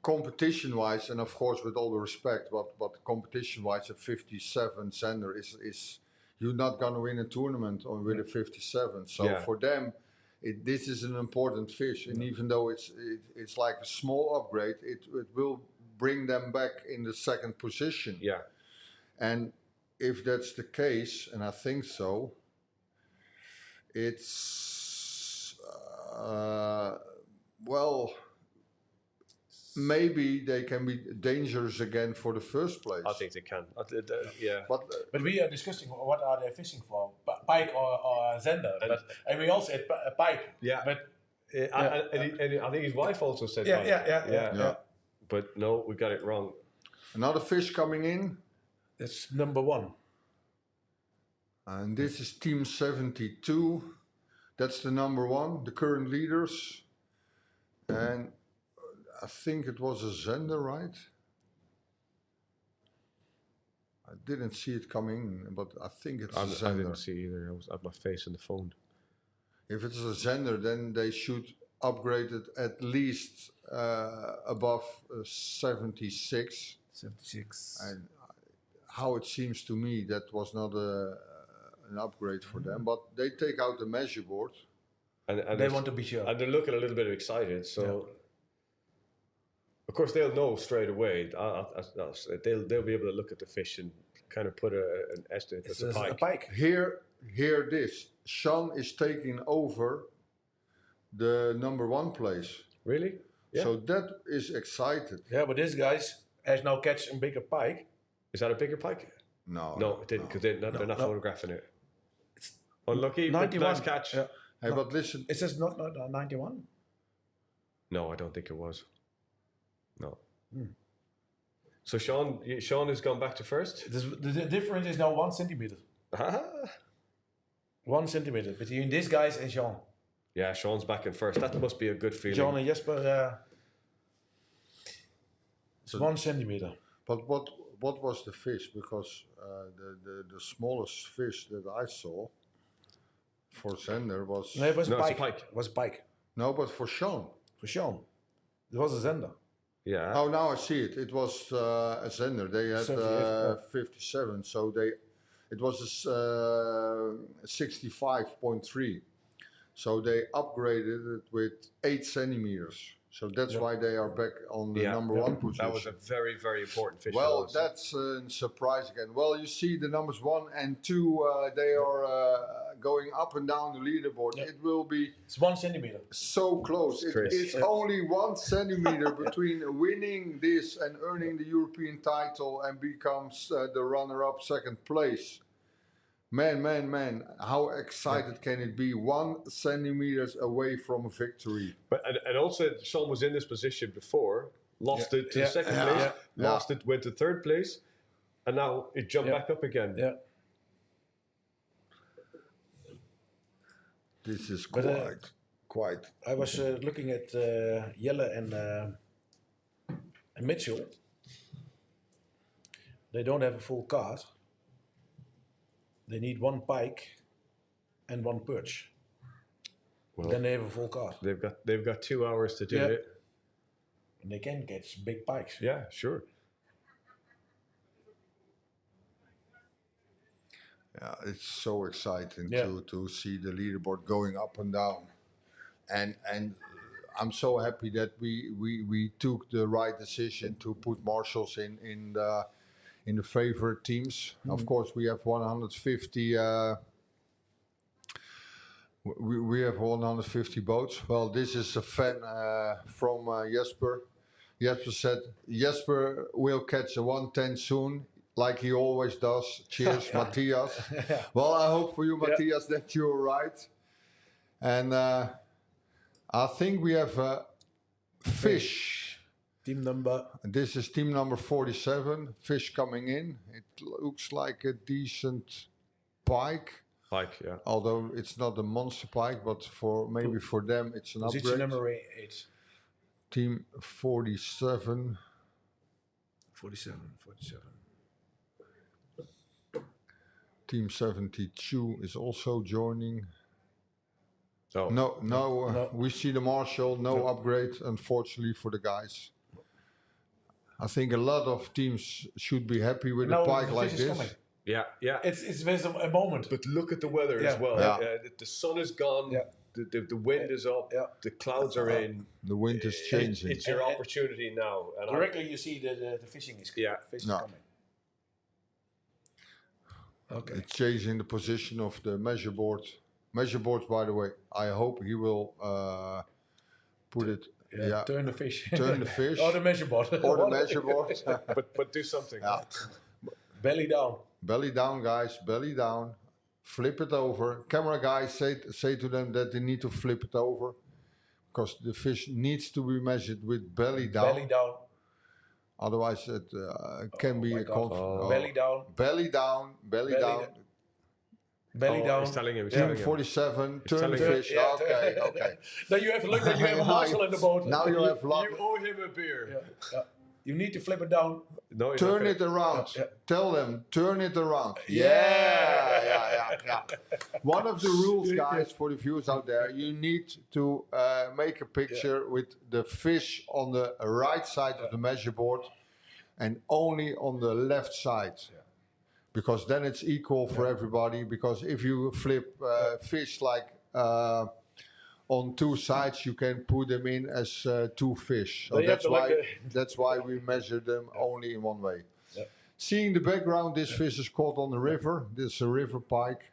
competition-wise, and of course with all the respect, but competition-wise, a 57 Zender is you're not going to win a tournament with a 57. So for them, this is an important fish, and even though it's like a small upgrade, it will bring them back in the 2nd position. Yeah. And if that's the case, and I think so, it's maybe they can be dangerous again for the 1st place. I think they can. But we are discussing what are they fishing for, pike or Zender. And we all said pike. Yeah. But and I think his wife also said pike. Yeah. But no, we got it wrong. Another fish coming in. That's number 1. And this is Team 72. That's the number 1, the current leaders. And I think it was a Zender, right? I didn't see it coming, but I think it's a Zender. I didn't see either. I had my face in the phone. If it's a Zender, then they should upgrade it at least above 76. 76. And how it seems to me, that was not an upgrade for them. But they take out the measure board. And they want to be sure. And they're looking a little bit excited, so... Of course, they'll know straight away. They'll be able to look at the fish and kind of put an estimate. It's a pike. Hear this. Sean is taking over the number 1 place. Really? Yeah. So that is excited. Yeah, but this guy has now catch a bigger pike. Is that a bigger pike? No. No, it didn't, because they're not photographing it. It's unlucky, 91. but nice catch. Yeah. Hey, but listen. It says not 91? No, I don't think it was. No. So Sean has gone back to first? The difference is now 1 centimeter. 1 1 centimeter between these guys and Jean. Yeah, Sean's back in first. That must be a good feeling. Jean and Jesper, it's 1 centimeter. But what was the fish? Because the smallest fish that I saw for Zender was No, it was No, it's a pike. pike. It was a pike. no, but for Sean. For Sean. It was a Zender. Yeah. Oh, now I see it. It was a Zender. They had 57, so it was a 65.3. So they upgraded it with 8 centimeters. So that's why they are back on the number 1 position. That was a very, very important fish. Well, for us. that's a surprise again. Well, you see the numbers 1 and 2, they are going up and down the leaderboard. Yeah. It will be It's 1 centimeter. so close. It's only 1 centimeter between winning this and earning the European title and becomes the runner-up 2nd place. Man, how excited can it be? 1 centimeters away from a victory. But and also Sean was in this position before, lost it to second place, lost it, went to 3rd place, and now it jumped back up again. Yeah. This is But, quite. I was looking at Jelle and Mitchell. They don't have a full card. They need 1 pike and 1 perch. Well, Then they have a full card. They've got 2 hours to do Yeah. it. And they can catch big pikes. Yeah, sure. Yeah, it's so exciting Yeah. to see the leaderboard going up and down, and I'm so happy that we took the right decision to put marshals in the favorite teams. Of course, we have 150. We have 150 boats. Well, this is a fan from Jesper. Jesper said Jesper will catch a 110 soon, like he always does. Cheers, Matthias. Well, I hope for you, Matthias, that you're right. And I think we have a fish. Team number. This is team number 47. Fish coming in. It looks like a decent pike. Pike, yeah. Although it's not a monster pike, but maybe for them it's an Position upgrade. number 8. Team 47. 47. Team 72 is also joining. Oh. No, we see the marshal, no upgrade, unfortunately for the guys. I think a lot of teams should be happy with a pike like this. Coming. Yeah. It's a moment. But look at the weather as well. Yeah. The sun is gone. Yeah. The wind is up. Yeah. The clouds are in. The wind is changing. It's your opportunity now. And Directly you see the fishing is Yeah. fish is No. coming. Okay. It's changing the position of the measure board. Measure boards, by the way, I hope he will put it. Yeah. Turn the fish. Turn the fish. Or the measure board. Or the measure board. but do something. Yeah. Belly down. Belly down, guys. Belly down. Flip it over. Camera guys, say to them that they need to flip it over, because the fish needs to be measured with belly down. Belly down. Otherwise, it can be my a God. conflict. Belly down. Belly down. Belly Belly down. down. Belly down. He's telling him. He's Team telling him. 47. Turn the telling him. fish. Yeah, Okay. Now you have look that you have a marshal in the boat. Now you have luck. You owe him a beer. Yeah. You need to flip it down. No, he's Turn not it around. Yeah. Tell them, turn it around. Yeah. One of the rules, guys, for the viewers out there, you need to make a picture with the fish on the right side of the measure board and only on the left side. Because then it's equal for everybody. Because if you flip fish like on 2 sides, you can put them in as 2 fish. So Then you have that's why we measure them only in one way. Yeah. Seeing the background, this fish is caught on the river. This is a river pike.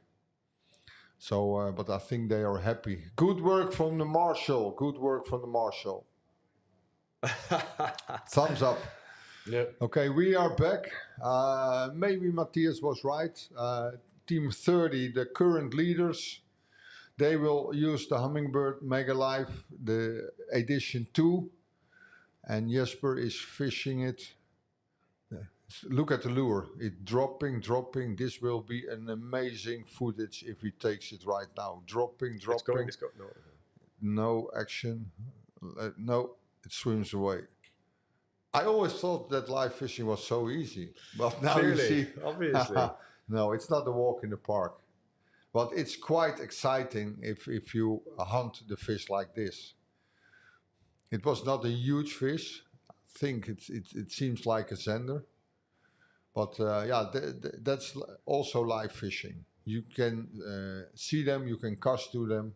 So, but I think they are happy. Good work from the marshal. Good work from the marshal. Thumbs up. Yeah. Okay, we are back. Maybe Matthias was right. Team 30, the current leaders, they will use the Hummingbird Mega Live, the edition 2. And Jesper is fishing it. Look at the lure. It dropping, dropping. This will be an amazing footage if he takes it right now. Dropping, dropping. It's going. No. No action. No, it swims away. I always thought that live fishing was so easy, but now Clearly, you see, obviously. no, it's not a walk in the park. But it's quite exciting if you hunt the fish like this. It was not a huge fish. I think it seems like a zander. But that's also live fishing. You can see them, you can cast to them.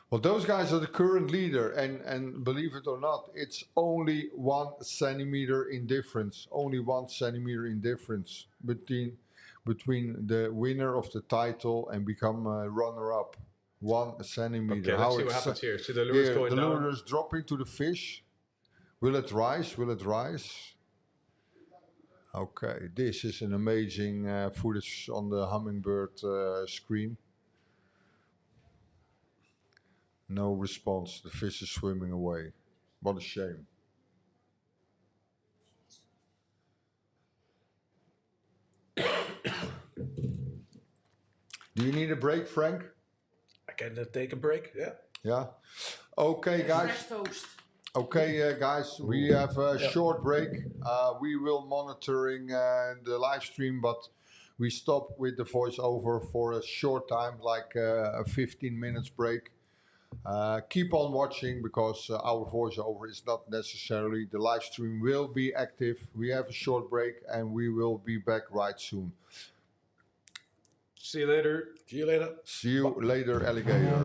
Well, those guys are the current leader, and believe it or not, it's only 1 centimeter in difference. Only 1 centimeter in difference between the winner of the title and become a runner-up. 1 centimeter. Okay, let's see what happens here. See the lure's going the down. lure is dropping to the fish. Will it rise? Will it rise? Okay, this is an amazing footage on the Hummingbird screen. No response. The fish is swimming away. What a shame. Do you need a break, Frank? I can take a break. Yeah. Yeah. Okay, guys. Fresh toast. Okay, guys, we have a short break. We will monitoring the live stream, but we stop with the voiceover for a short time, like a 15 minutes break. Keep on watching because our voiceover is not necessarily. The live stream will be active. We have a short break and we will be back right soon. See you later. See you later. See you later, alligator.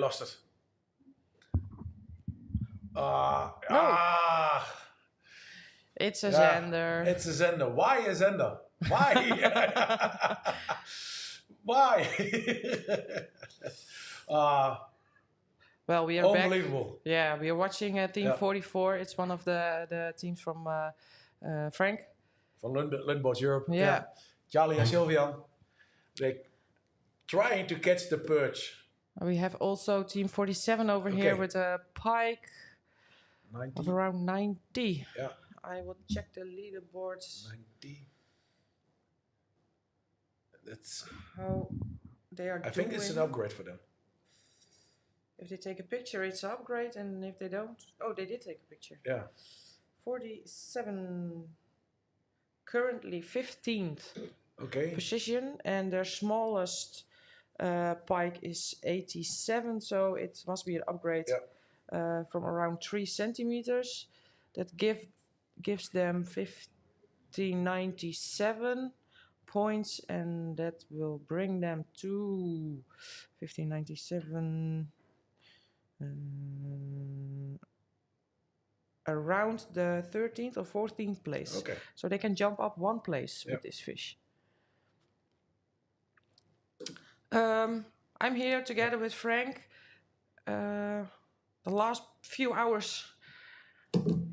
lost it. No. It's a Xander. It's a Xander. Why a Xander? Why? Why? Well, we are unbelievable. back. Yeah, we are watching Team Yeah. 44. It's one of the teams from Frank. From Leaderboard Europe. Yeah. Charlie and Sylvian. They trying to catch the perch. We have also Team 47 over here with a pike 90. of around 90. Yeah. I will check the leaderboards. 90. That's. How they are I think it's an upgrade for them. If they take a picture, it's an upgrade, and if they don't, oh, they did take a picture. Yeah. 47, currently 15th Okay. position, and their smallest pike is 87, so it must be an upgrade from around 3 centimeters. That gives them 1597 points, and that will bring them to 1597. Around the 13th or 14th place. Okay. So they can jump up 1 place with this fish. I'm here together with Frank. The last few hours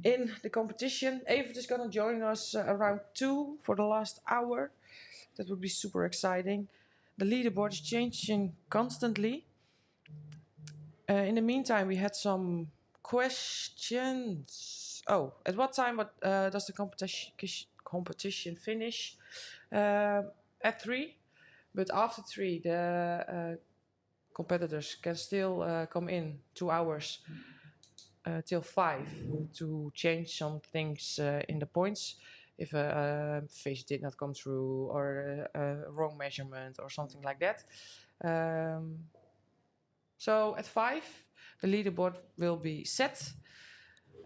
in the competition. Evert is going to join us around 2 for the last hour. That would be super exciting. The leaderboard is changing constantly. In the meantime, we had some questions. Oh, at what time does the competition finish? At 3, but after 3, the competitors can still come in 2 hours till 5 to change some things in the points. If a fish did not come through or a wrong measurement or something like that. So at 5, the leaderboard will be set,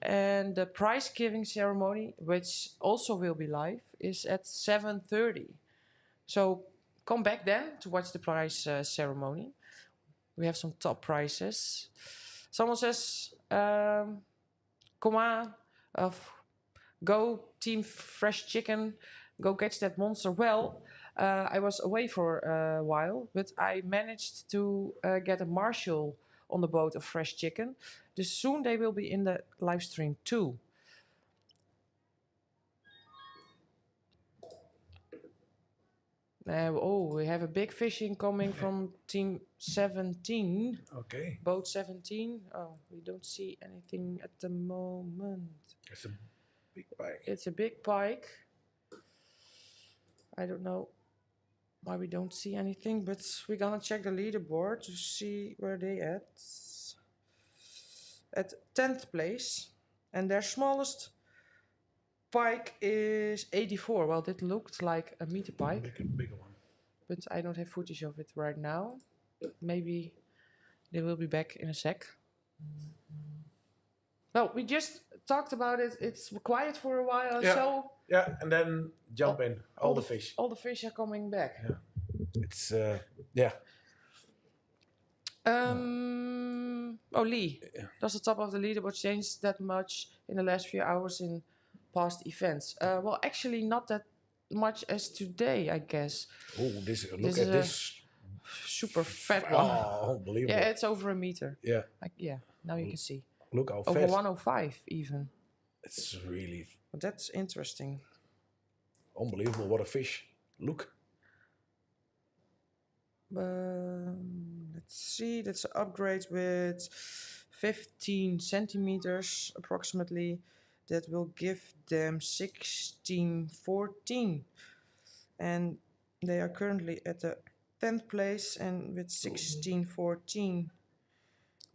and the prize giving ceremony, which also will be live, is at 7:30. So come back then to watch the prize ceremony. We have some top prizes. Someone says, come on, go Team Fresh Chicken, go catch that monster. Well, I was away for a while, but I managed to get a marshal on the boat of Fresh Chicken. Dus soon they will be in the live stream too. We have a big fishing coming from Team 17. Okay. Boat 17. Oh, we don't see anything at the moment. It's a big pike. It's a big pike. I don't know why we don't see anything, but we're gonna check the leaderboard to see where they at. At 10th place, and their smallest pike is 84. Well, that looked like a meter pike, Bigger one. but I don't have footage of it right now. Maybe they will be back in a sec. Well, we just talked about it. It's quiet for a while, so yeah, and then jump in all the fish. All the fish are coming back. Yeah. It's Lee, does the top of the leaderboard change that much in the last few hours in past events? Well, actually not that much as today, I guess. Oh, look This at is this super fat one. Oh, unbelievable. Yeah, it's over a meter. Yeah. Now you can see. Look how Over fast. 105 even. It's really But that's interesting. unbelievable. What a fish. Look. Let's see, that's an upgrade with 15 centimeters approximately. That will give them 1614. And they are currently at the 10th place, and with 1614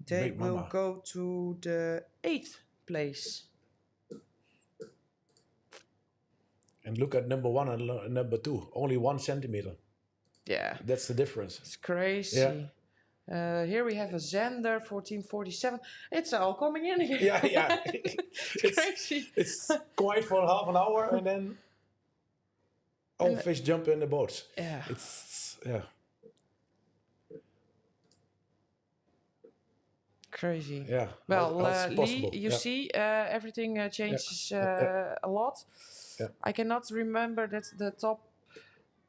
they Big will mama. go to the 8th place. And look at number 1 and number 2. Only 1 centimeter. Yeah, That's the difference. it's crazy. Yeah. Here we have a Xander 1447. It's all coming in again. Yeah. It's crazy. It's quiet for half an hour and then all And- fish jump in the boats. Yeah. It's yeah. Crazy. Yeah. Well, how's Lee, possible? you Yeah. see, everything changes a lot. Yeah. I cannot remember that the top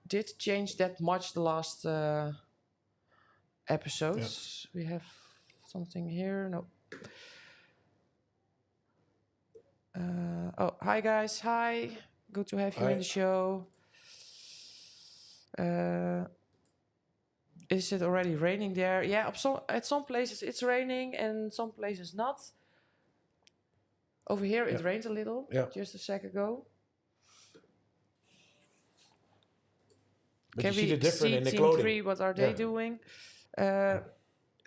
did change that much the last episodes. We have something here. No. Oh, hi guys. Hi. Good to have you in Hi. the show. Is it already raining there? Yeah, at some places it's raining and some places not. Over here it rained a little just a sec ago. But Can you see we the difference see in the Team clothing. 3? What are they doing?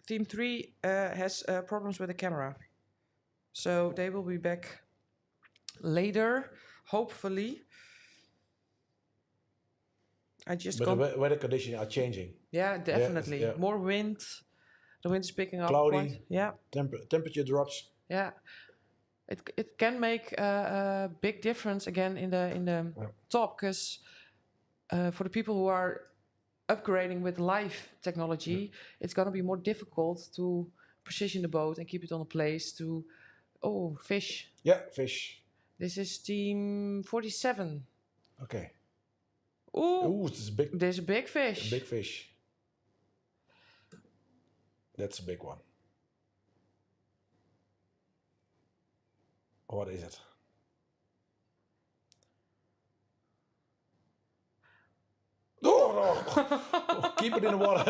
Team 3 has problems with the camera. So they will be back later, hopefully. I just But can't... the weather conditions are changing. Yeah, definitely. yeah. More wind. The wind is picking up. Cloudy. Quite. Yeah. Temperature drops. Yeah. It can make a big difference again in the top, because for the people who are upgrading with live technology, it's going to be more difficult to position the boat and keep it on a place to... Oh, fish. Yeah, fish. This is team 47. Okay. Ooh, this is big. there's a big fish. A big fish. That's a big one. What is it? Oh, no. Oh, keep it in the water.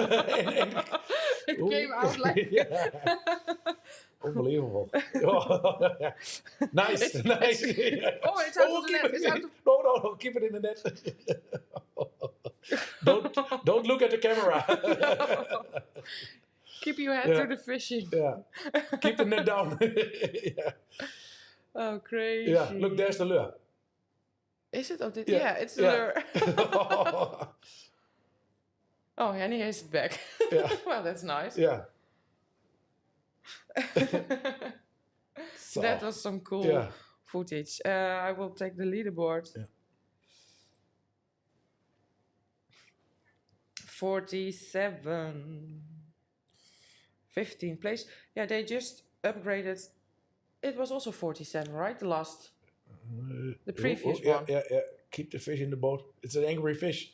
It came out like... Yeah. Unbelievable. Oh, yeah. Nice. Nice. Oh, it's out of the keep net. it. It's out of... No, keep it in the net. Don't look at the camera. Keep your head to the fishing. Yeah. Keep the net down. Yeah. Oh, crazy. Yeah. Look, there's the lure. Is it? Yeah, it's the lure. Oh, and he has it back. Yeah. Well, that's nice. Yeah. So, that was some cool footage. I will take the leaderboard. Yeah. 47. 15 place. Yeah, they just upgraded. It was also 47, right? The last. The previous one. Yeah. Keep the fish in the boat. It's an angry fish.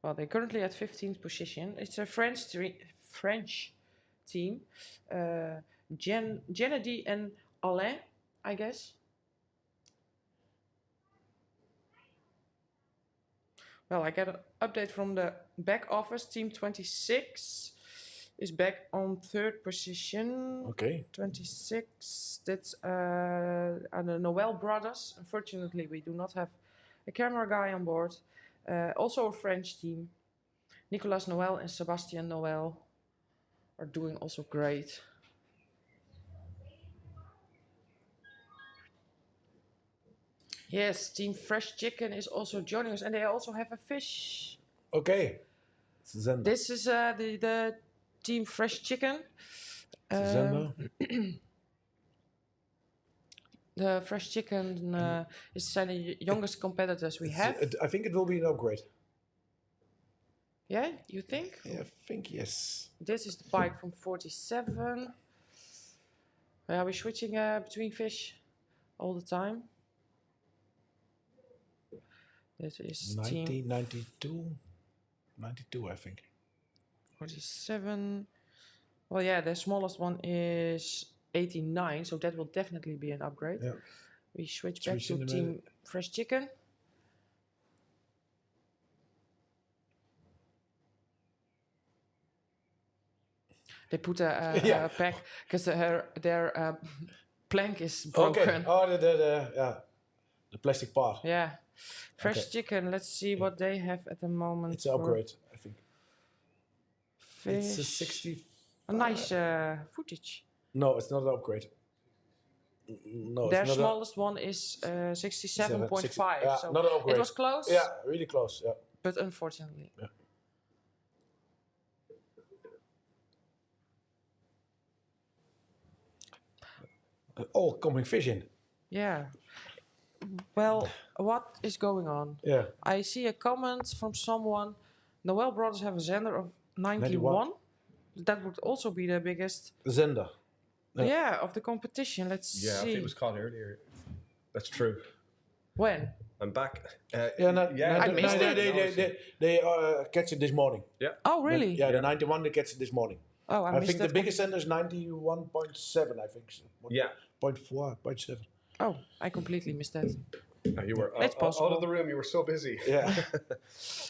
Well, they're currently at 15th position. It's a French team. Gennady and Alain, I guess. Well, I get an update from the back office. Team 26 is back on 3rd position. Okay. 26. That's the Noel brothers. Unfortunately, we do not have a camera guy on board. Also a French team. Nicolas Noel and Sebastian Noel are doing also great. Yes, Team Fresh Chicken is also joining us, and they also have a fish. Okay. Zender. This is the Team Fresh Chicken. Zender. The Fresh Chicken is the youngest competitors we have. I think it will be an upgrade. Yeah, you think? Yeah, I think yes. This is the bike from 47. Are we switching between fish all the time? This is 92. 92, I think. 47. Well, yeah, the smallest one is 89, so that will definitely be an upgrade. Yeah. We switch back to Team Fresh Chicken. They put a pack because their plank is broken. Okay. Oh, the plastic part. Yeah. Fresh Chicken. Let's see what they have at the moment. It's an upgrade, I think. Fish. It's a 60. A nice footage. No, it's not an upgrade. No, their it's not smallest one is 67.5. Yeah, so not an upgrade. it was close. Yeah, really close. Yeah. But unfortunately. Yeah. All coming fish in. Yeah. Well, what is going on? Yeah. I see a comment from someone. Noel brothers have a Zender of 91. that would also be the biggest. Zender. Yeah, of the competition. Let's Yeah, I see. think it was caught earlier. That's true. When? I'm back. I missed it. They catch it this morning. Oh, really? Yeah, the 91 they catch it this morning. Oh, I I missed think the that. biggest Zender is 91.7. I think. Yeah. 0.4, 0.7. Oh, I completely missed that. You were It's out possible. of the room. You were so busy. Yeah.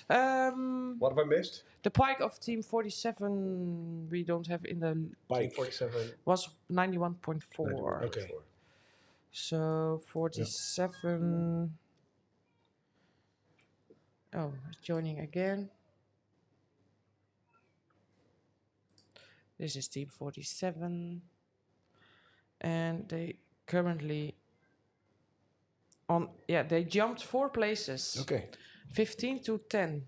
What have I missed? The pike of Team 47 we don't have in the Bike. 47. was 91.4. Okay. So 47. Oh, it's joining again. This is Team 47. And they currently they jumped 4 places. Okay. 15 to 10.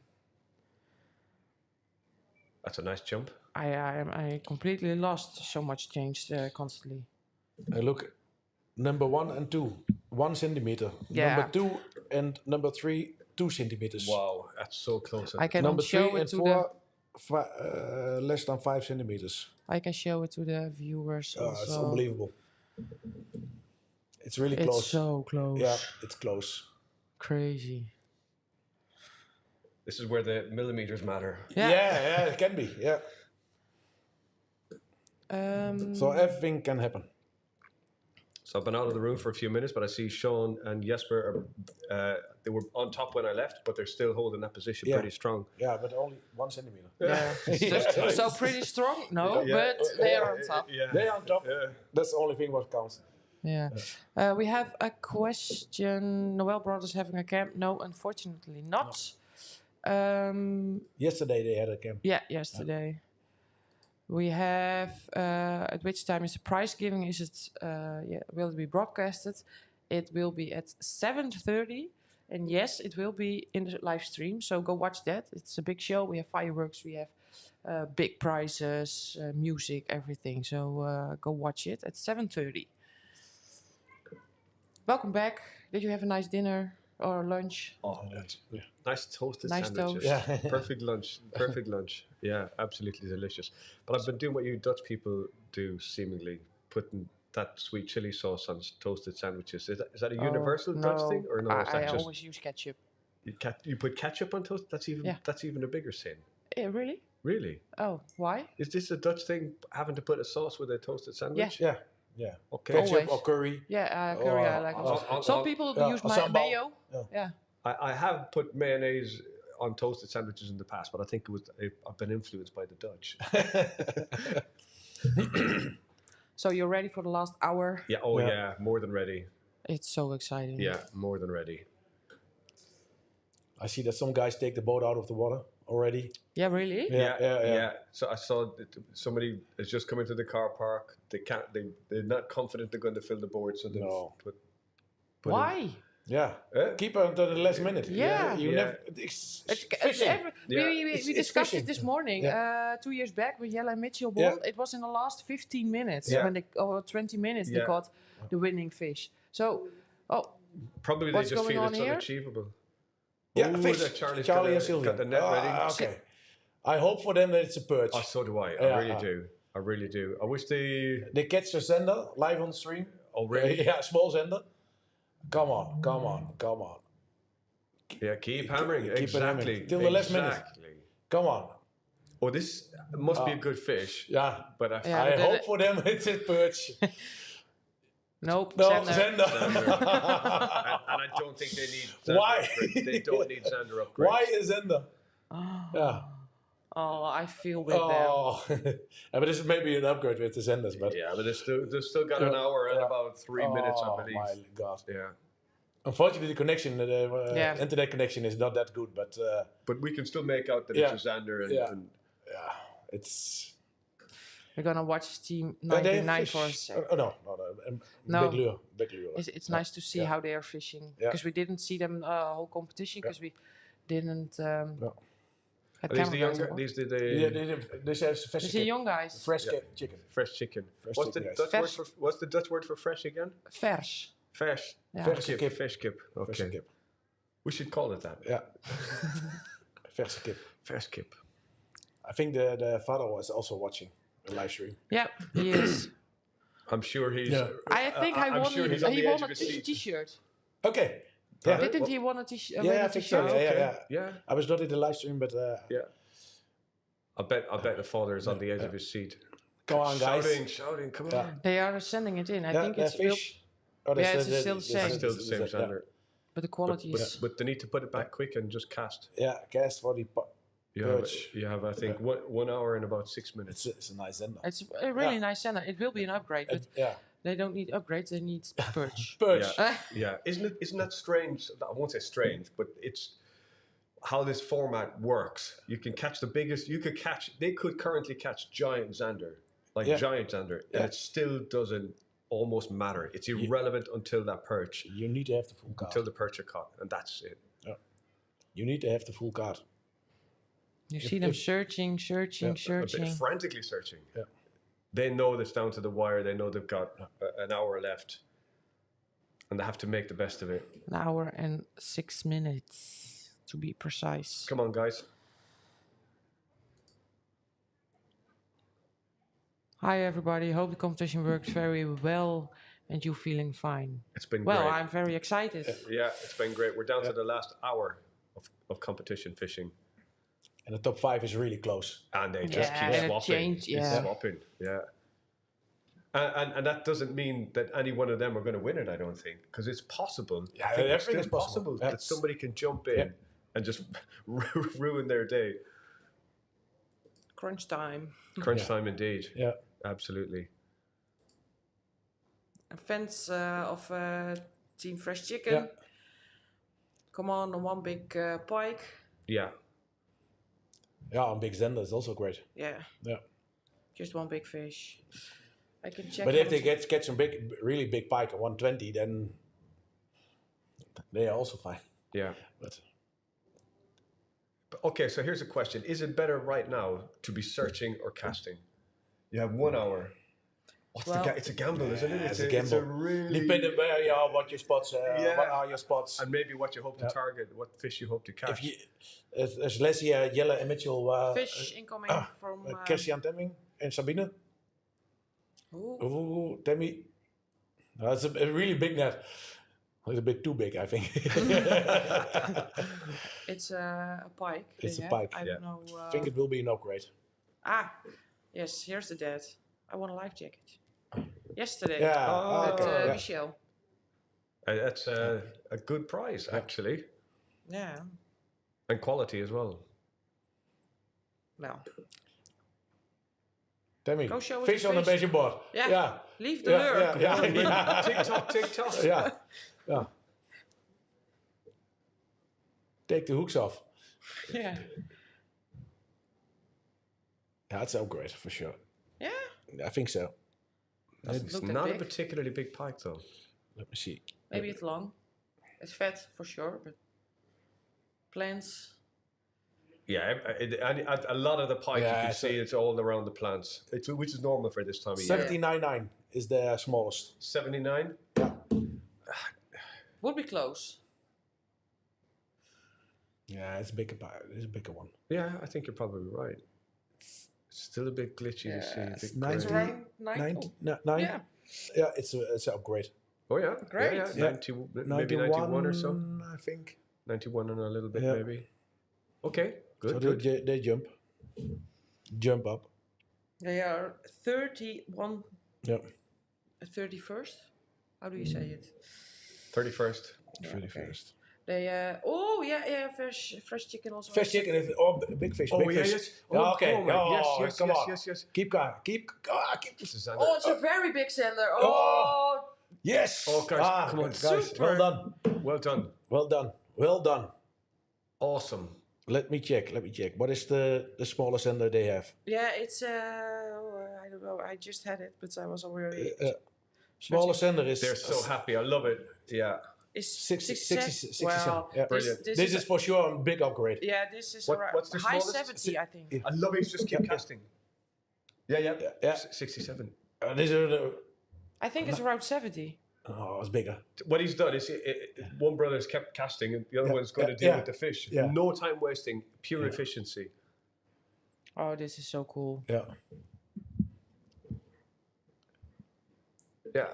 That's a nice jump. I completely lost. So much changed constantly. Look, number 1 and 2, 1 centimeter. Yeah. Number 2 and number 3, 2 centimeters. Wow, that's so close. I can Number show 3 it and to 4, less than 5 centimeters. I can show it to the viewers. It's also. unbelievable. It's really It's close. so close. Yeah, it's close. Crazy. This is where the millimeters matter. Yeah, it can be. Yeah. So Mm. everything can happen. So I've been out of the room for a few minutes, but I see Sean and Jesper they were on top when I left, but they're still holding that position pretty strong. Yeah, but only 1 centimeter. Yeah. So pretty strong? No, but they are on top. Yeah. They are on top. Yeah. That's the only thing what counts. Yeah. We have a question. Noel Brothers having a camp? No, unfortunately not. Yesterday they had a camp. Yeah, yesterday. We have, at which time is the prize giving? Is it, will it be broadcasted? It will be at 7:30. And yes, it will be in the live stream. So go watch that. It's a big show. We have fireworks. We have big prizes, music, everything. So go watch it at 7:30. Welcome back. Did you have a nice dinner or lunch? Oh, Yeah. nice toasted Nice sandwiches. toast. Yeah. Perfect lunch. Perfect lunch. Yeah, absolutely delicious. But I've been doing what you Dutch people do, seemingly putting that sweet chili sauce on toasted sandwiches. Is that a universal Dutch thing, or no? Is I that just always use ketchup. you put ketchup on toast? That's even a bigger sin. Really? Really? Oh, why? Is this a Dutch thing, having to put a sauce with a toasted sandwich? Yeah. Yeah. Okay. Always. Ketchup or curry. Yeah, curry I like. on- Some people use sambal. mayo. Yeah. Yeah. I have put mayonnaise on toasted sandwiches in the past, but I think I've been influenced by the Dutch. So you're ready for the last hour? Yeah. Oh yeah. More than ready. It's so exciting. Yeah. More than ready. I see that some guys take the boat out of the water already. Yeah, really? Yeah. So I saw that somebody is just coming to the car park. They're not confident they're going to fill the board, so they No. put Why? Yeah. Keep her until the last minute. Yeah. You Yeah. never. It's fishing. We It's discussed fishing. it this morning. 2 years back with Jelle and Mitchell Yeah. Bond. It was in the last 15 minutes Yeah. when or 20 minutes they Yeah. got the winning fish. So, Probably What's they just going feel on it's here? unachievable. Yeah, Ooh, fish. that Charlie and Sylvia. got the net ready. Okay. I hope for them that it's a perch. Oh, so do I. Yeah. I really do. I really do. I wish they. They catch a Zender live on stream. Oh, really? Yeah, small Zender. Come on. Yeah, keep hammering. Keep it exactly. hammering. Till the last minute. Exactly. Come on. Oh, this must be a good fish. Yeah. But Yeah. I but hope for them it's a perch. nope. No, Zender. Zender. and I don't think they need. Xander Why? upgrade. They don't need Xander upgrade. Why is Zender? Yeah. Oh, I feel with them. Oh. Yeah, but this is maybe an upgrade with the Zenders, but Yeah, but they've still got an hour and about 3 minutes, I believe. Oh my God. Yeah, Unfortunately, the connection, Yeah. internet connection is not that good, but but we can still make out that Yeah. it's a Xander. And, Yeah. and it's. We're gonna watch Team They have 99 fish. for a sec. No. No. Big lure. It's nice to see how they are fishing Yeah. because we didn't see them whole competition because we didn't. Had are these camera the guys younger? on board. These the Yeah, this is fresh These are young guys. Fresh chicken. fresh chicken. Fresh What's chicken, the yes. Dutch word Vers. for what's the Dutch word for fresh again? Vers. Fresh. Yeah. Verse kip. Fish kip. Fresh Okay. kip. We should call it that. Yeah. Verse kip. Fresh kip. I think the father was also watching the live stream. Yeah, he is. I'm sure he's. Yeah. I think I'm sure he's on the he edge won of a his seat. t-shirt. Okay. Yeah. Didn't he won a t-shirt? Yeah, I think so. Yeah. Yeah. I was not in the live stream, but Yeah. I bet the father is on the edge of his seat. come on, guys. Shouting, come Yeah. on. They are sending it in. I think it's fish. Oh, Yeah, it's still the same. It's still the same standard. but the quality is. But they need to put it back quick and just cast. Yeah, cast for the perch. You have I think 1 hour and about 6 minutes. It's a nice ender. It's a really nice center. It will be an upgrade, but Yeah. they don't need upgrades. They need perch. Perch. Yeah, isn't that strange? I won't say strange, but it's how this format works. You can catch the biggest. They could currently catch giant zander, giant zander, and it still doesn't almost matter. It's irrelevant until that perch, You need to have the full card. until the perch are caught, and that's it. You need to have the full card. You see them searching. Frantically searching. Yeah. They know that's down to the wire. They know they've got an hour left, and they have to make the best of it. An hour and 6 minutes, to be precise. Come on, guys. Hi everybody. Hope the competition worked very well and you feeling fine. It's been Well, great. I'm very excited. Yeah, it's been great. We're down to the last hour of competition fishing. And the top 5 is really close. And they just Yeah, keep and it swapping. changed, Keep yeah. swapping, yeah. And that doesn't mean that any one of them are going to win it, I don't think. Because it's possible. Yeah, I think it's everything still is possible. that somebody can jump in and just ruin their day. Crunch time. Crunch time indeed. Yeah. Absolutely. Fans of Team Fresh Chicken. Yeah. Come on one big pike. Yeah. Yeah, and big zender is also great. Yeah. Yeah. Just one big fish. I can check. But how if they much- get some really big pike at 120, then they are also fine. Yeah. But Okay, so here's a question. Is it better right now to be searching or casting? You have 1 hour. It's a gamble, isn't it? it's a gamble. It's a really... depending where you are, what your spots, what are your spots. And maybe what you hope to target, what fish you hope to catch. If you, there's Leslie, Jelle en Mitchell, fish incoming from Christian Temming and Sabine. Ooh. Ooh, Temmy. No, it's a really big net. A little bit too big, I think. It's a pike. It's a yeah? pike, I don't know. I think it will be an upgrade. Yes, here's the dad. I won a life jacket. Yesterday. Yeah. With okay. Michelle. That's a good price, actually. Yeah. And quality as well. Well. Temmy, Go show us fish the on the fish. measure board. Yeah. Yeah. Leave the lure. Yeah. Tick-tock. Yeah. Yeah. Take the hooks off. Yeah. Yeah, it's an upgrade for sure. Yeah. I think so. It's look that not a big. particularly big pike, though. Let me see. Maybe it's long. It's fat for sure, but plants. Yeah, a lot of the pike you can so- see it's all around the plants, which is normal for this time of year. 79.9 is the smallest. 79? Would be close. Yeah, it's a bigger one. Yeah, I think you're probably right. It's still a bit glitchy to see. a bit It's Ninety- grey. around 9. Nine? Yeah. Yeah, it's an upgrade. Oh yeah, Great. Yeah, Yeah. 90, maybe 91 or so. I think. 91 and a little bit Yeah. maybe. Okay, good. So good. they jump up. They are 31. Yep. 31st? How do you say it? 31st. Yeah, 31st. They fresh chicken also. Fresh chicken is big fish. Oh big yeah, fish. yes. Yeah, okay. Oh, Oh, yes, come on. yes. Keep going. Keep. This is Oh, it's a very big sender. Oh, Yes. Oh, guys, come on, guys. super. Well done. well done. Well done. Well done. Awesome. Let me check. What is the smallest sender they have? yeah, it's I don't know. I just had it, but I was already. Smallest sender is They're so happy. I love it. Yeah. Is 67. Well, Yeah. Brilliant. This is for sure a big upgrade. Yeah, this is What- around what's the high smallest? 70, I think. I love it. Just keep casting. Yeah. Yeah. 67. This is I think it's around 70. oh, it's bigger. What he's done is one brother's kept casting and the other one's going to deal with the fish. Yeah. No time wasting, pure efficiency. Oh, this is so cool. Yeah. Yeah.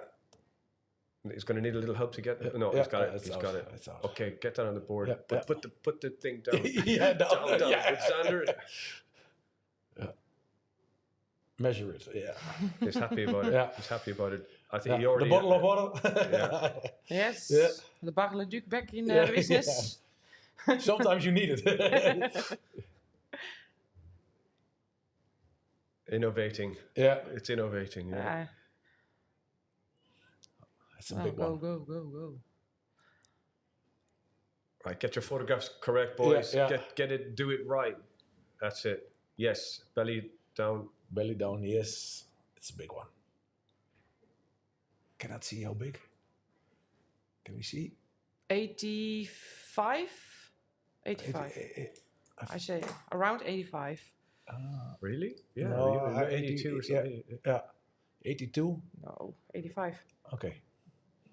He's going to need a little help to get. No, Yeah, he's got it. it's He's out, got it. it's out. Okay, get that on the board. Yeah, But yeah. put the thing down. Yeah, down, down. yeah. With Sander. Yeah. Measure it. Yeah. He's happy about it. Yeah. He's happy about it. I think Yeah. he already. The bottle of water. Yeah. Yes. Yeah. The Barle Duc back in Yeah, business. Sometimes you need it. Innovating. Yeah. It's innovating. Yeah. It's a Oh, big go, one. go. Right, get your photographs correct, boys. Yeah. Get it, do it right. That's it. Yes, belly down. Belly down, yes. It's a big one. Cannot see how big. Can we see? 85? 85. I say around 85. Really? Yeah. No, you 82 or something. Yeah. 82? No, 85. Okay.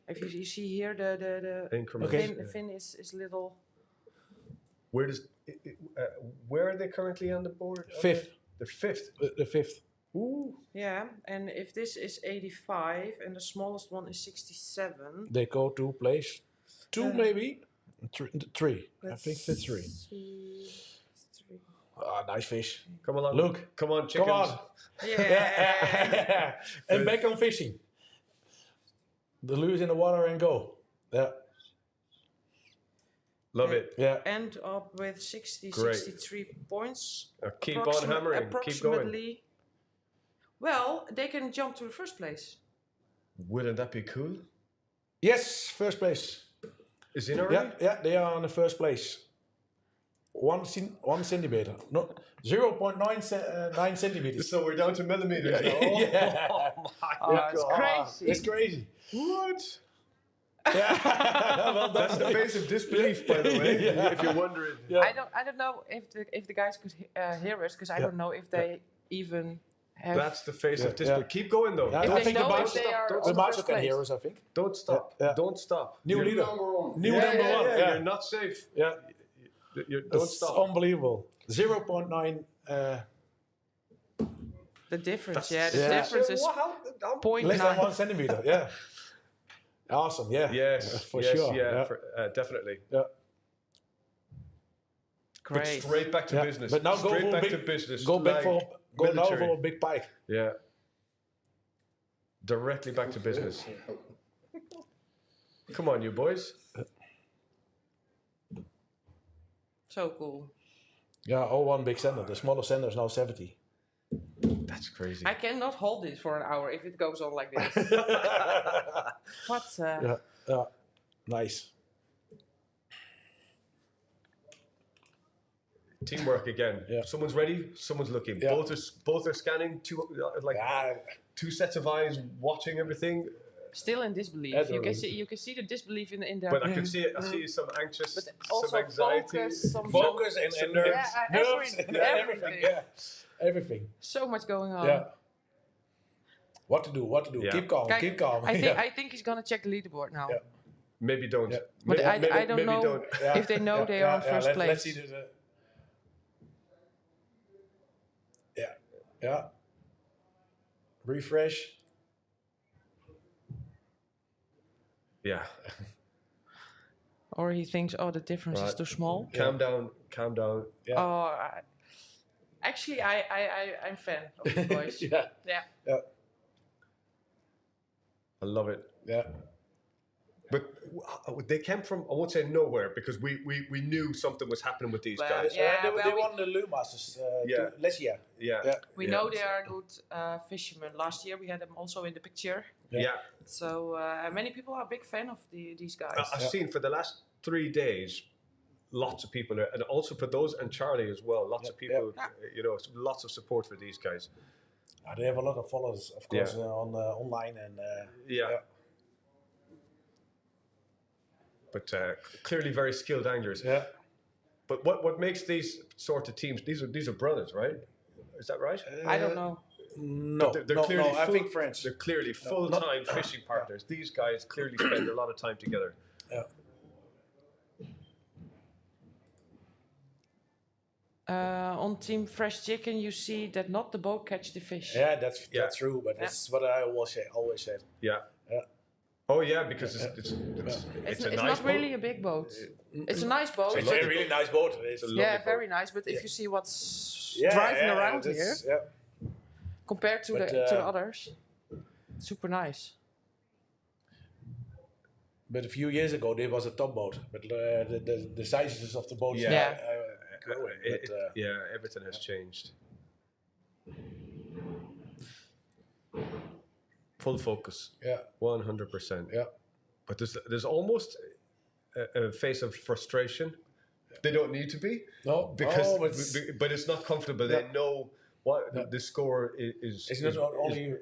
If you see here, the Increments. Okay. fin is little. Where does? Where are they currently on the board? Fifth. The fifth. The fifth. Ooh. Yeah, and if this is 85 and the smallest one is 67. They go to place 2 maybe? 3. I think it's 3. Three. Ah, nice fish. Come along. Look. Come on, chickens. Come on. Yeah. And back on fishing. The lures in the water and go. Yeah. Love it. Yeah. End up with 60, Great. 63 points. Keep on hammering. Keep going. Approximately. Well, they can jump to the first place. Wouldn't that be cool? Yes, first place. Is in already? Yeah, they are on the first place. 1 centimeter. No, 0.9 centimeters. So we're down to millimeters. Yeah. Oh my It's God. crazy. It's crazy. What? Yeah. Well, That's the face of disbelief, by the way. Yeah. If you're wondering. Yeah. I don't know if the guys could hear us because I don't know if they even have. That's the face of Yeah. disbelief. Keep going though. Yeah. if I they think know the if they are don't on The the Marshall first can place. hear us, I think. Don't stop. Yeah. Don't stop. New You're leader. New Yeah, number yeah, 1. Yeah, Yeah. you're not safe. Yeah. Don't It's stop. unbelievable. 0.9. The difference, That's- the Yeah. difference is point Less than 9. 1 centimeter. Yeah. Awesome. Yeah. Yes, For yes, sure. yeah, Yeah. definitely. Yeah. But Great. straight back to Yeah. business. But now go straight for back big, to business. Go back like go now military. for a big pike. Yeah. Directly back to business. Come on, you boys. So cool. Yeah, all one big sender. The smaller sender is now 70. That's crazy. I cannot hold this for an hour if it goes on like this. What? Yeah. Nice. Teamwork again. Yeah. Someone's ready. Someone's looking. Yeah. Both are scanning. Yeah. Two sets of eyes watching everything. Still in disbelief. You can see the disbelief in their. But I can see it. I see some anxious, But some also anxiety. focus, and nerves. Yeah, Nerves and everything. Yeah. Everything. So much going on. Yeah. What to do? Yeah. Keep calm. Kijk, Keep calm. I think he's gonna check the leaderboard now. Yeah. Maybe don't. Yeah. But Maybe, I don't maybe know don't. Yeah. if they know they are on first place. Let's see the. Yeah. Yeah. Refresh. Yeah. Or he thinks, oh, the difference is Right. too small. Calm down. Calm down. Yeah. Oh, actually, I'm fan of the boys. Yeah. Yeah. I love it. Yeah. But they came from, I won't say nowhere, because we knew something was happening with these Well, guys. yeah. They won the Lure Masters Yeah. last year. Yeah. Yeah. We know they are good fishermen. Last year we had them also in the picture. Yeah. So many people are a big fan of these guys. I've seen for the last 3 days, lots of people, and also for those, and Charlie as well, lots of people, lots of support for these guys. They have a lot of followers, of course, on online and. Yeah. But clearly very skilled anglers. Yeah. But what makes these sort of teams? These are brothers, right? Is that right? I don't know. No, They're no, clearly I think friends. They're clearly full-time fishing partners. These guys clearly spend a lot of time together. Yeah. on Team Fresh Chicken, you see that not the boat catch the fish. Yeah, that's true, but that's what I always said. Yeah. Yeah. Oh yeah, because it's It's a nice not boat. really a big boat. It's a nice boat. It's a really nice boat. It's lovely Yeah, boat. very nice. But if you see what's yeah, driving yeah, around here that's- Yeah. compared to But, the others, super nice. But a few years ago, there was a top boat, but the sizes of the boats Yeah. are growing. Yeah, everything has changed. Full focus. Yeah. 100%. Yeah. But there's almost a face of frustration. They don't need to be. No, Because but it's not comfortable. Yeah. They know what the score is. It's not only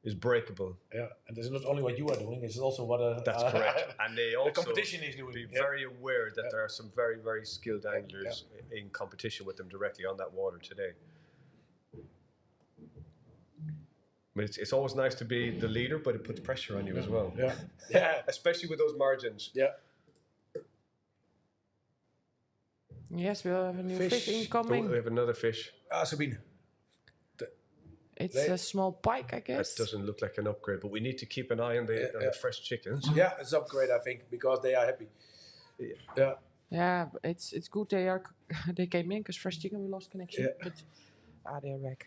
is breakable. and it's not only what you are doing; it's also what That's correct. And they also the competition is doing. be very aware that there are some very, very skilled anglers in competition with them directly on that water today. But it's always nice to be the leader, but it puts pressure on you as well. Yeah, yeah, Especially with those margins. yeah. Yes, we'll have a new Fish. fish Oh, incoming. we have another fish. Sabine. It's a small pike, I That guess. doesn't look like an upgrade, but we need to keep an eye on the fresh chickens. Yeah, it's upgrade, I think, because they are happy. Yeah. Yeah, but it's good they came in because Fresh Chicken we lost connection. Yeah. But they're back.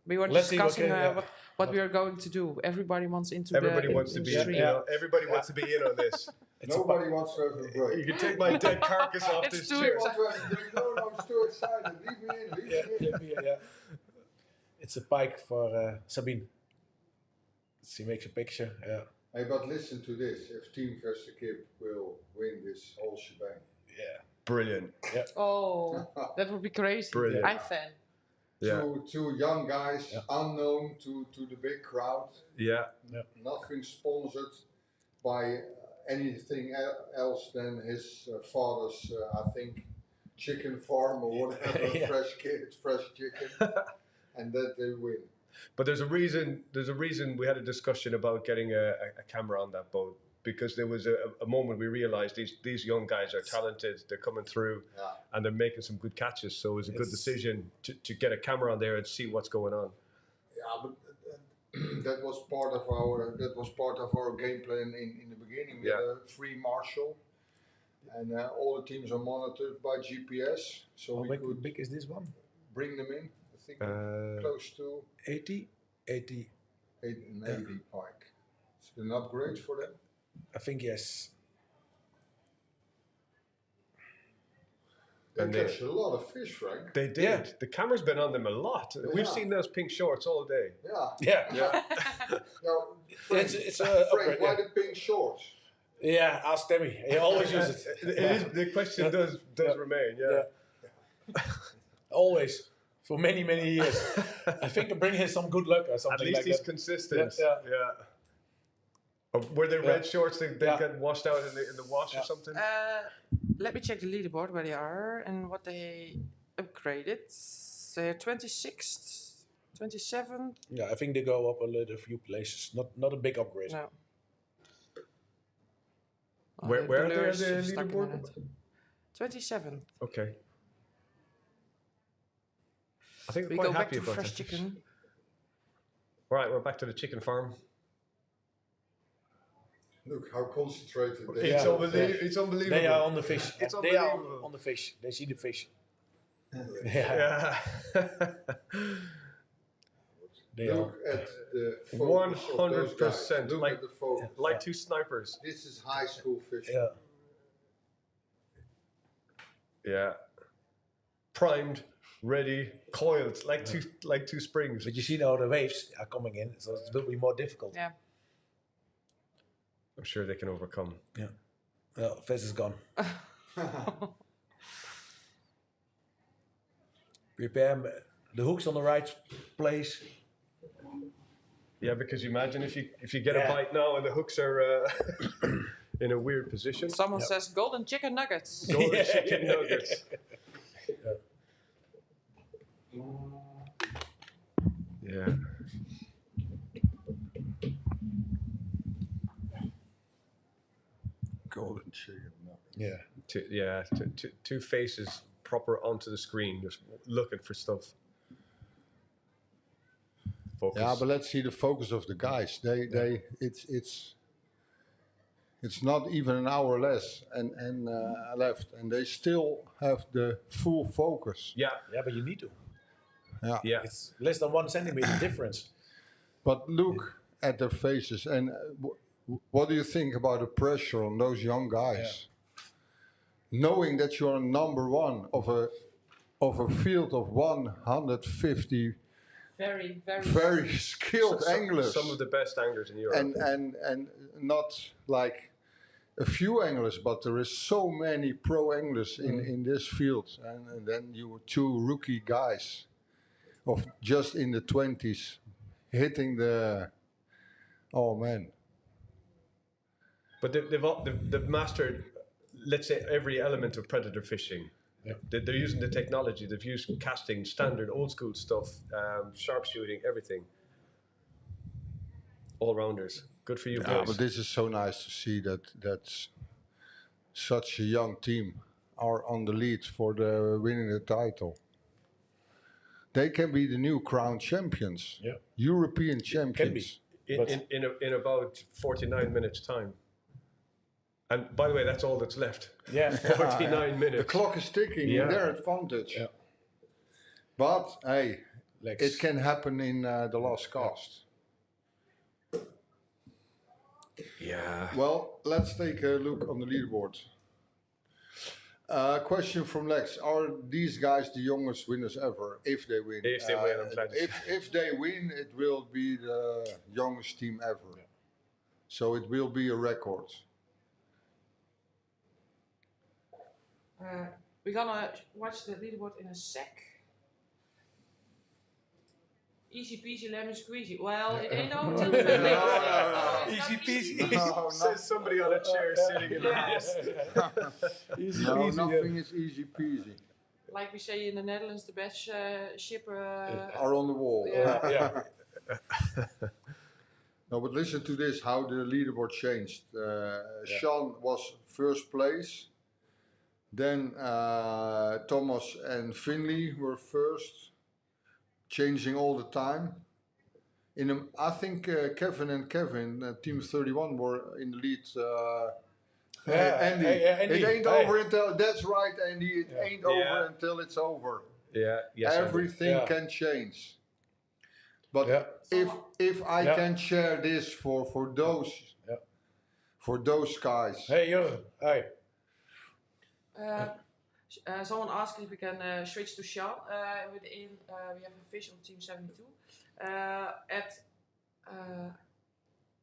We were Let's see what discussing can- what we are going to do. Everybody wants into Everybody the wants to be in, industry. everybody wants to be in on this. Nobody wants to have a break. You can take my dead carcass off It's this too chair. Want to have a break? No, I'm too excited. Leave me in. Leave me in. Yeah. It's a pike for Sabine. She makes a picture. Yeah. Hey, but listen to this. If Team Vesterkip will win this whole shebang. Yeah. Brilliant. Oh, that would be crazy. Brilliant. I'm fan. Yeah. Two young guys, unknown to the big crowd. Yeah. Nothing sponsored by anything else than his father's, I think, chicken farm or whatever, Yeah. fresh chicken, and that they win. But there's a reason. There's a reason we had a discussion about getting a camera on that boat, because there was a moment we realized these young guys are talented. They're coming through, and they're making some good catches. So it was a good decision to get a camera on there and see what's going on. Yeah, but that was part of our game plan in the beginning. We had a free marshal, and all the teams are monitored by GPS, so we could big is this one? bring them in. I think close to 80? 80. 80 pike. Is it an upgrade for them? I think yes. They And catch a lot of fish, Frank. They did. Yeah. The camera's been on them a lot. We've seen those pink shorts all day. Yeah. Yeah. Now, Frank, It's a Frank, upgrade. why the pink shorts? Yeah, ask Tammy. He always uses it. The question does remain. Yeah. Always. For many, many years. I think it brings him some good luck or something At least like he's that. consistent. Yeah. Were they red shorts? They Yeah. get washed out in the wash or something? Let me check the leaderboard where they are and what they upgraded. 26th, 27th. Yeah, I think they go up a few places. Not a big upgrade. No. Where are they on lures the stuck in leaderboard? net. 27th. Okay. I think We we're go quite back happy to about fresh that. chicken. All right, we're back to the chicken farm. Look how concentrated they It's, are. it's unbelievable. They are on the fish. It's They are unbelievable. on the fish. They see the fish. Yeah. They are. Look at the focus of those guys. 100%. Look Like- at the focus. Like two snipers. This is high school fishing. Yeah. Yeah. Primed, ready, coiled, like two springs. But you see now the waves are coming in, so it will be more difficult. Yeah. I'm sure they can overcome. Yeah. Well, Fez is gone. Prepare the hooks on the right place. Yeah, because you imagine if you get a Yeah. bite now and the hooks are in a weird position. Someone says golden chicken nuggets. Golden chicken nuggets. Yeah. Golden chicken. No. Yeah. Two faces proper onto the screen, just looking for stuff. Focus. Yeah, but let's see the focus of the guys. It's not even an hour less and left, and they still have the full focus. Yeah, But you need to. yeah. It's less than 1 centimeter difference. But look at their faces, and what do you think about the pressure on those young guys? Knowing that you're number one of a field of 150 Very, very skilled anglers, Some of the best anglers in Europe. and not like a few anglers, but there is so many pro anglers in this field, and then you were 2 rookie guys of just in the 20s hitting the. Oh man. But they've mastered, let's say, every element of predator fishing. Yeah. They're using the technology. They've used casting, standard, old school stuff, sharpshooting, everything. All rounders. Good for you Yeah, guys. but this is so nice to see that such a young team are on the lead for the winning the title. They can be the new crown champions, Yeah. European champions. in about 49 minutes time. And by the way, that's all that's left. Yeah. 49 minutes. The clock is ticking in Yeah. their advantage. Yeah. But hey, Legs. it can happen in the last cast. Yeah. Well, let's take a look on the leaderboard. Question from Lex: are these guys the youngest winners ever? If they win, If they win, I'm glad. if they win, it will be the youngest team ever. So it will be a record. We're gonna watch the leaderboard in a sec. Easy peasy lemon squeezy. Well, it ain't no till Easy peasy. No, Says somebody on a chair sitting in the Easy no, peasy. nothing is easy peasy. Like we say in the Netherlands, the best ship. Are on the wall. Yeah. Yeah. No, but listen to this: how the leaderboard changed. Sean was first place. Then Thomas and Finley were first, changing all the time. I think Kevin and Kevin, Team 31, were in the lead. Andy, Andy, it ain't hey. over until. That's right, Andy. It ain't over Yeah. until it's over. Yeah. Yes. Andy. Everything Yeah. can change. But Yeah. if I Yeah. can share this for those guys. Hey, you. Hey. Someone asked if we can switch to Sean. We have a fish on Team 72. At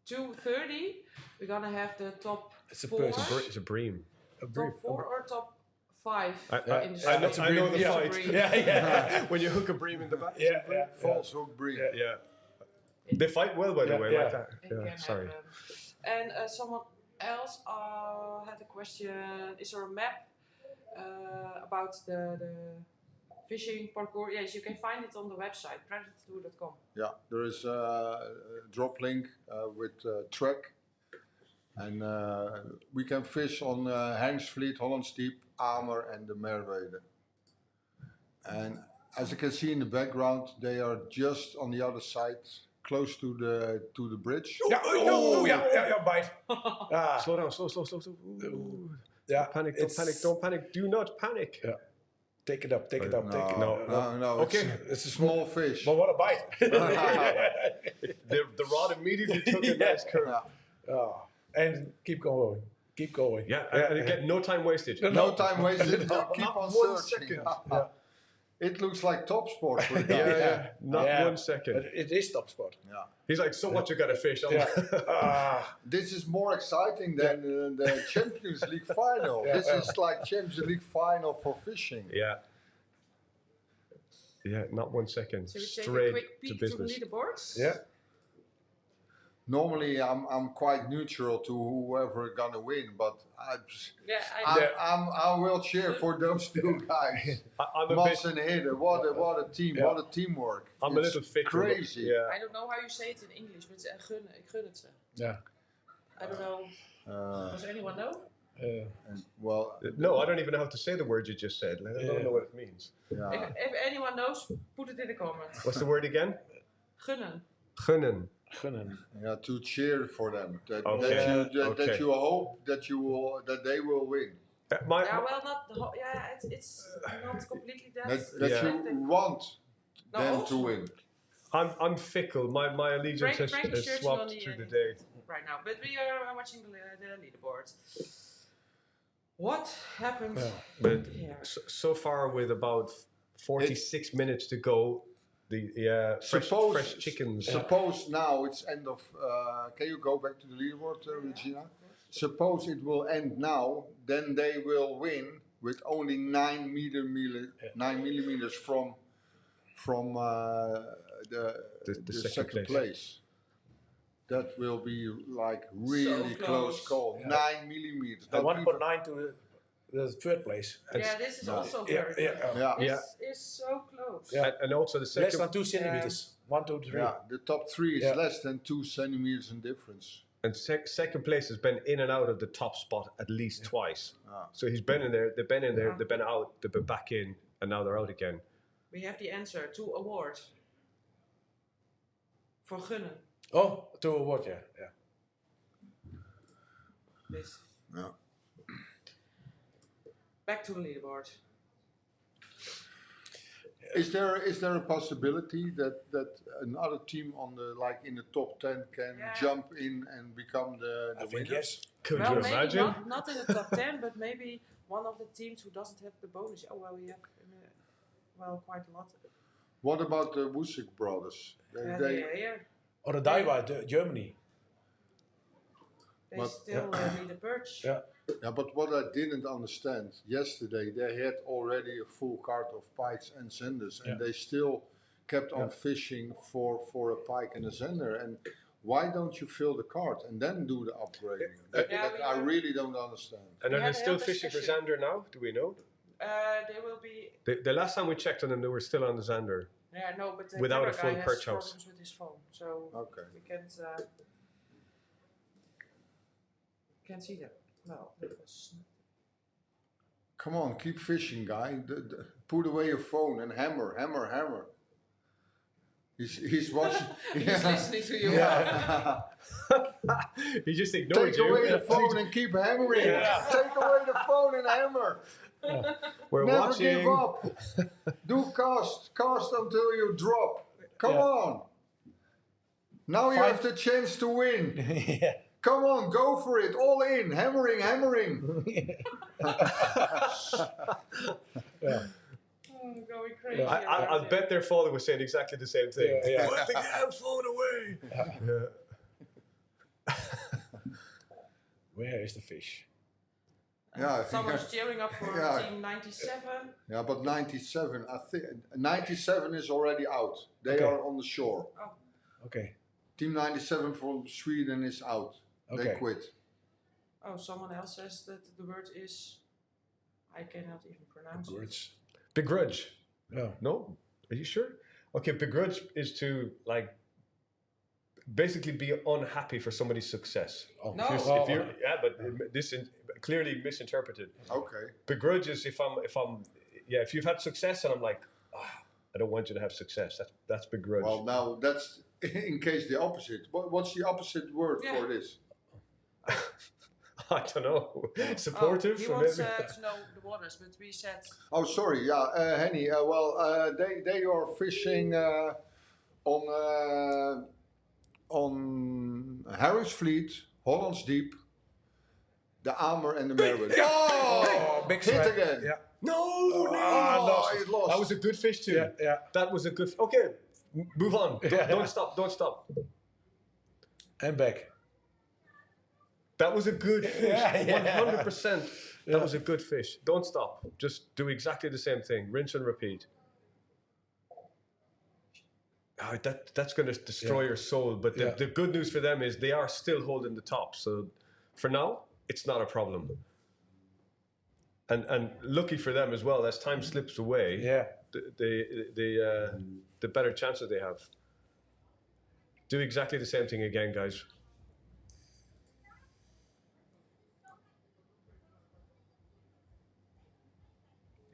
2:30, we're gonna have the top It's a 4. person. It's a bream. Top 4 or top 5 I in the know side. I know the Yeah. fight. Yeah. When you hook a bream in the back. Yeah. Yeah. False hook breed. Yeah. Yeah. They fight well, by the Yeah, way. yeah. Like that. It Yeah. can Sorry. happen. And someone else had a question. Is there a map about the fishing parkour? Yes, you can find it on the website, predatortour.com. Yeah, there is a drop link with track. And we can fish on Hangsvliet, Hollandsdiep, Amer and the Merwede. And as you can see in the background, they are just on the other side, close to the bridge. Yeah. Oh, yeah. Bite. Ah. Slow down. Slow. Ooh. Yeah. Panic. Don't panic. Don't panic. Do not panic. Yeah. Take it up. Take it up. Take it up. No. Okay. It's a small fish. But what a bite. The rod immediately took a nice curve. Oh. And keep going. Keep going. Yeah. And again, no time wasted. No time wasted. No, Keep not on one searching. second. Yeah. It looks like top sport for the guy. Yeah. Not Yeah. 1 second. But it is top sport. Yeah. He's like, so what? You got a fish? I'm Yeah. like, This is more exciting than the Champions League final. Yeah, This is like Champions League final for fishing. yeah. Yeah, not 1 second. Should we take a Straight quick to peek to the business. leaderboards? Yeah. Normally, I'm quite neutral to whoever gonna win, but Yeah, I will cheer for those two guys, I'm a Mats bit. and Hidde. What a team! Yeah. What a teamwork! I'm a It's little fit. crazy. Yeah. I don't know how you say it in English, but ik gun het ze. Yeah. I don't know. Does anyone know? And, well, No, I don't even know how to say the word you just said. I don't know what it means. yeah. If anyone knows, put it in the comments. What's the word again? Gunnen. Gunnen. Gunnen. Yeah, to cheer for them. That Okay. that you hope that they will win. My, Yeah, well, not the whole. Yeah, it's not completely that. That Yeah. you want No, them also to win. I'm fickle. My allegiance Frank is has searching swapped on the, through the day. right now, but we are watching the leaderboard. What happened But here? so far, with about 46 minutes to go, the fresh chickens. Suppose now it's end of. Can you go back to the leaderboard, Regina? Suppose it will end now, then they will win with only 9 millimeters from the second place. That will be like really So close close. call. Yeah. 9 millimeters. And Now people- 1.9 to the third place. Yeah, this is No. also Yeah, very yeah, good. Yeah, This is so close. Yeah. And also the Less second than 2 centimeters. 1, 2, 3. yeah. The top 3 is Yeah. less than 2 centimeters in difference. and second place has been in and out of the top spot at least twice. So he's been in there. They've been in there. They've been out. They've been back in, and now they're out again. We have the answer to award. For gunnen. Oh, to a what? Yeah. Yeah. This. Yeah. Back to the leaderboard. Is there a possibility that another team on the in the top 10 can jump in and become the I think winner? yes. Could Well, you maybe imagine? not in the top 10, but maybe one of the teams who doesn't have the bonus. Oh, well, we have quite a lot. What about the Wussig brothers? They are here. Or the Daiwa, Germany. They But- still need a perch. Yeah. Yeah, but what I didn't understand yesterday, they had already a full cart of pikes and senders, and they still kept on fishing for a pike and a sender. And why don't you fill the cart and then do the upgrading? That I really don't understand. And We are they had still another fishing for session. Zander now? Do we know? They will be. The last time we checked on them, they were still on the Zander. Yeah, no, but the Without camera a full guy has perch house. problems with his phone, so Okay. we can't see that. Well, that was. Come on, keep fishing, guy. Put away your phone and hammer. He's watching. He's listening to you. He just ignored Take you. away the phone and keep hammering. Take away the phone and hammer. We're Never watching. give up. Do cast until you drop. Come on. Now you have the chance to win. Yeah. Come on, go for it. All in. Hammering. Oh, going crazy. I bet their father was saying exactly the same thing. Yeah. Put the damn phone away. Where is the fish? Yeah, I think Someone's cheering up for Team 97. yeah, but 97, I think 97 is already out. They Okay. are on the shore. Okay. Team 97 from Sweden is out. They Okay. quit. Oh, someone else says that the word is. I cannot even pronounce it. Words. Begrudge. No. No? Are you sure? Okay, begrudge is to basically be unhappy for somebody's success. Oh. No. If you're, but this is clearly misinterpreted. Okay. Begrudge is if you've had success and I'm like, I don't want you to have success. That's begrudge. Well, now that's in case the opposite. What's the opposite word for this? I don't know. Supportive? He or wants maybe? to know the waters, but we said. Oh, sorry. Yeah, Henny. They are fishing on Harris Fleet, Hollands Deep, the Amer and the Merwin. Oh, big Hit strike. again. Yeah. No, Oh, he lost. That was a good fish too. Yeah. That was a good. Okay, move on. Don't stop. Don't stop. And back. That was a good fish. Yeah. 100%. That was a good fish. Don't stop. Just do exactly the same thing. Rinse and repeat. Oh, that's going to destroy your soul. But the good news for them is they are still holding the top. So for now, it's not a problem. And lucky for them as well, as time slips away, the better chances they have. Do exactly the same thing again, guys.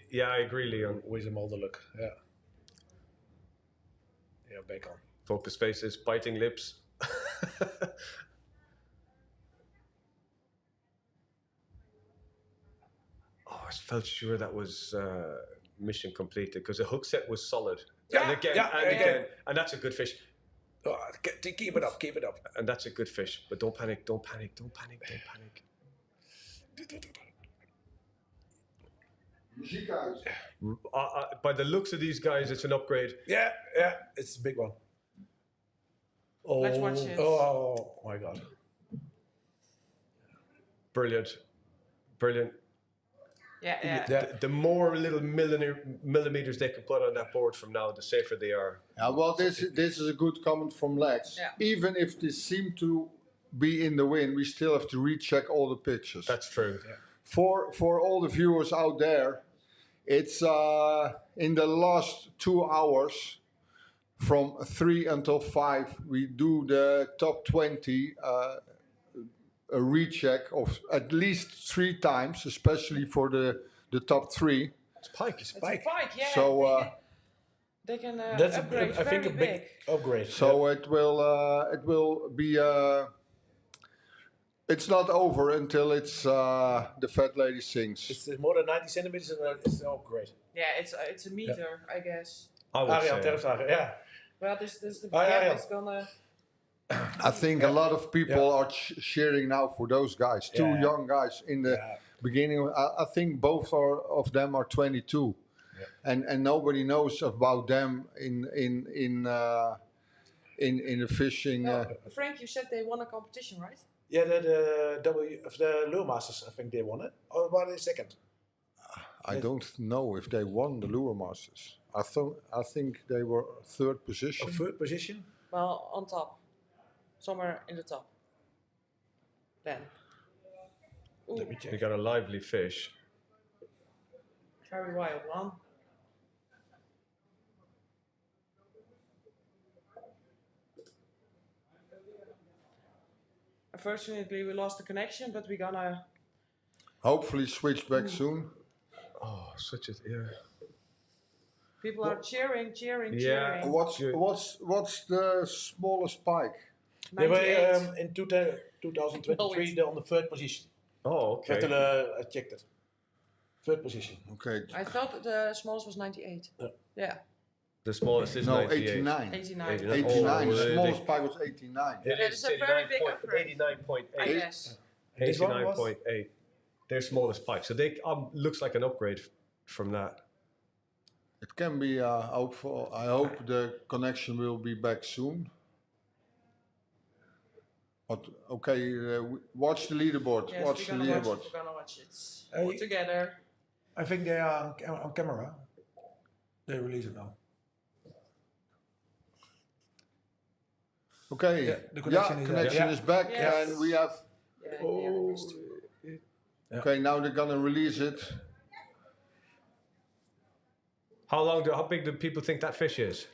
Yeah, I agree, Leon. With him all the look. Yeah. Yeah, back on. Focus faces, biting lips. I felt sure that was mission completed because the hook set was solid. Yeah, and again, yeah, and yeah. again. And that's a good fish. Oh, keep it up, keep it up. And that's a good fish. But don't panic, don't panic, don't panic, don't panic. Muziek uit. By the looks of these guys, it's an upgrade. Yeah, it's a big one. Oh, Let's watch it. Oh my God. Brilliant. Brilliant. Yeah. The more little millimeters they can put on that board from now, the safer they are. Yeah, well, this is a good comment from Lex. Yeah. Even if they seem to be in the wind, we still have to recheck all the pictures. That's true. Yeah. For all the viewers out there, it's in the last 2 hours, from 3 until 5, we do the top 20, a recheck of at least 3 times, especially for the top 3. It's pike. It's a pike, yeah. So they can That's upgrade I think a very big upgrade. so it will be. It's not over until it's the fat lady sings. It's more than 90 centimeters and it's an upgrade. Yeah, it's a meter, I guess. I would Ariel say. Terfshagen, yeah. Well, this the yeah. it's gonna. I think a lot of people are cheering now for those guys. Two Yeah. young guys in the beginning. I think both of them are 22, and nobody knows about them in the fishing. Frank, you said they won a competition, right? Yeah, the Lure Masters, I think they won it. Or were they second? I don't know if they won the Lure Masters. I think they were third position. Or third position? Well, on top, somewhere in the top. Then. Ooh, Let me check. You got a lively fish. very wild one. Unfortunately, we lost the connection, but we're gonna. Hopefully switch back soon. Oh, such a People are cheering. Yeah. What's the smallest pike? They were 98. in 2023 they're on the third position. Oh, okay. I checked it. Third position. Okay. I thought the smallest was 98. Yeah. The smallest is No, 98. 89. 89. 89. Oh, the they- smallest pike was 89. Yeah, it's a very big upgrade. 89.8. I guess. This one was? 89.8. Their smallest pike. So they looks like an upgrade from that. It can be hopeful. I hope the connection will be back soon. But okay, watch the leaderboard. Yes, watch the we're gonna leaderboard. watch it. We're gonna watch it all together. I think they are on camera. They release it now. Okay. Yeah, the connection is- connection yeah. is back, Yes. and we have. Yeah, Oh, Okay, now they're gonna release it. how big do people think that fish is?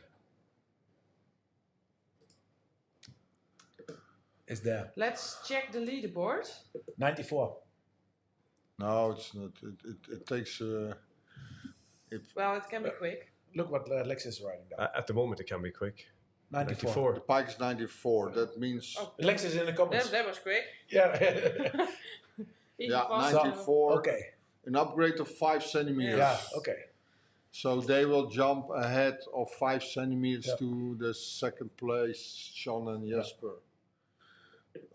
It's there. Let's check the leaderboard. 94. No, it's not. It takes. Well, it can be quick. Look what Lex is writing down. At the moment, it can be quick. 94. The pike is 94. That means. Oh, Lex is in the comments. that was quick. Yeah. Easy Yeah, fast. 94. Okay. An upgrade of 5 centimeters. Yeah, okay. So they will jump ahead of 5 centimeters Yeah. to the second place, Sean and Jesper.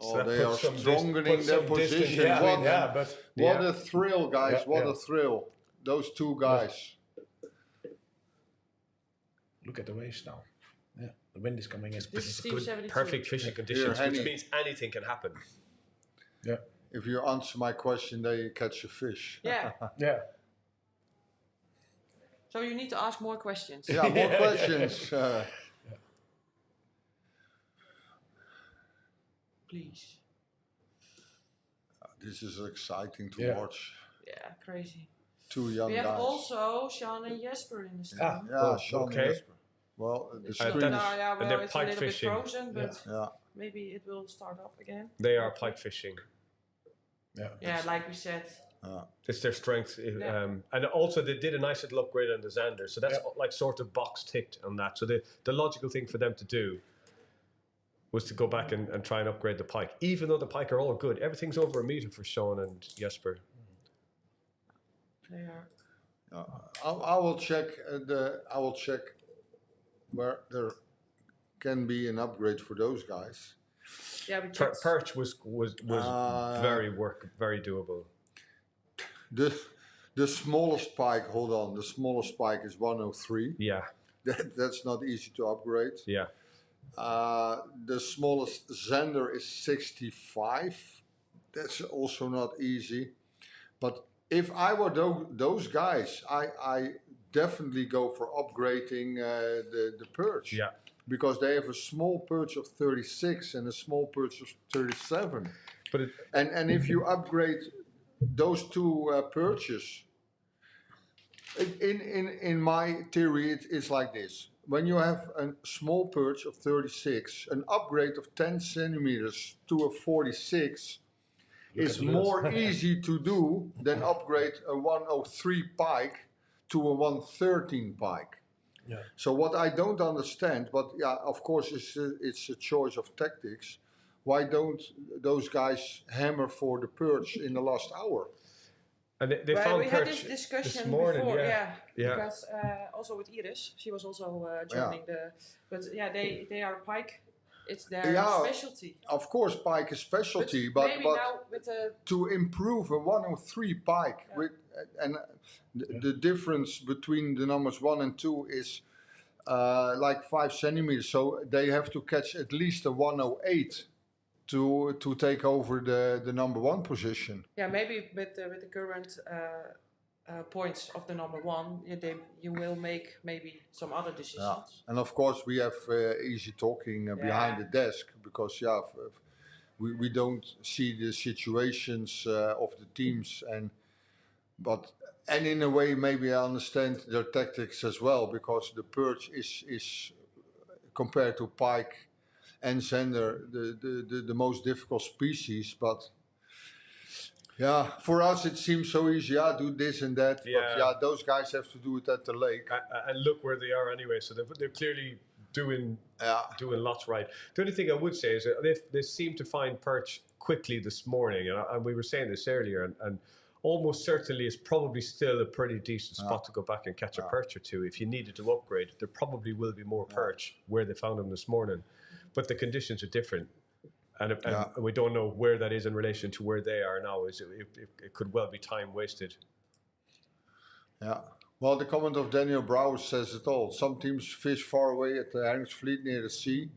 So that they are puts some strengthening puts their some distance position. in Yeah, between What, yeah, but what a thrill, guys. Yeah, what yeah. a thrill. those two guys. Look at the waves now. Yeah, the wind is coming in. This is Team 72. Perfect fishing conditions, Here, which Henny. means anything can happen. Yeah. If you answer my question, they catch a fish. Yeah. Yeah. So you need to ask more questions. Yeah, more questions. Please. This is exciting to Yeah. watch. Yeah, crazy. Two young We have guys. also Sean and Jesper in the stream. Yeah, Sean and okay. Jesper. Well, the It's screen not- is, yeah, well, they're it's a pike little fishing. bit frozen, but yeah. maybe it will start up again. They are pike fishing. Yeah. Yeah, like we said. It's their strength. Yeah. And also they did a nice little upgrade on the Xander. So that's Yeah. like sort of box ticked on that. So the logical thing for them to do was to go back and try and upgrade the pike. Even though the pike are all good, everything's over a meter for Sean and Jesper. They are. I will check I will check where there can be an upgrade for those guys. Yeah, we checked. Perch was very doable. The smallest pike, hold on, the smallest pike is 103. Yeah, That's not easy to upgrade. yeah. The smallest Xander is 65. That's also not easy. But if I were those guys, I definitely go for upgrading the perch. Yeah. Because they have a small perch of 36 and a small perch of 37. But it, And if you upgrade those two perches, in my theory, it's like this. When you have a small perch of 36, an upgrade of 10 centimeters to a 46 is more easy to do than upgrade a 103 pike to a 113 pike. Yeah. So what I don't understand, but yeah, of course it's a choice of tactics. Why don't those guys hammer for the perch in the last hour? and they Well, found we had perch this discussion this morning. before, Yeah. because also with Iris, she was also joining the. But yeah, they are pike. It's their Yeah. specialty. Of course, pike is specialty, but maybe now with the to improve a 103 pike Yeah. with and the difference between the numbers 1 and 2 is like 5 centimeters, so they have to catch at least a 108 to take over the number 1 position. yeah maybe with the current points of the number 1, you will make maybe some other decisions. And of course we have easy talking behind the desk because we don't see the situations of the teams and in a way maybe I understand their tactics as well because the perch is compared to pike and Xander the most difficult species, but yeah, for us it seems so easy. Yeah, do this and that. Yeah. But yeah, those guys have to do it at the lake. And look where they are anyway. So they're clearly doing lots right. The only thing I would say is that they seem to find perch quickly this morning, and we were saying this earlier, and almost certainly it's probably still a pretty decent spot to go back and catch a perch or two. If you needed to upgrade, there probably will be more perch where they found them this morning, but the conditions are different. And we don't know where that is in relation to where they are now. It could well be time wasted. Yeah. Well, the comment of Daniel Brouwer says it all. Some teams fish far away at the Herringsfleet near the sea,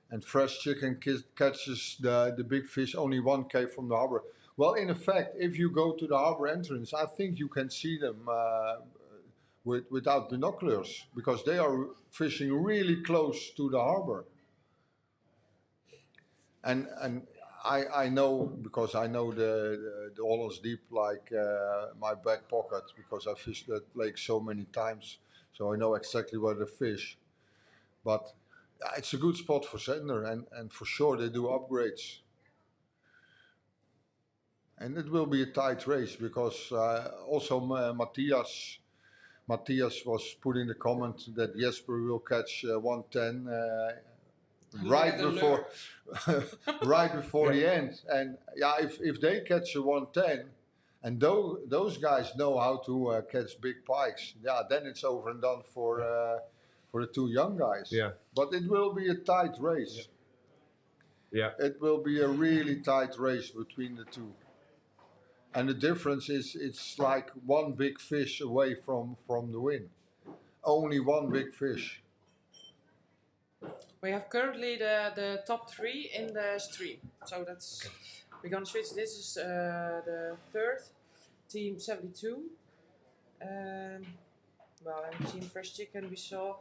and fresh chicken catches the big fish only 1K from the harbor. Well, in effect, if you go to the harbor entrance, I think you can see them without binoculars because they are fishing really close to the harbor. And I know because I know the Hollands Deep like my back pocket because I fished that lake so many times, so I know exactly where to fish. But it's a good spot for Xander, and for sure they do upgrades. And it will be a tight race because also Matthias was putting the comment that Jesper will catch 110 right before right before the end. And yeah, if they catch a 110 and those guys know how to catch big pikes, yeah, then it's over and done for the two young guys. Yeah. But it will be a tight race. Yeah. It will be a really tight race between the two. And the difference is it's like one big fish away from the win. Only one big fish. We have currently the top 3 in the stream. So that's we're gonna switch. This is the third team 72. Well, and team Fresh Chicken we saw.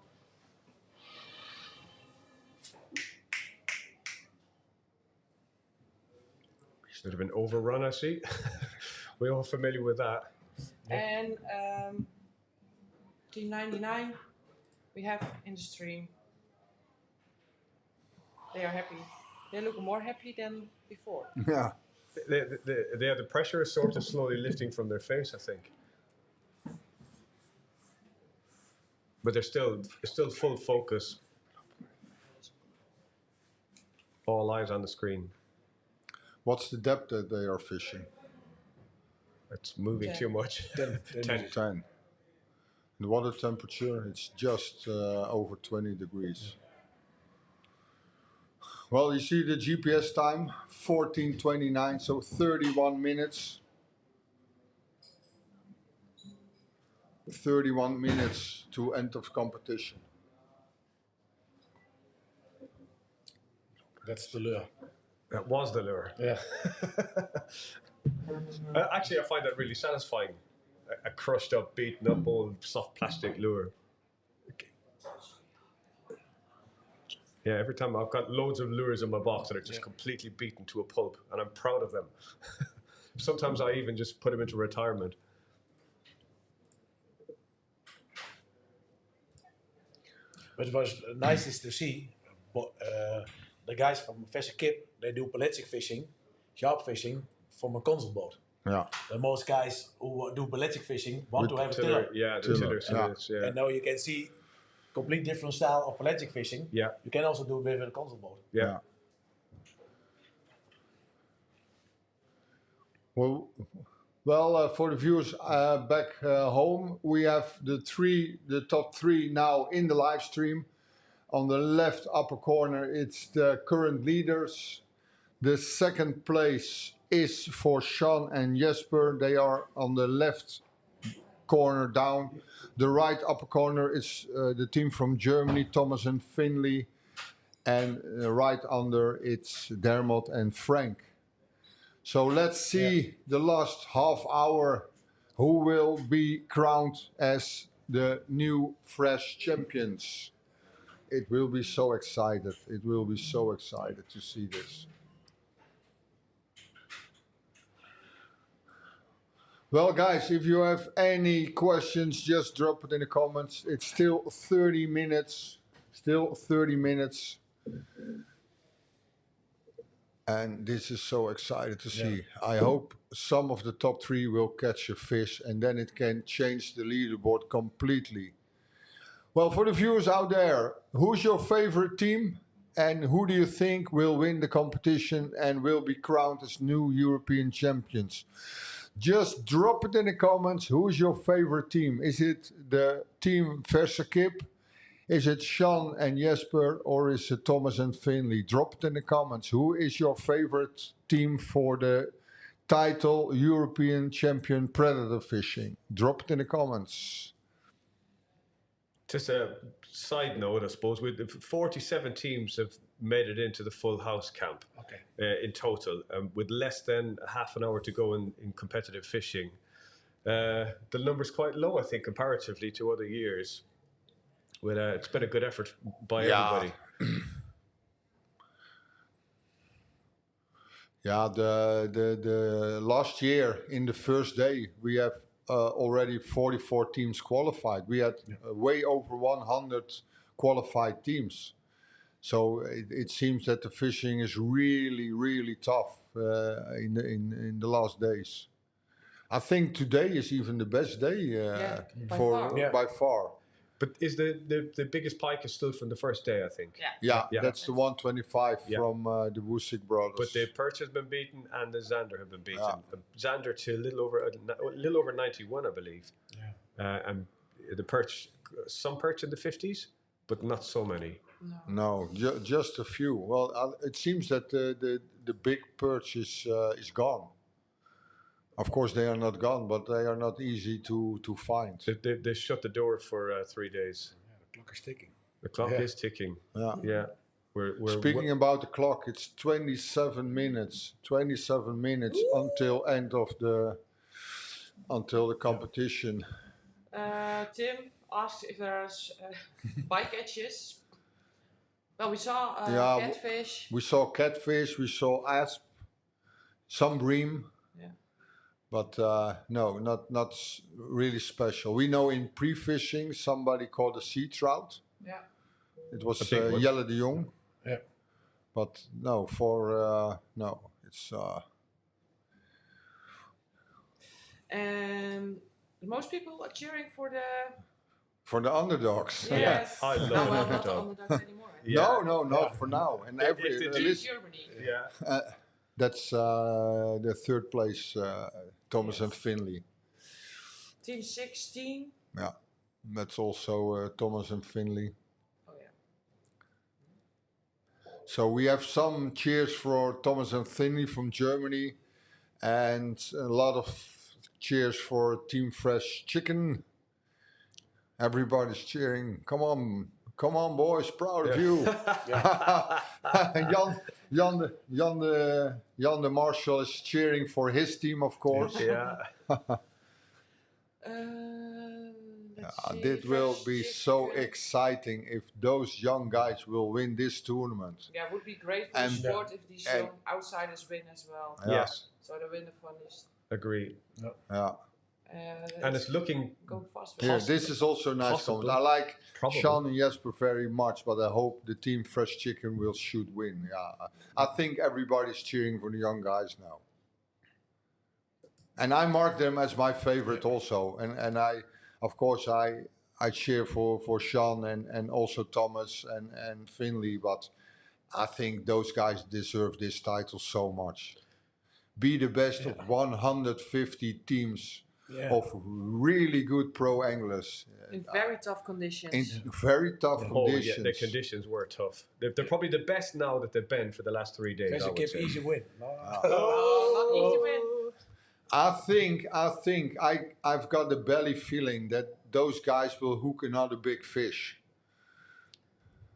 Should have been overrun, I see. We're all familiar with that. And team 99 we have in the stream. They are happy. They look more happy than before. Yeah. The pressure is sort of slowly lifting from their face, I think. But they're still full focus. All eyes on the screen. What's the depth that they are fishing? It's moving 10. too much. 10. 10. The water temperature, it's just over 20 degrees. Well, you see the GPS time, 14:29, so 31 minutes. 31 minutes to end of competition. That's the lure. That was the lure. Yeah. Actually, I find that really satisfying. A crushed up, beaten up old soft plastic lure. Yeah, every time I've got loads of lures in my box that are just completely beaten to a pulp, and I'm proud of them. Sometimes I even just put them into retirement. But it was nicest to see. But the guys from Verse Kip, they do pelagic fishing, sharp fishing from a console boat. Yeah. The most guys who do pelagic fishing want to have a tiller. Yeah, the tillers. Yeah. And now you can see complete different style of pelagic fishing. Yeah. You can also do it with a console boat. Yeah. Well, for the viewers back home, we have the top three now in the live stream. On the left upper corner, it's the current leaders. The second place is for Sean and Jesper. They are on the left corner down. The right upper corner is the team from Germany, Thomas and Finley. And right under, it's Dermot and Frank. So let's see the last half hour who will be crowned as the new fresh champions. It will be so excited. It will be so excited to see this. Well, guys, if you have any questions, just drop it in the comments. It's still 30 minutes. Still 30 minutes. And this is so excited to see. Yeah. I hope some of the top three will catch a fish, and then it can change the leaderboard completely. Well, for the viewers out there, who's your favorite team? And who do you think will win the competition and will be crowned as new European champions? Just drop it in the comments. Who is your favorite team? Is it the team Verse Kip? Is it Sean and Jesper, or is it Thomas and Finley? Drop it in the comments. Who is your favorite team for the title European Champion Predator Fishing? Drop it in the comments. Just a side note, I suppose, with 47 teams have made it into the full house camp in total, with less than half an hour to go in competitive fishing. The number's quite low, I think, comparatively to other years. But it's been a good effort by everybody. Yeah, the last year in the first day we have already 44 teams qualified. We had way over 100 qualified teams. So it seems that the fishing is really, really tough in the last days. I think today is even the best day by far. But is the biggest pike is still from the first day, I think. Yeah, that's the 125 from the Woosik brothers. But the perch has been beaten and the Xander have been beaten. Xander to a little over 91, I believe. Yeah. And the perch, some perch in the 50s, but not so many. No, just a few. Well, it seems that the big perch is gone. Of course, they are not gone, but they are not easy to find. They shut the door for 3 days. The clock is ticking. The clock Yeah. is ticking. Yeah. Yeah. We're Speaking about the clock, it's 27 minutes. 27 minutes until end of the competition. Tim asked if there's bycatches. Well, we saw catfish. We saw catfish, we saw asp, some bream. Yeah. But no, not really special. We know in pre-fishing somebody caught a sea trout. Yeah. It was A big one. Jelle de Jong. Yeah. But no, no, it's. And most people are cheering for the. For the underdogs. Yes. I love No, well, the not the underdog. underdogs anymore. Yeah. No, not for now. And If every they at do- least, Germany. Yeah. that's the third place, Thomas and Finley. Team 16. Yeah, that's also Thomas and Finley. Oh yeah. So we have some cheers for Thomas and Finley from Germany, and a lot of cheers for Team Fresh Chicken. Everybody's cheering. Come on, boys! Proud of you. Jan de Marshall is cheering for his team, of course. Yeah. Let's see, It will Fresh be Chicken. so exciting if those young guys will win this tournament. Yeah, it would be great for And- the sport if these and- young outsiders win as well. Yeah. Yes. So they win the funniest. Agree. Yeah. And it's looking going fast. Here, this is also a nice Possibly. comment. I like Probably. Sean and Jesper very much, but I hope the team Fresh Chicken should win. Yeah, I think everybody's cheering for the young guys now, and I mark them as my favorite also. And I, of course, I cheer for Sean and also Thomas and Finley, but I think those guys deserve this title so much. Be the best of 150 teams. Yeah. Of really good pro anglers in very tough conditions. in very tough Oh, conditions. yeah, the conditions were tough. They're probably the best now that they've been for the last 3 days. I Guys, would give say. easy win. No. Not easy win. I think I've got the belly feeling that those guys will hook another big fish.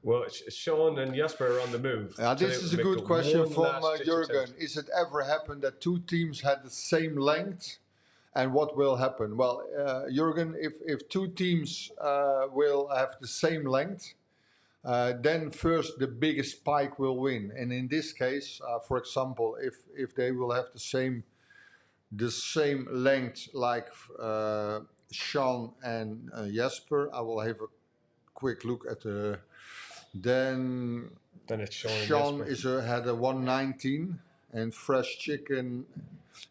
Well, Sean and Jasper are on the move. Now, So this they is a make good the question one from last ditch Jurgen. attempt. Is it ever happened that two teams had the same length? And what will happen? Well, Jurgen, if two teams will have the same length, then first the biggest spike will win. And in this case, for example, if they will have the same length like Sean and Jesper, I will have a quick look at the. Then Then it's Sean and Sean Jasper. had a 119 and Fresh Chicken.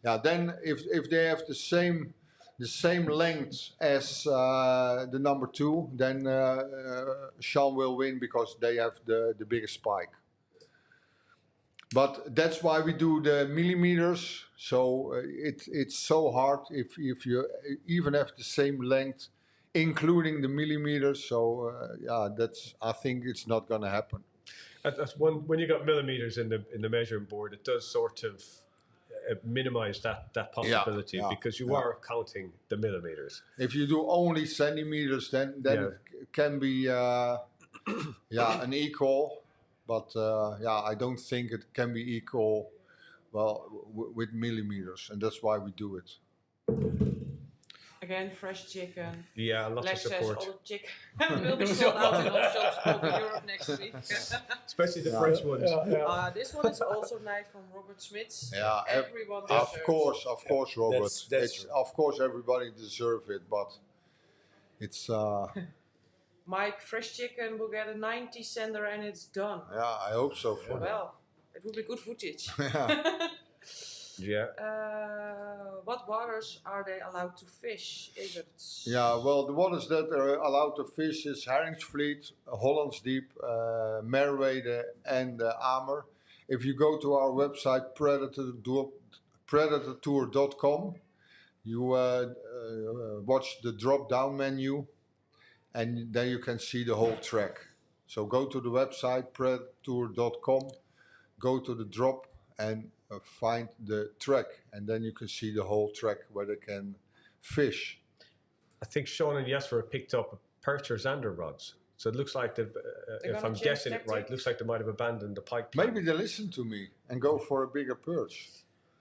Yeah, then if they have the same length as the number two, then Sean will win because they have the biggest spike. But that's why we do the millimeters. So it's so hard if you even have the same length, including the millimeters. So I think it's not gonna happen. That's one, when you got millimeters in the measuring board, it does sort of minimize that possibility because you are counting the millimeters. If you do only centimeters, then it can be an equal. But I don't think it can be equal. Well, with millimeters, and that's why we do it. Again, Fresh Chicken. Yeah, lots Lex of says support. all the chicken will be sold out in all shops over Europe next week. Especially the French ones. This one is also nice from Robert Smits. Yeah, Everyone of deserves. course, Robert. That's It's, true. of course, everybody deserves it, but it's Mike, Fresh Chicken will get a 90 sender and it's done. I hope so for them. Well, it would be good footage. Yeah. What waters are they allowed to fish? Is it? Yeah, well, the waters that are allowed to fish is Heringsvliet, Hollands Diep, Merwede, and Amer. If you go to our website, Predatortour.com, you watch the drop-down menu, and then you can see the whole track. So go to the website, Predatortour.com, go to the drop, and find the track, and then you can see the whole track where they can fish. I think Sean and Jesper picked up perch or zander rods. So it looks like they've, if gonna I'm change guessing it tactic? right, it looks like they might have abandoned the pike plan. Maybe they listen to me and go for a bigger perch.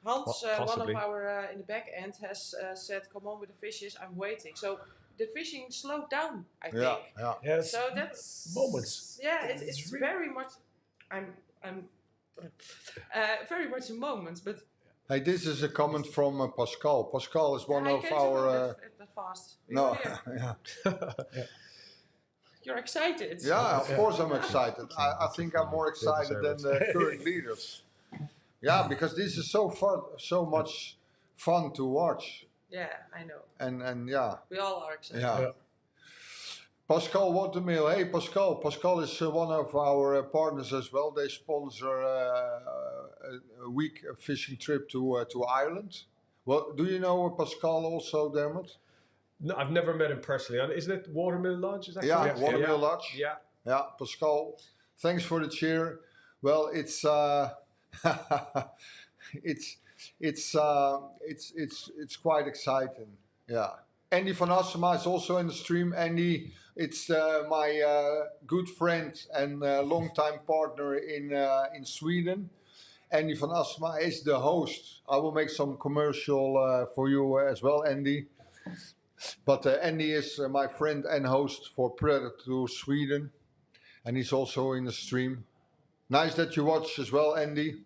Hans, one Possibly. of our in the back end, has said, "Come on with the fishes. I'm waiting." So the fishing slowed down, I think. Yeah. Yes. So that's Moments. Yeah, it's very much. I'm very much in moments, but Hey, this is a comment from Pascal. Pascal is one I of can't our. do that fast. No, You're yeah. You're excited. Yeah, of course I'm excited. I think I'm more excited than the current leaders. Yeah, because this is so fun, so much fun to watch. Yeah, I know. And yeah, We all are excited. yeah. Pascal Watermill. Hey, Pascal. Pascal is one of our partners as well. They sponsor a week fishing trip to Ireland. Well, do you know Pascal also, Dermot? No, I've never met him personally. Isn't it Watermill Lodge? Is that Yeah, correct? Watermill Lodge. Yeah. Yeah, Pascal. Thanks for the cheer. Well, it's it's quite exciting. Yeah. Andy van Assema is also in the stream. Andy, it's my good friend and longtime partner in Sweden. Andy van Assema is the host. I will make some commercial for you as well, Andy. But Andy is my friend and host for Predatortour Sweden, and he's also in the stream. Nice that you watch as well, Andy.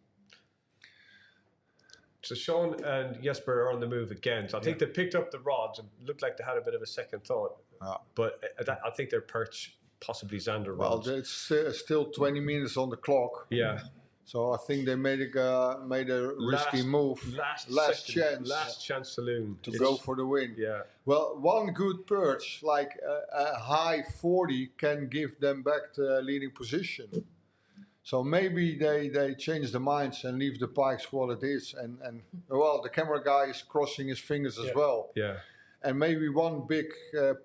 So Sean and Jesper are on the move again. So I think they picked up the rods and looked like they had a bit of a second thought. Yeah. But I think they're perch, possibly zander Well, rods. it's still 20 minutes on the clock, Yeah. so I think they made a risky move. Last chance saloon to go for the win. Yeah. Well, one good perch, like a high 40, can give them back the leading position. So maybe they change their minds and leave the pikes what it is. And well, the camera guy is crossing his fingers as well. Yeah. And maybe one big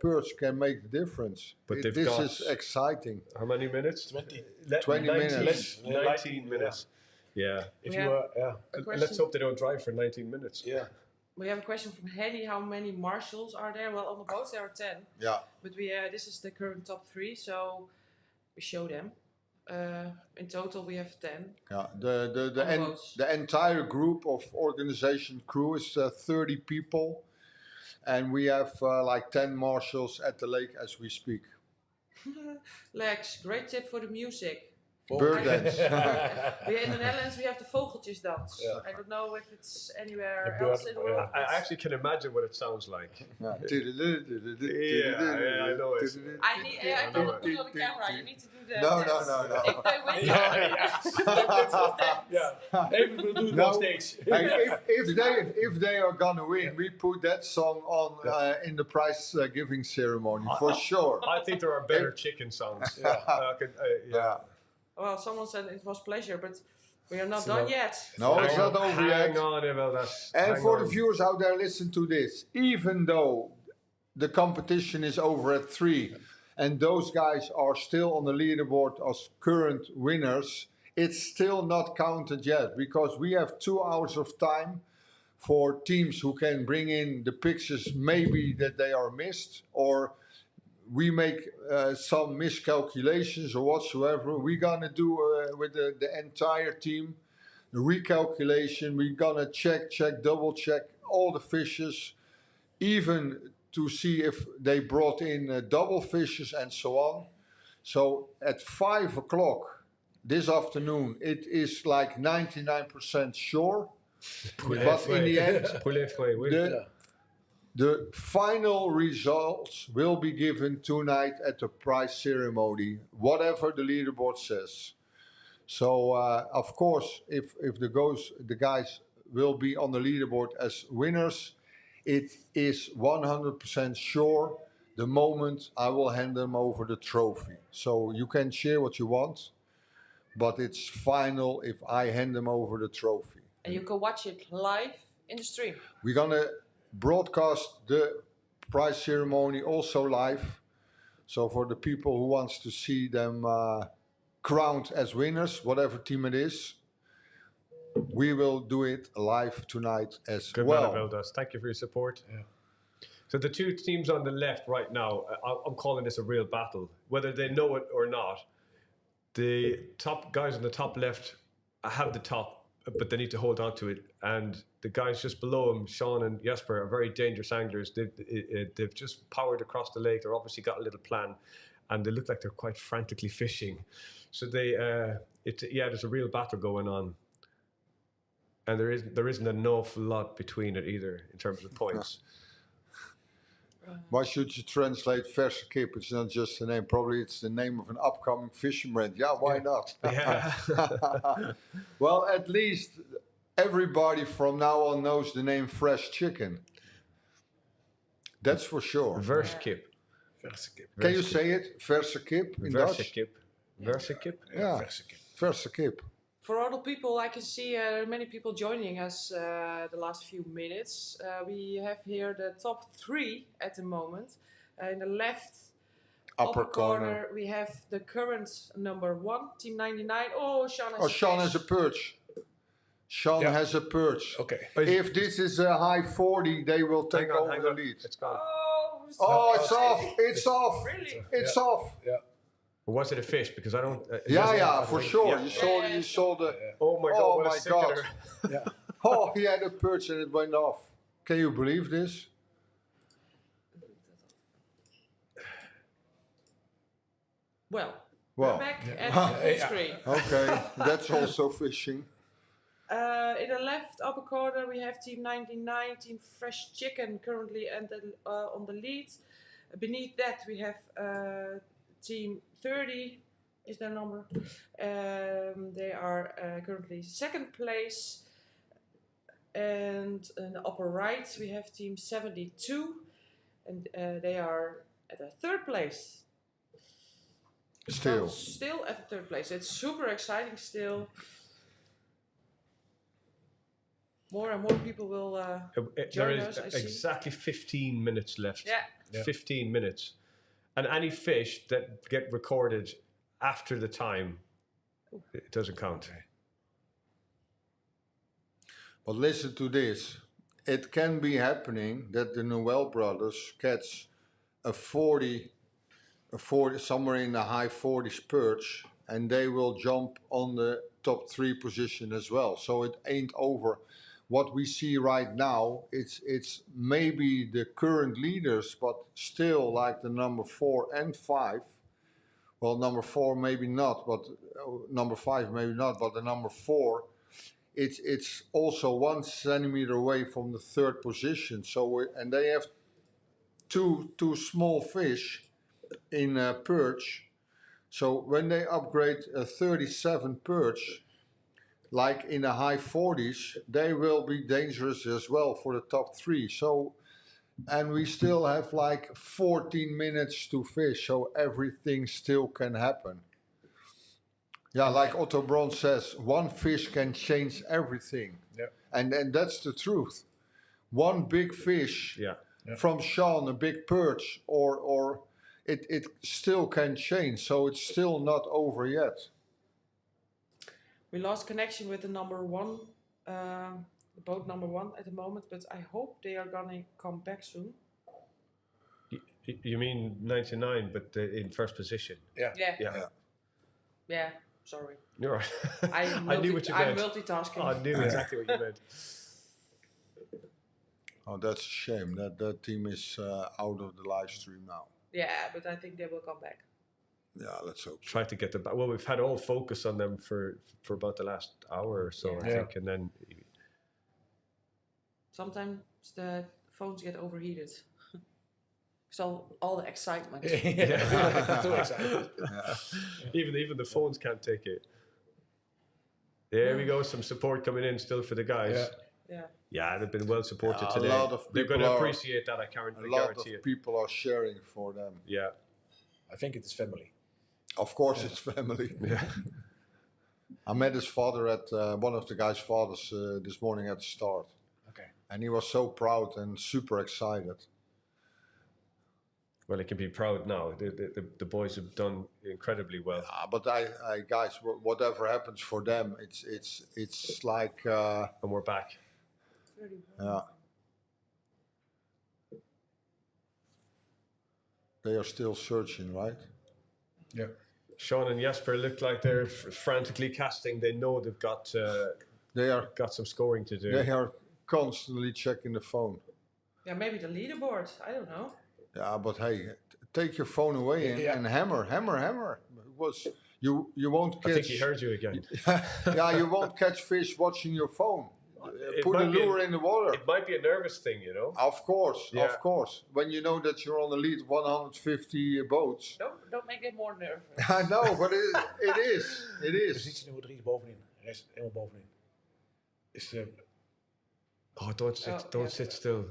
perch can make the difference. But they've this got- is exciting. How many minutes? 20. 20 minutes. 19 minutes. Yeah. If We you have yeah. a And let's question. hope they don't drive for 19 minutes. Yeah. We have a question from Hedy. How many marshals are there? Well, on the boat there are 10. Yeah. But we this is the current top 3, so we show them. In total, we have 10. Yeah, boats. the entire group of organization crew is 30 people, and we have like 10 marshals at the lake as we speak. Lex, great tip for the music. Bird dance. In the Netherlands, we have the Vogeltjesdans. Yeah. I don't know if it's anywhere The bird- else in the world. I actually can imagine what it sounds like. Yeah. I know it. I cannot put it on the camera. You need to do the. No. If they win, Yeah. Maybe we'll do it No. on stage. Hey, if they are gonna win, we put that song on in the prize giving ceremony for sure. I think there are better chicken songs. Yeah. well, someone said it was pleasure, but we are not done yet. No, it's not over yet. Hang on, Emil, that's... And hang for on. the viewers out there, listen to this. Even though the competition is over at 3 and those guys are still on the leaderboard as current winners, it's still not counted yet because we have 2 hours of time for teams who can bring in the pictures maybe that they are missed, or we make some miscalculations or whatsoever. We're gonna do with the entire team the recalculation. We're gonna check, double check all the fishes, even to see if they brought in double fishes and so on. So at 5 o'clock this afternoon, it is like 99% sure. But in the end, the final results will be given tonight at the prize ceremony, whatever the leaderboard says. So, of course, if the guys will be on the leaderboard as winners, it is 100% sure the moment I will hand them over the trophy. So you can cheer what you want, but it's final if I hand them over the trophy. And you can watch it live in the stream. We're gonna broadcast the prize ceremony also live. So for the people who wants to see them crowned as winners, whatever team it is, we will do it live tonight as Good well. man, Veldas. Thank you for your support. Yeah. So the two teams on the left right now, I'm calling this a real battle. Whether they know it or not, the top guys on the top left have the top, but they need to hold on to it. And the guys just below them, Sean and Jesper, are very dangerous anglers. They've just powered across the lake. They're obviously got a little plan, and they look like they're quite frantically fishing. So there's a real battle going on. And there isn't an awful lot between it either in terms of points. Why should you translate verse kip? It's not just a name. Probably it's the name of an upcoming fishing brand. Yeah, why not? Yeah. Well, at least everybody from now on knows the name Fresh Chicken. That's for sure. Verskip. Can you say it? Verse kip in Dutch? Versekip. Versekip? Yeah, verse kip. For other people, I can see there are many people joining us the last few minutes. We have here the top 3 at the moment. In the left Upper corner. we have the current number 1, Team 99. Oh, Sean has Oh, Sean has a fish. perch. Sean Yeah. has a perch. Okay. If this is a high 40, they will take over the lead. It's gone. Oh, it's off. It's off. Really? It's off. Yeah. Or was it a fish? Because I don't. Yeah, for sure. Yeah. You saw the. Oh my god! Oh what a my sickener. God. Yeah. Oh, he had a perch and it went off. Can you believe this? Well, Well, we're back at full screen. okay, that's also fishing. In the left upper corner, we have Team 99, Team Fresh Chicken currently and on the lead. Beneath that, we have Team 30 is their number. They are currently second place. And in the upper right, we have Team 72, and they are at the third place. Still. So still at the third place. It's super exciting still. More and more people will There join is us, I see. exactly 15 minutes left. Yeah. 15 minutes. And any fish that get recorded after the time, it doesn't count. But listen to this. It can be happening that the Noel brothers catch a 40, somewhere in the high 40s perch, and they will jump on the top 3 position as well. So it ain't over. What we see right now, it's maybe the current leaders, but still like the number 4 and 5. Well, number 4 maybe not, but number 5 maybe not, but the number 4, it's also 1 centimeter away from the 3rd position. So and they have two small fish in perch. So when they upgrade a 37 perch, like in the high 40s, they will be dangerous as well for the top 3. So, and we still have like 14 minutes to fish, so everything still can happen. Yeah, like Otto Bron says, 1 fish can change everything. Yeah. And that's the truth. 1 big fish from Sean, a big perch, or it still can change. So it's still not over yet. We lost connection with the number 1, the boat number 1 at the moment, but I hope they are gonna come back soon. You mean 99, but in first position? Yeah. Yeah. Sorry. You're right. I knew what you I'm meant. multitasking. I knew exactly what you meant. Oh, that's a shame. That team is out of the live stream now. Yeah, but I think they will come back. Yeah, let's hope so. Try to get them back. Well, we've had all focus on them for about the last hour or so, I think, and then Sometimes the phones get overheated. So all the excitement. Too excited. even the phones can't take it. There we go. Some support coming in still for the guys. Yeah, they've been well supported today. A lot of They're going people to are- appreciate that. I A lot guarantee of it. people are sharing for them. Yeah. I think it is family. Of course, it's family. Yeah. I met his father at one of the guys' fathers this morning at the start. Okay. And he was so proud and super excited. Well, it can be proud now. The boys have done incredibly well. But I guys, whatever happens for them, it's like And we're back. 31. They are still searching, right? Yeah. Sean and Jesper look like they're frantically casting. They know they've got They are some scoring to do. they are constantly checking the phone. Yeah, maybe the leaderboard. I don't know. Yeah, but hey, take your phone away and hammer. Was you won't catch? I think he heard you again. Yeah, you won't catch fish watching your phone. Put a might be lure in the water. It might be a nervous thing, you know. Of course, Yeah. of course. When you know that you're on the lead 150 boats. Don't make it more nervous. I know, but it is. It is. Positie nummer 3 is bovenin. Rest helemaal bovenin. Is Oh, don't sit, Oh, don't yeah. sit still.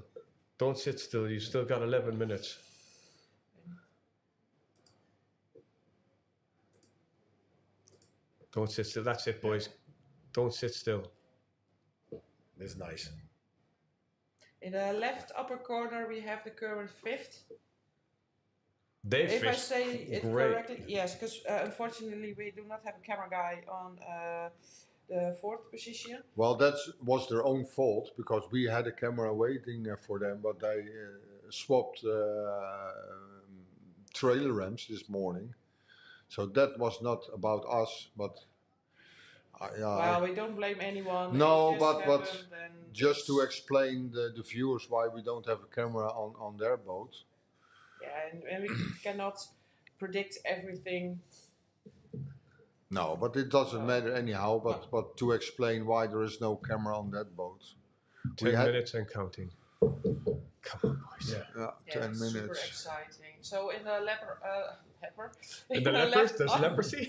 Don't sit still. You still got 11 minutes. Don't sit still. That's it, boys. Don't sit still. That's nice. In the left upper corner, we have the current 5th. They If I fished say it great. correctly, yes, because unfortunately we do not have a camera guy on the 4th position. Well, that was their own fault because we had a camera waiting for them, but they swapped trailer ramps this morning. So that was not about us, but Well, we don't blame anyone. No, It just but happened and just to it's- explain the viewers why we don't have a camera on their boat. Yeah, and we cannot predict everything. No, but it doesn't matter anyhow. But to explain why there is no camera on that boat. 10 had- minutes and counting. Come on, boys. Yeah. Yeah, Yeah, 10 it's super minutes. exciting. So in the leper, In the lepers, there's leprosy.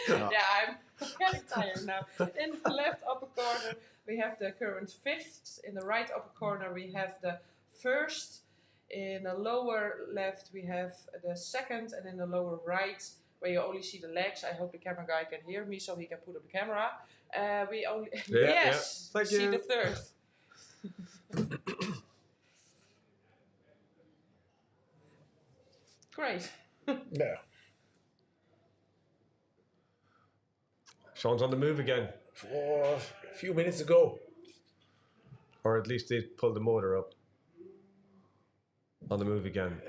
Yeah, I'm getting tired now. In the left upper corner, we have the current 5th. In the right upper corner, we have the 1st. In the lower left, we have the 2nd. And in the lower right, where you only see the legs, I hope the camera guy can hear me so he can put up the camera. We only yes, Thank see you. the 3rd. Great. Yeah. Sean's on the move again. For a few minutes to go. Or at least they pulled the motor up. On the move again.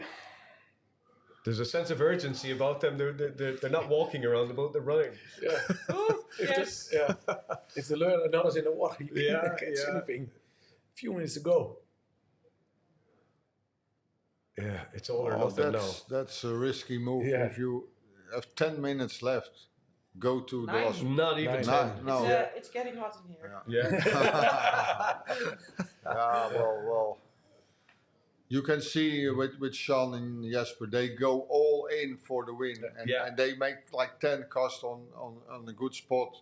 There's a sense of urgency about them. They're not walking around the boat, they're running. Yeah. Oh, If yes. if the lure and others in the water, you Yeah, can't catch yeah. anything. A few minutes to go. Yeah, it's all or Oh, nothing now. that's a risky move. Yeah. If you have 10 minutes left, go to the Nine. last. Not even Nice. 10. No. It's getting hot in here. Yeah. Well. You can see with Sean and Jesper, they go all in for the win, and they make like 10 casts on a good spot.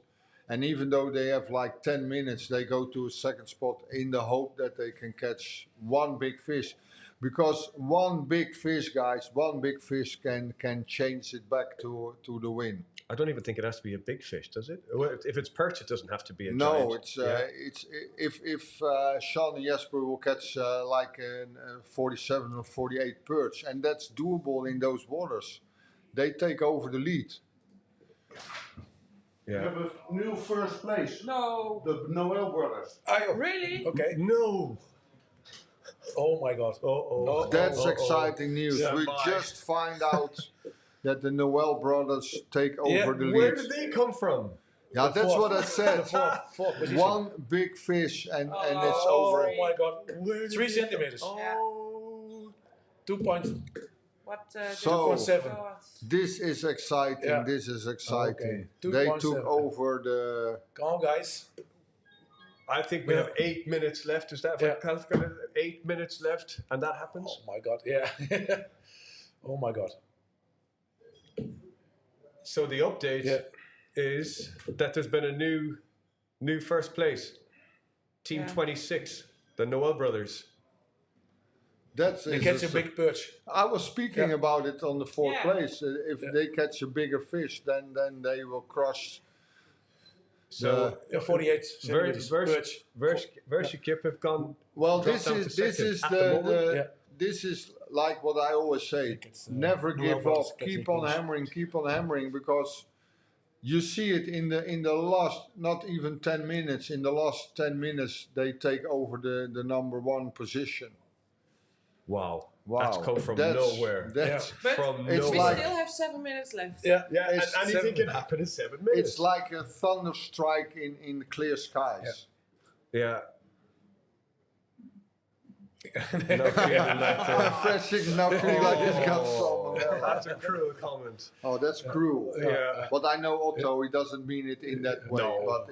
And even though they have like 10 minutes, they go to a second spot in the hope that they can catch one big fish. Because one big fish, guys, one big fish can change it back to the win. I don't even think it has to be a big fish, does it? Well, if it's perch, it doesn't have to be a No, giant. it's if Sean and Jesper will catch like a 47 or 48 perch, and that's doable in those waters, they take over the lead. Yeah. We have a new first place. No. The Noel brothers. Really? Okay. No. Oh my god. Oh. That's exciting news. Yeah, We bye. just find out that the Noel brothers take over the lead. Where did they come from? Yeah, that's fourth. what I said. The fourth position. One big fish and it's Oh over. my god. Where did 3 they- centimeters. Oh. 2 points. What? So- 2.7. This is exciting. Yeah. This is exciting. Okay. They 2.7. took over the. Come on, guys. I think we have 8 minutes left. Is that Yeah. calculated? 8 minutes left, and that happens. Oh my god. Yeah. Oh my god. So the update Yeah. is that there's been a new first place. Team Yeah. 26, the Noel brothers. That's They catch a big perch. I was speaking Yeah. about it on the fourth Yeah. place. If they catch a bigger fish, then they will crush. So Yeah, 48 centimeters perch. Versh Kip have gone. Well, Drop this down is to this second is at the moment. this is like what I always say: never give up, keep on hammering, because you see it in the last, not even 10 minutes. In the last 10 minutes, they take over the number one position. Wow. Wow, That's come from nowhere. That's But From it's we nowhere. like- still have 7 minutes left. Yeah. Yeah, and It's anything can happen in 7 minutes. it's like a thunder strike in the clear skies. Yeah. No feeling like Refreshing, not feeling like it's got salmonella. That's a cruel comment. Oh, that's cruel. Yeah. But I know Otto, he doesn't mean it in that way. No. But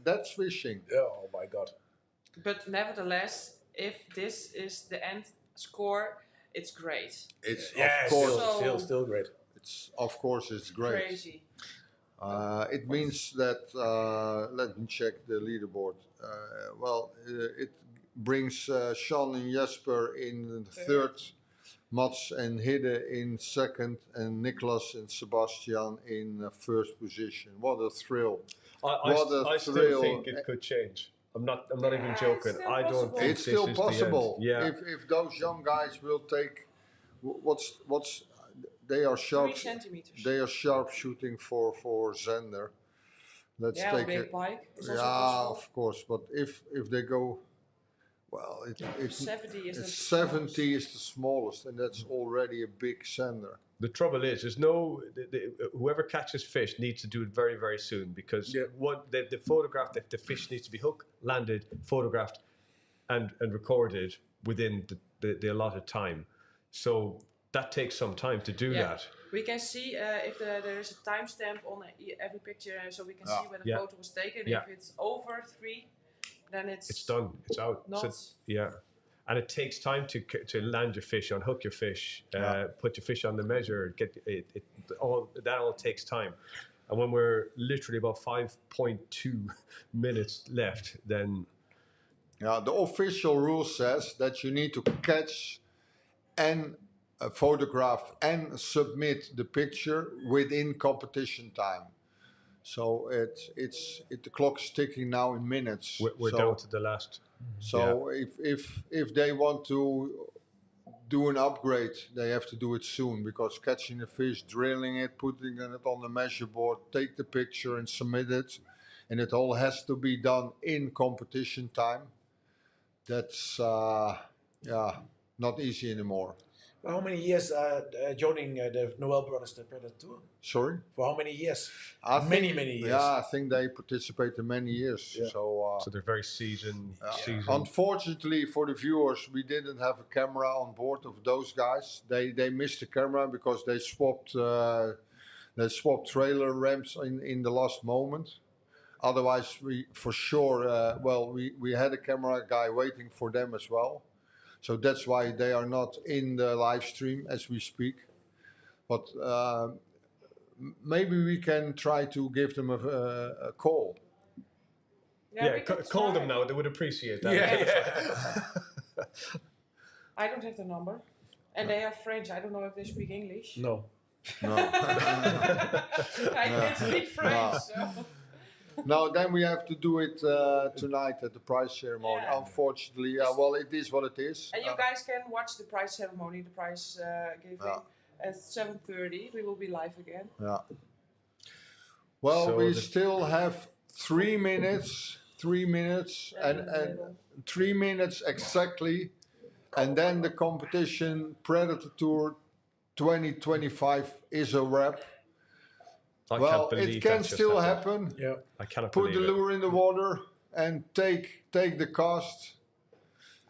that's fishing. Oh my God. But nevertheless, if this is the end score, it's great. It's Yeah, of course, still great. it's great. Crazy. It means that let me check the leaderboard. It brings Sean and Jesper in the third, Mats and Hidde in second, and Nicholas and Sebastian in first position. What a thrill! I still thrill. think it could change. I'm not even It's joking. still I don't possible. think It's this still is the end. possible. Yeah. If those young guys will take what's they are 3 sharp. centimeters. They are sharp shooting for Zender. Let's Yeah, take big it. pike. It's also Yeah, possible. of course. But if they go, well, it's 70 is the 70 is the smallest, and that's already a big sender. The trouble is, there's no whoever catches fish needs to do it very, very soon, because the photograph, the fish needs to be hooked, landed, photographed, and recorded within the allotted time. So that takes some time to do that. We can see if there is a timestamp on every picture, so we can see when the Yeah. photo was taken. Yeah. If it's over 3, then It's done. It's out. Not. Yeah, and it takes time to land your fish, unhook your fish, put your fish on the measure. Get it. All takes time. And when we're literally about 5.2 minutes left, then The official rule says that you need to catch and photograph and submit the picture within competition time. So the clock's ticking now in minutes. we're So- down to the last. So if they want to do an upgrade, they have to do it soon, because catching a fish, drilling it, putting it on the measure board, take the picture and submit it, and it all has to be done in competition time. That's not easy anymore. For how many years joining the Noel Brothers, the Predatortour? Sorry? For how many years? I Many think- years. Yeah, I think they participate in many years. Yeah. So So they're very seasoned. unfortunately for the viewers, we didn't have a camera on board of those guys. They missed the camera because they swapped trailer ramps in the last moment. Otherwise, we for sure. We had a camera guy waiting for them as well. So that's why they are not in the live stream as we speak. But maybe we can try to give them a call. Yeah, call them now. They would appreciate that. I don't have the number. And they are French. I don't know if they speak English. No. No. I can't speak French. So. No, then we have to do it tonight at the prize ceremony. Yeah. Unfortunately, it is what it is. And you guys can watch the prize ceremony, the prize giving at 7:30. We will be live again. Yeah. Well, So we the- still have 3 minutes, and 3 minutes exactly, and then the competition Predatortour 2025 is a wrap. I Well, can't believe it can that just still happened. happen. Yeah. I cannot Put the believe it. lure in the water and take the cast.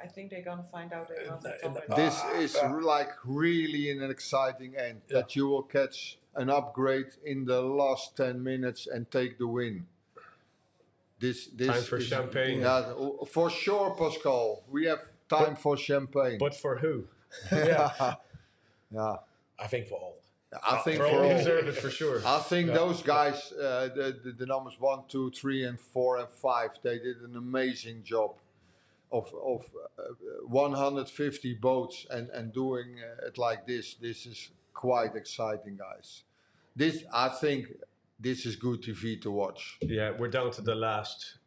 I think they're gonna find out another in the- topic. This is like really an exciting end, that you will catch an upgrade in the last 10 minutes and take the win. This Time for is- champagne. Yeah, for sure, Pascal. We have time for champagne. But for who? yeah. I think for all. I think For for all who all. deserve it, for sure. I think those guys, the numbers 1, 2, 3, and 4 and 5, they did an amazing job of 150 boats and doing it like this. This is quite exciting, guys. I think this is good TV to watch. Yeah, we're down to the last.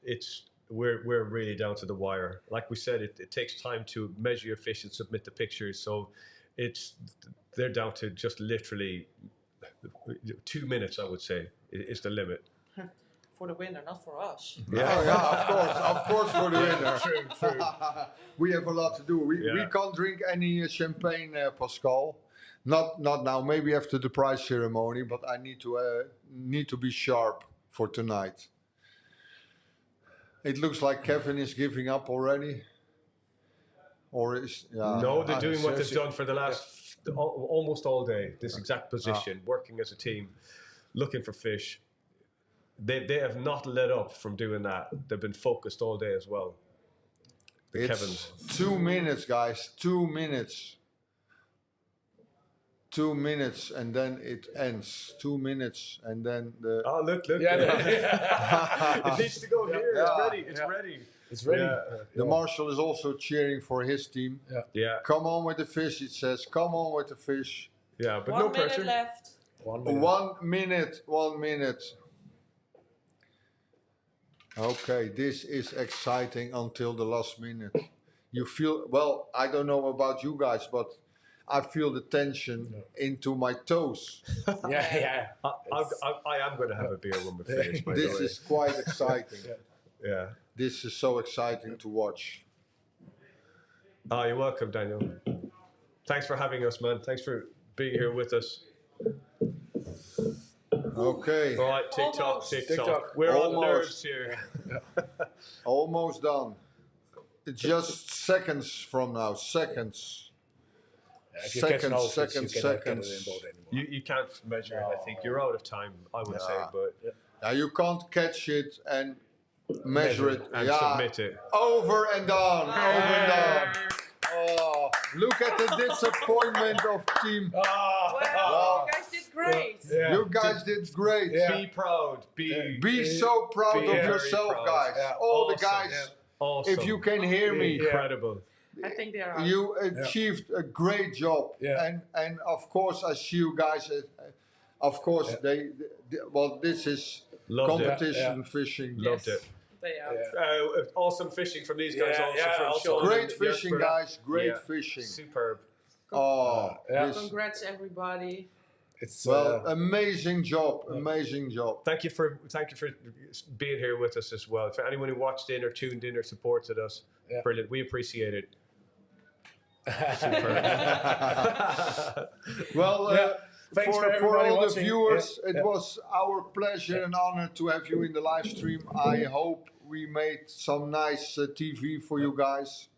we're really down to the wire. Like we said, it takes time to measure your fish and submit the pictures. So they're down to just literally 2 minutes, I would say, is the limit. For the winner, not for us. Yeah, of course for the winner. True. We have a lot to do. We Yeah. can't drink any champagne, Pascal. Not now. Maybe after the prize ceremony. But I need to be sharp for tonight. It looks like Kevin is giving up already. Or is No, they're doing what they've done for the last almost all day. This exact position, working as a team, looking for fish. They have not let up from doing that. They've been focused all day as well. It's Kevin's. 2 minutes, guys. 2 minutes. 2 minutes and then it ends. 2 minutes and then the. Oh, look. Yeah. It needs to go here. Yeah. It's ready. It's Yeah. ready. It's ready. Yeah. The marshal is also cheering for his team. Yeah. Come on with the fish, it says. Come on with the fish. Yeah, but 1 no minute pressure. left. 1 minute. 1 minute. 1 minute. Okay, this is exciting until the last minute. You feel, well, I don't know about you guys, but I feel the tension into my toes. Yeah. I am going to have a beer when we're finished, by the This way. is quite exciting. Yeah. This is so exciting to watch. Oh, you're welcome, Daniel. Thanks for having us, man. Thanks for being here with us. Okay, All right, TikTok. Almost. TikTok. We're on Almost. nerves here. almost done. It's just seconds from now. Seconds. If you catch Seconds, no fish, seconds, you cannot get seconds. it in boat anymore. You can't measure it, I think. You're out of time, I would say, Yeah. but Now you can't catch it and measure it. and yeah. submit it. Over and done. Over and done. Oh, look at the disappointment of team. Well, you guys did great. You guys did great. Be proud. Be so proud be of very yourself, proud. guys. Yeah. All the Awesome. guys, Awesome. if you can hear me, Incredible. I think they are. you achieved a great job. Yeah. And of course, I see you guys. Of course, well, this is Loved it. competition fishing. Loved it. They are. Awesome fishing from these guys Yeah, also. yeah, from also Sean Great and fishing, Jesper. guys. Great Yeah. fishing. Superb. Oh, Yeah. this- Congrats, everybody. It's well, amazing job. Amazing job. Thank you for being here with us as well. For anyone who watched in or tuned in or supported us, Yeah. brilliant. We appreciate it. Well, Thanks for for everybody all the watching. viewers, Yeah, it yeah. was our pleasure and honor to have you in the live stream. I hope we made some nice TV for you guys.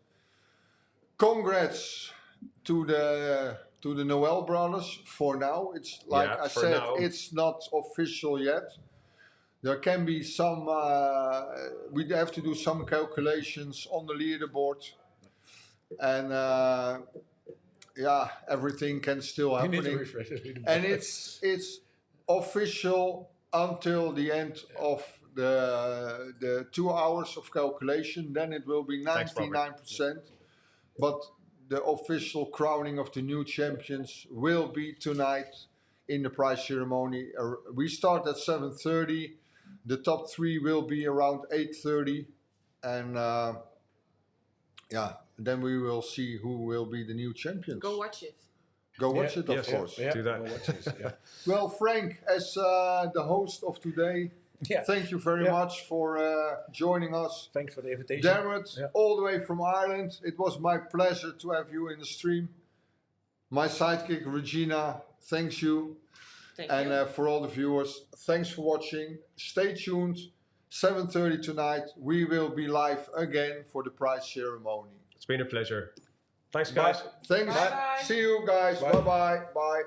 Congrats to the Noel brothers. For now, it's like Yeah, I for said, now. it's not official yet. There can be some. We have to do some calculations on the leaderboard, and yeah, everything can still You need happen. to refresh it. And it's official until the end of the 2 hours of calculation. Then it will be Thanks, Robert. 99%. But the official crowning of the new champions will be tonight in the prize ceremony. We start at 7:30. The top 3 will be around 8:30, and yeah, then we will see who will be the new champions. Go watch it. Go watch Yeah, it, of yes, course. Yeah, Do that. well, watch this, yeah. Well, Frank, as the host of today, Yeah. thank you very Yeah. much for joining us. Thanks for the invitation. Dermot, Yeah. all the way from Ireland, it was my pleasure to have you in the stream. My sidekick, Regina, thanks you. Thank And you. for all the viewers, thanks for watching. Stay tuned. 7:30 tonight, we will be live again for the prize ceremony. It's been a pleasure. Thanks, guys. Thanks. Bye-bye. See you guys. Bye. Bye-bye. Bye.